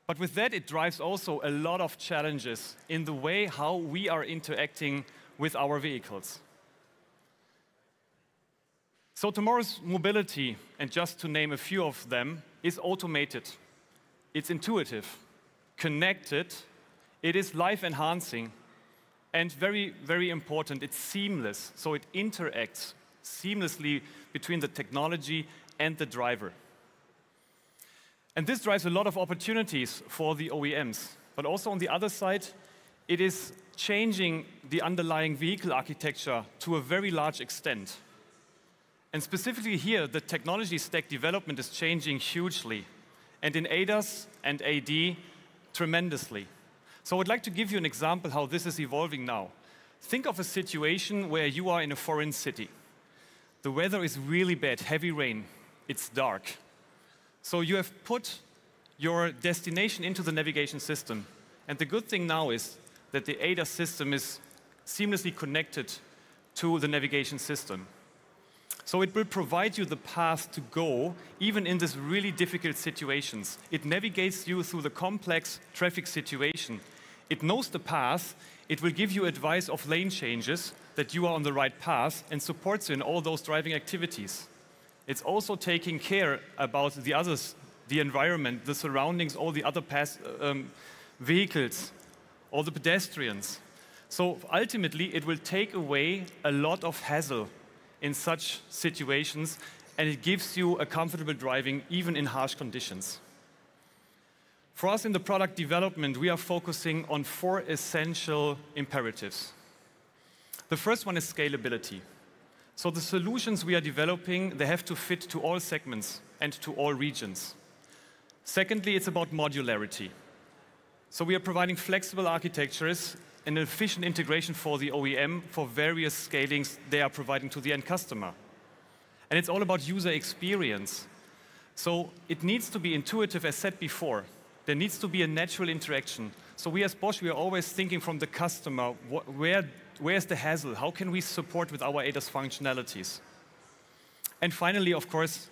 But with that, it drives also a lot of challenges in the way how we are interacting with our vehicles. So tomorrow's mobility, and just to name a few of them, is automated. It's intuitive, connected, it is life-enhancing, and very, very important, it's seamless. So it interacts seamlessly between the technology and the driver. And this drives a lot of opportunities for the OEMs. But also on the other side, it is changing the underlying vehicle architecture to a very large extent. And specifically here, the technology stack development is changing hugely. And in ADAS and AD, tremendously. So I would like to give you an example how this is evolving now. Think of a situation where you are in a foreign city. The weather is really bad, heavy rain, it's dark. So you have put your destination into the navigation system. And the good thing now is that the ADAS system is seamlessly connected to the navigation system. So it will provide you the path to go, even in these really difficult situations. It navigates you through the complex traffic situation. It knows the path. It will give you advice of lane changes, that you are on the right path, and supports you in all those driving activities. It's also taking care about the others, the environment, the surroundings, all the other vehicles, all the pedestrians. So ultimately, it will take away a lot of hassle in such situations, and it gives you a comfortable driving even in harsh conditions. For us in the product development, we are focusing on 4 essential imperatives. The first one is scalability. So the solutions we are developing, they have to fit to all segments and to all regions. Secondly, it's about modularity. So we are providing flexible architectures and efficient integration for the OEM for various scalings they are providing to the end customer. And it's all about user experience. So it needs to be intuitive, as said before. There needs to be a natural interaction. So we as Bosch, we are always thinking from the customer, where's the hassle? How can we support with our ADAS functionalities? And finally, of course,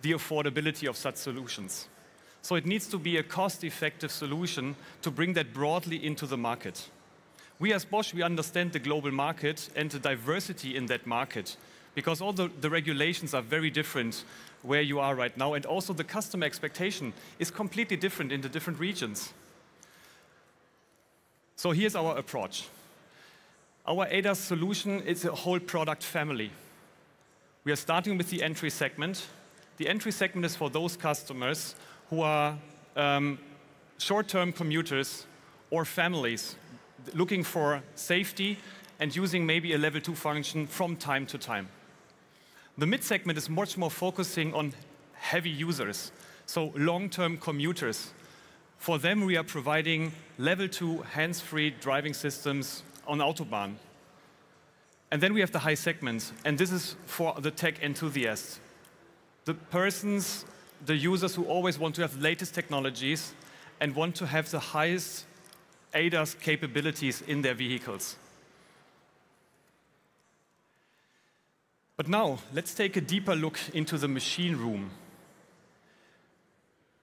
the affordability of such solutions. So it needs to be a cost-effective solution to bring that broadly into the market. We as Bosch, we understand the global market and the diversity in that market, because all the regulations are very different where you are right now, and also the customer expectation is completely different in the different regions. So here's our approach. Our ADAS solution is a whole product family. We are starting with the entry segment. The entry segment is for those customers who are short-term commuters or families looking for safety and using maybe a level 2 function from time to time. The mid segment is much more focusing on heavy users, so long-term commuters. For them, we are providing level 2 hands-free driving systems on Autobahn. And then we have the high segment, and this is for the tech enthusiasts. The persons, the users who always want to have the latest technologies and want to have the highest ADAS capabilities in their vehicles. But now, let's take a deeper look into the machine room.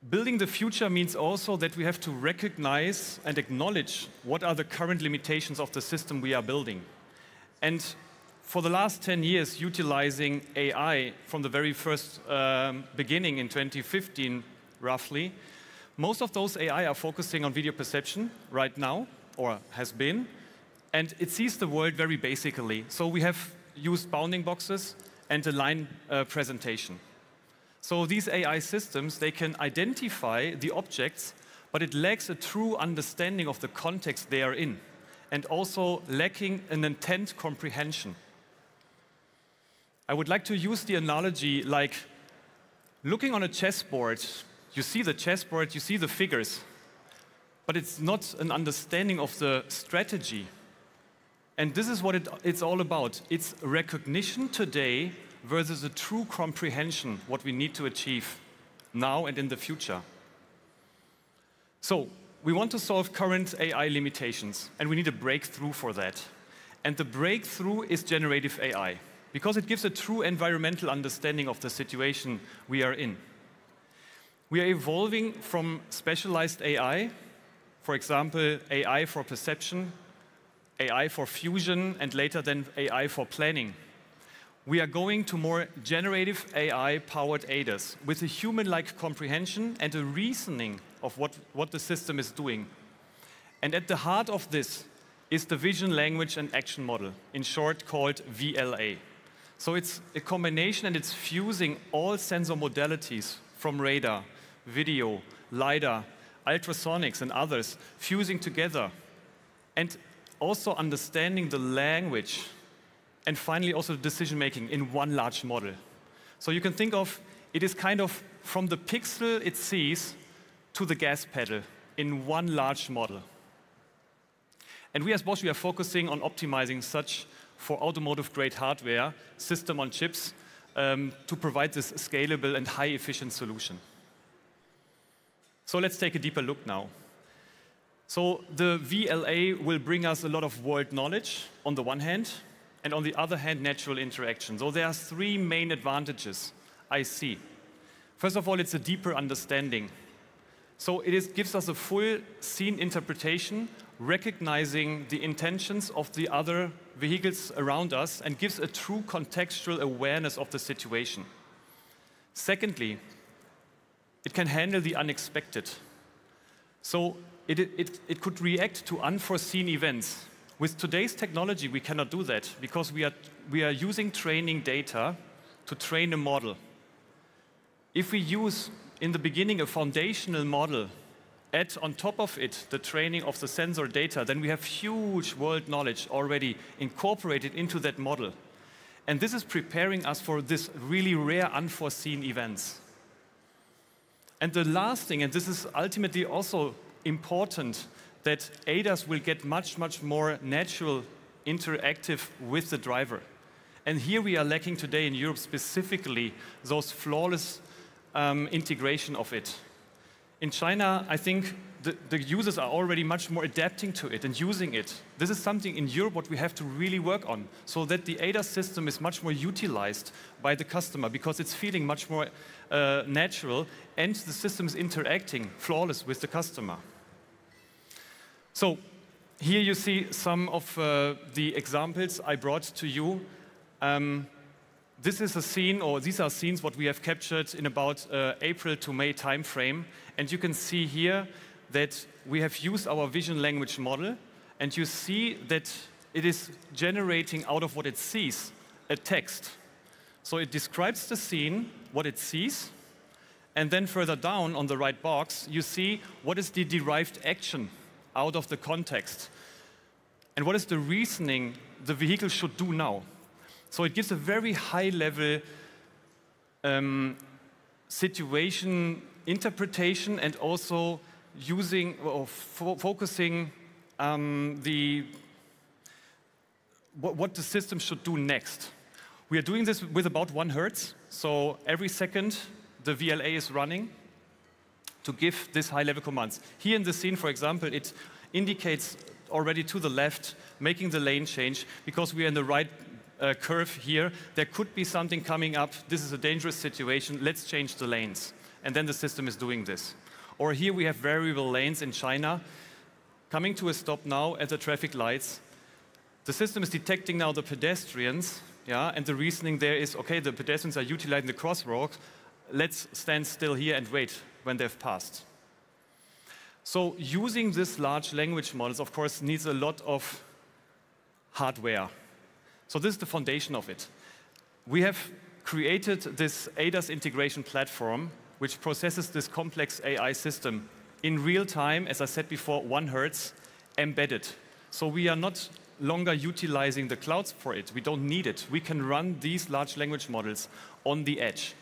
Building the future means also that we have to recognize and acknowledge what are the current limitations of the system we are building. And for the last 10 years, utilizing AI from the very first beginning in 2015, roughly, most of those AI are focusing on video perception right now, or has been, and it sees the world very basically. So we have used bounding boxes and a line presentation. So these AI systems, they can identify the objects, but it lacks a true understanding of the context they are in, and also lacking an intent comprehension. I would like to use the analogy like looking on a chessboard. You see the chessboard, you see the figures, but it's not an understanding of the strategy. And this is what it's all about. It's recognition today versus a true comprehension, what we need to achieve now and in the future. So we want to solve current AI limitations, and we need a breakthrough for that. And the breakthrough is generative AI, because it gives a true environmental understanding of the situation we are in. We are evolving from specialized AI, for example, AI for perception, AI for fusion, and later then AI for planning. We are going to more generative AI-powered ADAS with a human-like comprehension and a reasoning of what the system is doing. And at the heart of this is the vision, language, and action model, in short called VLA. So it's a combination, and it's fusing all sensor modalities from radar, video, LiDAR, ultrasonics, and others, fusing together, and also understanding the language, and finally also decision-making in one large model. So you can think of it is kind of from the pixel it sees to the gas pedal in one large model. And we as Bosch, we are focusing on optimizing such for automotive-grade hardware, system on chips, to provide this scalable and high-efficient solution. So let's take a deeper look now. So the VLA will bring us a lot of world knowledge on the one hand, and on the other hand, natural interaction. So there are three main advantages I see. First of all, it's a deeper understanding. So it gives us a full scene interpretation, recognizing the intentions of the other vehicles around us, and gives a true contextual awareness of the situation. Secondly, it can handle the unexpected. So it could react to unforeseen events. With today's technology, we cannot do that because we are using training data to train a model. If we use, in the beginning, a foundational model, add on top of it the training of the sensor data, then we have huge world knowledge already incorporated into that model. And this is preparing us for this really rare unforeseen events. And the last thing, and this is ultimately also important, that ADAS will get much, much more natural, interactive with the driver. And here we are lacking today in Europe specifically those flawless integration of it. In China, I think the users are already much more adapting to it and using it. This is something in Europe what we have to really work on, so that the ADAS system is much more utilized by the customer, because it's feeling much more natural, and the system is interacting flawless with the customer. So here you see some of the examples I brought to you. This is a scene, or these are scenes what we have captured in about April to May timeframe. And you can see here that we have used our vision language model, and you see that it is generating out of what it sees a text. So it describes the scene, what it sees, and then further down on the right box, you see what is the derived action out of the context. And what is the reasoning the vehicle should do now? So it gives a very high-level situation interpretation and also using or focusing what the system should do next. We are doing this with about 1 Hertz. So every second, the VLA is running to give this high-level commands. Here in the scene, for example, it indicates already to the left, making the lane change, because we are in the right curve here. There could be something coming up. This is a dangerous situation. Let's change the lanes. And then the system is doing this. Or here we have variable lanes in China. Coming to a stop now at the traffic lights. The system is detecting now the pedestrians, yeah, and the reasoning there is, okay, the pedestrians are utilizing the crosswalk. Let's stand still here and wait when they've passed. So using this large language models, of course, needs a lot of hardware. So this is the foundation of it. We have created this ADAS integration platform, which processes this complex AI system in real time, as I said before, 1 Hertz, embedded. So we are not longer utilizing the clouds for it. We don't need it. We can run these large language models on the edge.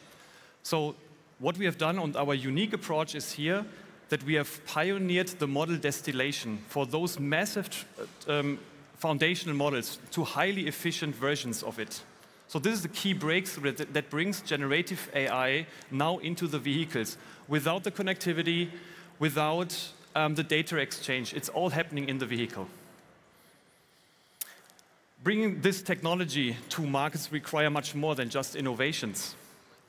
So what we have done on our unique approach is here that we have pioneered the model distillation for those massive foundational models to highly efficient versions of it. So this is the key breakthrough that brings generative AI now into the vehicles without the connectivity, without the data exchange. It's all happening in the vehicle. Bringing this technology to markets require much more than just innovations.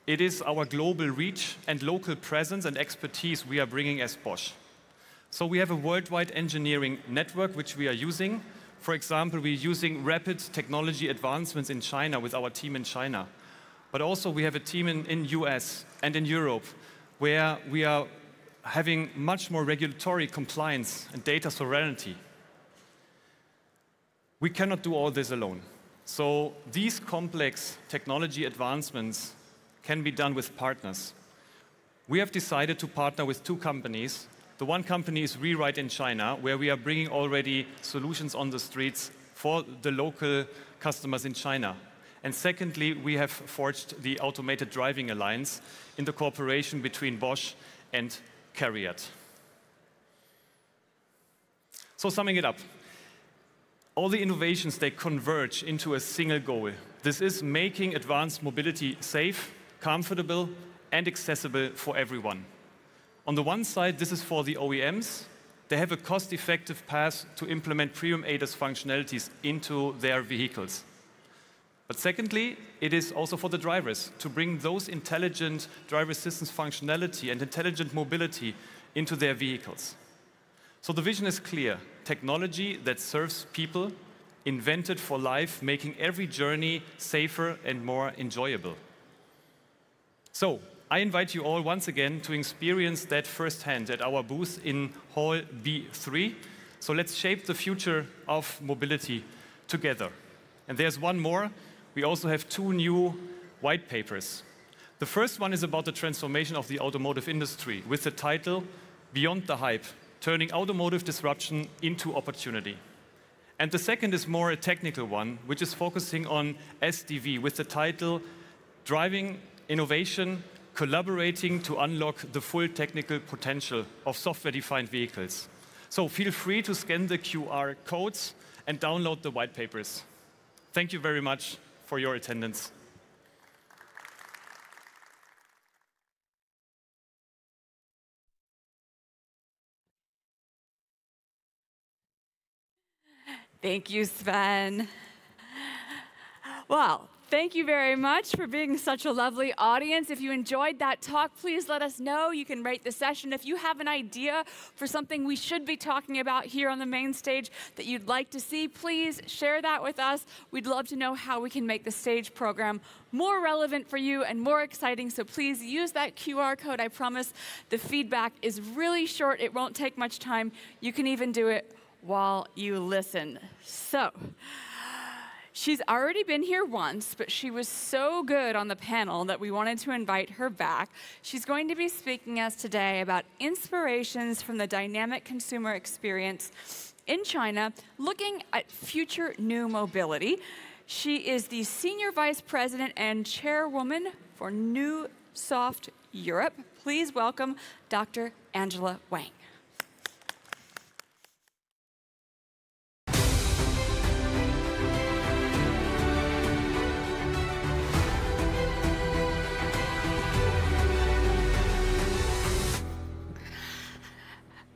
It is our global reach and local presence and expertise we are bringing as Bosch. So we have a worldwide engineering network which we are using. For example, we're using rapid technology advancements in China with our team in China. But also we have a team in US and in Europe where we are having much more regulatory compliance and data sovereignty. We cannot do all this alone. So these complex technology advancements can be done with partners. We have decided to partner with 2 companies. The one company is Rewrite in China, where we are bringing already solutions on the streets for the local customers in China. And secondly, we have forged the Automated Driving Alliance in the cooperation between Bosch and CARIAD. So summing it up, all the innovations, they converge into a single goal. This is making advanced mobility safe, comfortable, and accessible for everyone. On the one side, this is for the OEMs. They have a cost-effective path to implement premium ADAS functionalities into their vehicles. But secondly, it is also for the drivers to bring those intelligent driver assistance functionality and intelligent mobility into their vehicles. So the vision is clear. Technology that serves people, invented for life, making every journey safer and more enjoyable. So I invite you all once again to experience that firsthand at our booth in Hall B3. So let's shape the future of mobility together. And there's one more. We also have 2 new white papers. The first one is about the transformation of the automotive industry with the title Beyond the Hype, Turning Automotive Disruption into Opportunity. And the second is more a technical one, which is focusing on SDV with the title Driving Innovation, Collaborating to Unlock the Full Technical Potential of Software-Defined Vehicles. So feel free to scan the QR codes and download the white papers. Thank you very much for your attendance. Thank you, Sven. Well, thank you very much for being such a lovely audience. If you enjoyed that talk, please let us know. You can rate the session. If you have an idea for something we should be talking about here on the main stage that you'd like to see, please share that with us. We'd love to know how we can make the stage program more relevant for you and more exciting. So please use that QR code. I promise the feedback is really short. It won't take much time. You can even do it while you listen. So, She's already been here once, but she was so good on the panel that we wanted to invite her back. She's going to be speaking to us today about inspirations from the dynamic consumer experience in China, looking at future new mobility. She is the Senior Vice President and Chairwoman for New Soft Europe. Please welcome Dr. Angela Wang.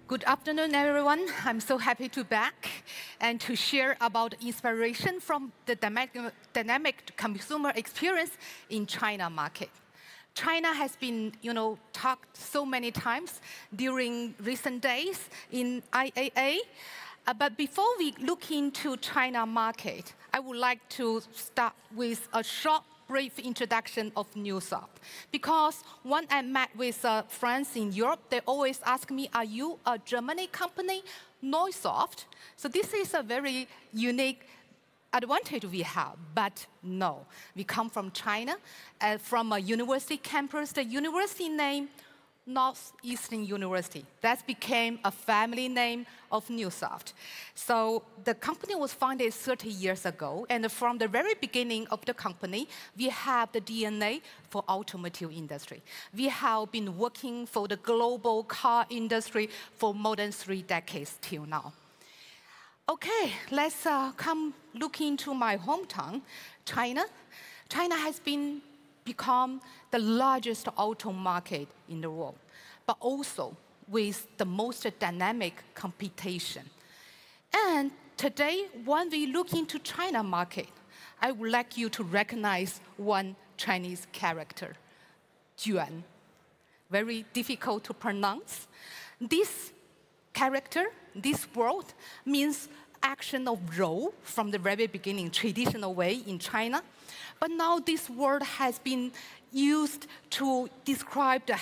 Good afternoon, everyone. I'm so happy to be back and to share about inspiration from the dynamic consumer experience in China market. China has been, talked so many times during recent days in IAA. But before we look into China market, I would like to start with a short brief introduction of NewSoft. Because when I met with friends in Europe, they always ask me, are you a Germany company? NewSoft. So this is a very unique advantage we have, but no. We come from China, from a university campus, the university name, Northeastern University. That became a family name of NewSoft. So the company was founded 30 years ago, and from the very beginning of the company, we have the DNA for automotive industry. We have been working for the global car industry for more than 3 decades till now. Okay, let's come look into my hometown, China. China has become the largest auto market in the world, but also with the most dynamic competition. And today, when we look into China market, I would like you to recognize one Chinese character, Yuan. Very difficult to pronounce. This character, this word, means action of role from the very beginning, traditional way in China. But now this word has been used to describe the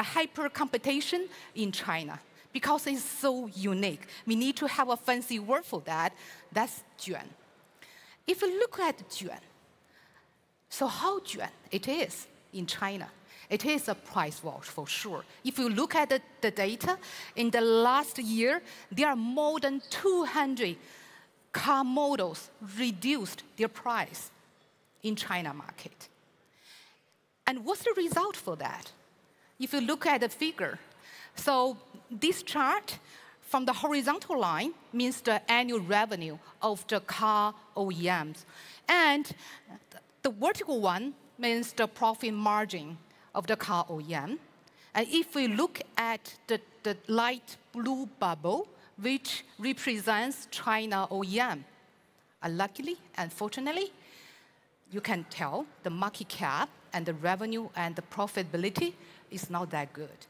hyper competition in China because it's so unique. We need to have a fancy word for that. That's Yuan. If you look at Yuan, so how Yuan it is in China? It is a price war for sure. If you look at the data, in the last year, there are more than 200 car models reduced their price in China market. And what's the result for that? If you look at the figure, so this chart from the horizontal line means the annual revenue of the car OEMs. And the vertical one means the profit margin of the car OEM. And if we look at the light blue bubble, which represents China OEM, luckily and fortunately, you can tell the market cap and the revenue and the profitability is not that good.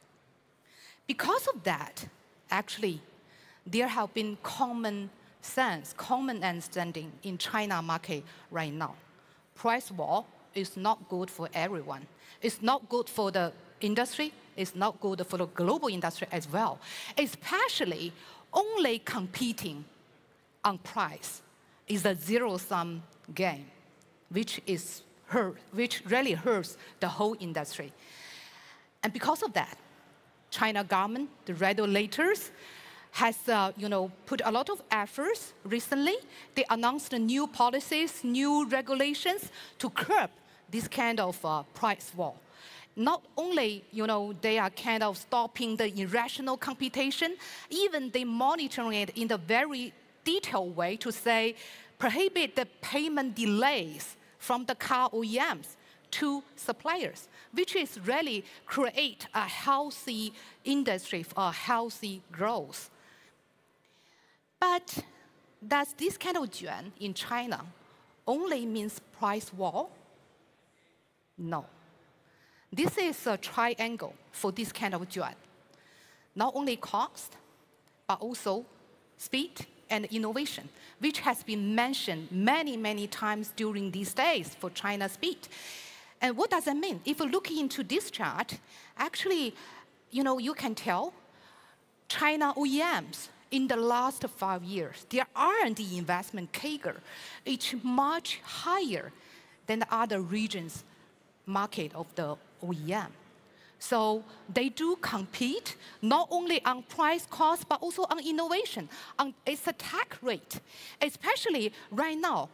Because of that, actually, there have been common sense, common understanding in China market right now. Price war is not good for everyone. It's not good for the industry. It's not good for the global industry as well. Especially only competing on price is a zero-sum game, which really hurts the whole industry. And because of that, China government, the regulators, has put a lot of efforts recently. They announced new policies, new regulations to curb this kind of price war. Not only they are kind of stopping the irrational competition, even they monitoring it in a very detailed way to say prohibit the payment delays from the car OEMs to suppliers, which is really create a healthy industry for a healthy growth. But does this kind of yuan in China only means price war? No. This is a triangle for this kind of yuan. Not only cost, but also speed and innovation, which has been mentioned many, many times during these days for China's speed. And what does that mean? If you look into this chart, actually, you can tell China OEMs in the last 5 years, their R&D investment CAGR is much higher than the other regions' market of the OEM. So they do compete not only on price, cost, but also on innovation, on its attack rate. Especially right now,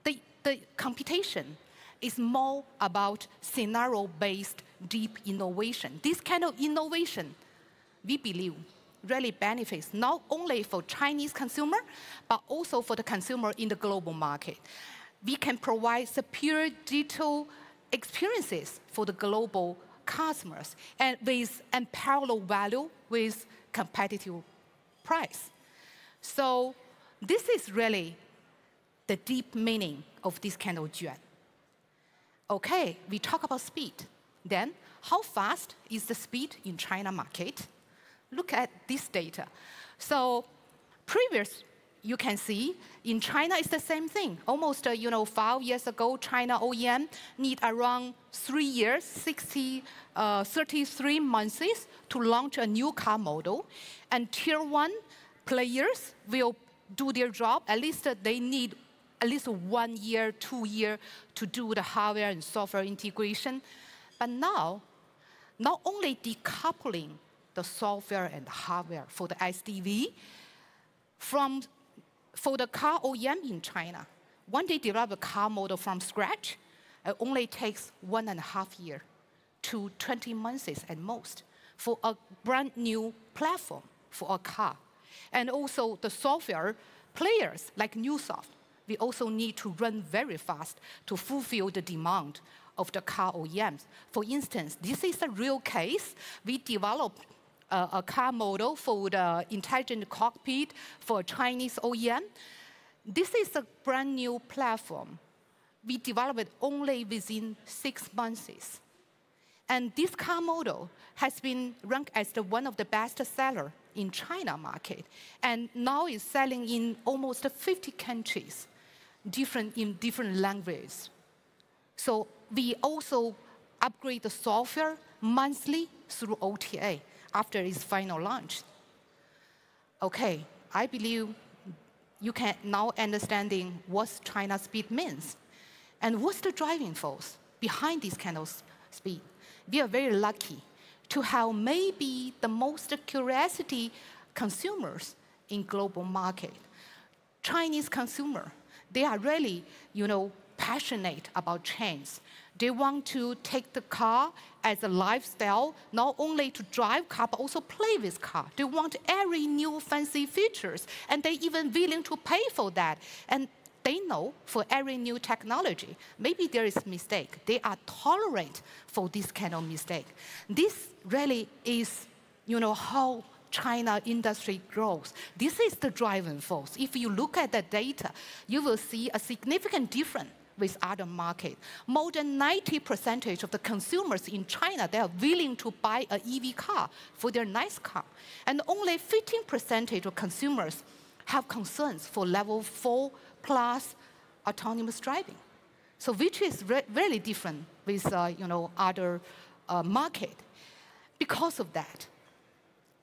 the competition is more about scenario-based deep innovation. This kind of innovation, we believe, really benefits not only for Chinese consumer, but also for the consumer in the global market. We can provide superior digital experiences for the global customers and with unparalleled value with competitive price. So this is really the deep meaning of this kind of Juan. Okay, we talk about speed. Then, how fast is the speed in China market? Look at this data. So you can see in China it's the same thing. Almost 5 years ago, China OEM need around 3 years, 33 months to launch a new car model. And tier 1 players will do their job. At least they need at least 1 year, 2 years to do the hardware and software integration. But now, not only decoupling the software and hardware for the SDV for the car OEM in China, when they develop a car model from scratch, it only takes 1.5 years to 20 months at most for a brand new platform for a car. And also the software players like Newsoft, we also need to run very fast to fulfill the demand of the car OEMs. For instance, this is a real case. We developed a car model for the intelligent cockpit for a Chinese OEM. This is a brand new platform. We developed it only within 6 months. And this car model has been ranked as one of the best sellers in China market, and now is selling in almost 50 countries, in different languages. So we also upgrade the software monthly through OTA after its final launch. Okay, I believe you can now understanding what China speed means and what's the driving force behind this kind of speed. We are very lucky to have maybe the most curiosity consumers in global market. Chinese consumer, they are really, passionate about change. They want to take the car as a lifestyle, not only to drive car, but also play with car. They want every new fancy features, and they even willing to pay for that. And they know for every new technology, maybe there is a mistake. They are tolerant for this kind of mistake. This really is, how China industry grows. This is the driving force. If you look at the data, you will see a significant difference with other markets. More than 90% of the consumers in China, they are willing to buy an EV car for their nice car. And only 15% of consumers have concerns for level 4 plus autonomous driving. So which is really different with other market. Because of that,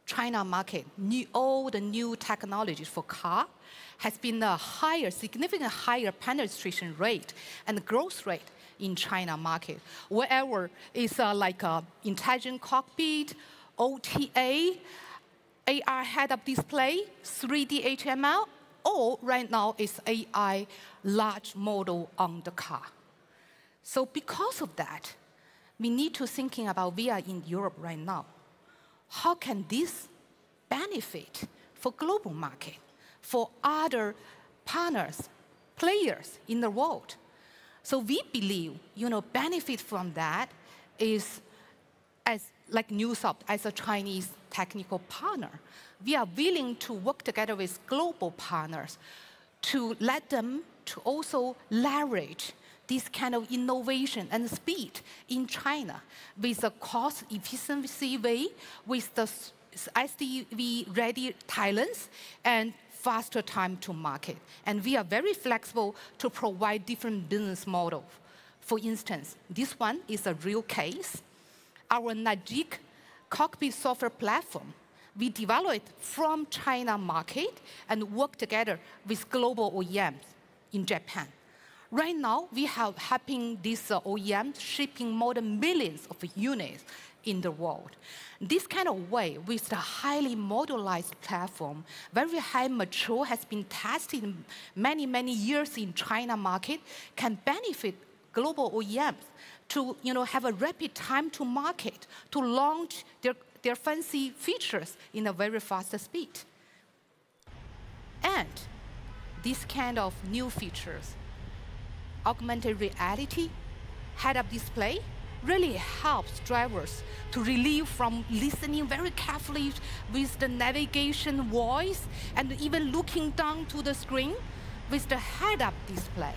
China market, all the new technologies for car has been a significantly higher penetration rate and growth rate in China market. Wherever it's like intelligent cockpit, OTA, AR head-up display, 3D HMI, or right now it's AI large model on the car. So because of that, we need to thinking about we are in Europe right now. How can this benefit for global market, for other partners, players in the world? So we believe, benefit from that is like Newsoft as a Chinese technical partner. We are willing to work together with global partners to let them to also leverage this kind of innovation and speed in China with a cost efficiency way, with the SDV-ready talents and faster time to market. And we are very flexible to provide different business models. For instance, this one is a real case. Our Najik cockpit software platform we develop it from China market and work together with global OEMs in Japan. Right now, we have helping these OEMs shipping more than millions of units in the world. This kind of way, with the highly modularized platform, very high mature, has been tested many, many years in China market, can benefit global OEMs to have a rapid time to market, to launch their fancy features in a very fast speed. And this kind of new features, augmented reality, head-up display, really helps drivers to relieve from listening very carefully with the navigation voice and even looking down to the screen with the head-up display.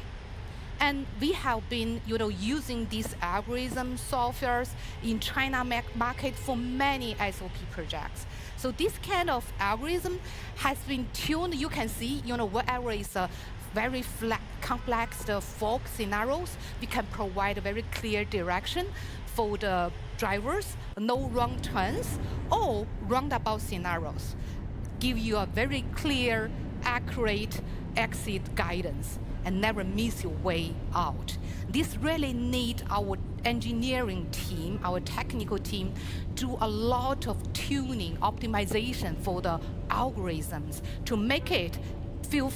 And we have been using these algorithm softwares in China market for many SOP projects. So this kind of algorithm has been tuned. You can see, whatever is a very complex fog scenarios, we can provide a very clear direction for the drivers, no wrong turns, or roundabout scenarios. Give you a very clear, accurate exit guidance and never miss your way out. This really needs our engineering team, our technical team, do a lot of tuning, optimization for the algorithms to make it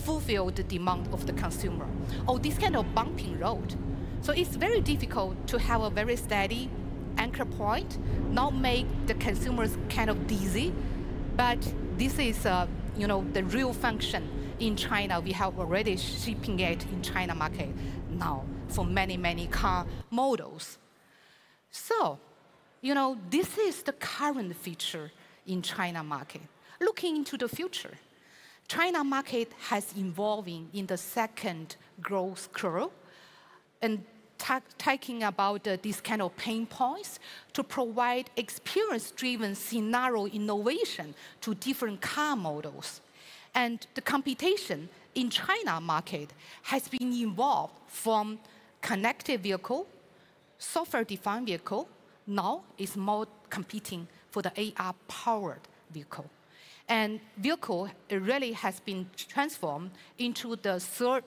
fulfill the demand of the consumer. Or this kind of bumping road. So it's very difficult to have a very steady anchor point, not make the consumers kind of dizzy, but this is the real function in China. We have already shipping it in China market now for many, many car models. So, this is the current feature in China market. Looking into the future, China market has evolving in the second growth curve and talking about these kind of pain points to provide experience-driven scenario innovation to different car models. And the competition in China market has been evolved from connected vehicle, software-defined vehicle, now is more competing for the AR-powered vehicle. And vehicle really has been transformed into the third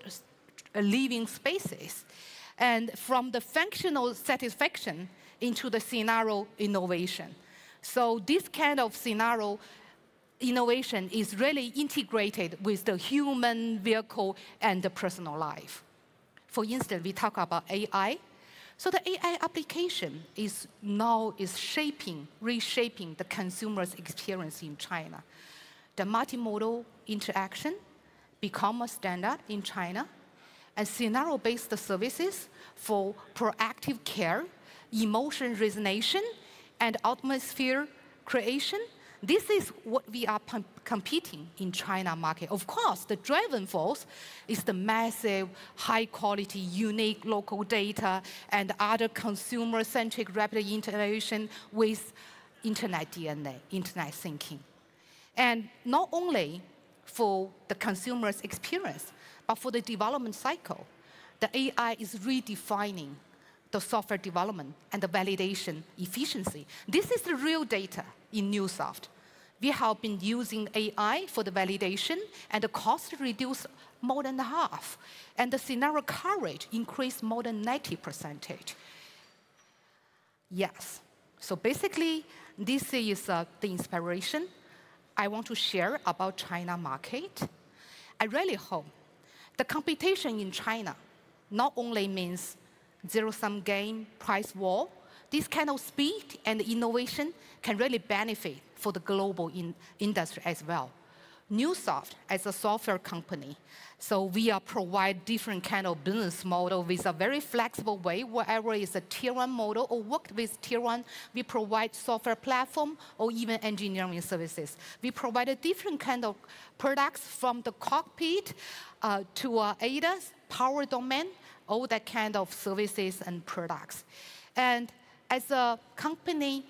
living spaces. And from the functional satisfaction into the scenario innovation. So this kind of scenario innovation is really integrated with the human vehicle and the personal life. For instance, we talk about AI. So the AI application is now reshaping the consumer's experience in China. The multimodal interaction become a standard in China, and scenario-based services for proactive care, emotion resonation, and atmosphere creation. This is what we are competing in China market. Of course, the driving force is the massive, high-quality, unique local data and other consumer-centric rapid integration with internet DNA, internet thinking. And not only for the consumer's experience, but for the development cycle, the AI is redefining the software development and the validation efficiency. This is the real data in Newsoft. We have been using AI for the validation, and the cost reduced more than half, and the scenario coverage increased more than 90%. Yes, so basically, this is the inspiration I want to share about China market. I really hope the competition in China not only means zero-sum game, price war. This kind of speed and innovation can really benefit for the global industry as well. Newsoft, as a software company, so we provide different kind of business model with a very flexible way. Wherever is a tier 1 model or worked with tier 1, we provide software platform or even engineering services. We provide a different kind of products from the cockpit to ADAS, power domain, all that kind of services and products. And as a company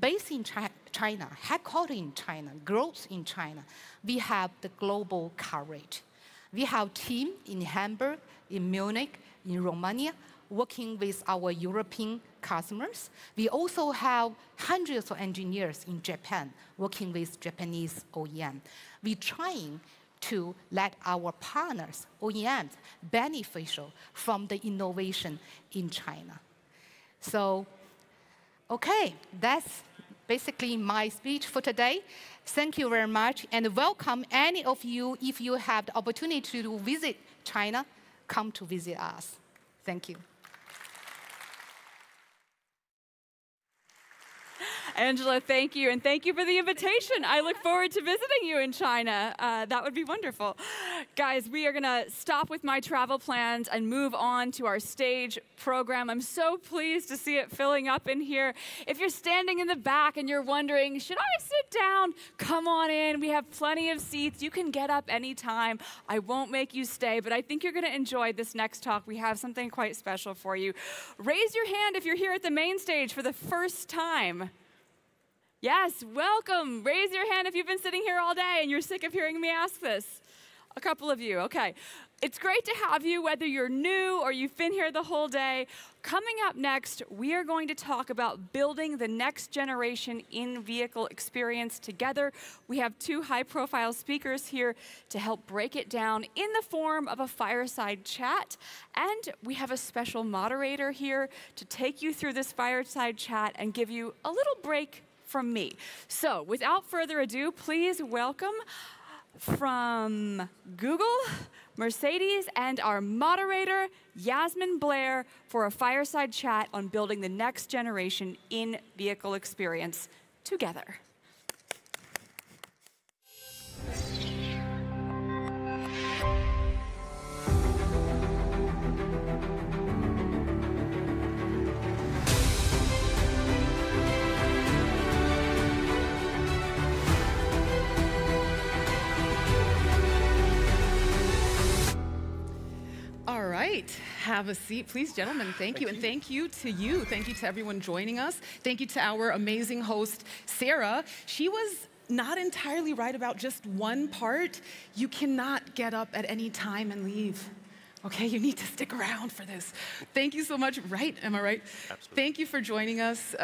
based in China, headquartered in China, growth in China, we have the global coverage. We have team in Hamburg, in Munich, in Romania, working with our European customers. We also have hundreds of engineers in Japan working with Japanese OEM. We're trying to let our partners, OEMs, beneficial from the innovation in China. So, okay, that's basically my speech for today. Thank you very much, and welcome any of you, if you have the opportunity to visit China, come to visit us. Thank you. Angela, thank you, and thank you for the invitation. I look forward to visiting you in China. That would be wonderful. Guys, we are going to stop with my travel plans and move on to our stage program. I'm so pleased to see it filling up in here. If you're standing in the back and you're wondering, should I sit down? Come on in. We have plenty of seats. You can get up anytime. I won't make you stay, but I think you're going to enjoy this next talk. We have something quite special for you. Raise your hand if you're here at the main stage for the first time. Yes, welcome. Raise your hand if you've been sitting here all day and you're sick of hearing me ask this. A couple of you, okay. It's great to have you, whether you're new or you've been here the whole day. Coming up next, we are going to talk about building the next generation in-vehicle experience together. We have two high-profile speakers here to help break it down in the form of a fireside chat. And we have a special moderator here to take you through this fireside chat and give you a little break from me. So, without further ado, please welcome from Google, Mercedes, and our moderator, Yasmin Blair, for a fireside chat on building the next generation in-vehicle experience together. All right, have a seat, please, gentlemen. Thank you, and thank you to you. Thank you to everyone joining us. Thank you to our amazing host, Sarah. She was not entirely right about just one part. You cannot get up at any time and leave. Okay, you need to stick around for this. Thank you so much. Right, am I right? Absolutely. Thank you for joining us,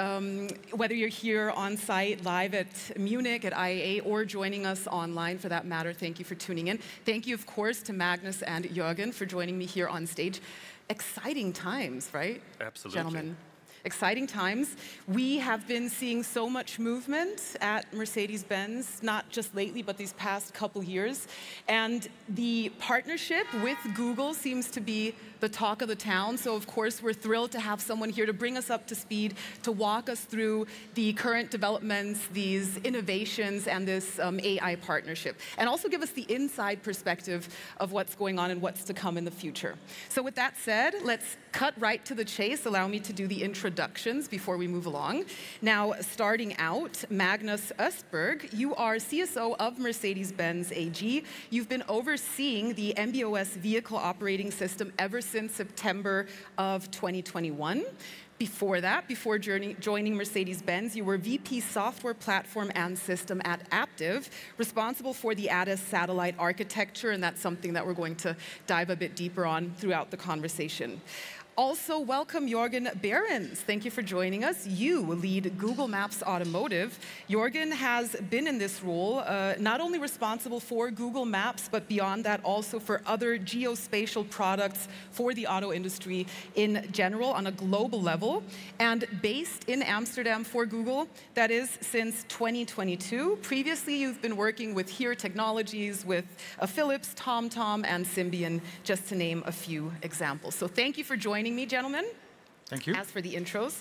whether you're here on site, live at Munich, at IAA, or joining us online for that matter. Thank you for tuning in. Thank you, of course, to Magnus and Jürgen for joining me here on stage. Exciting times, right? Absolutely. Gentlemen. Exciting times. We have been seeing so much movement at Mercedes-Benz, not just lately, but these past couple years. And the partnership with Google seems to be the talk of the town. So, of course, we're thrilled to have someone here to bring us up to speed, to walk us through the current developments, these innovations, and this AI partnership. And also give us the inside perspective of what's going on and what's to come in the future. So with that said, let's cut right to the chase. Allow me to do the introductions before we move along. Now, starting out, Magnus Östberg, you are CSO of Mercedes-Benz AG. You've been overseeing the MB.OS vehicle operating system ever since September of 2021. Before that, before joining Mercedes-Benz, you were VP Software Platform and System at Aptiv, responsible for the ADAS satellite architecture, and that's something that we're going to dive a bit deeper on throughout the conversation. Also, welcome Jürgen Behrens. Thank you for joining us. You lead Google Maps Automotive. Jürgen has been in this role, not only responsible for Google Maps, but beyond that, also for other geospatial products for the auto industry in general on a global level. And based in Amsterdam for Google, that is since 2022. Previously, you've been working with HERE Technologies, with Philips, TomTom, and Symbian, just to name a few examples. So thank you for joining me, gentlemen. Thank you. As for the intros,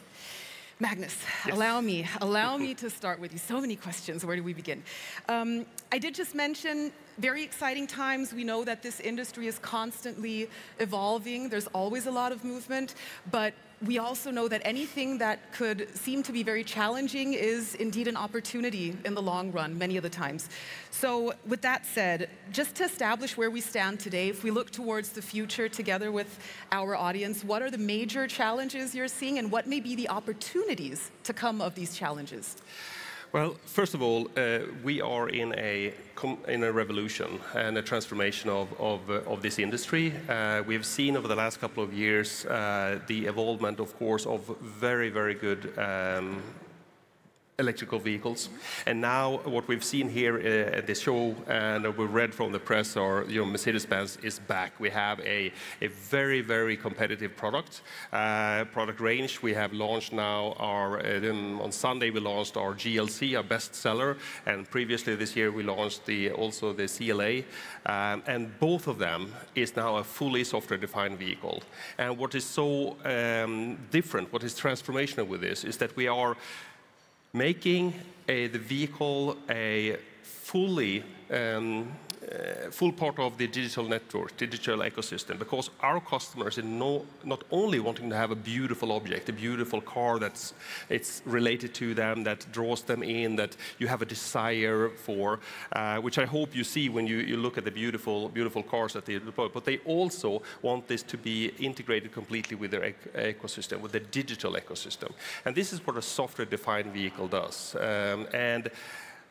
Magnus, yes. allow me to start with you. So many questions. Where do we begin? I did just mention very exciting times. We know that this industry is constantly evolving. There's always a lot of movement, but we also know that anything that could seem to be very challenging is indeed an opportunity in the long run, many of the times. So with that said, just to establish where we stand today, if we look towards the future together with our audience, what are the major challenges you're seeing and what may be the opportunities to come of these challenges? Well, first of all, we are in a revolution and a transformation of this industry. We've seen over the last couple of years the evolvement, of course, of very, very good electrical vehicles. And now what we've seen here at the show, and we've read from the press, are, Mercedes-Benz is back. We have a very, very competitive product range. We have launched now on Sunday we launched our GLC, our best seller, and previously this year we launched also the CLA, and both of them is now a fully software-defined vehicle. And what is so different, what is transformational with this, is that we are making the vehicle a full part of the digital network, digital ecosystem, because our customers are not only wanting to have a beautiful object, a beautiful car it's related to them, that draws them in, that you have a desire for, which I hope you see when you look at the beautiful cars that they deploy, but they also want this to be integrated completely with their ecosystem, with the digital ecosystem. And this is what a software-defined vehicle does. And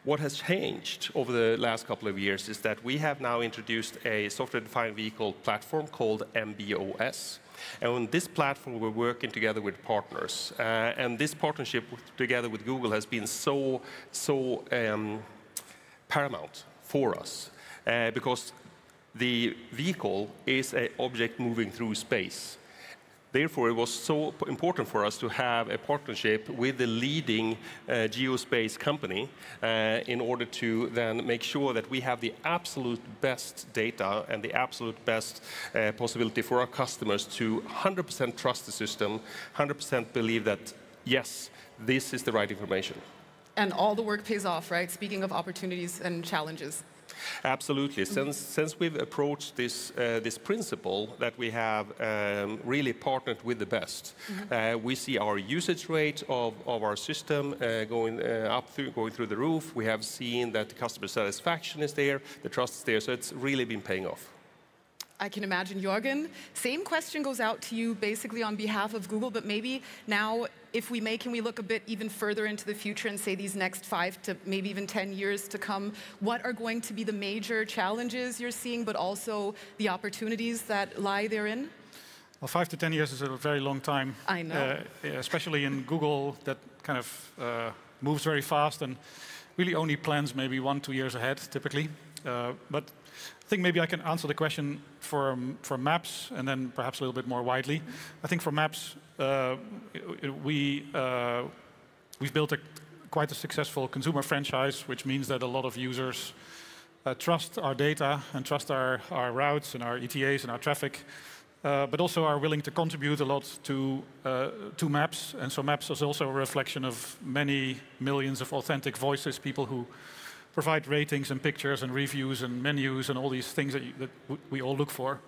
what has changed over the last couple of years is that we have now introduced a software-defined vehicle platform called MB.OS. And on this platform, we're working together with partners. And this partnership together with Google has been so paramount for us, because the vehicle is an object moving through space. Therefore, it was so important for us to have a partnership with the leading geospace company in order to then make sure that we have the absolute best data and the absolute best possibility for our customers to 100% trust the system, 100% believe that, yes, this is the right information. And all the work pays off, right? Speaking of opportunities and challenges. Absolutely. Since we've approached this principle that we have really partnered with the best, we see our usage rate of our system going through the roof. We have seen that the customer satisfaction is there, the trust is there, so it's really been paying off. I can imagine, Jürgen. Same question goes out to you basically on behalf of Google, but maybe now, can we look a bit even further into the future and say these next 5 to maybe even 10 years to come, what are going to be the major challenges you're seeing, but also the opportunities that lie therein? Well, 5 to 10 years is a very long time. I know. Especially in Google, that kind of moves very fast and really only plans maybe 1-2 years ahead, typically. But I think maybe I can answer the question for maps and then perhaps a little bit more widely. I think for maps, we've built quite a successful consumer franchise, which means that a lot of users trust our data and trust our routes and our ETAs and our traffic, but also are willing to contribute a lot to maps. And so maps is also a reflection of many millions of authentic voices, people who provide ratings and pictures and reviews and menus and all these things that we all look for.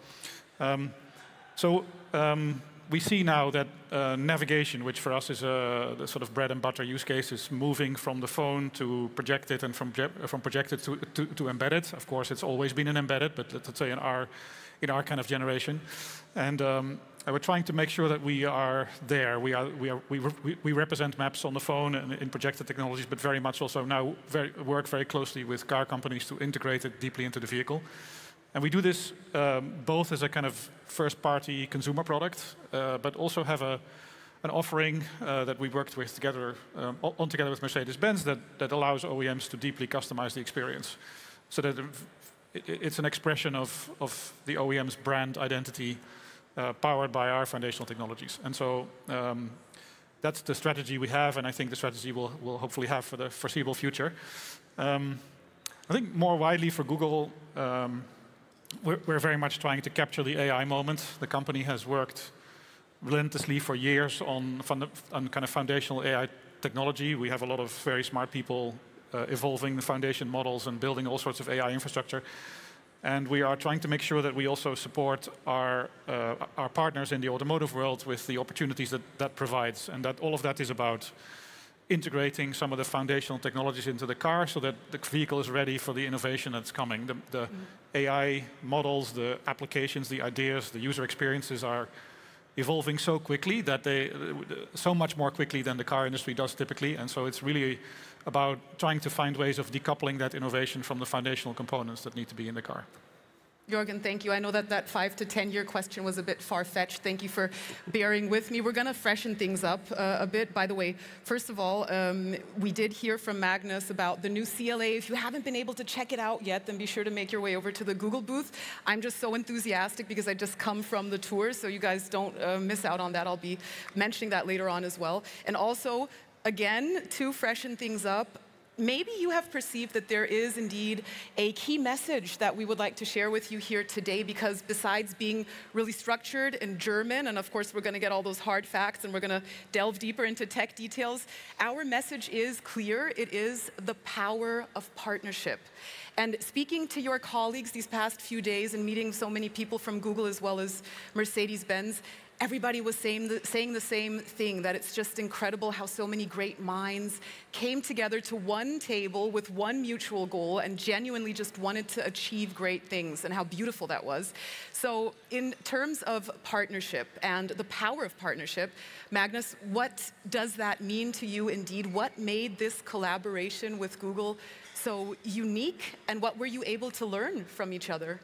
We see now that navigation, which for us is the sort of bread and butter use case, is moving from the phone to projected and from projected to embedded. Of course, it's always been an embedded, but let's say in our kind of generation. And we're trying to make sure that we are there. We represent maps on the phone and in projected technologies, but very much also now work very closely with car companies to integrate it deeply into the vehicle. And we do this both as a kind of first-party consumer product, but also have an offering that we worked with together with Mercedes-Benz that allows OEMs to deeply customize the experience, so that it's an expression of the OEM's brand identity, powered by our foundational technologies. And so that's the strategy we have, and I think the strategy we'll hopefully have for the foreseeable future. I think more widely for Google, we're very much trying to capture the AI moment. The company has worked relentlessly for years on kind of foundational AI technology. We have a lot of very smart people evolving the foundation models and building all sorts of AI infrastructure. And we are trying to make sure that we also support our partners in the automotive world with the opportunities that provides. And that all of that is about integrating some of the foundational technologies into the car so that the vehicle is ready for the innovation that's coming. The AI models, the applications, the ideas, the user experiences are evolving so quickly that so much more quickly than the car industry does typically. And so it's really about trying to find ways of decoupling that innovation from the foundational components that need to be in the car. Jorgen, thank you. I know that that 5 to 10 year question was a bit far-fetched. Thank you for bearing with me. We're going to freshen things up a bit. By the way, first of all, we did hear from Magnus about the new CLA. If you haven't been able to check it out yet, then be sure to make your way over to the Google booth. I'm just so enthusiastic because I just come from the tour, so you guys don't miss out on that. I'll be mentioning that later on as well. And also, again, to freshen things up, maybe you have perceived that there is indeed a key message that we would like to share with you here today, because besides being really structured in German, and of course we're going to get all those hard facts and we're going to delve deeper into tech details, our message is clear. It is the power of partnership. And speaking to your colleagues these past few days and meeting so many people from Google as well as Mercedes-Benz, everybody was saying the same thing, that it's just incredible how so many great minds came together to one table with one mutual goal and genuinely just wanted to achieve great things, and how beautiful that was. So in terms of partnership and the power of partnership, Magnus, what does that mean to you indeed? What made this collaboration with Google so unique, and what were you able to learn from each other?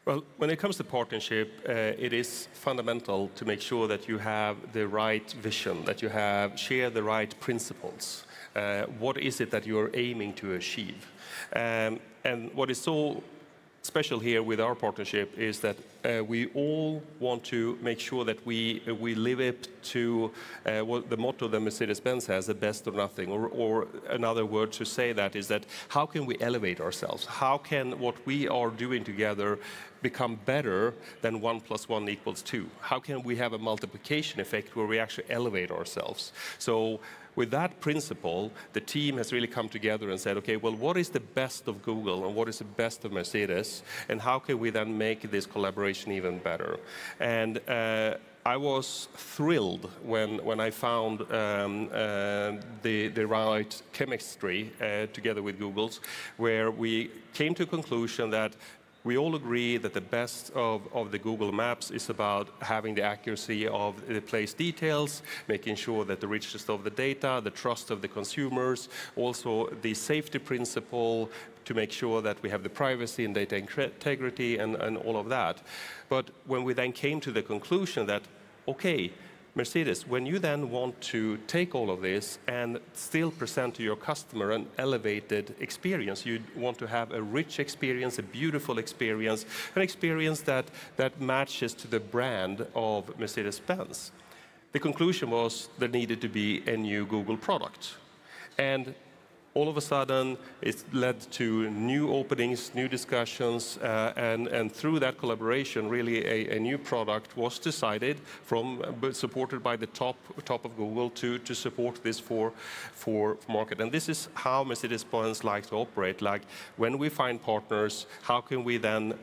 Well, when it comes to partnership, it is fundamental to make sure that you have the right vision, that you share the right principles. What is it that you're aiming to achieve? And what is so special here with our partnership is that we all want to make sure that we live up to what the motto that Mercedes-Benz has, the best or nothing, or another word to say that is that how can we elevate ourselves? How can what we are doing together become better than 1 + 1 = 2? How can we have a multiplication effect where we actually elevate ourselves? So with that principle, the team has really come together and said, okay, well, what is the best of Google and what is the best of Mercedes, and how can we then make this collaboration even better? And I was thrilled when I found the right chemistry together with Google's, where we came to a conclusion that we all agree that the best of the Google Maps is about having the accuracy of the place details, making sure that the richness of the data, the trust of the consumers, also the safety principle to make sure that we have the privacy and data integrity and all of that. But when we then came to the conclusion that, okay, Mercedes, when you then want to take all of this and still present to your customer an elevated experience, you want to have a rich experience, a beautiful experience, an experience that matches to the brand of Mercedes-Benz. The conclusion was there needed to be a new Google product. And all of a sudden, it led to new openings, new discussions, and through that collaboration, really a new product was decided, supported by the top of Google to support this for market. And this is how Mercedes-Benz likes to operate. Like, when we find partners, how can we then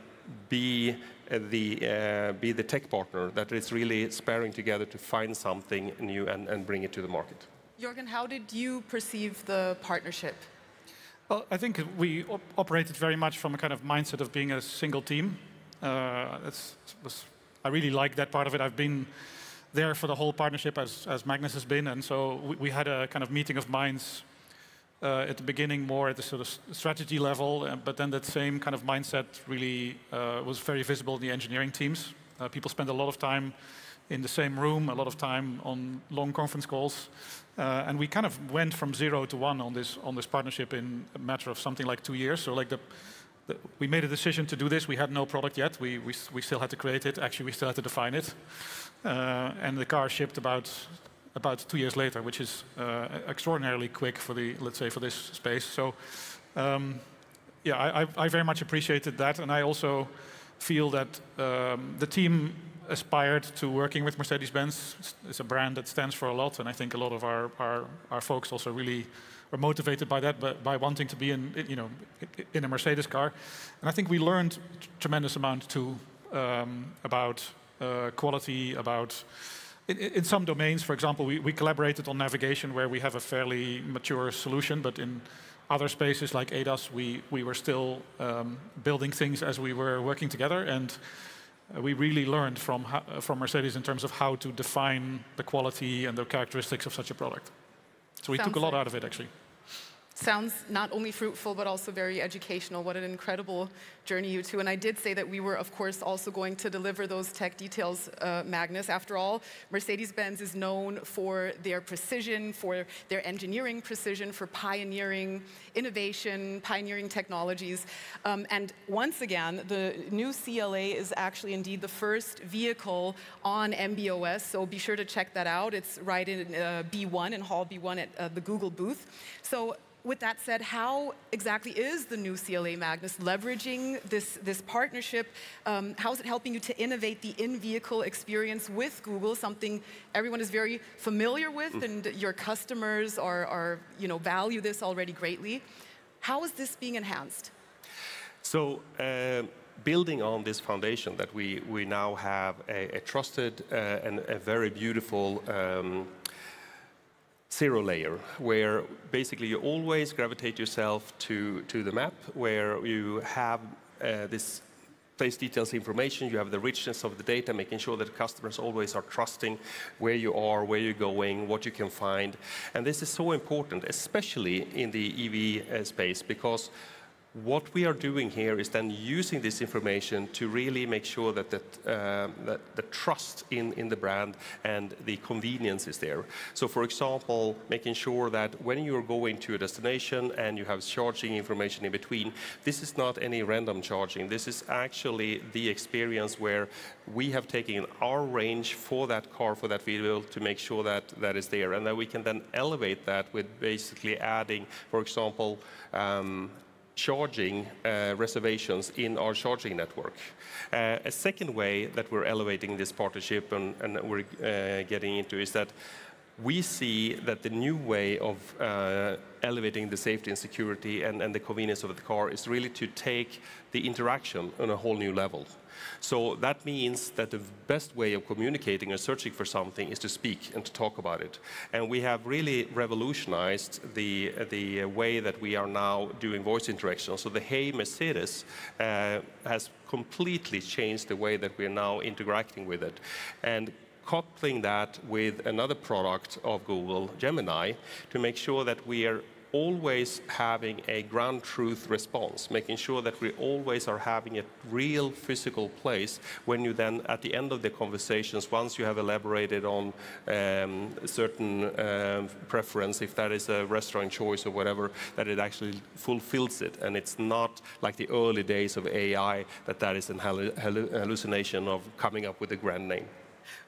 be the tech partner that is really sparring together to find something new and bring it to the market? Jorgen, how did you perceive the partnership? Well, I think we operated very much from a kind of mindset of being a single team. I really like that part of it. I've been there for the whole partnership as Magnus has been, and so we had a kind of meeting of minds at the beginning, more at the sort of strategy level, but then that same kind of mindset really was very visible in the engineering teams. People spend a lot of time in the same room, a lot of time on long conference calls. And we kind of went from 0 to 1 on this partnership in a matter of something like 2 years. So like we made a decision to do this. We had no product yet. We still had to create it. Actually, we still had to define it. And the car shipped about 2 years later, which is extraordinarily quick for let's say, for this space. So yeah, I very much appreciated that. And I also feel that the team aspired to working with Mercedes-Benz. It's a brand that stands for a lot, and I think a lot of our folks also really were motivated by that, by wanting to be in a Mercedes car. And I think we learned tremendous amount too about quality, about in some domains. For example, we collaborated on navigation, where we have a fairly mature solution, but in other spaces like ADAS, we were still building things as we were working together. And we really learned from Mercedes in terms of how to define the quality and the characteristics of such a product. So we took a lot out of it, actually. Sounds not only fruitful, but also very educational. What an incredible journey, you two. And I did say that we were, of course, also going to deliver those tech details, Magnus. After all, Mercedes-Benz is known for their precision, for their engineering precision, for pioneering innovation, pioneering technologies. And once again, the new CLA is actually indeed the first vehicle on MB.OS, so be sure to check that out. It's right in B1, in Hall B1 at the Google booth. So with that said, how exactly is the new CLA, Magnus, leveraging this partnership? How is it helping you to innovate the in-vehicle experience with Google, something everyone is very familiar with, and your customers value this already greatly? How is this being enhanced? So, building on this foundation that we now have a trusted and a very beautiful zero layer, where basically you always gravitate yourself to the map, where you have this place details information, you have the richness of the data, making sure that customers always are trusting where you are, where you're going, what you can find. And this is so important, especially in the EV space, because what we are doing here is then using this information to really make sure that the trust in the brand and the convenience is there. So, for example, making sure that when you're going to a destination and you have charging information in between, this is not any random charging. This is actually the experience where we have taken our range for that car, for that vehicle, to make sure that that is there, and that we can then elevate that with basically adding, for example, charging reservations in our charging network. A second way that we're elevating this partnership and we're getting into is that we see that the new way of elevating the safety and security and the convenience of the car is really to take the interaction on a whole new level. So that means that the best way of communicating or searching for something is to speak and to talk about it. And we have really revolutionized the way that we are now doing voice interaction. So the Hey Mercedes has completely changed the way that we are now interacting with it. And coupling that with another product of Google, Gemini, to make sure that we are always having a ground truth response, making sure that we always are having a real physical place when you then, at the end of the conversations, once you have elaborated on certain preference, if that is a restaurant choice or whatever, that it actually fulfills it. And it's not like the early days of AI, that is an hallucination of coming up with a grand name.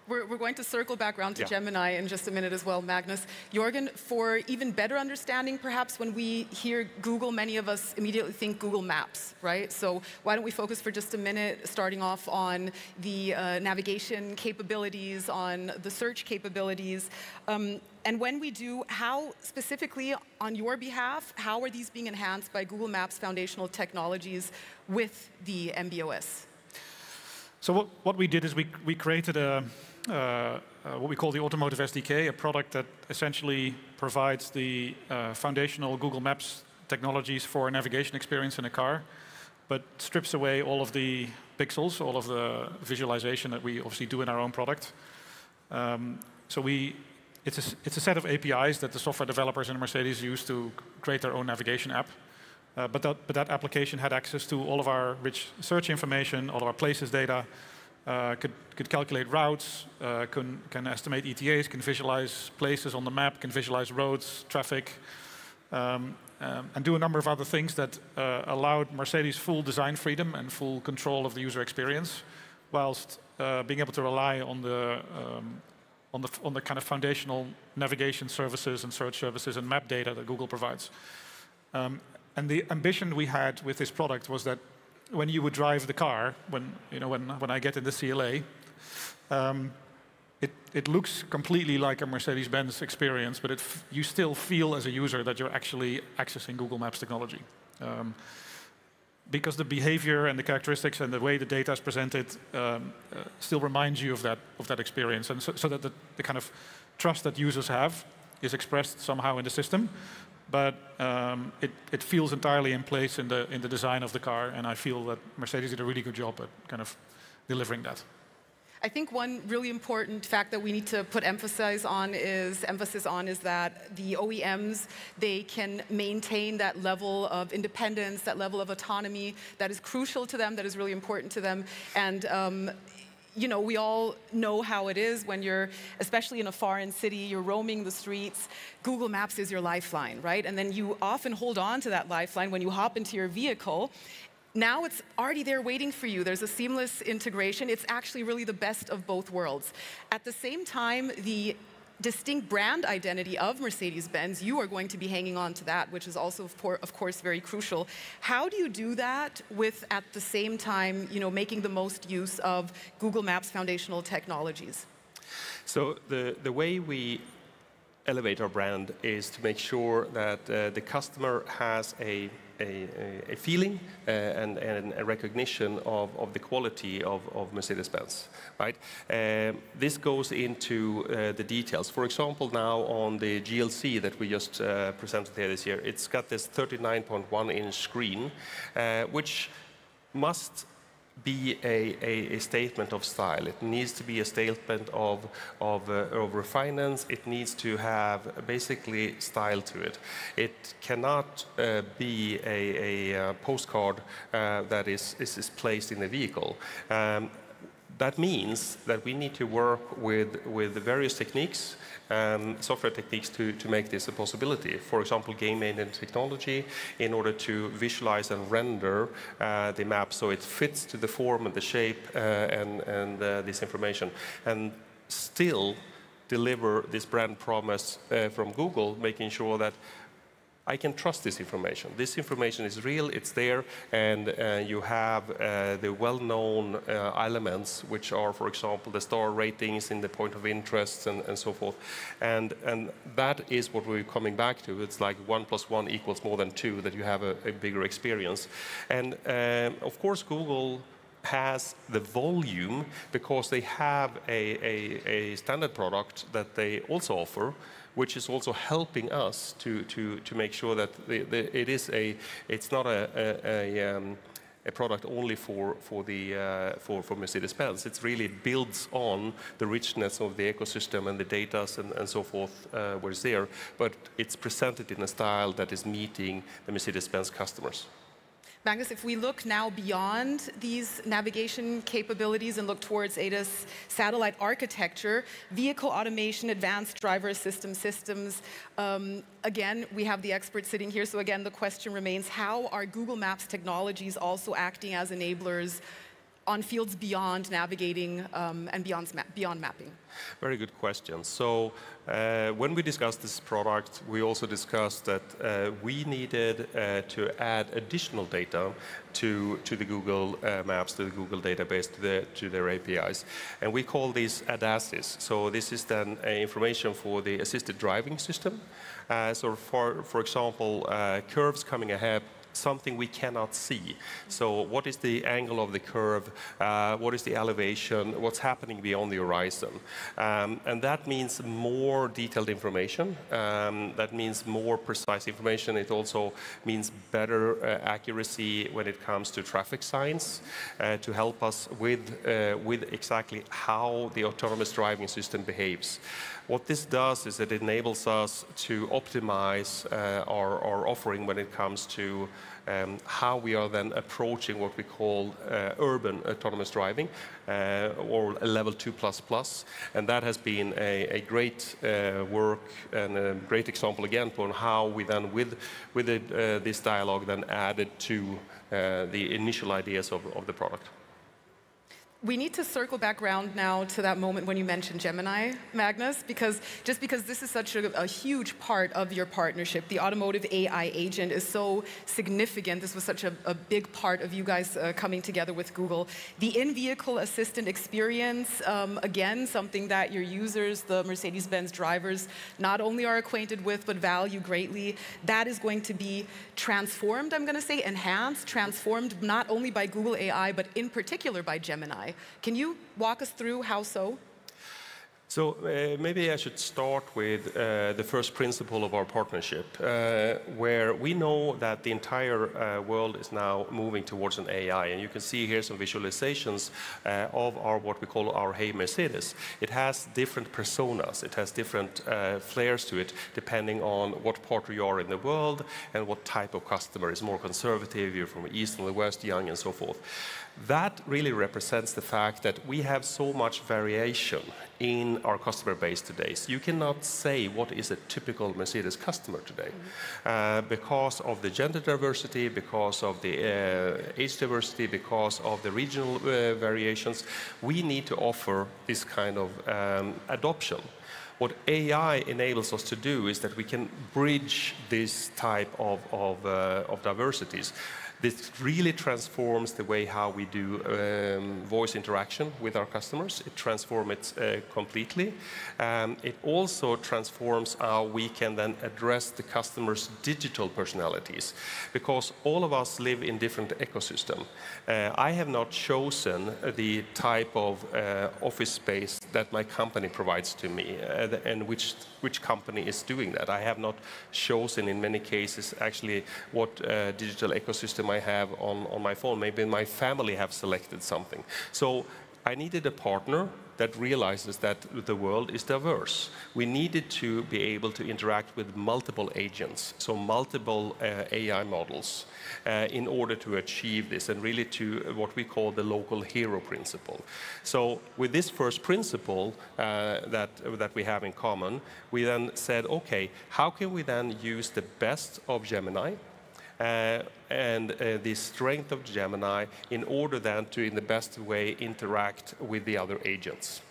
We're going to circle back around to Gemini in just a minute as well, Magnus. Jorgen, for even better understanding, perhaps when we hear Google, many of us immediately think Google Maps, right? So why don't we focus for just a minute, starting off on the navigation capabilities, on the search capabilities. And when we do, how specifically on your behalf, how are these being enhanced by Google Maps foundational technologies with the MB.OS? So what we did is we created what we call the Automotive SDK, a product that essentially provides the foundational Google Maps technologies for a navigation experience in a car, but strips away all of the pixels, all of the visualization that we obviously do in our own product. It's a set of APIs that the software developers in Mercedes use to create their own navigation app. But that application had access to all of our rich search information, all of our places data, could calculate routes, can estimate ETAs, can visualize places on the map, can visualize roads, traffic, and do a number of other things that allowed Mercedes full design freedom and full control of the user experience, whilst being able to rely on the kind of foundational navigation services and search services and map data that Google provides. And the ambition we had with this product was that when you would drive the car, when I get in the CLA, it looks completely like a Mercedes-Benz experience, but you still feel as a user that you're actually accessing Google Maps technology. Because the behavior and the characteristics and the way the data is presented still reminds you of that experience, and so that the kind of trust that users have is expressed somehow in the system. But it feels entirely in place in the design of the car, and I feel that Mercedes did a really good job at kind of delivering that. I think one really important fact that we need to put emphasis on is that the OEMs, they can maintain that level of independence, that level of autonomy that is crucial to them, that is really important to them. And you know, we all know how it is when you're, especially in a foreign city, you're roaming the streets. Google Maps is your lifeline, right? And then you often hold on to that lifeline when you hop into your vehicle. Now it's already there waiting for you. There's a seamless integration. It's actually really the best of both worlds. At the same time, the distinct brand identity of Mercedes-Benz, you are going to be hanging on to that, which is also, of course, very crucial. How do you do that with, at the same time, you know, making the most use of Google Maps foundational technologies? So the way we elevate our brand is to make sure that the customer has a feeling and a recognition of the quality of Mercedes-Benz, right? This goes into the details. For example, now on the GLC that we just presented here this year, it's got this 39.1-inch screen, which must be a statement of style. It needs to be a statement of refinement. It needs to have basically style to it. It cannot be a postcard that is placed in the vehicle. That means that we need to work with the various techniques, software techniques to make this a possibility. For example, game maintenance technology in order to visualize and render the map so it fits to the form and the shape and this information. And still deliver this brand promise from Google, making sure that I can trust this information. This information is real, it's there, and you have the well-known elements, which are, for example, the star ratings in the point of interest and so forth. And that is what we're coming back to. It's like 1 + 1 = more than 2, that you have a bigger experience. And of course, Google has the volume because they have a standard product that they also offer, which is also helping us to make sure that it's not a product only for Mercedes-Benz. It really builds on the richness of the ecosystem and the data and so forth where it's there, but it's presented in a style that is meeting the Mercedes-Benz customers. Magnus, if we look now beyond these navigation capabilities and look towards ADAS satellite architecture, vehicle automation, advanced driver assistance systems, again, we have the experts sitting here, so again, the question remains, how are Google Maps technologies also acting as enablers on fields beyond navigating and beyond mapping? Very good question. So when we discussed this product, we also discussed that we needed to add additional data to the Google Maps, to the Google database, to their APIs. And we call these ADASs. So this is then information for the assisted driving system. So for example, curves coming ahead, something we cannot see. So what is the angle of the curve? What is the elevation? What's happening beyond the horizon? And that means more detailed information. That means more precise information. It also means better accuracy when it comes to traffic signs to help us with exactly how the autonomous driving system behaves. What this does is it enables us to optimize our offering when it comes to how we are then approaching what we call urban autonomous driving, or a level 2++. And that has been a great work and a great example again for how we then, with this dialogue, then added to the initial ideas of the product. We need to circle back around now to that moment when you mentioned Gemini, Magnus, because this is such a huge part of your partnership. The automotive AI agent is so significant. This was such a big part of you guys coming together with Google. The in-vehicle assistant experience, again, something that your users, the Mercedes-Benz drivers, not only are acquainted with, but value greatly. That is going to be transformed, I'm going to say, enhanced, transformed, not only by Google AI, but in particular by Gemini. Can you walk us through how so? So maybe I should start with the first principle of our partnership, where we know that the entire world is now moving towards an AI. And you can see here some visualizations of what we call our Hey Mercedes. It has different personas. It has different flares to it, depending on what part you are in the world and what type of customer is more conservative, you're from the East and the West, young, and so forth. That really represents the fact that we have so much variation in our customer base today. So you cannot say what is a typical Mercedes customer today. Because of the gender diversity, because of the age diversity, because of the regional variations, we need to offer this kind of adoption. What AI enables us to do is that we can bridge this type of diversities. This really transforms the way how we do voice interaction with our customers. It transforms it completely. It also transforms how we can then address the customer's digital personalities, because all of us live in different ecosystems. I have not chosen the type of office space that my company provides to me, and which company is doing that. I have not chosen, in many cases, actually what digital ecosystem I have on my phone. Maybe my family have selected something. So I needed a partner that realizes that the world is diverse. We needed to be able to interact with multiple agents, so multiple AI models, in order to achieve this, and really to what we call the local hero principle. So with this first principle that we have in common, we then said, okay, how can we then use the best of Gemini and the strength of Gemini in order then to, in the best way, interact with the other agents.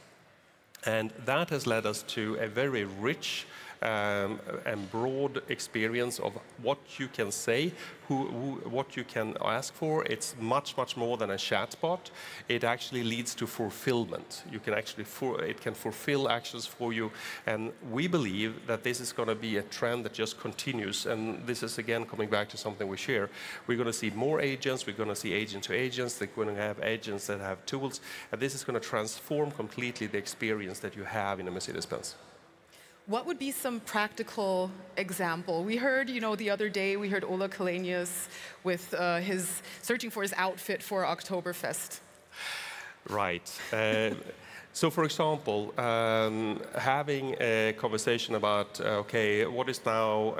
And that has led us to a very rich and broad experience of what you can say, what you can ask for. It's much, much more than a chatbot. It actually leads to fulfillment. You can actually, it can fulfill actions for you. And we believe that this is going to be a trend that just continues. And this is, again, coming back to something we share. We're going to see more agents. We're going to see agent to agents. They're going to have agents that have tools. And this is going to transform completely the experience that you have in a Mercedes-Benz. What would be some practical example? We heard, the other day, we heard Ola Kalenius with his searching for his outfit for Oktoberfest. Right. So, for example, having a conversation about, okay, what is now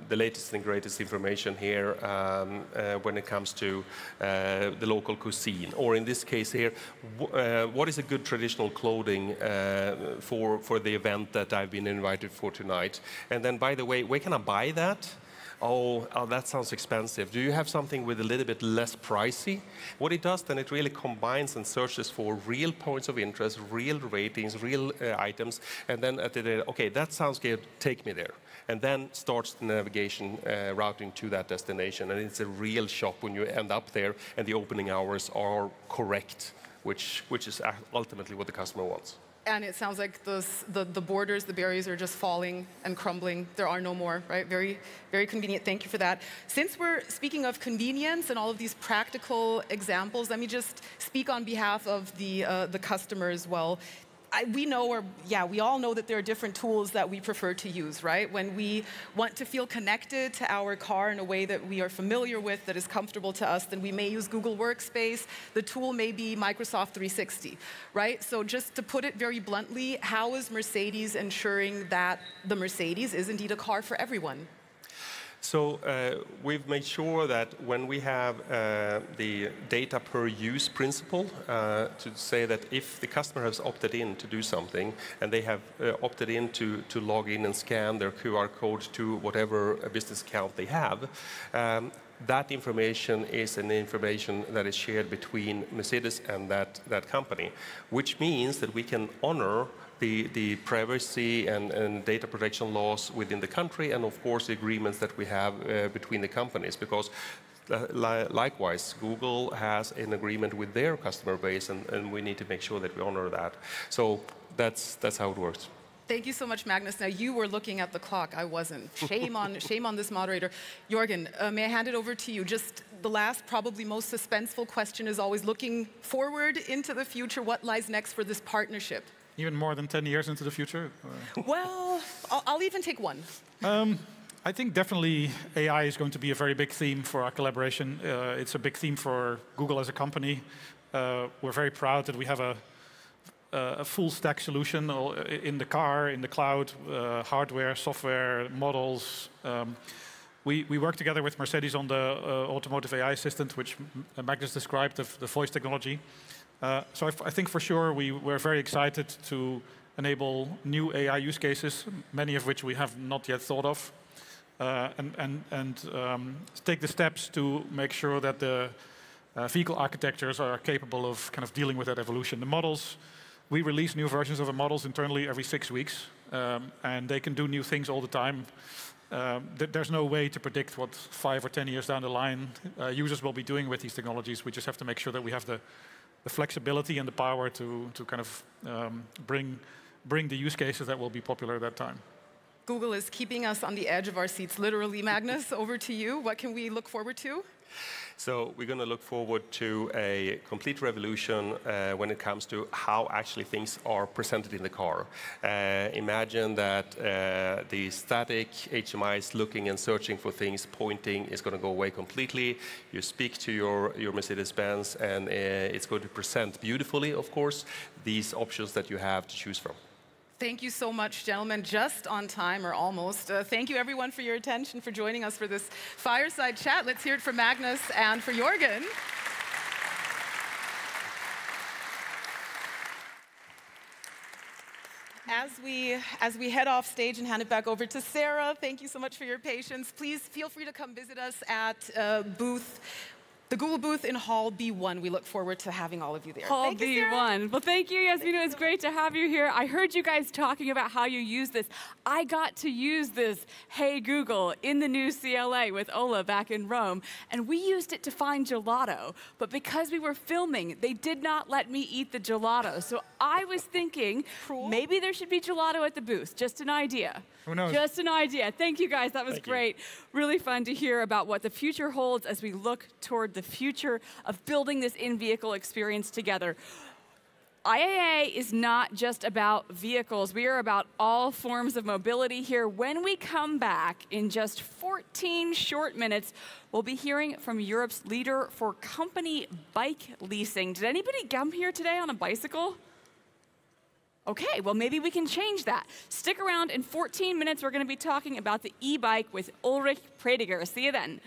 the latest and greatest information here when it comes to the local cuisine, or in this case here, what is a good traditional clothing for the event that I've been invited for tonight? And then, by the way, where can I buy that? Oh, that sounds expensive. Do you have something with a little bit less pricey? What it does then, it really combines and searches for real points of interest, real ratings, real items, and then at the end, okay, that sounds good, take me there. And then starts the navigation routing to that destination. And it's a real shop when you end up there and the opening hours are correct, which is ultimately what the customer wants. And it sounds like the borders, the barriers are just falling and crumbling. There are no more, right? Very, very convenient. Thank you for that. Since we're speaking of convenience and all of these practical examples, let me just speak on behalf of the customer as well. We all know that there are different tools that we prefer to use, right? When we want to feel connected to our car in a way that we are familiar with, that is comfortable to us, then we may use Google Workspace. The tool may be Microsoft 360, right? So just to put it very bluntly, how is Mercedes ensuring that the Mercedes is indeed a car for everyone? So we've made sure that when we have the data per use principle, to say that if the customer has opted in to do something and they have opted in to log in and scan their QR code to whatever business account they have, that information is an information that is shared between Mercedes and that company, which means that we can honor the privacy and data protection laws within the country, and of course the agreements that we have between the companies, because likewise Google has an agreement with their customer base, and we need to make sure that we honor that. So that's how it works. Thank you so much, Magnus. Now, you were looking at the clock. I wasn't. Shame on this moderator. Jorgen, may I hand it over to you? Just the last, probably most suspenseful question is always looking forward into the future. What lies next for this partnership? Even more than 10 years into the future? Well, I'll even take one. I think definitely AI is going to be a very big theme for our collaboration. It's a big theme for Google as a company. We're very proud that we have a full stack solution in the car, in the cloud, hardware, software, models. We work together with Mercedes on the Automotive AI assistant, which Magnus described, the voice technology. So I think for sure we're very excited to enable new AI use cases, many of which we have not yet thought of, and take the steps to make sure that the vehicle architectures are capable of kind of dealing with that evolution. The models, we release new versions of the models internally every 6 weeks, and they can do new things all the time. There's no way to predict what 5 or 10 years down the line users will be doing with these technologies. We just have to make sure that we have the flexibility and the power to kind of bring the use cases that will be popular at that time. Google is keeping us on the edge of our seats, literally. Magnus, over to you. What can we look forward to? So we're going to look forward to a complete revolution when it comes to how actually things are presented in the car. Imagine that the static HMIs looking and searching for things, pointing, is going to go away completely. You speak to your Mercedes-Benz, and it's going to present beautifully, of course, these options that you have to choose from. Thank you so much, gentlemen. Just on time, or almost. Thank you, everyone, for your attention, for joining us for this fireside chat. Let's hear it for Magnus and for Jorgen. As we head off stage and hand it back over to Sarah, thank you so much for your patience. Please feel free to come visit us at the Google booth in Hall B1. We look forward to having all of you there. Hall B1. Well, thank you, Yasmina. It's great to have you here. I heard you guys talking about how you use this. I got to use this Hey Google in the new CLA with Ola back in Rome, and we used it to find gelato. But because we were filming, they did not let me eat the gelato. So I was thinking maybe there should be gelato at the booth. Just an idea. Who knows? Just an idea. Thank you, guys. That was great. Really fun to hear about what the future holds as we look toward the future of building this in-vehicle experience together. IAA is not just about vehicles. We are about all forms of mobility here. When we come back in just 14 short minutes, we'll be hearing from Europe's leader for company bike leasing. Did anybody come here today on a bicycle? Okay, well, maybe we can change that. Stick around. In 14 minutes, we're going to be talking about the e-bike with Ulrich Prediger. See you then.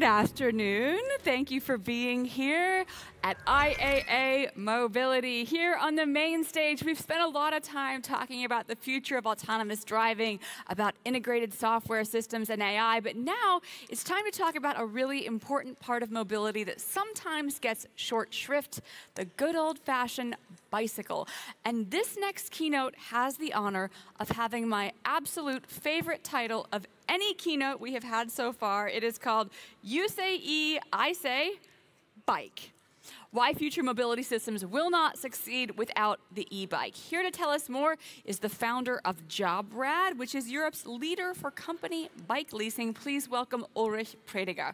afternoon. Thank you for being here at IAA Mobility. Here on the main stage, we've spent a lot of time talking about the future of autonomous driving, about integrated software systems and AI, but now it's time to talk about a really important part of mobility that sometimes gets short shrift, the good old-fashioned bicycle. And this next keynote has the honor of having my absolute favorite title of any keynote we have had so far. It is called You Say E, I Say Bike. Why future mobility systems will not succeed without the e-bike. Here to tell us more is the founder of JobRad, which is Europe's leader for company bike leasing. Please welcome Ulrich Prediger.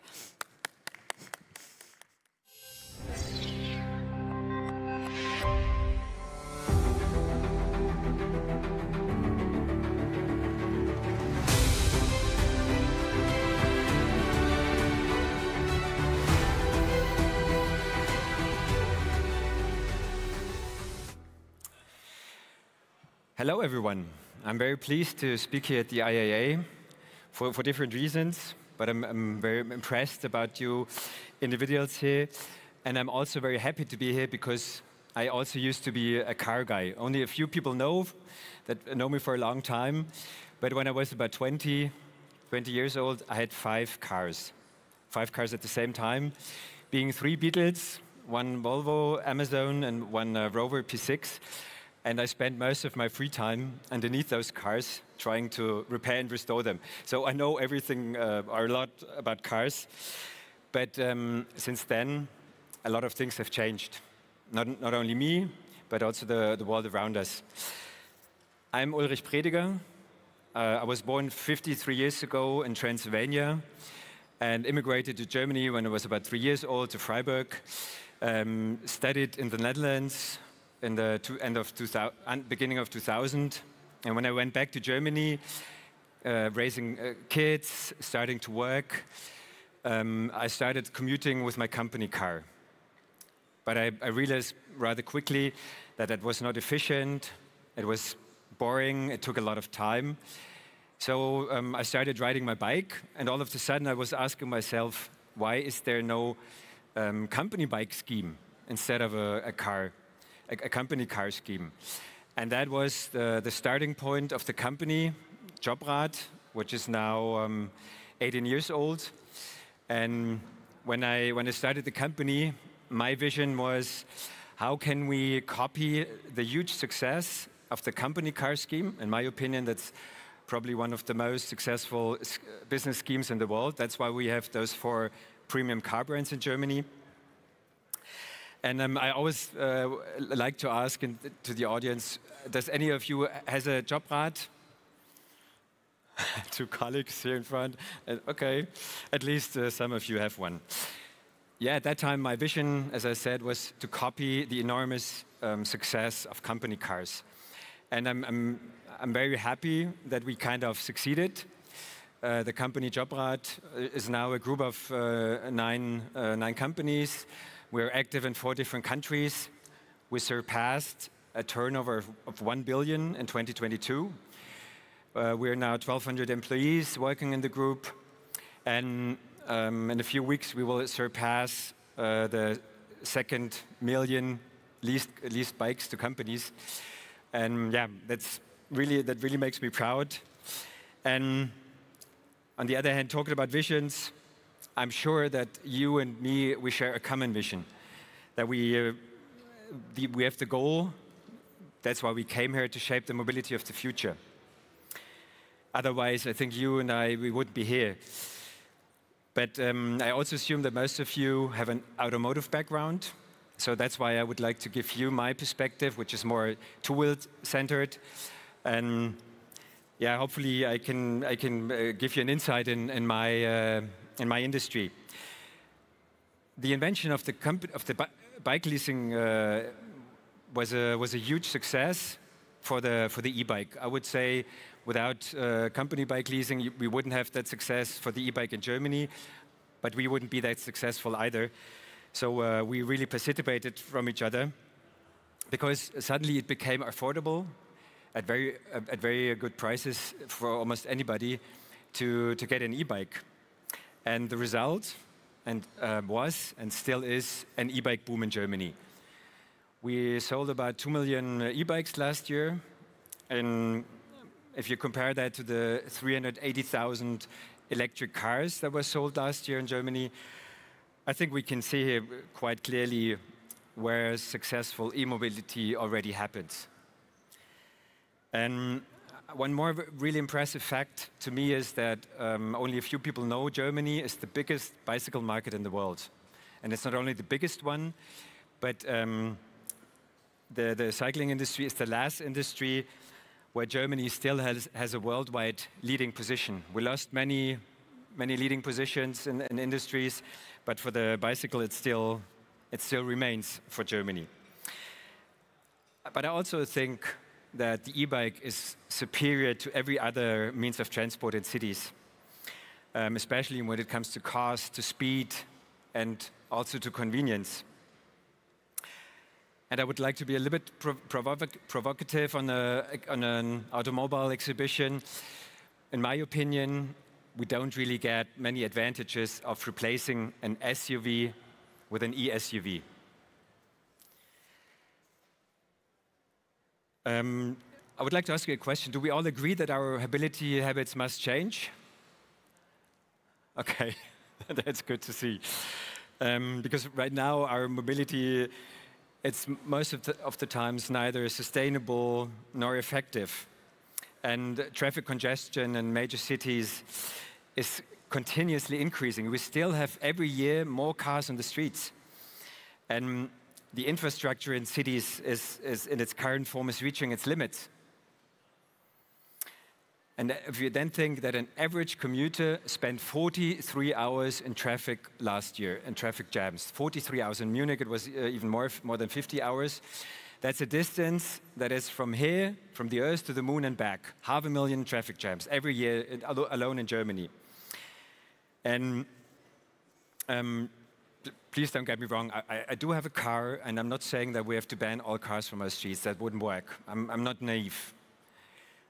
Hello, everyone. I'm very pleased to speak here at the IAA for different reasons, but I'm very impressed about you individuals here. And I'm also very happy to be here because I also used to be a car guy. Only a few people know me for a long time. But when I was about 20 years old, I had 5 cars. 5 cars at the same time, being 3 Beetles, 1 Volvo Amazon, and 1 Rover P6. And I spent most of my free time underneath those cars trying to repair and restore them. So I know everything, or a lot about cars. But since then, a lot of things have changed. Not only me, but also the world around us. I'm Ulrich Prediger. I was born 53 years ago in Transylvania and immigrated to Germany when I was about 3 years old, to Freiburg. Studied in the Netherlands in the beginning of 2000. And when I went back to Germany, raising kids, starting to work, I started commuting with my company car. But I realized rather quickly that that was not efficient, it was boring, it took a lot of time. So I started riding my bike, and all of a sudden I was asking myself, why is there no company bike scheme instead of a company car scheme? And that was the starting point of the company, JobRad, which is now 18 years old. And when I started the company, my vision was, how can we copy the huge success of the company car scheme? In my opinion, that's probably one of the most successful business schemes in the world. That's why we have those 4 premium car brands in Germany. And I always like to ask to the audience, does any of you has a JobRad? 2 colleagues here in front. Okay, at least some of you have one. Yeah, at that time, my vision, as I said, was to copy the enormous success of company cars. And I'm very happy that we kind of succeeded. The company JobRad is now a group of 9 companies. We're active in 4 different countries. We surpassed a turnover of 1 billion in 2022. We're now 1,200 employees working in the group. And in a few weeks, we will surpass the 2nd million leased bikes to companies. And yeah, that really makes me proud. And on the other hand, talking about visions, I'm sure that you and me, we share a common vision, that we have the goal. That's why we came here, to shape the mobility of the future. Otherwise, I think you and we wouldn't be here. But I also assume that most of you have an automotive background. So that's why I would like to give you my perspective, which is more two-wheeled centered. And yeah, hopefully I can give you an insight in my industry. The invention of the bike leasing was a huge success for the e-bike. I would say without company bike leasing, we wouldn't have that success for the e-bike in Germany, but we wouldn't be that successful either. So we really participated from each other, because suddenly it became affordable at very good prices for almost anybody to get an e-bike. And the result and was and still is an e-bike boom in Germany. We sold about 2 million e-bikes last year, and if you compare that to the 380,000 electric cars that were sold last year in Germany, I think we can see here quite clearly where successful e-mobility already happens. And one more really impressive fact to me is that only a few people know Germany is the biggest bicycle market in the world. And it's not only the biggest one, but the cycling industry is the last industry where Germany still has a worldwide leading position. We lost many leading positions in industries, but for the bicycle, it still remains for Germany. But I also think that the e-bike is superior to every other means of transport in cities, especially when it comes to cost, to speed, and also to convenience. And I would like to be a little bit provocative on an automobile exhibition. In my opinion, we don't really get many advantages of replacing an SUV with an e-SUV. I would like to ask you a question. Do we all agree that our mobility habits must change? Okay, that's good to see. Because right now our mobility, it's most of the times neither sustainable nor effective. And traffic congestion in major cities is continuously increasing. We still have every year more cars on the streets. And the infrastructure in cities is in its current form is reaching its limits. And if you then think that an average commuter spent 43 hours in traffic last year, in traffic jams, 43 hours. In Munich, it was even more than 50 hours. That's a distance that is from here, from the Earth to the moon and back. 500,000 traffic jams every year alone in Germany. And please don't get me wrong, I do have a car, and I'm not saying that we have to ban all cars from our streets. That wouldn't work. I'm not naive.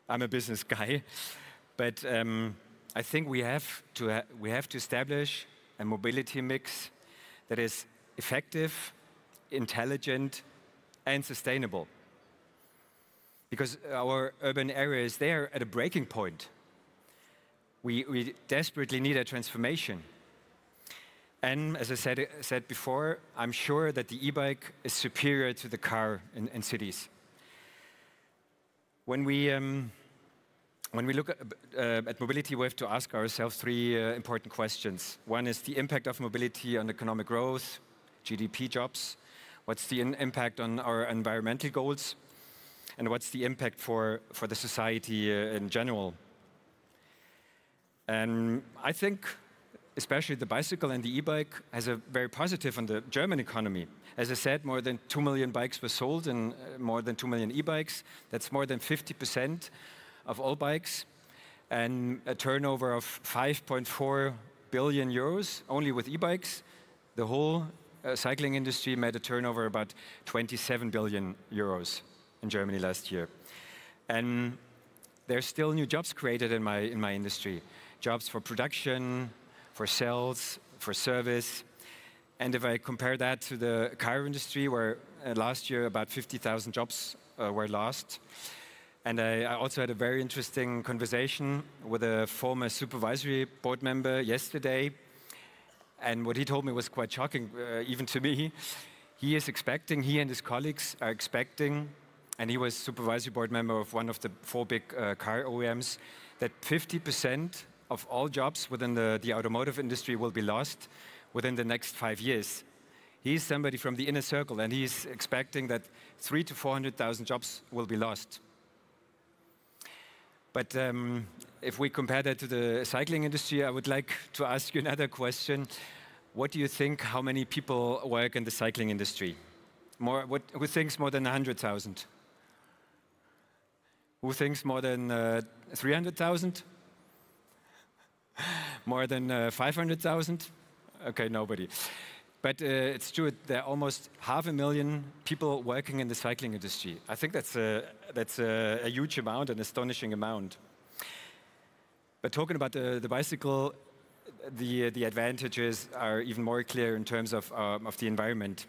I'm a business guy. But I think we have to establish a mobility mix that is effective, intelligent, and sustainable. Because our urban areas, they are at a breaking point. We desperately need a transformation. And as I said before, I'm sure that the e-bike is superior to the car in cities. When we look at mobility, we have to ask ourselves three important questions. One is the impact of mobility on economic growth, GDP, jobs. What's the impact on our environmental goals? And what's the impact for the society in general? And I think especially the bicycle and the e-bike has a very positive on the German economy. As I said, more than 2 million bikes were sold and more than 2 million e-bikes. That's more than 50% of all bikes, and a turnover of 5.4 billion euros only with e-bikes. The whole cycling industry made a turnover about 27 billion euros in Germany last year. And there's still new jobs created in my industry. Jobs for production, for sales, for service. And if I compare that to the car industry, where last year about 50,000 jobs were lost. And I also had a very interesting conversation with a former supervisory board member yesterday. And what he told me was quite shocking, even to me. He and his colleagues are expecting, and he was supervisory board member of one of the 4 big car OEMs, that 50% of all jobs within the automotive industry will be lost within the next 5 years. He's somebody from the inner circle, and he's expecting that 300,000 to 400,000 jobs will be lost. But if we compare that to the cycling industry, I would like to ask you another question. What do you think, how many people work in the cycling industry? Who thinks more than 100,000? Who thinks more than 300,000? More than 500,000? Okay, nobody. But it's true, there are almost 500,000 people working in the cycling industry. I think that's a huge amount, an astonishing amount. But talking about the bicycle, the advantages are even more clear in terms of the environment.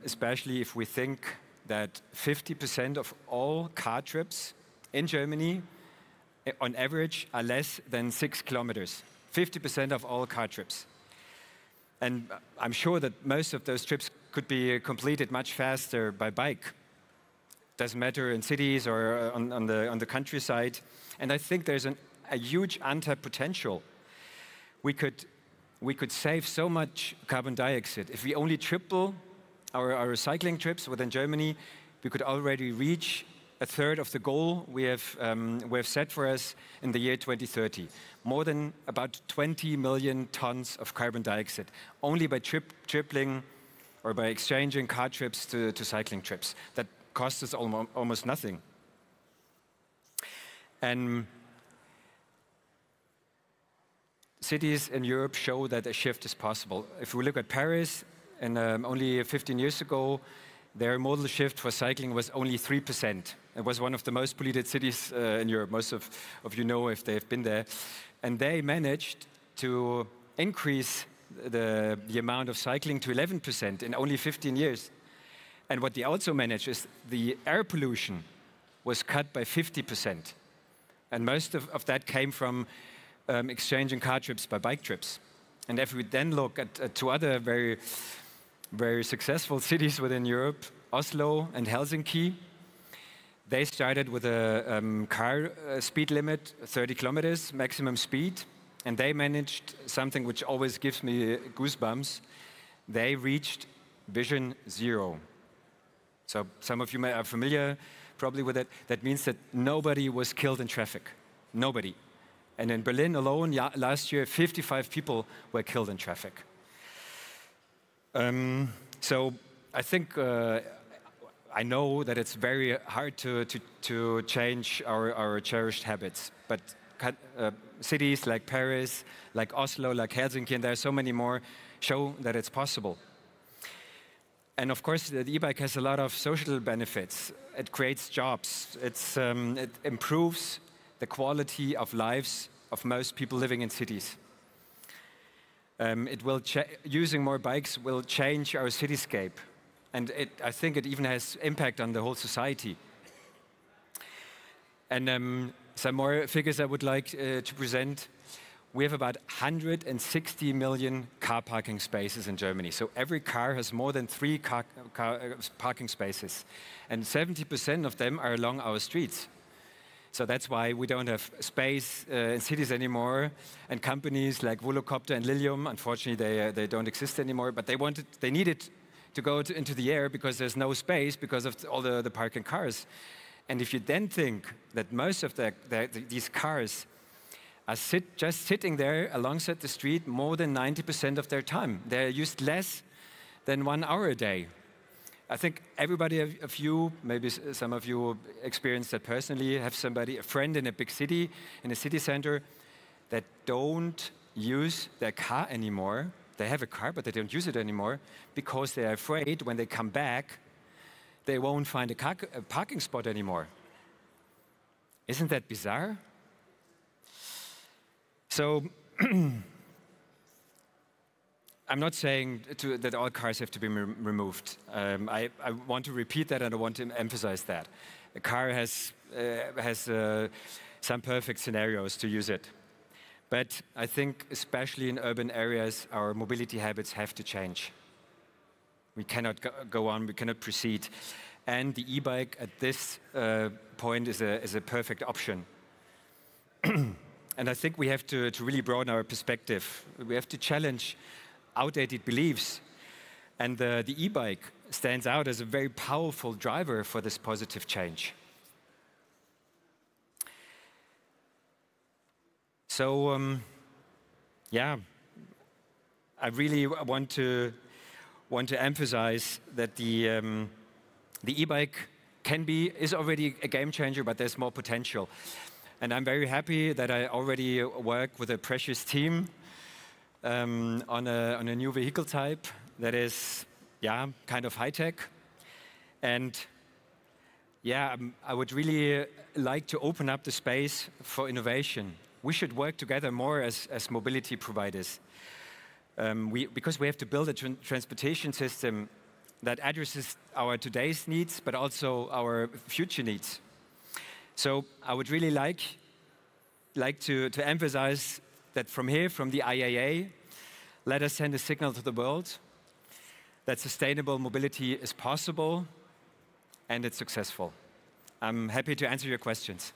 Especially if we think that 50% of all car trips in Germany, on average, are less than 6 kilometers. 50% of all car trips. And I'm sure that most of those trips could be completed much faster by bike. Doesn't matter in cities or on the countryside. And I think there's a huge untapped potential. We could save so much carbon dioxide. If we only triple our cycling trips within Germany, we could already reach a third of the goal we have set for us in the year 2030. More than about 20 million tons of carbon dioxide, only by tripling or by exchanging car trips to cycling trips. That costs us almost nothing. And cities in Europe show that a shift is possible. If we look at Paris, and only 15 years ago, their modal shift for cycling was only 3%. It was one of the most polluted cities in Europe. Most of you know if they've been there. And they managed to increase the amount of cycling to 11% in only 15 years. And what they also managed is the air pollution was cut by 50%. And most of that came from exchanging car trips by bike trips. And if we then look at two other very successful cities within Europe, Oslo and Helsinki, they started with a car speed limit, 30 kilometers maximum speed, and they managed something which always gives me goosebumps. They reached Vision Zero. So some of you are familiar probably with it. That means that nobody was killed in traffic. Nobody. And in Berlin alone, last year, 55 people were killed in traffic. So I think I know that it's very hard to change our cherished habits, but cities like Paris, like Oslo, like Helsinki, and there are so many more, show that it's possible. And of course, the e-bike has a lot of social benefits. It creates jobs. It improves the quality of lives of most people living in cities. Using more bikes will change our cityscape. And I think it even has impact on the whole society. And some more figures I would like to present. We have about 160 million car parking spaces in Germany. So every car has more than 3 parking spaces. And 70% of them are along our streets. So that's why we don't have space in cities anymore. And companies like Volocopter and Lilium, unfortunately, they don't exist anymore. But they needed to go into the air because there's no space because of all the parking cars. And if you then think that most of these cars are just sitting there alongside the street more than 90% of their time. They're used less than 1 hour a day. I think everybody of you, maybe some of you experienced that personally, have a friend in a big city, in a city center, that don't use their car anymore. They have a car, but they don't use it anymore because they're afraid when they come back, they won't find a parking spot anymore. Isn't that bizarre? So, I'm not saying that all cars have to be removed. I want to repeat that and I want to emphasize that. A car has some perfect scenarios to use it. But I think especially in urban areas, our mobility habits have to change. We cannot go on, we cannot proceed. And the e-bike at this point is a perfect option. And I think we have to really broaden our perspective. We have to challenge outdated beliefs. And the e-bike stands out as a very powerful driver for this positive change. So, yeah, I really want to emphasize that the e-bike is already a game changer, but there's more potential. And I'm very happy that I already work with a precious team on a new vehicle type that is, kind of high-tech. And I would really like to open up the space for innovation we should work together more as mobility providers. Because we have to build a transportation system that addresses our today's needs, but also our future needs. So I would really like to emphasize that from here, from the IAA, let us send a signal to the world that sustainable mobility is possible and it's successful. I'm happy to answer your questions.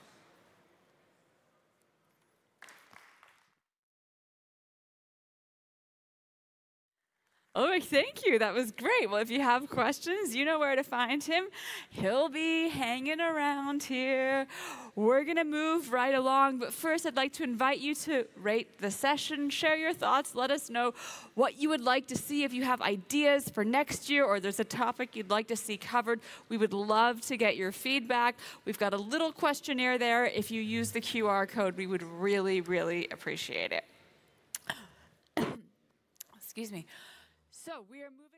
Oh, thank you. That was great. Well, if you have questions, you know where to find him. He'll be hanging around here. We're going to move right along. But first, I'd like to invite you to rate the session, share your thoughts, let us know what you would like to see if you have ideas for next year or there's a topic you'd like to see covered. We would love to get your feedback. We've got a little questionnaire there. If you use the QR code, we would really, really appreciate it. Excuse me. So we are moving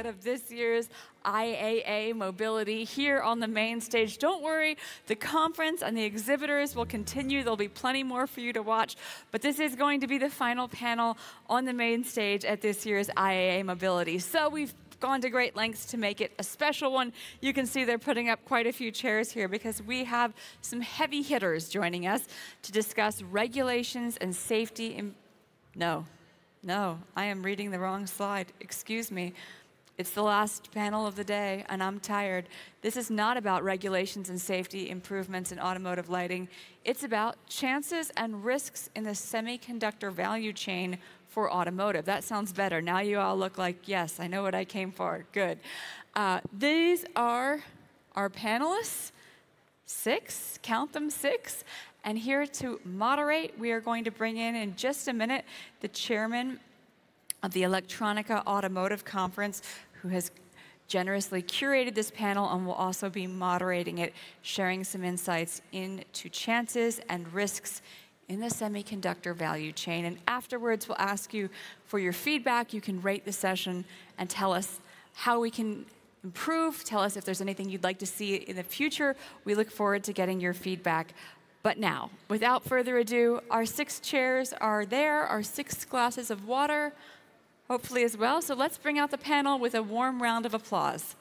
highlight of this year's IAA Mobility here on the main stage. Don't worry, the conference and the exhibitors will continue. There'll be plenty more for you to watch, but this is going to be the final panel on the main stage at this year's IAA Mobility. So we've gone to great lengths to make it a special one. You can see they're putting up quite a few chairs here because we have some heavy hitters joining us to discuss regulations and safety in... No, I am reading the wrong slide. Excuse me. It's the last panel of the day, and I'm tired. This is not about regulations and safety improvements in automotive lighting. It's about chances and risks in the semiconductor value chain for automotive. That sounds better. Now you all look like, yes, I know what I came for. Good. These are our panelists. 6, count them 6. And here to moderate, we are going to bring in just a minute, the chairman of the Electronica Automotive Conference, who has generously curated this panel and will also be moderating it, sharing some insights into chances and risks in the semiconductor value chain. And afterwards, we'll ask you for your feedback. You can rate the session and tell us how we can improve. Tell us if there's anything you'd like to see in the future. We look forward to getting your feedback. But now, without further ado, our 6 chairs are there, our 6 glasses of water, hopefully as well. So let's bring out the panel with a warm round of applause.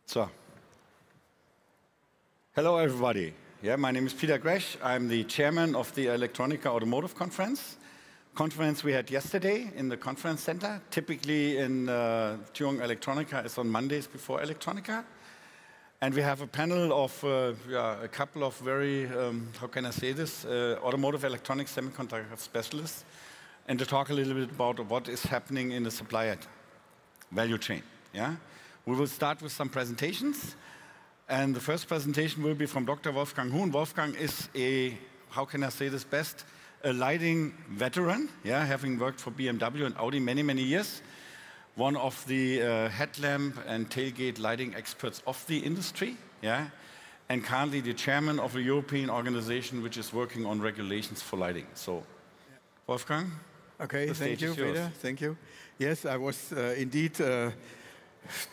So, hello everybody. Yeah, my name is Peter Gresch. I'm the chairman of the Electronica Automotive Conference. Conference we had yesterday in the conference center. Typically during Electronica is on Mondays before Electronica. And we have a panel of a couple of very, how can I say this, automotive electronics semiconductor specialists, and to talk a little bit about what is happening in the supplier value chain. Yeah? We will start with some presentations, and the first presentation will be from Dr. Wolfgang Huhn. Wolfgang is a, how can I say this best, a lighting veteran, yeah, having worked for BMW and Audi many, many years. One of the headlamp and tailgate lighting experts of the industry, yeah, and currently the chairman of a European organization which is working on regulations for lighting. So, Wolfgang, okay, the thank stage you, is yours. Peter. Thank you. Yes, I was indeed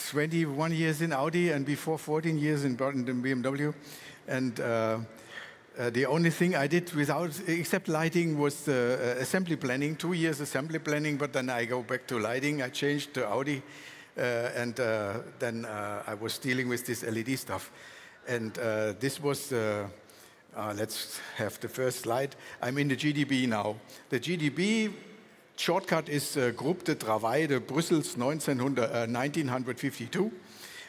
21 years in Audi and before 14 years in BMW. And the only thing I did except lighting was assembly planning, 2 years assembly planning, but then I go back to lighting. I changed to Audi, and then I was dealing with this LED stuff. And this was, let's have the first slide. I'm in the GDB now. The GDB shortcut is Groupe de Travail de Brussels 1952,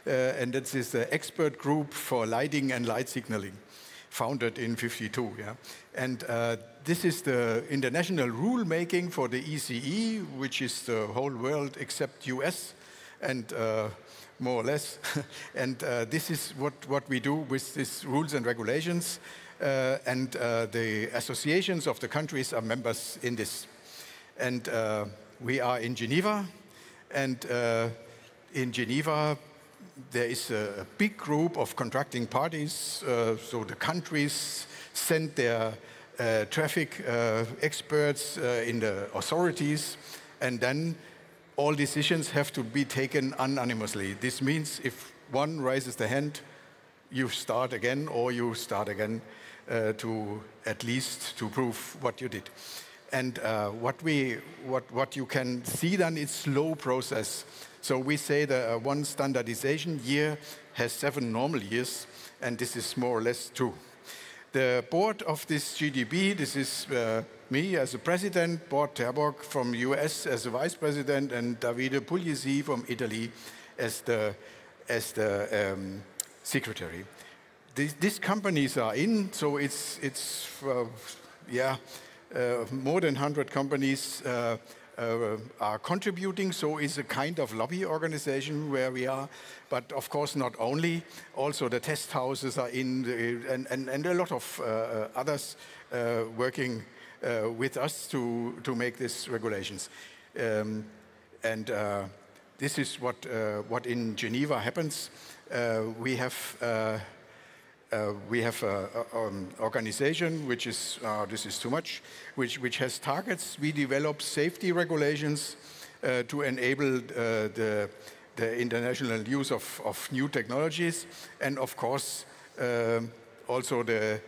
and this is the expert group for lighting and light signaling, founded in '52. Yeah? And this is the international rule making for the ECE, which is the whole world except US, and more or less. And this is what we do with these rules and regulations, and the associations of the countries are members in this. And we are in Geneva, and in Geneva there is a big group of contracting parties, so the countries send their traffic experts in the authorities, and then all decisions have to be taken unanimously. This means if one raises the hand, you start again, or you start again to at least to prove what you did. And what you can see then is slow process. So we say that one standardization year has 7 normal years, and this is more or less true. The board of this GDB, this is me as a president, Bort Terborg from US as a vice president, and Davide Pugliesi from Italy as the secretary. These companies are in, so it's more than 100 companies are contributing, so it's a kind of lobby organization where we are. But of course, not only, also the test houses are in, and a lot of others working with us to make these regulations. This is what in Geneva happens. We have an organization which is, this is too much, which has targets. We develop safety regulations to enable the international use of new technologies, and of course also the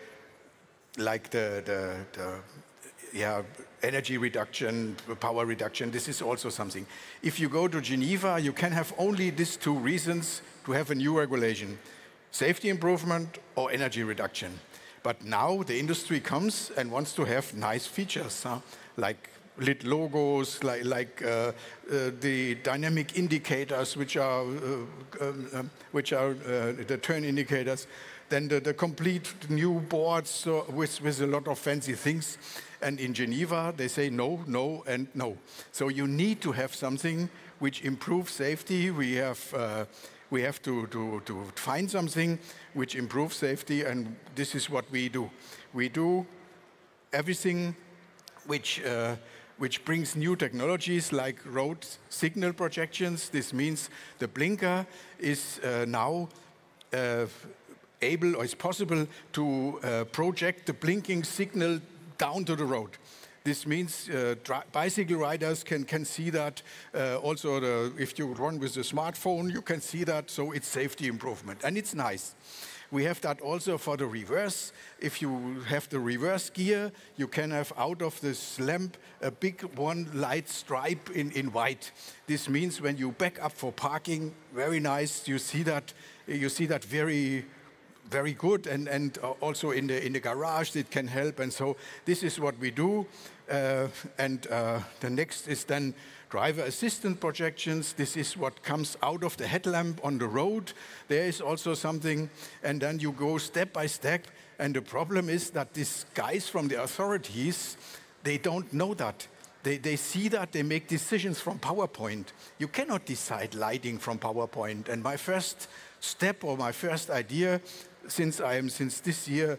energy reduction, power reduction. This is also something. If you go to Geneva, you can have only these two reasons to have a new regulation: safety improvement or energy reduction. But now the industry comes and wants to have nice features, like lit logos, like the dynamic indicators, which are the turn indicators. Then the complete new boards with a lot of fancy things. And in Geneva, they say no, no, and no. So you need to have something which improves safety. We have to find something which improves safety, and this is what we do. We do everything which brings new technologies like road signal projections. This means the blinker is now able, or is possible to project the blinking signal down to the road. This means bicycle riders can see that. Also, if you run with a smartphone, you can see that. So it's safety improvement, and it's nice. We have that also for the reverse. If you have the reverse gear, you can have out of this lamp a big one light stripe in white. This means when you back up for parking, very nice. You see that very, very good, and also in the garage it can help. And so this is what we do. The next is then driver assistant projections. This is what comes out of the headlamp on the road. There is also something, and then you go step by step. And the problem is that these guys from the authorities, they don't know that. They see that, they make decisions from PowerPoint. You cannot decide lighting from PowerPoint. And my first step, or my first idea, since this year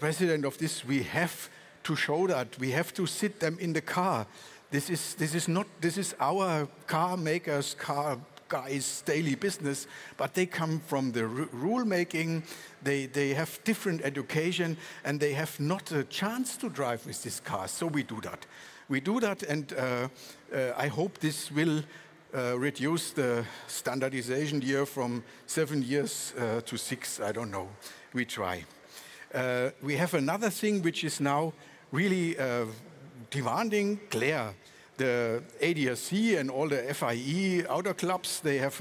president of this, we have to show that. We have to sit them in the car. This is our car makers, car guys' daily business, but they come from the rule making. They have different education, and they have not a chance to drive with this car. So we do that. We do that, and I hope this will reduce the standardization year from 7 years to 6. I don't know. We try. We have another thing which is now really demanding: glare. The ADAC and all the FIE auto clubs, they had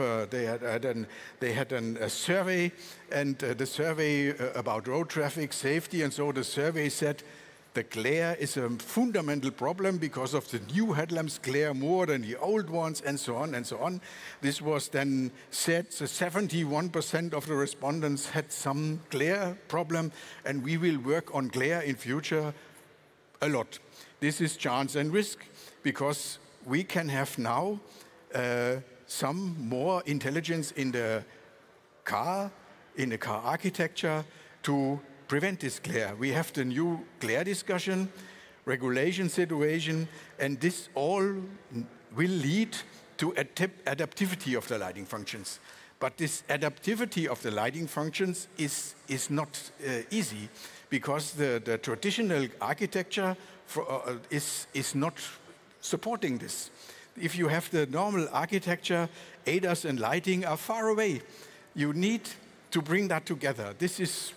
a survey, and the survey about road traffic safety, and so the survey said the glare is a fundamental problem because of the new headlamps glare more than the old ones, and so on and so on. This was then said, so 71% of the respondents had some glare problem, and we will work on glare in future a lot. This is chance and risk, because we can have now some more intelligence in the car architecture to prevent this glare. We have the new glare discussion, regulation situation, and this all will lead to adaptivity of the lighting functions. But this adaptivity of the lighting functions is not easy, because the traditional architecture is not supporting this. If you have the normal architecture, ADAS and lighting are far away. You need to bring that together. This is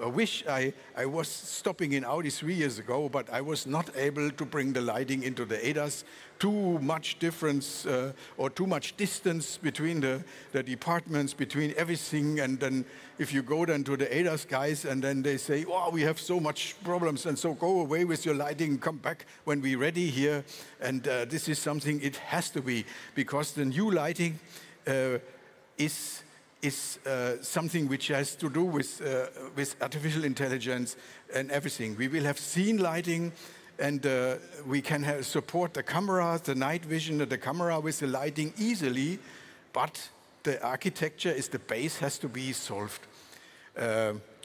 a wish. I was stopping in Audi 3 years ago, but I was not able to bring the lighting into the ADAS. Too much difference or too much distance between the departments, between everything. And then if you go then to the ADAS guys, and then they say, oh, we have so much problems, and so go away with your lighting, come back when we're ready here. And this is something it has to be, because the new lighting is something which has to do with artificial intelligence and everything. We will have scene lighting, and we can support the camera, the night vision of the camera with the lighting easily, but the architecture is the base has to be solved.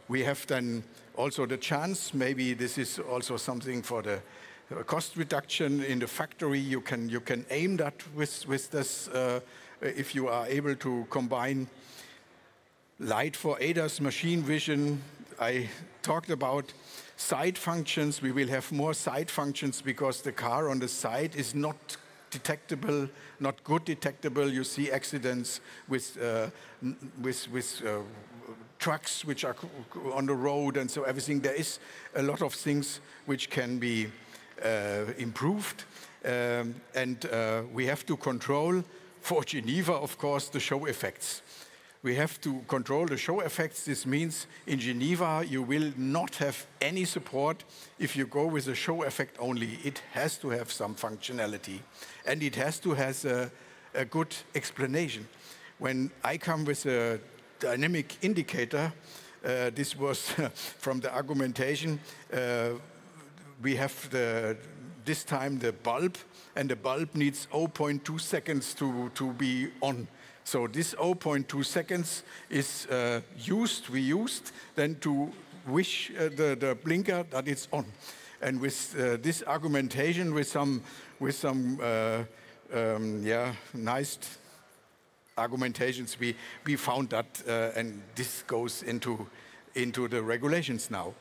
We have then also the chance, maybe this is also something for the cost reduction in the factory. You can aim that with this if you are able to combine light for ADAS, machine vision. I talked about side functions. We will have more side functions because the car on the side is not detectable, not good detectable. You see accidents with trucks which are on the road and so everything. There is a lot of things which can be improved. And we have to control, for Geneva, of course, the show effects. We have to control the show effects. This means in Geneva, you will not have any support if you go with a show effect only. It has to have some functionality, and it has to have a good explanation. When I come with a dynamic indicator, this was from the argumentation, we have this time the bulb, and the bulb needs 0.2 seconds to be on. So this 0.2 seconds is we used then to wish the blinker that it's on. And with this argumentation, with some nice argumentations, we found that, and this goes into the regulations now.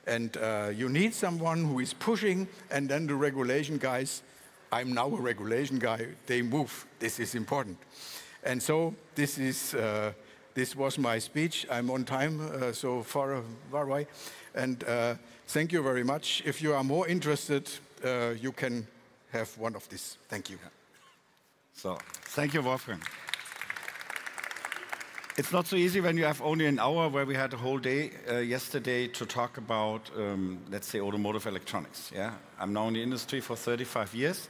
And you need someone who is pushing, and then the regulation guys, I'm now a regulation guy, they move. This is important. And so this was my speech. I'm on time, so far away. And thank you very much. If you are more interested, you can have one of these. Thank you. So, thank you, Wolfgang. It's not so easy when you have only an hour, where we had a whole day yesterday to talk about, let's say, automotive electronics. Yeah, I'm now in the industry for 35 years.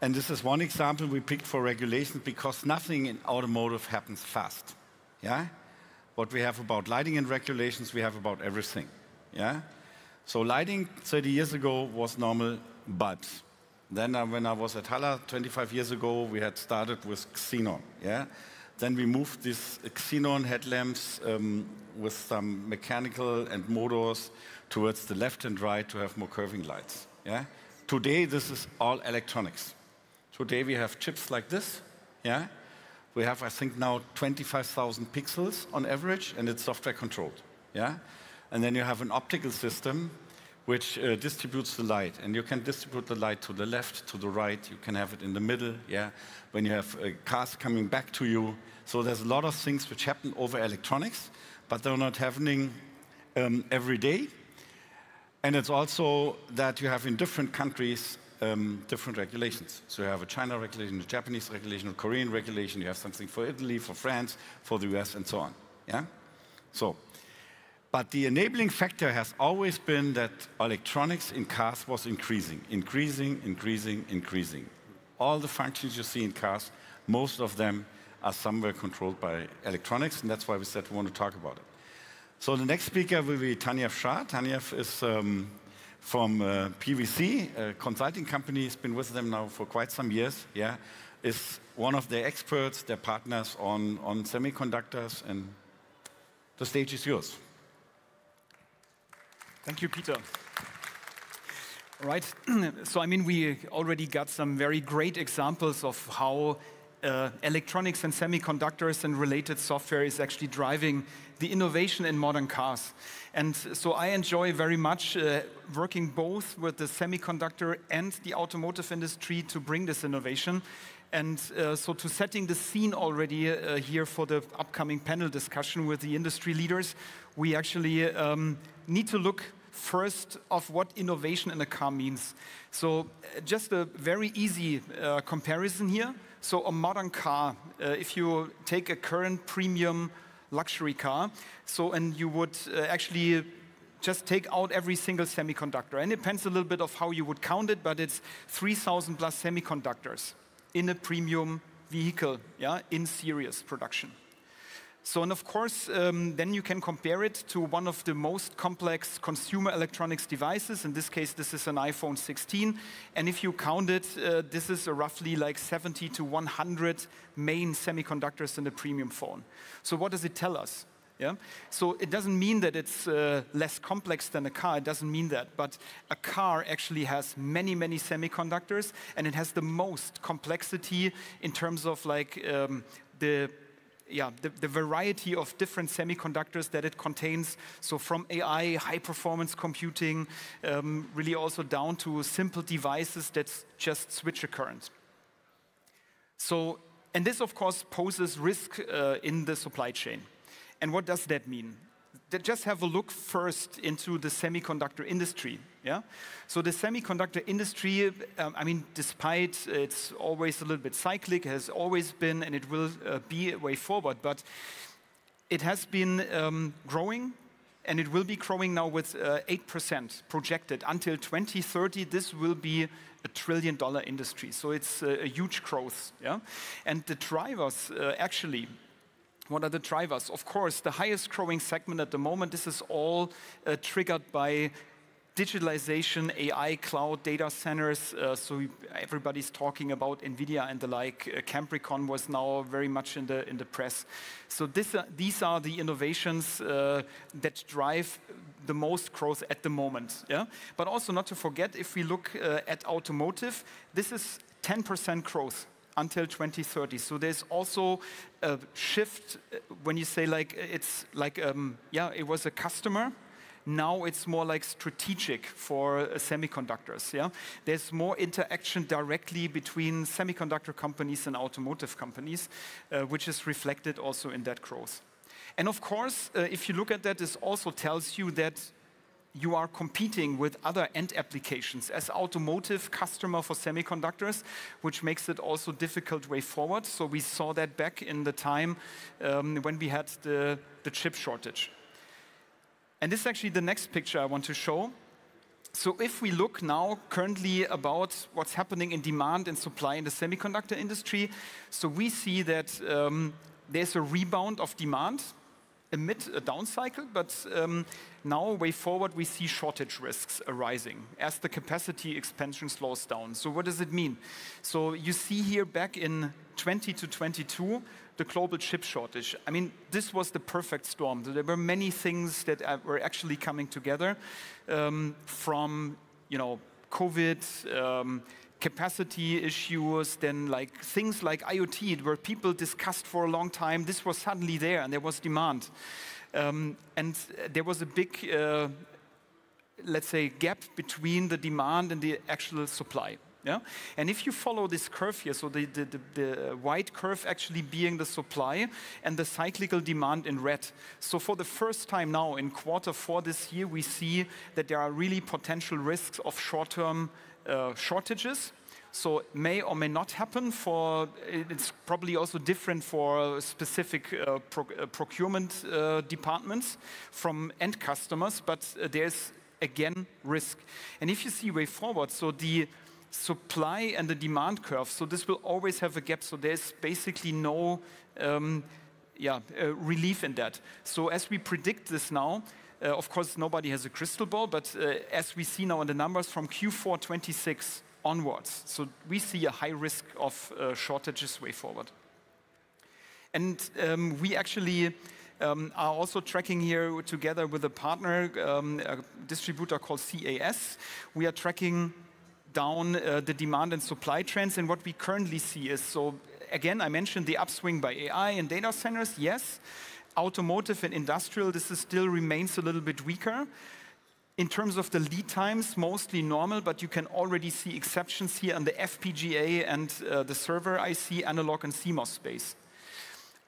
And this is one example we picked for regulations, because nothing in automotive happens fast. Yeah? What we have about lighting and regulations, we have about everything. Yeah? So lighting 30 years ago was normal bulbs. Then when I was at Halle 25 years ago, we had started with xenon. Yeah? Then we moved these xenon headlamps with some mechanical and motors towards the left and right to have more curving lights. Yeah? Today, this is all electronics. Today we have chips like this, yeah? We have, I think, now 25,000 pixels on average, and it's software controlled, yeah? And then you have an optical system which distributes the light, and you can distribute the light to the left, to the right, you can have it in the middle, yeah? When you have cars coming back to you. So there's a lot of things which happen over electronics, but they're not happening every day. And it's also that you have in different countries different regulations. So you have a China regulation, a Japanese regulation, a Korean regulation, you have something for Italy, for France, for the US, and so on. Yeah? So, but the enabling factor has always been that electronics in cars was increasing. All the functions you see in cars, most of them are somewhere controlled by electronics, and that's why we said we want to talk about it. So the next speaker will be Taniev Shah. Taniev is from PwC, a consulting company. Has been with them now for quite some years. Yeah, is one of their experts, their partners on semiconductors, and the stage is yours. Thank you, Peter. All right. So, I mean, we already got some very great examples of how electronics and semiconductors and related software is actually driving the innovation in modern cars. And so I enjoy very much working both with the semiconductor and the automotive industry to bring this innovation. And so to setting the scene already here for the upcoming panel discussion with the industry leaders, we actually need to look first of what innovation in a car means. So just a very easy comparison here. So a modern car, if you take a current premium luxury car, and you would actually just take out every single semiconductor. And it depends a little bit of how you would count it, but it's 3,000 plus semiconductors in a premium vehicle, yeah, in serious production. So, and of course, then you can compare it to one of the most complex consumer electronics devices. In this case, this is an iPhone 16. And if you count it, this is roughly like 70 to 100 main semiconductors in a premium phone. So what does it tell us? Yeah? So it doesn't mean that it's less complex than a car. It doesn't mean that. But a car actually has many, many semiconductors, and it has the most complexity in terms of like the variety of different semiconductors that it contains. So from AI, high-performance computing, really also down to simple devices that just switch a current. So, and this, of course, poses risk in the supply chain. And what does that mean? Just have a look first into the semiconductor industry. Yeah? So the semiconductor industry, I mean, despite it's always a little bit cyclic, has always been, and it will be a way forward, but it has been growing, and it will be growing now with 8% projected. Until 2030, this will be a $1 trillion industry. So it's a huge growth. Yeah? And the drivers actually, what are the drivers? Of course, the highest growing segment at the moment, this is all triggered by digitalization, AI, cloud, data centers. So everybody's talking about NVIDIA and the like. Cambricon was now very much in the press. So these are the innovations that drive the most growth at the moment. Yeah? But also not to forget, if we look at automotive, this is 10% growth until 2030. So there's also a shift when you say like it's like it was a customer. Now it's more like strategic for semiconductors. Yeah, there's more interaction directly between semiconductor companies and automotive companies, which is reflected also in that growth. And of course, if you look at that, this also tells you that you are competing with other end applications as automotive customer for semiconductors, which makes it also difficult way forward. So we saw that back in the time when we had the chip shortage. And this is actually the next picture I want to show. So if we look now currently about what's happening in demand and supply in the semiconductor industry, so we see that there's a rebound of demand amid a down cycle, but now way forward we see shortage risks arising as the capacity expansion slows down. So what does it mean? So you see here back in 20 to 22, the global chip shortage. I mean, this was the perfect storm. There were many things that were actually coming together from, COVID, capacity issues, then like things like IoT, where people discussed for a long time. This was suddenly there, and there was demand. And there was a big, let's say, gap between the demand and the actual supply. Yeah? And if you follow this curve here, so the white curve actually being the supply and the cyclical demand in red. So for the first time now in Q4 this year, we see that there are really potential risks of short-term shortages. So it may or may not happen it's probably also different for specific procurement departments from end customers, but there's again risk. And if you see way forward, so the supply and the demand curve, so this will always have a gap, so there's basically no relief in that. So as we predict this now, of course nobody has a crystal ball, but as we see now in the numbers from Q4 26 onwards, so we see a high risk of shortages way forward. And we actually are also tracking here together with a partner, a distributor called CAS. We are tracking down the demand and supply trends, and what we currently see is, so again, I mentioned the upswing by AI and data centers, yes. Automotive and industrial, this still remains a little bit weaker. In terms of the lead times, mostly normal, but you can already see exceptions here on the FPGA and the server IC, analog and CMOS space.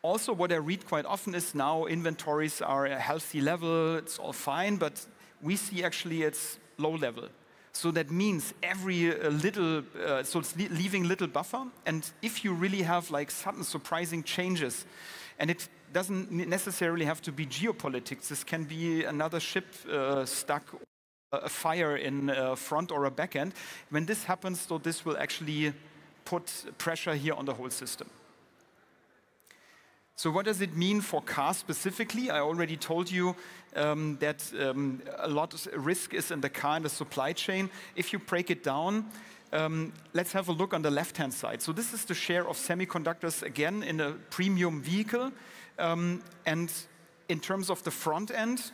Also, what I read quite often is now inventories are at a healthy level, it's all fine, but we see actually it's low level. So that means every little, so it's leaving little buffer. And if you really have like sudden surprising changes, and it doesn't necessarily have to be geopolitics, this can be another ship stuck, a fire in front or a back end. When this happens, so this will actually put pressure here on the whole system. So what does it mean for cars specifically? I already told you that a lot of risk is in the car and the supply chain. If you break it down, let's have a look on the left-hand side. So this is the share of semiconductors, again, in a premium vehicle. And in terms of the front end,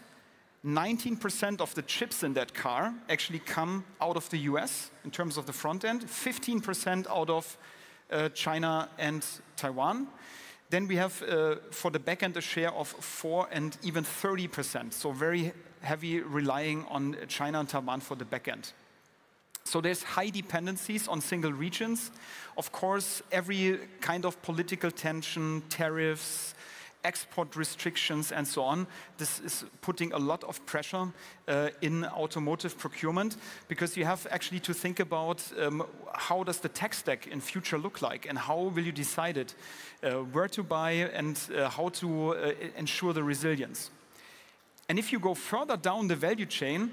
19% of the chips in that car actually come out of the US in terms of the front end, 15% out of China and Taiwan. Then we have, for the back end, a share of 4 and even 30%. So very heavy relying on China and Taiwan for the back end. So there's high dependencies on single regions. Of course, every kind of political tension, tariffs, export restrictions, and so on. This is putting a lot of pressure in automotive procurement, because you have actually to think about how does the tech stack in future look like, and how will you decide it, where to buy, and how to ensure the resilience. And if you go further down the value chain,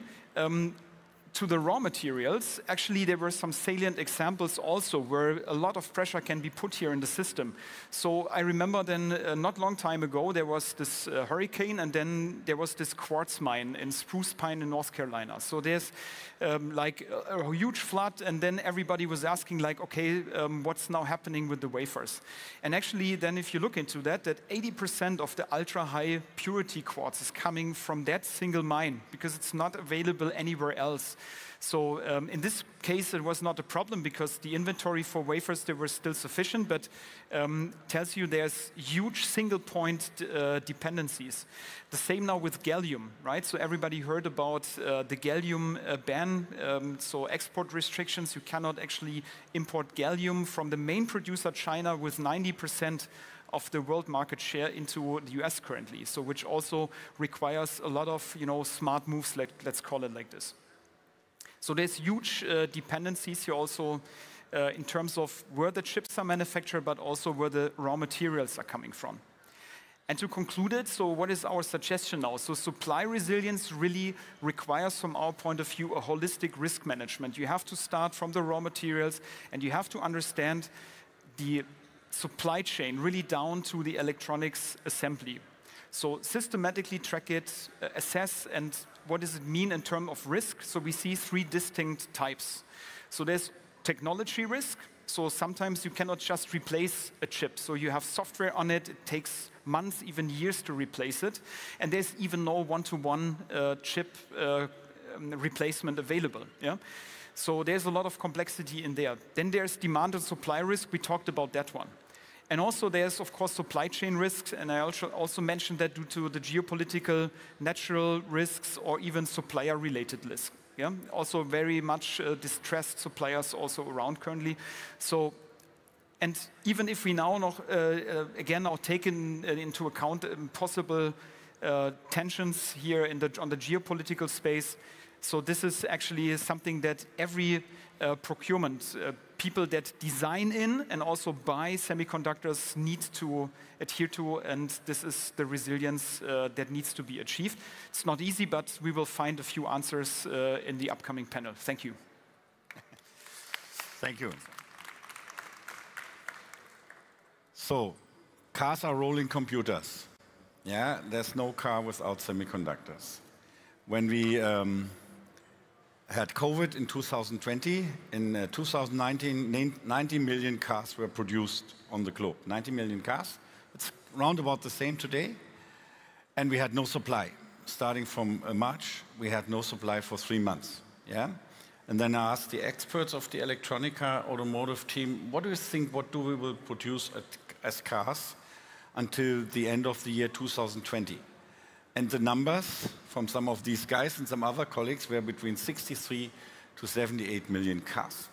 to the raw materials, actually there were some salient examples also where a lot of pressure can be put here in the system. So I remember then not long time ago there was this hurricane, and then there was this quartz mine in Spruce Pine in North Carolina. So there's like a huge flood, and then everybody was asking like, okay, what's now happening with the wafers? And actually then if you look into that 80% of the ultra high purity quartz is coming from that single mine, because it's not available anywhere else. So in this case, it was not a problem because the inventory for wafers, they were still sufficient, but tells you there's huge single point dependencies. The same now with gallium, right? So everybody heard about the gallium ban, so export restrictions. You cannot actually import gallium from the main producer, China, with 90% of the world market share into the US currently, so which also requires a lot of smart moves, let's call it like this. So there's huge dependencies here also in terms of where the chips are manufactured, but also where the raw materials are coming from. And to conclude it, so what is our suggestion now? So supply resilience really requires, from our point of view, a holistic risk management. You have to start from the raw materials, and you have to understand the supply chain really down to the electronics assembly. So systematically track it, assess, and what does it mean in terms of risk? So we see 3 distinct types. So there's technology risk. So sometimes you cannot just replace a chip. So you have software on it. It takes months, even years to replace it. And there's even no one-to-one chip replacement available. Yeah? So there's a lot of complexity in there. Then there's demand and supply risk. We talked about that one. And also there's, of course, supply chain risks, and I also mentioned that due to the geopolitical, natural risks, or even supplier-related risks. Yeah? Also very much distressed suppliers also around currently. So, and even if we now again are taken into account possible tensions here on the geopolitical space, so this is actually something that every procurement people that design in and also buy semiconductors need to adhere to, and this is the resilience that needs to be achieved. It's not easy, but we will find a few answers in the upcoming panel. Thank you. Thank you. So, cars are rolling computers. Yeah, there's no car without semiconductors. When we had COVID in 2020, in 2019, 90 million cars were produced on the globe. 90 million cars. It's round about the same today. And we had no supply. Starting from March, we had no supply for 3 months. Yeah? And then I asked the experts of the Electronica Automotive team, what do you think, what do we will produce as cars until the end of the year 2020? And the numbers from some of these guys and some other colleagues were between 63 to 78 million cars.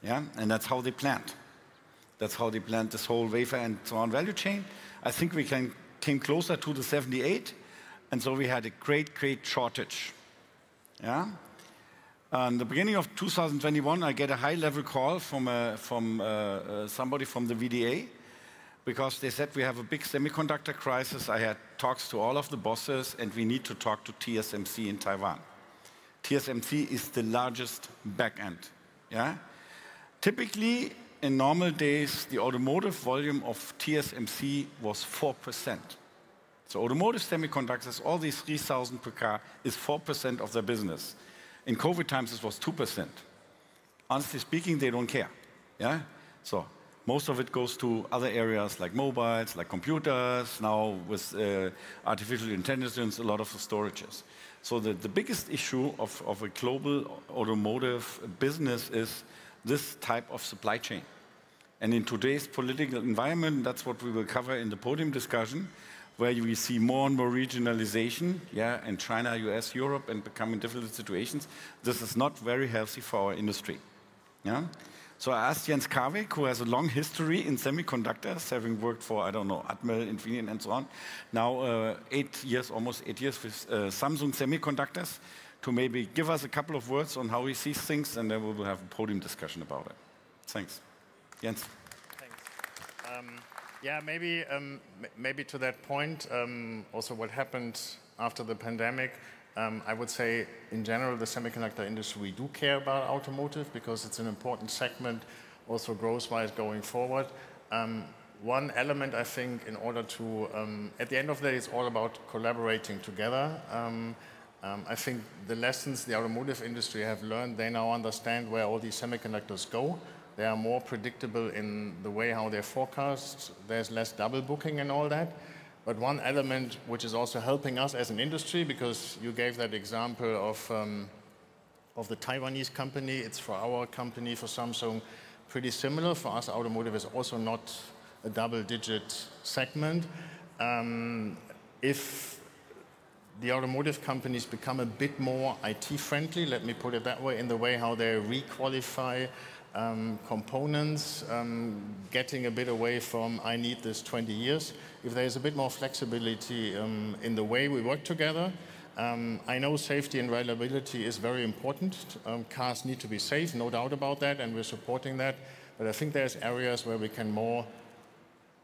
Yeah? And that's how they planned. That's how they planned this whole wafer and so on value chain. I think we came closer to the 78, and so we had a great, great shortage. Yeah? In the beginning of 2021, I get a high-level call from somebody from the VDA, because they said we have a big semiconductor crisis. I had talks to all of the bosses, and we need to talk to TSMC in Taiwan. TSMC is the largest back-end. Yeah? Typically, in normal days, the automotive volume of TSMC was 4%. So automotive semiconductors, all these 3,000 per car, is 4% of their business. In COVID times, this was 2%. Honestly speaking, they don't care. Yeah? So most of it goes to other areas like mobiles, like computers, now with artificial intelligence, a lot of the storages. So the biggest issue of a global automotive business is this type of supply chain. And in today's political environment, that's what we will cover in the podium discussion, where we see more and more regionalization, yeah, and China, US, Europe, and becoming difficult situations. This is not very healthy for our industry. Yeah? So I asked Jens Karweg, who has a long history in semiconductors, having worked for, I don't know, Atmel, Infineon, and so on. Now 8 years, almost 8 years with Samsung Semiconductors, to maybe give us a couple of words on how he sees things, and then we will have a podium discussion about it. Thanks. Jens. Thanks. Yeah, maybe to that point, also what happened after the pandemic, I would say in general the semiconductor industry, we do care about automotive because it's an important segment, also growth-wise going forward. One element I think in order to, at the end of the day, it's all about collaborating together. I think the lessons the automotive industry have learned, they now understand where all these semiconductors go. They are more predictable in the way how they're forecast. There's less double booking and all that. But one element which is also helping us as an industry, because you gave that example of the Taiwanese company, it's for our company, for Samsung, pretty similar. For us, automotive is also not a double-digit segment. If the automotive companies become a bit more IT-friendly, let me put it that way, in the way how they re-qualify components, getting a bit away from I need this 20 years. If there's a bit more flexibility in the way we work together, I know safety and reliability is very important. Cars need to be safe, no doubt about that, and we're supporting that. But I think there's areas where we can more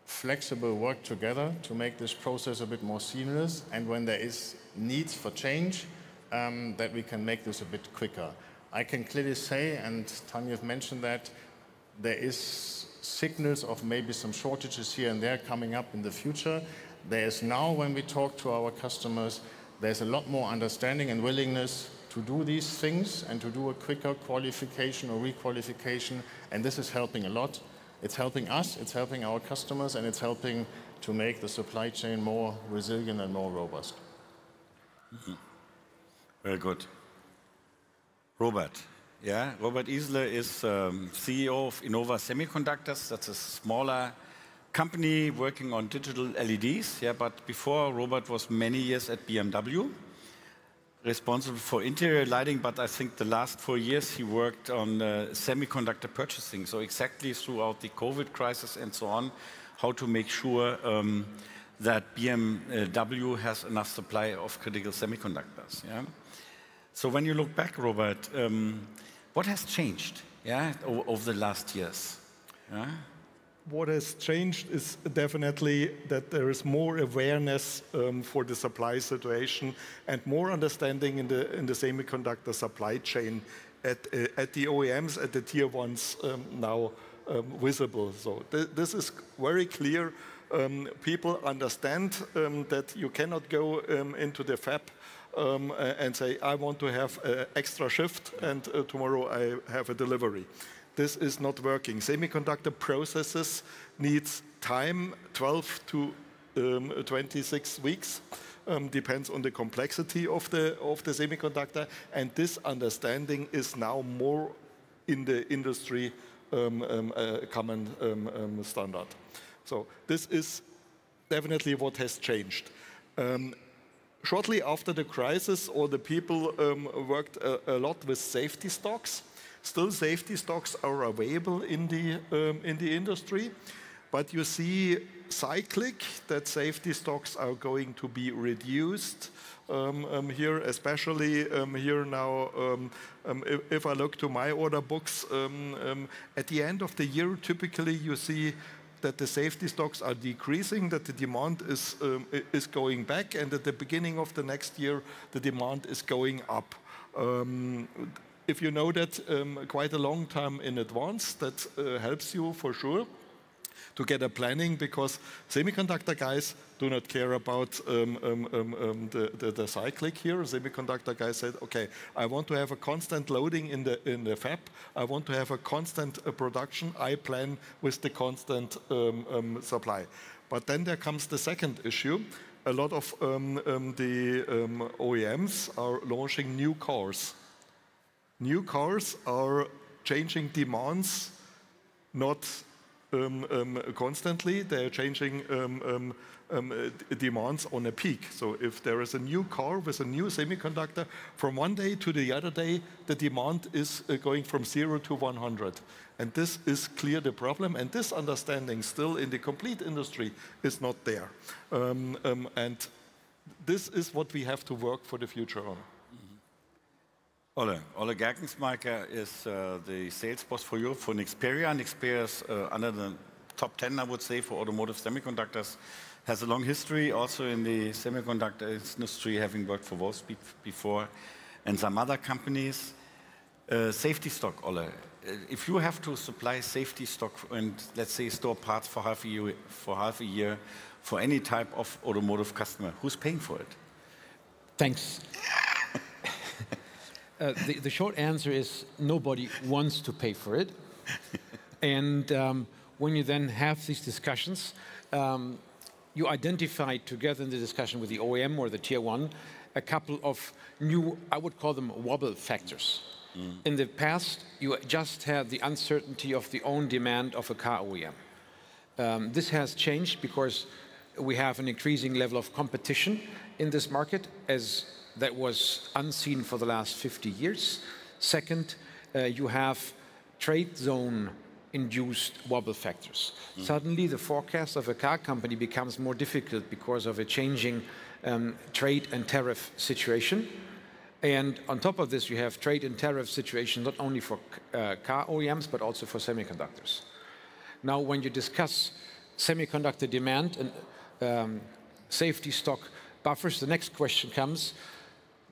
flexible work together to make this process a bit more seamless, and when there is needs for change, that we can make this a bit quicker. I can clearly say, and Tanya mentioned that, there is signals of maybe some shortages here and there coming up in the future. There is now, when we talk to our customers, there's a lot more understanding and willingness to do these things and to do a quicker qualification or requalification, and this is helping a lot. It's helping us, it's helping our customers, and it's helping to make the supply chain more resilient and more robust. Mm-hmm. Very good. Robert. Yeah, Robert Isler is CEO of Innova Semiconductors. That's a smaller company working on digital LEDs. Yeah, but before, Robert was many years at BMW, responsible for interior lighting, but I think the last 4 years he worked on semiconductor purchasing. So exactly throughout the COVID crisis and so on, how to make sure that BMW has enough supply of critical semiconductors. Yeah? So when you look back, Robert, what has changed, yeah, over the last years? Yeah? What has changed is definitely that there is more awareness for the supply situation and more understanding in the semiconductor supply chain at the OEMs, at the tier ones now visible. So this is very clear. People understand that you cannot go into the fab and say, I want to have an extra shift and tomorrow I have a delivery. This is not working. Semiconductor processes needs time, 12 to 26 weeks, depends on the complexity of the semiconductor, and this understanding is now more in the industry common standard. So this is definitely what has changed. Shortly after the crisis, all the people worked a lot with safety stocks. Still, safety stocks are available in the industry, but you see cyclic that safety stocks are going to be reduced here, especially here now. If I look to my order books, at the end of the year, typically you see that the safety stocks are decreasing, that the demand is going back, and at the beginning of the next year, the demand is going up. if you know that quite a long time in advance, that helps you for sure to get a planning, because semiconductor guys do not care about the cyclic here. Semiconductor guys said, okay, I want to have a constant loading in the fab. I want to have a constant production. I plan with the constant supply. But then there comes the second issue. A lot of the OEMs are launching new cars. New cars are changing demands, not constantly. They're changing demands on a peak. So if there is a new car with a new semiconductor, from one day to the other day, the demand is going from 0 to 100. And this is clear the problem. And this understanding still in the complete industry is not there. And this is what we have to work for the future on. Ole Gerkensmaker is the sales boss for Europe for Nexperia. Nexperia is under the top 10, I would say, for automotive semiconductors. Has a long history also in the semiconductor industry, having worked for Wolfspeed before and some other companies. Safety stock, Ole. If you have to supply safety stock and, let's say, store parts for half a year for any type of automotive customer, who's paying for it? Thanks. The short answer is nobody wants to pay for it. And when you then have these discussions, you identify together in the discussion with the OEM or the tier one a couple of new, I would call them wobble factors. In the past, you just had the uncertainty of the own demand of a car OEM. This has changed because we have an increasing level of competition in this market, as that was unseen for the last 50 years. Second, you have trade zone induced wobble factors. Suddenly the forecast of a car company becomes more difficult because of a changing trade and tariff situation. And on top of this, you have trade and tariff situation not only for car OEMs, but also for semiconductors. Now, when you discuss semiconductor demand and safety stock buffers, the next question comes,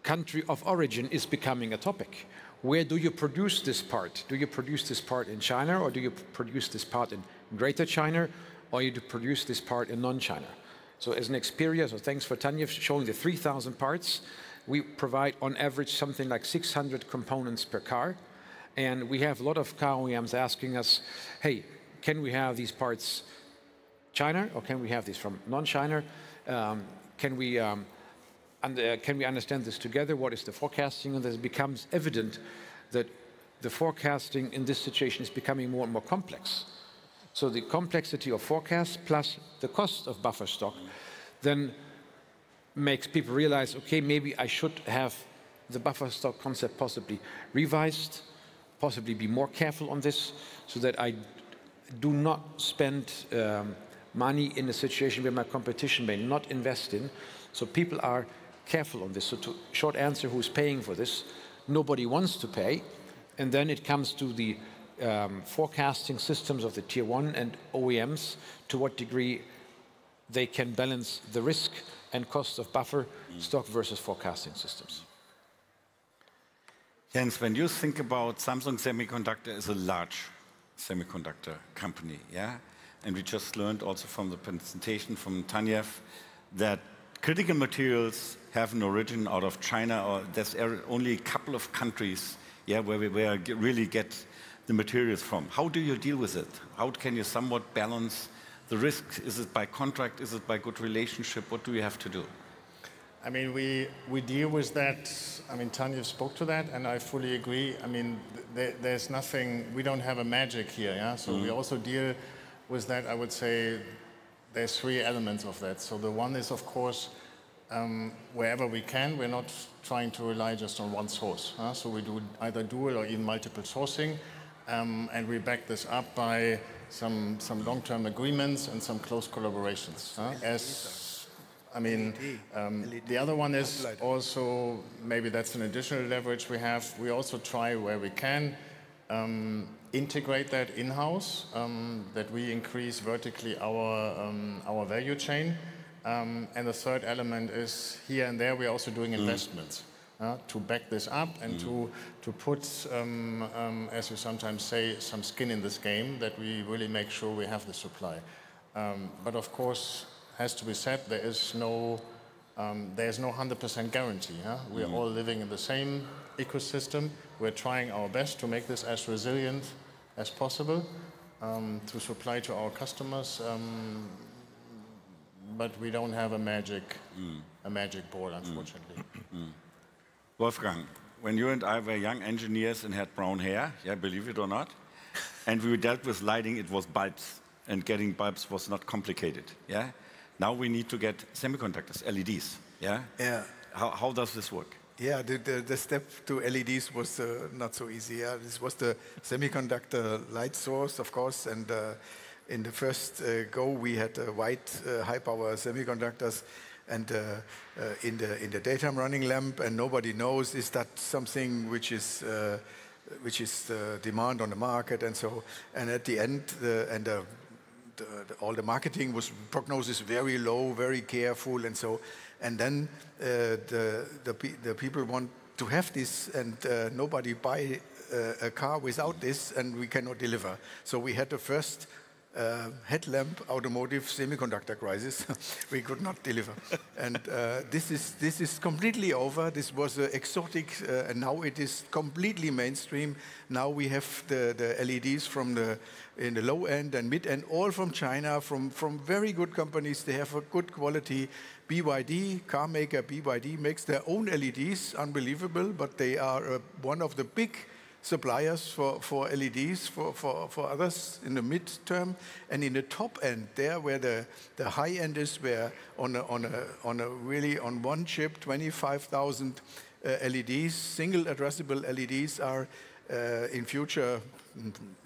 country of origin is becoming a topic. Where do you produce this part? Do you produce this part in China, or do you produce this part in Greater China, or you produce this part in non-China? So as an Nexperia, so thanks for Tanya showing the 3,000 parts. We provide on average something like 600 components per car. And we have a lot of car OEMs asking us, hey, can we have these parts China, or can we have these from non-China? Can we understand this together? What is the forecasting? And it becomes evident that the forecasting in this situation is becoming more and more complex. So the complexity of forecast plus the cost of buffer stock then makes people realize, okay, maybe I should have the buffer stock concept possibly revised, possibly be more careful on this, so that I do not spend money in a situation where my competition may not invest in. So people are careful on this. So short answer, who's paying for this? Nobody wants to pay. And then it comes to the forecasting systems of the tier one and OEMs, to what degree they can balance the risk and cost of buffer stock versus forecasting systems. Jens, when you think about Samsung Semiconductor is a large semiconductor company, yeah? And we just learned also from the presentation from Tanyev that critical materials have an origin out of China, or there's only a couple of countries, yeah, where we really get the materials from. How do you deal with it? How can you somewhat balance the risk? Is it by contract? Is it by good relationship? What do you have to do? I mean, we deal with that. I mean, Tanya spoke to that, and I fully agree. I mean, there's nothing, we don't have a magic here, yeah? So we also deal with that. I would say there's three elements of that. So the one is, of course, wherever we can, we're not trying to rely just on one source. So we do either dual or even multiple sourcing, and we back this up by some long-term agreements and some close collaborations. I mean, the other one is also, maybe that's an additional leverage we have. We also try where we can integrate that in-house, that we increase vertically our value chain. And the third element is, here and there, we're also doing investments. to back this up and to put, as you sometimes say, some skin in this game, that we really make sure we have the supply. But of course, has to be said, there's no 100% guarantee. We are all living in the same ecosystem. We're trying our best to make this as resilient as possible, to supply to our customers. But we don't have a magic board, unfortunately. Wolfgang, when you and I were young engineers and had brown hair, yeah, believe it or not, and we dealt with lighting, it was bulbs, and getting bulbs was not complicated, yeah? Now we need to get semiconductors, LEDs, yeah? Yeah. How does this work? Yeah, the step to LEDs was not so easy. Yeah? This was the semiconductor light source, of course, and in the first go we had white high-power semiconductors, and in the daytime running lamp, and nobody knows, is that something which is the demand on the market, and so, and at the end, all the marketing was prognosis very low, very careful, and so, and then the people want to have this, and nobody buy a car without this, and we cannot deliver. So we had the first headlamp automotive semiconductor crisis. We could not deliver, and this is completely over. This was exotic, and now it is completely mainstream. Now we have the LEDs in the low end and mid end, all from China, from very good companies. They have a good quality. BYD, car maker BYD, makes their own LEDs, unbelievable, but they are one of the big suppliers for LEDs for others in the mid-term, and in the top end, there where the high end is, where on a really on one chip, 25,000 LEDs, single addressable LEDs are in future,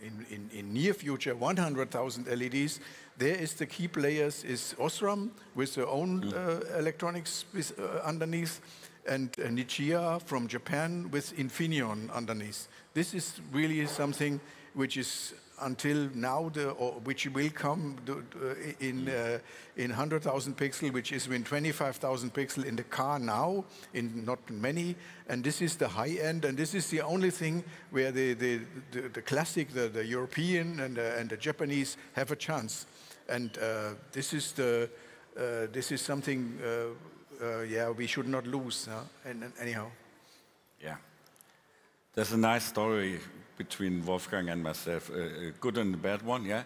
in near future, 100,000 LEDs. There is the key players is Osram with their own electronics underneath, and Nichia from Japan with Infineon underneath. This is really something which is until now, which will come in 100,000 pixel, which is in 25,000 pixel in the car now, in not many, and this is the high end, and this is the only thing where the classic, the European and the Japanese have a chance, and this is something. Yeah, we should not lose. And anyhow, yeah, there's a nice story between Wolfgang and myself, a good and a bad one. Yeah,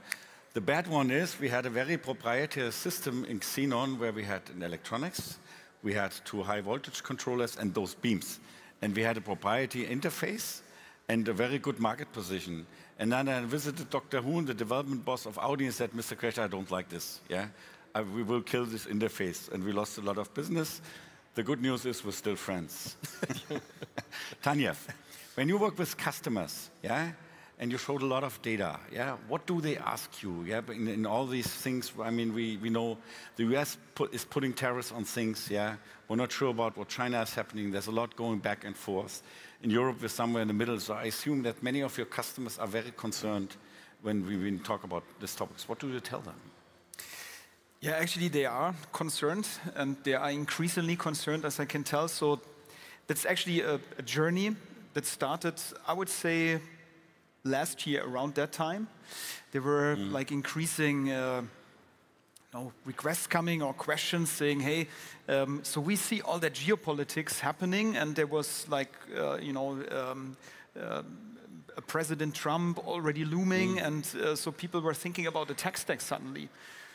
the bad one is we had a very proprietary system in Xenon where we had in electronics, we had 2 high voltage controllers and those beams, and we had a proprietary interface and a very good market position. And then I visited Dr. Huhn, the development boss of Audi, and said, "Mr. Kresch, I don't like this. Yeah. We will kill this interface," and we lost a lot of business. The good news is we're still friends. Tanya, when you work with customers, yeah, and you showed a lot of data, yeah, what do they ask you? Yeah, in all these things, I mean, we know the US is putting tariffs on things, yeah. We're not sure about what China is happening. There's a lot going back and forth. In Europe, we're somewhere in the middle, so I assume that many of your customers are very concerned when we talk about these topics. What do you tell them? Yeah, actually they are concerned, and they are increasingly concerned, as I can tell. So that's actually a journey that started, I would say, last year around that time. There were like increasing requests coming or questions saying, hey, so we see all that geopolitics happening, and there was like, President Trump already looming, and so people were thinking about the tech stack suddenly.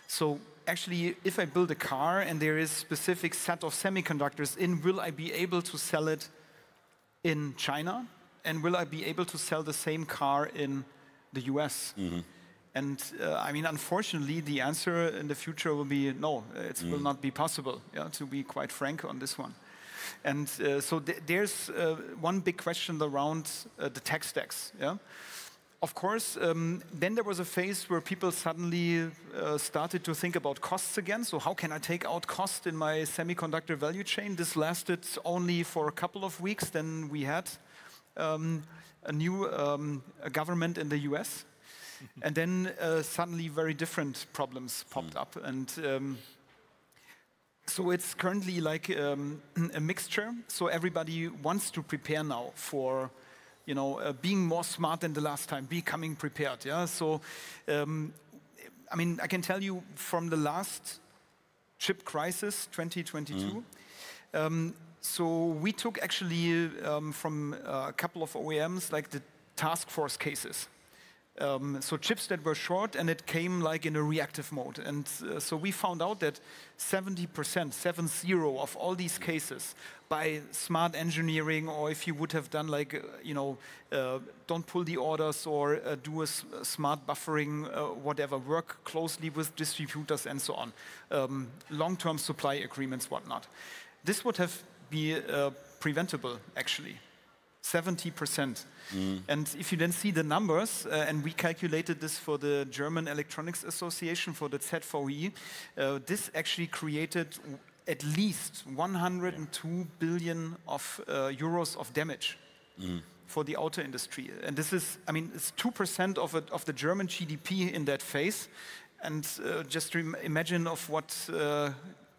So actually, if I build a car and there is a specific set of semiconductors in, will I be able to sell it in China? And will I be able to sell the same car in the US? And I mean, unfortunately, the answer in the future will be no, it will not be possible, yeah, to be quite frank on this one. And so there's one big question around the tech stacks, yeah? Of course, then there was a phase where people suddenly started to think about costs again. So how can I take out cost in my semiconductor value chain? This lasted only for a couple of weeks. Then we had a new government in the US. And then suddenly very different problems popped up. And So it's currently like a mixture. So everybody wants to prepare now for, being more smart than the last time, becoming prepared. Yeah. So, I mean, I can tell you from the last chip crisis, 2022. So we took actually from a couple of OEMs like the task force cases. So chips that were short, and it came like in a reactive mode. And so we found out that 70%, 70 of all these cases, by smart engineering, or if you would have done like, don't pull the orders or do a smart buffering, whatever, work closely with distributors and so on, long-term supply agreements, whatnot. This would have been preventable, actually. 70%. And if you then see the numbers, and we calculated this for the German Electronics Association, for the ZVE, this actually created at least 102 billion of euros of damage for the auto industry. And this is, I mean, it's 2% of the German GDP in that phase. And just imagine of what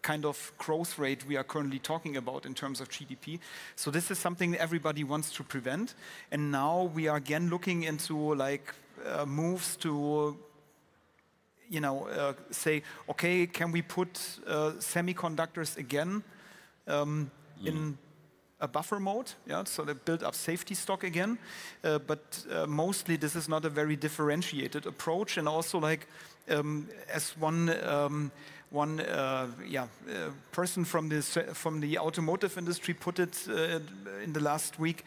kind of growth rate we are currently talking about in terms of GDP. So this is something everybody wants to prevent. And now we are again looking into like moves to, say, okay, can we put semiconductors again in a buffer mode? Yeah, so they build up safety stock again. But mostly this is not a very differentiated approach. And also like as one person from the automotive industry put it in the last week.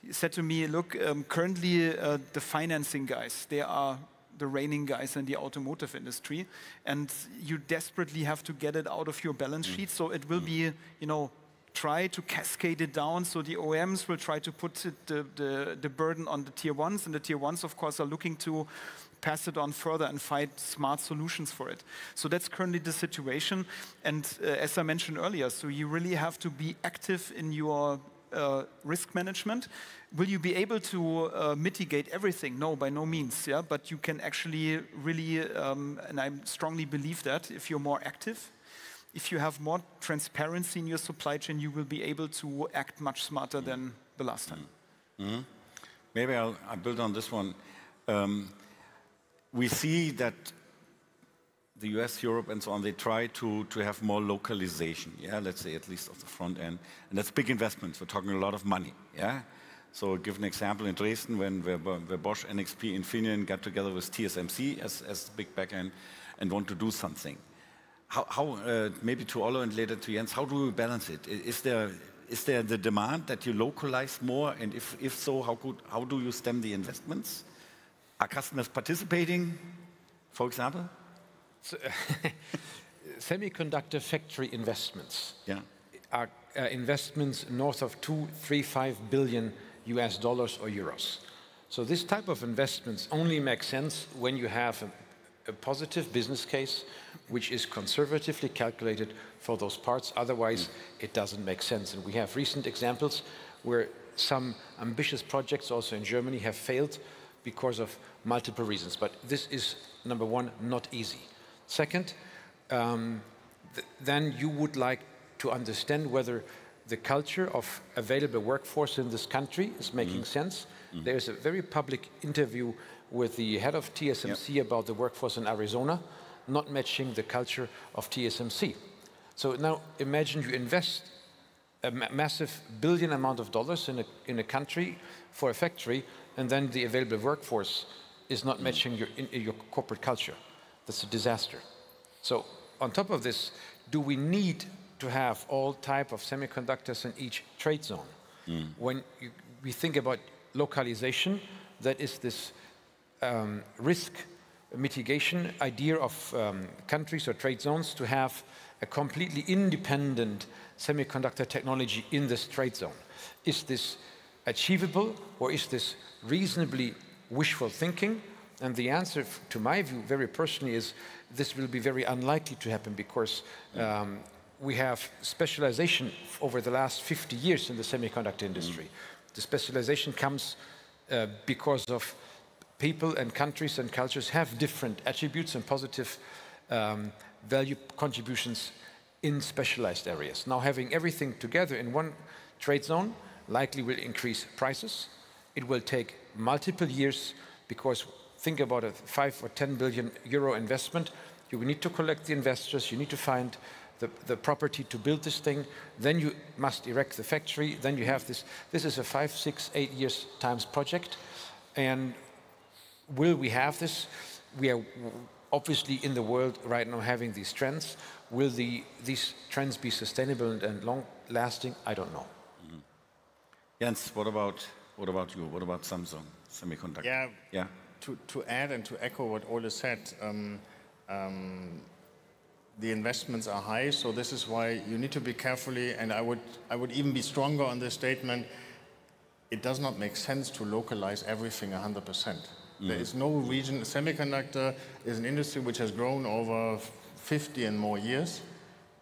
He said to me, look, currently the financing guys, they are the reigning guys in the automotive industry, and you desperately have to get it out of your balance sheet. So it will be, try to cascade it down. So the OEMs will try to put the burden on the tier ones, and the tier ones, of course, are looking to pass it on further and find smart solutions for it. So that's currently the situation. And as I mentioned earlier, so you really have to be active in your risk management. Will you be able to mitigate everything? No, by no means. Yeah, but you can actually really, and I strongly believe that if you're more active, if you have more transparency in your supply chain, you will be able to act much smarter than the last time. Maybe I'll build on this one. We see that the US, Europe, and so on, they try to have more localization, yeah, let's say at least of the front end. And that's big investments. We're talking a lot of money, yeah? So give an example in Dresden, where Bosch, NXP, Infineon got together with TSMC as the big backend and want to do something. How maybe to Olo and later to Jens, how do we balance it? Is there the demand that you localize more? And if so, how do you stem the investments? Are customers participating, for example? So, semiconductor factory investments are investments north of $2-3-5 billion US dollars or euros. So this type of investments only make sense when you have a positive business case which is conservatively calculated for those parts. Otherwise, it doesn't make sense. And we have recent examples where some ambitious projects also in Germany have failed because of multiple reasons. But this is, number one, not easy. Second, then you would like to understand whether the culture of available workforce in this country is making sense. There's a very public interview with the head of TSMC about the workforce in Arizona, not matching the culture of TSMC. So now imagine you invest a massive billion amount of dollars in a country for a factory, and then the available workforce is not matching your corporate culture. That's a disaster. So on top of this, do we need to have all type of semiconductors in each trade zone? When we think about localization, that is this risk mitigation idea of countries or trade zones to have a completely independent semiconductor technology in this trade zone. Is this achievable, or is this reasonably wishful thinking? And the answer, to my view, very personally, is this will be very unlikely to happen, because we have specialization over the last 50 years in the semiconductor industry. The specialization comes because of people and countries and cultures have different attributes and positive value contributions in specialized areas. Now having everything together in one trade zone likely will increase prices. It will take multiple years because think about a 5 or 10 billion euro investment. You need to collect the investors, you need to find the property to build this thing, then you must erect the factory, then you have this. This is a 5, 6, 8 years times project. And will we have this? We are obviously in the world right now having these trends. Will these trends be sustainable and long-lasting? I don't know. Jens, what about you? What about Samsung Semiconductor? Yeah. To add and to echo what Ole said, the investments are high, so this is why you need to be carefully, and I would even be stronger on this statement. It does not make sense to localize everything 100%. There is no region. Semiconductor is an industry which has grown over 50 and more years.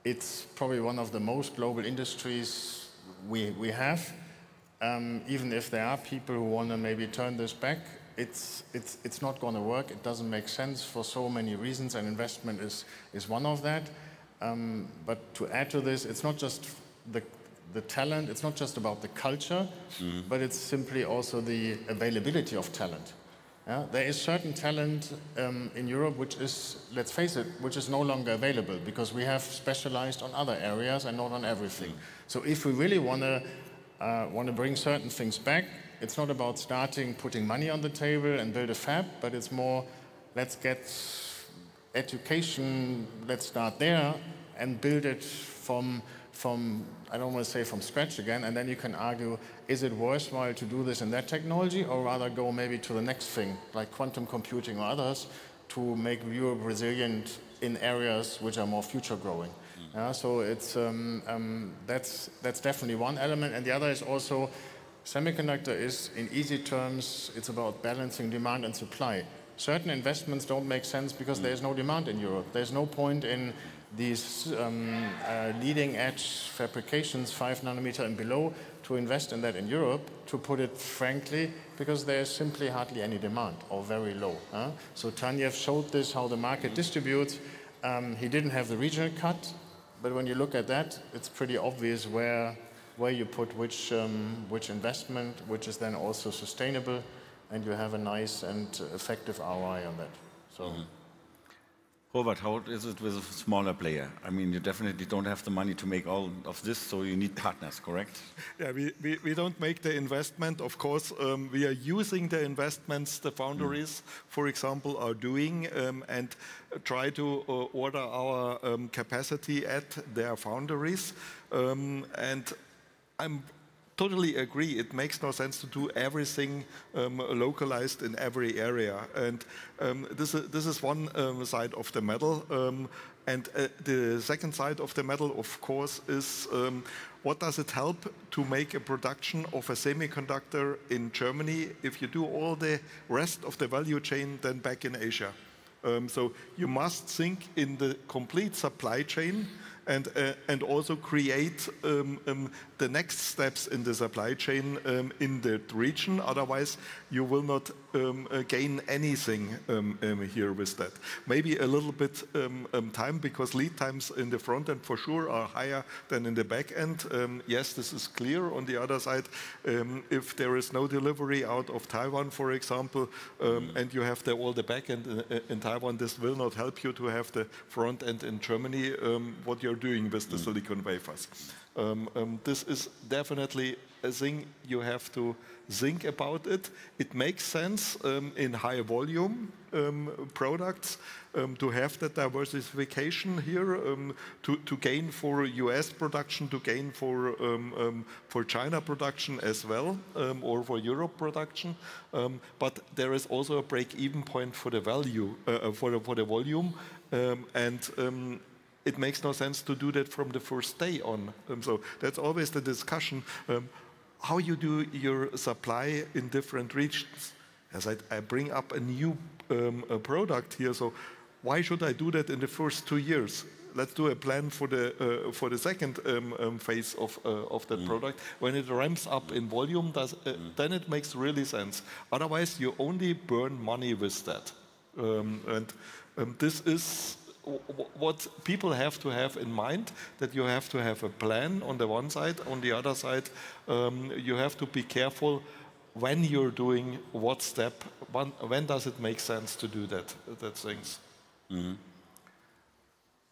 It's probably one of the most global industries we have. Even if there are people who want to maybe turn this back, it's not going to work. It doesn't make sense for so many reasons, and investment is one of that. But to add to this, it's not just the talent, it's not just about the culture, but it's simply also the availability of talent. Yeah? There is certain talent in Europe which is, let's face it, which is no longer available because we have specialized on other areas and not on everything. So if we really want to bring certain things back, it's not about putting money on the table and build a fab, but it's more, let's get education, let's start there and build it from I don't want to say from scratch again, and then you can argue, is it worthwhile to do this in that technology, or rather go maybe to the next thing, like quantum computing or others, to make Europe resilient in areas which are more future growing. So it's, that's definitely one element, and the other is also, semiconductor is, in easy terms, it's about balancing demand and supply. Certain investments don't make sense because there's no demand in Europe. There's no point in these leading edge fabrications, 5 nanometer and below, to invest in that in Europe, to put it frankly, because there's simply hardly any demand, or very low. So Tanjev showed this, how the market distributes. He didn't have the regional cut, but when you look at that, it's pretty obvious where you put which investment, which is then also sustainable, and you have a nice and effective ROI on that. So. Robert, how is it with a smaller player? I mean, you definitely don't have the money to make all of this, so you need partners, correct? Yeah, we don't make the investment. Of course, we are using the investments the foundries, for example, are doing and try to order our capacity at their foundries. And I'm totally agree. It makes no sense to do everything localized in every area. And this is one side of the medal. And the second side of the medal, of course, is what does it help to make a production of a semiconductor in Germany if you do all the rest of the value chain then back in Asia? So you must think in the complete supply chain and also create the next steps in the supply chain in the region. Otherwise, you will not gain anything here with that. Maybe a little bit time, because lead times in the front end for sure are higher than in the back end. Yes, this is clear. On the other side, if there is no delivery out of Taiwan, for example, and you have all the back end in Taiwan, this will not help you to have the front end in Germany, what you're doing with the silicon wafers. This is definitely a thing you have to think about it. It makes sense in high volume products to have that diversification here, to gain for US production, to gain for China production as well, or for Europe production. But there is also a break-even point for the value, for the volume, and it makes no sense to do that from the first day on. So that's always the discussion, how you do your supply in different regions. As I bring up a new product here, so why should I do that in the first 2 years? Let's do a plan for the second phase of that product. When it ramps up in volume, then it makes really sense. Otherwise, you only burn money with that. And this is what people have to have in mind, that you have to have a plan on the one side, on the other side, you have to be careful when you're doing what step, when does it make sense to do that things.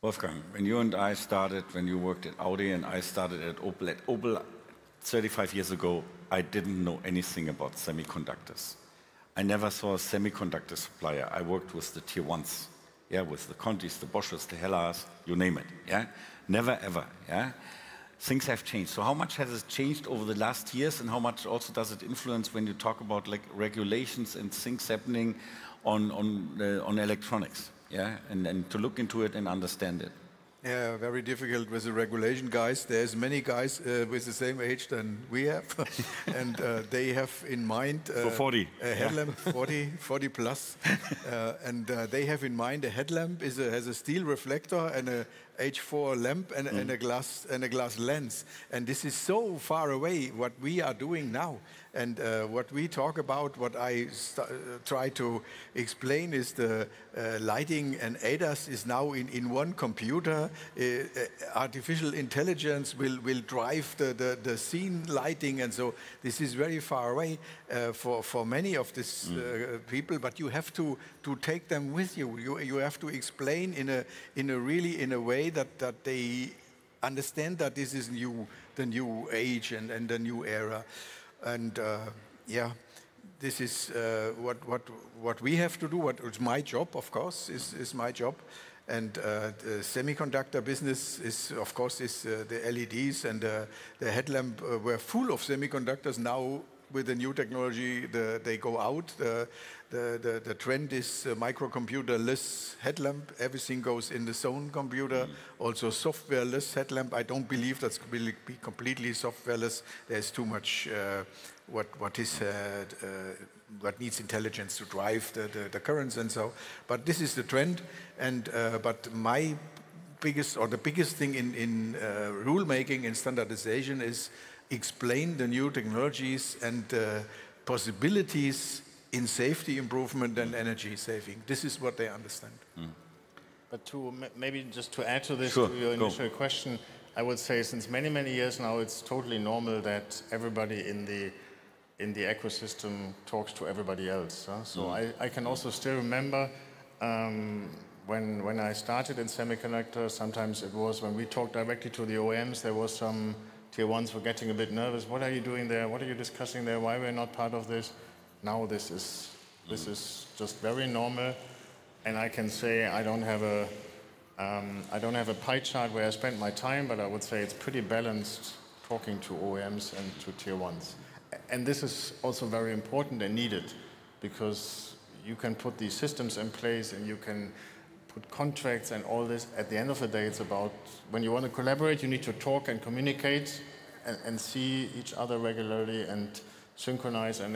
Wolfgang, when you and I started, when you worked at Audi and I started at Opel 35 years ago, I didn't know anything about semiconductors. I never saw a semiconductor supplier. I worked with the tier ones, yeah, with the Contis, the Bosches, the Hellas, you name it, yeah. Never ever, yeah. Things have changed. So how much has it changed over the last years, and how much also does it influence when you talk about like regulations and things happening on electronics, yeah, and to look into it and understand it? Yeah, very difficult with the regulation guys. There's many guys with the same age than we have, and they have in mind so 40. A headlamp, 40 plus, and they have in mind a headlamp has a steel reflector and a H4 lamp and a glass lens, and this is so far away what we are doing now. And what we talk about, what I try to explain is the lighting and ADAS is now in one computer. Artificial intelligence will drive the scene lighting, and so this is very far away for many of these people. But you have to take them with you. You have to explain in a way that they understand that this is the new age and the new era. And yeah, this is what we have to do. What is my job, of course, is my job. And the semiconductor business is, of course, the LEDs and the headlamp were full of semiconductors. Now, with the new technology, they go out. The trend is microcomputer-less headlamp. Everything goes in the zone computer. Also software-less headlamp. I don't believe that will be completely software-less. There's too much what needs intelligence to drive the currents and so. But this is the trend. And but my the biggest thing in rule making and standardization is explain the new technologies and possibilities in safety improvement and energy saving. This is what they understand. But maybe just to add to this, sure, to your initial question, I would say since many, many years now, it's totally normal that everybody in the ecosystem talks to everybody else. So I can also still remember when I started in semiconductor, sometimes it was when we talked directly to the OEMs, there was some tier ones were getting a bit nervous. What are you doing there? What are you discussing there? Why we're not part of this? Now this is just very normal, and I can say I don't have a pie chart where I spend my time, but I would say it's pretty balanced talking to OEMs and to tier ones. And this is also very important and needed, because you can put these systems in place and you can put contracts and all this. At the end of the day, it's about when you want to collaborate, you need to talk and communicate and see each other regularly and synchronize, and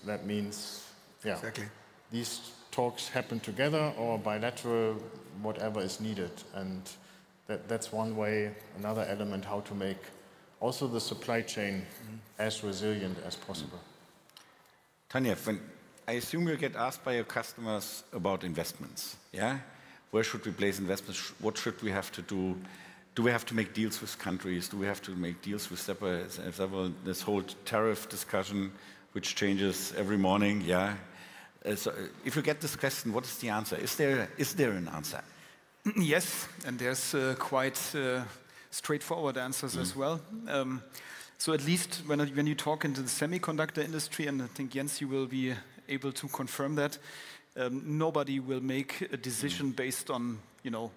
that means, yeah, exactly. These talks happen together or bilateral, whatever is needed, and that's one way. Another element, how to make also the supply chain as resilient as possible. Tanja, I assume you get asked by your customers about investments, yeah? Where should we place investments? What should we have to do? Do we have to make deals with countries? Do we have to make deals with several this whole tariff discussion, which changes every morning, yeah? So if you get this question, what is the answer? Is there an answer? Yes, and there's quite straightforward answers as well. So at least when you talk into the semiconductor industry, and I think Jens, you will be able to confirm that, nobody will make a decision based on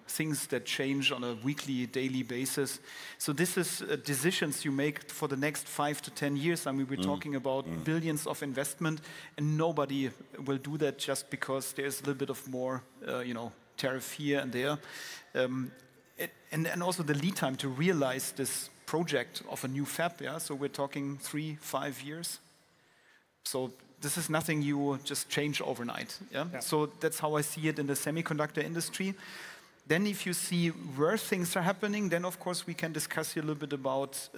things that change on a weekly, daily basis. So this is decisions you make for the next 5 to 10 years. I mean, we're talking about billions of investment, and nobody will do that just because there's a little bit of more, tariff here and there. And also the lead time to realize this project of a new fab, yeah? So we're talking 3-5 years. So this is nothing you just change overnight, yeah? So that's how I see it in the semiconductor industry. Then if you see where things are happening, then of course we can discuss here a little bit about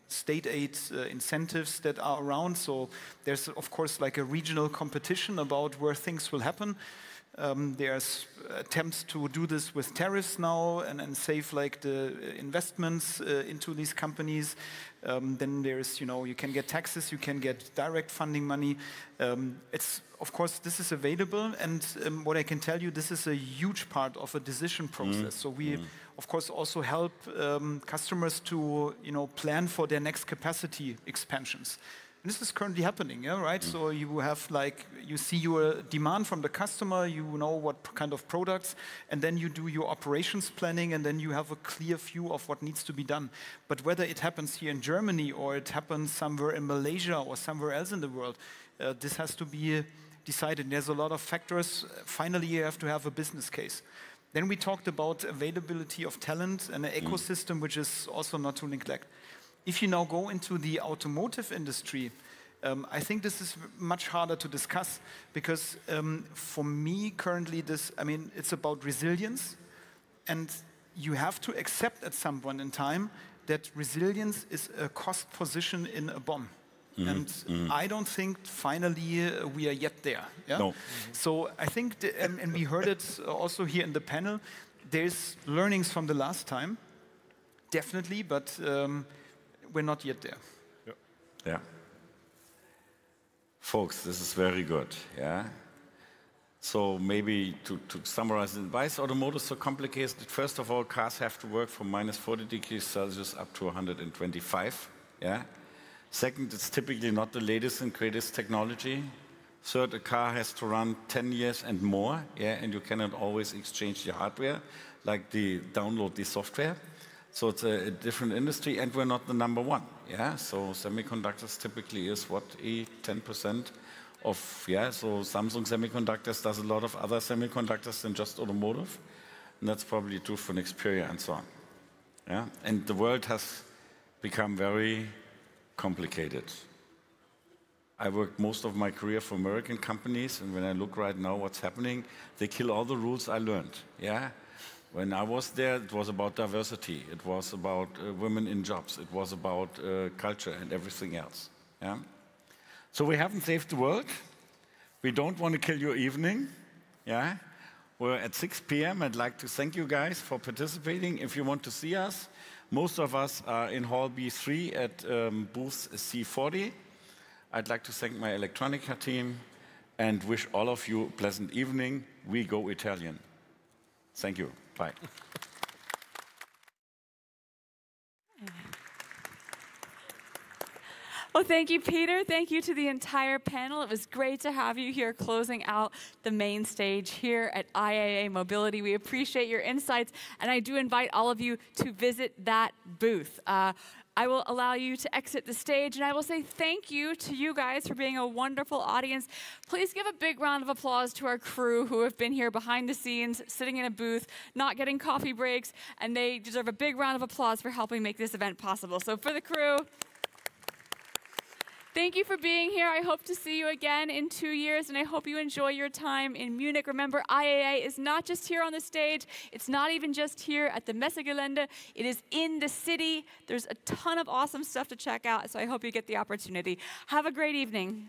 state aid incentives that are around. So there's of course like a regional competition about where things will happen. There's attempts to do this with tariffs now and save like the investments into these companies. Then there's, you can get taxes, you can get direct funding money. Of course, this is available, and what I can tell you, this is a huge part of a decision process. So we, of course, also help customers to, plan for their next capacity expansions. And this is currently happening, yeah, right? So you have you see your demand from the customer, you know what kind of products, and then you do your operations planning, and then you have a clear view of what needs to be done. But whether it happens here in Germany or it happens somewhere in Malaysia or somewhere else in the world, this has to be decided. There's a lot of factors. Finally, you have to have a business case. Then we talked about availability of talent and an ecosystem, which is also not to neglect. If you now go into the automotive industry, I think this is much harder to discuss because for me currently it's about resilience, and you have to accept at some point in time that resilience is a cost position in a BOM. And I don't think finally we are yet there. Yeah? No. So I think, and we heard it also here in the panel, there's learnings from the last time, definitely, but we're not yet there. Yeah. Folks, this is very good, yeah? So maybe to summarize, why is automotive so complicated? First of all, cars have to work from minus 40 degrees Celsius up to 125, yeah? Second, it's typically not the latest and greatest technology. Third, a car has to run 10 years and more, yeah? And you cannot always exchange the hardware, like download the software. So it's a different industry, and we're not the number one. Yeah, so semiconductors typically is what, 10% of, yeah, so Samsung Semiconductors does a lot of other semiconductors than just automotive, and that's probably true for Xperia and so on. Yeah, and the world has become very complicated. I worked most of my career for American companies, and when I look right now what's happening, they kill all the rules I learned. Yeah. When I was there, it was about diversity. It was about women in jobs. It was about culture and everything else. Yeah? So we haven't saved the world. We don't want to kill your evening. Yeah? We're at 6 p.m. I'd like to thank you guys for participating. If you want to see us, most of us are in Hall B3 at booth C40. I'd like to thank my Electronica team and wish all of you a pleasant evening. We go Italian. Thank you. Bye. Well, thank you, Peter. Thank you to the entire panel. It was great to have you here closing out the main stage here at IAA Mobility. We appreciate your insights, and I do invite all of you to visit that booth. I will allow you to exit the stage, and I will say thank you to you guys for being a wonderful audience. Please give a big round of applause to our crew who have been here behind the scenes, sitting in a booth, not getting coffee breaks, and they deserve a big round of applause for helping make this event possible. So for the crew, thank you for being here. I hope to see you again in 2 years, and I hope you enjoy your time in Munich. Remember, IAA is not just here on the stage. It's not even just here at the Messe Gelände. It is in the city. There's a ton of awesome stuff to check out, so I hope you get the opportunity. Have a great evening.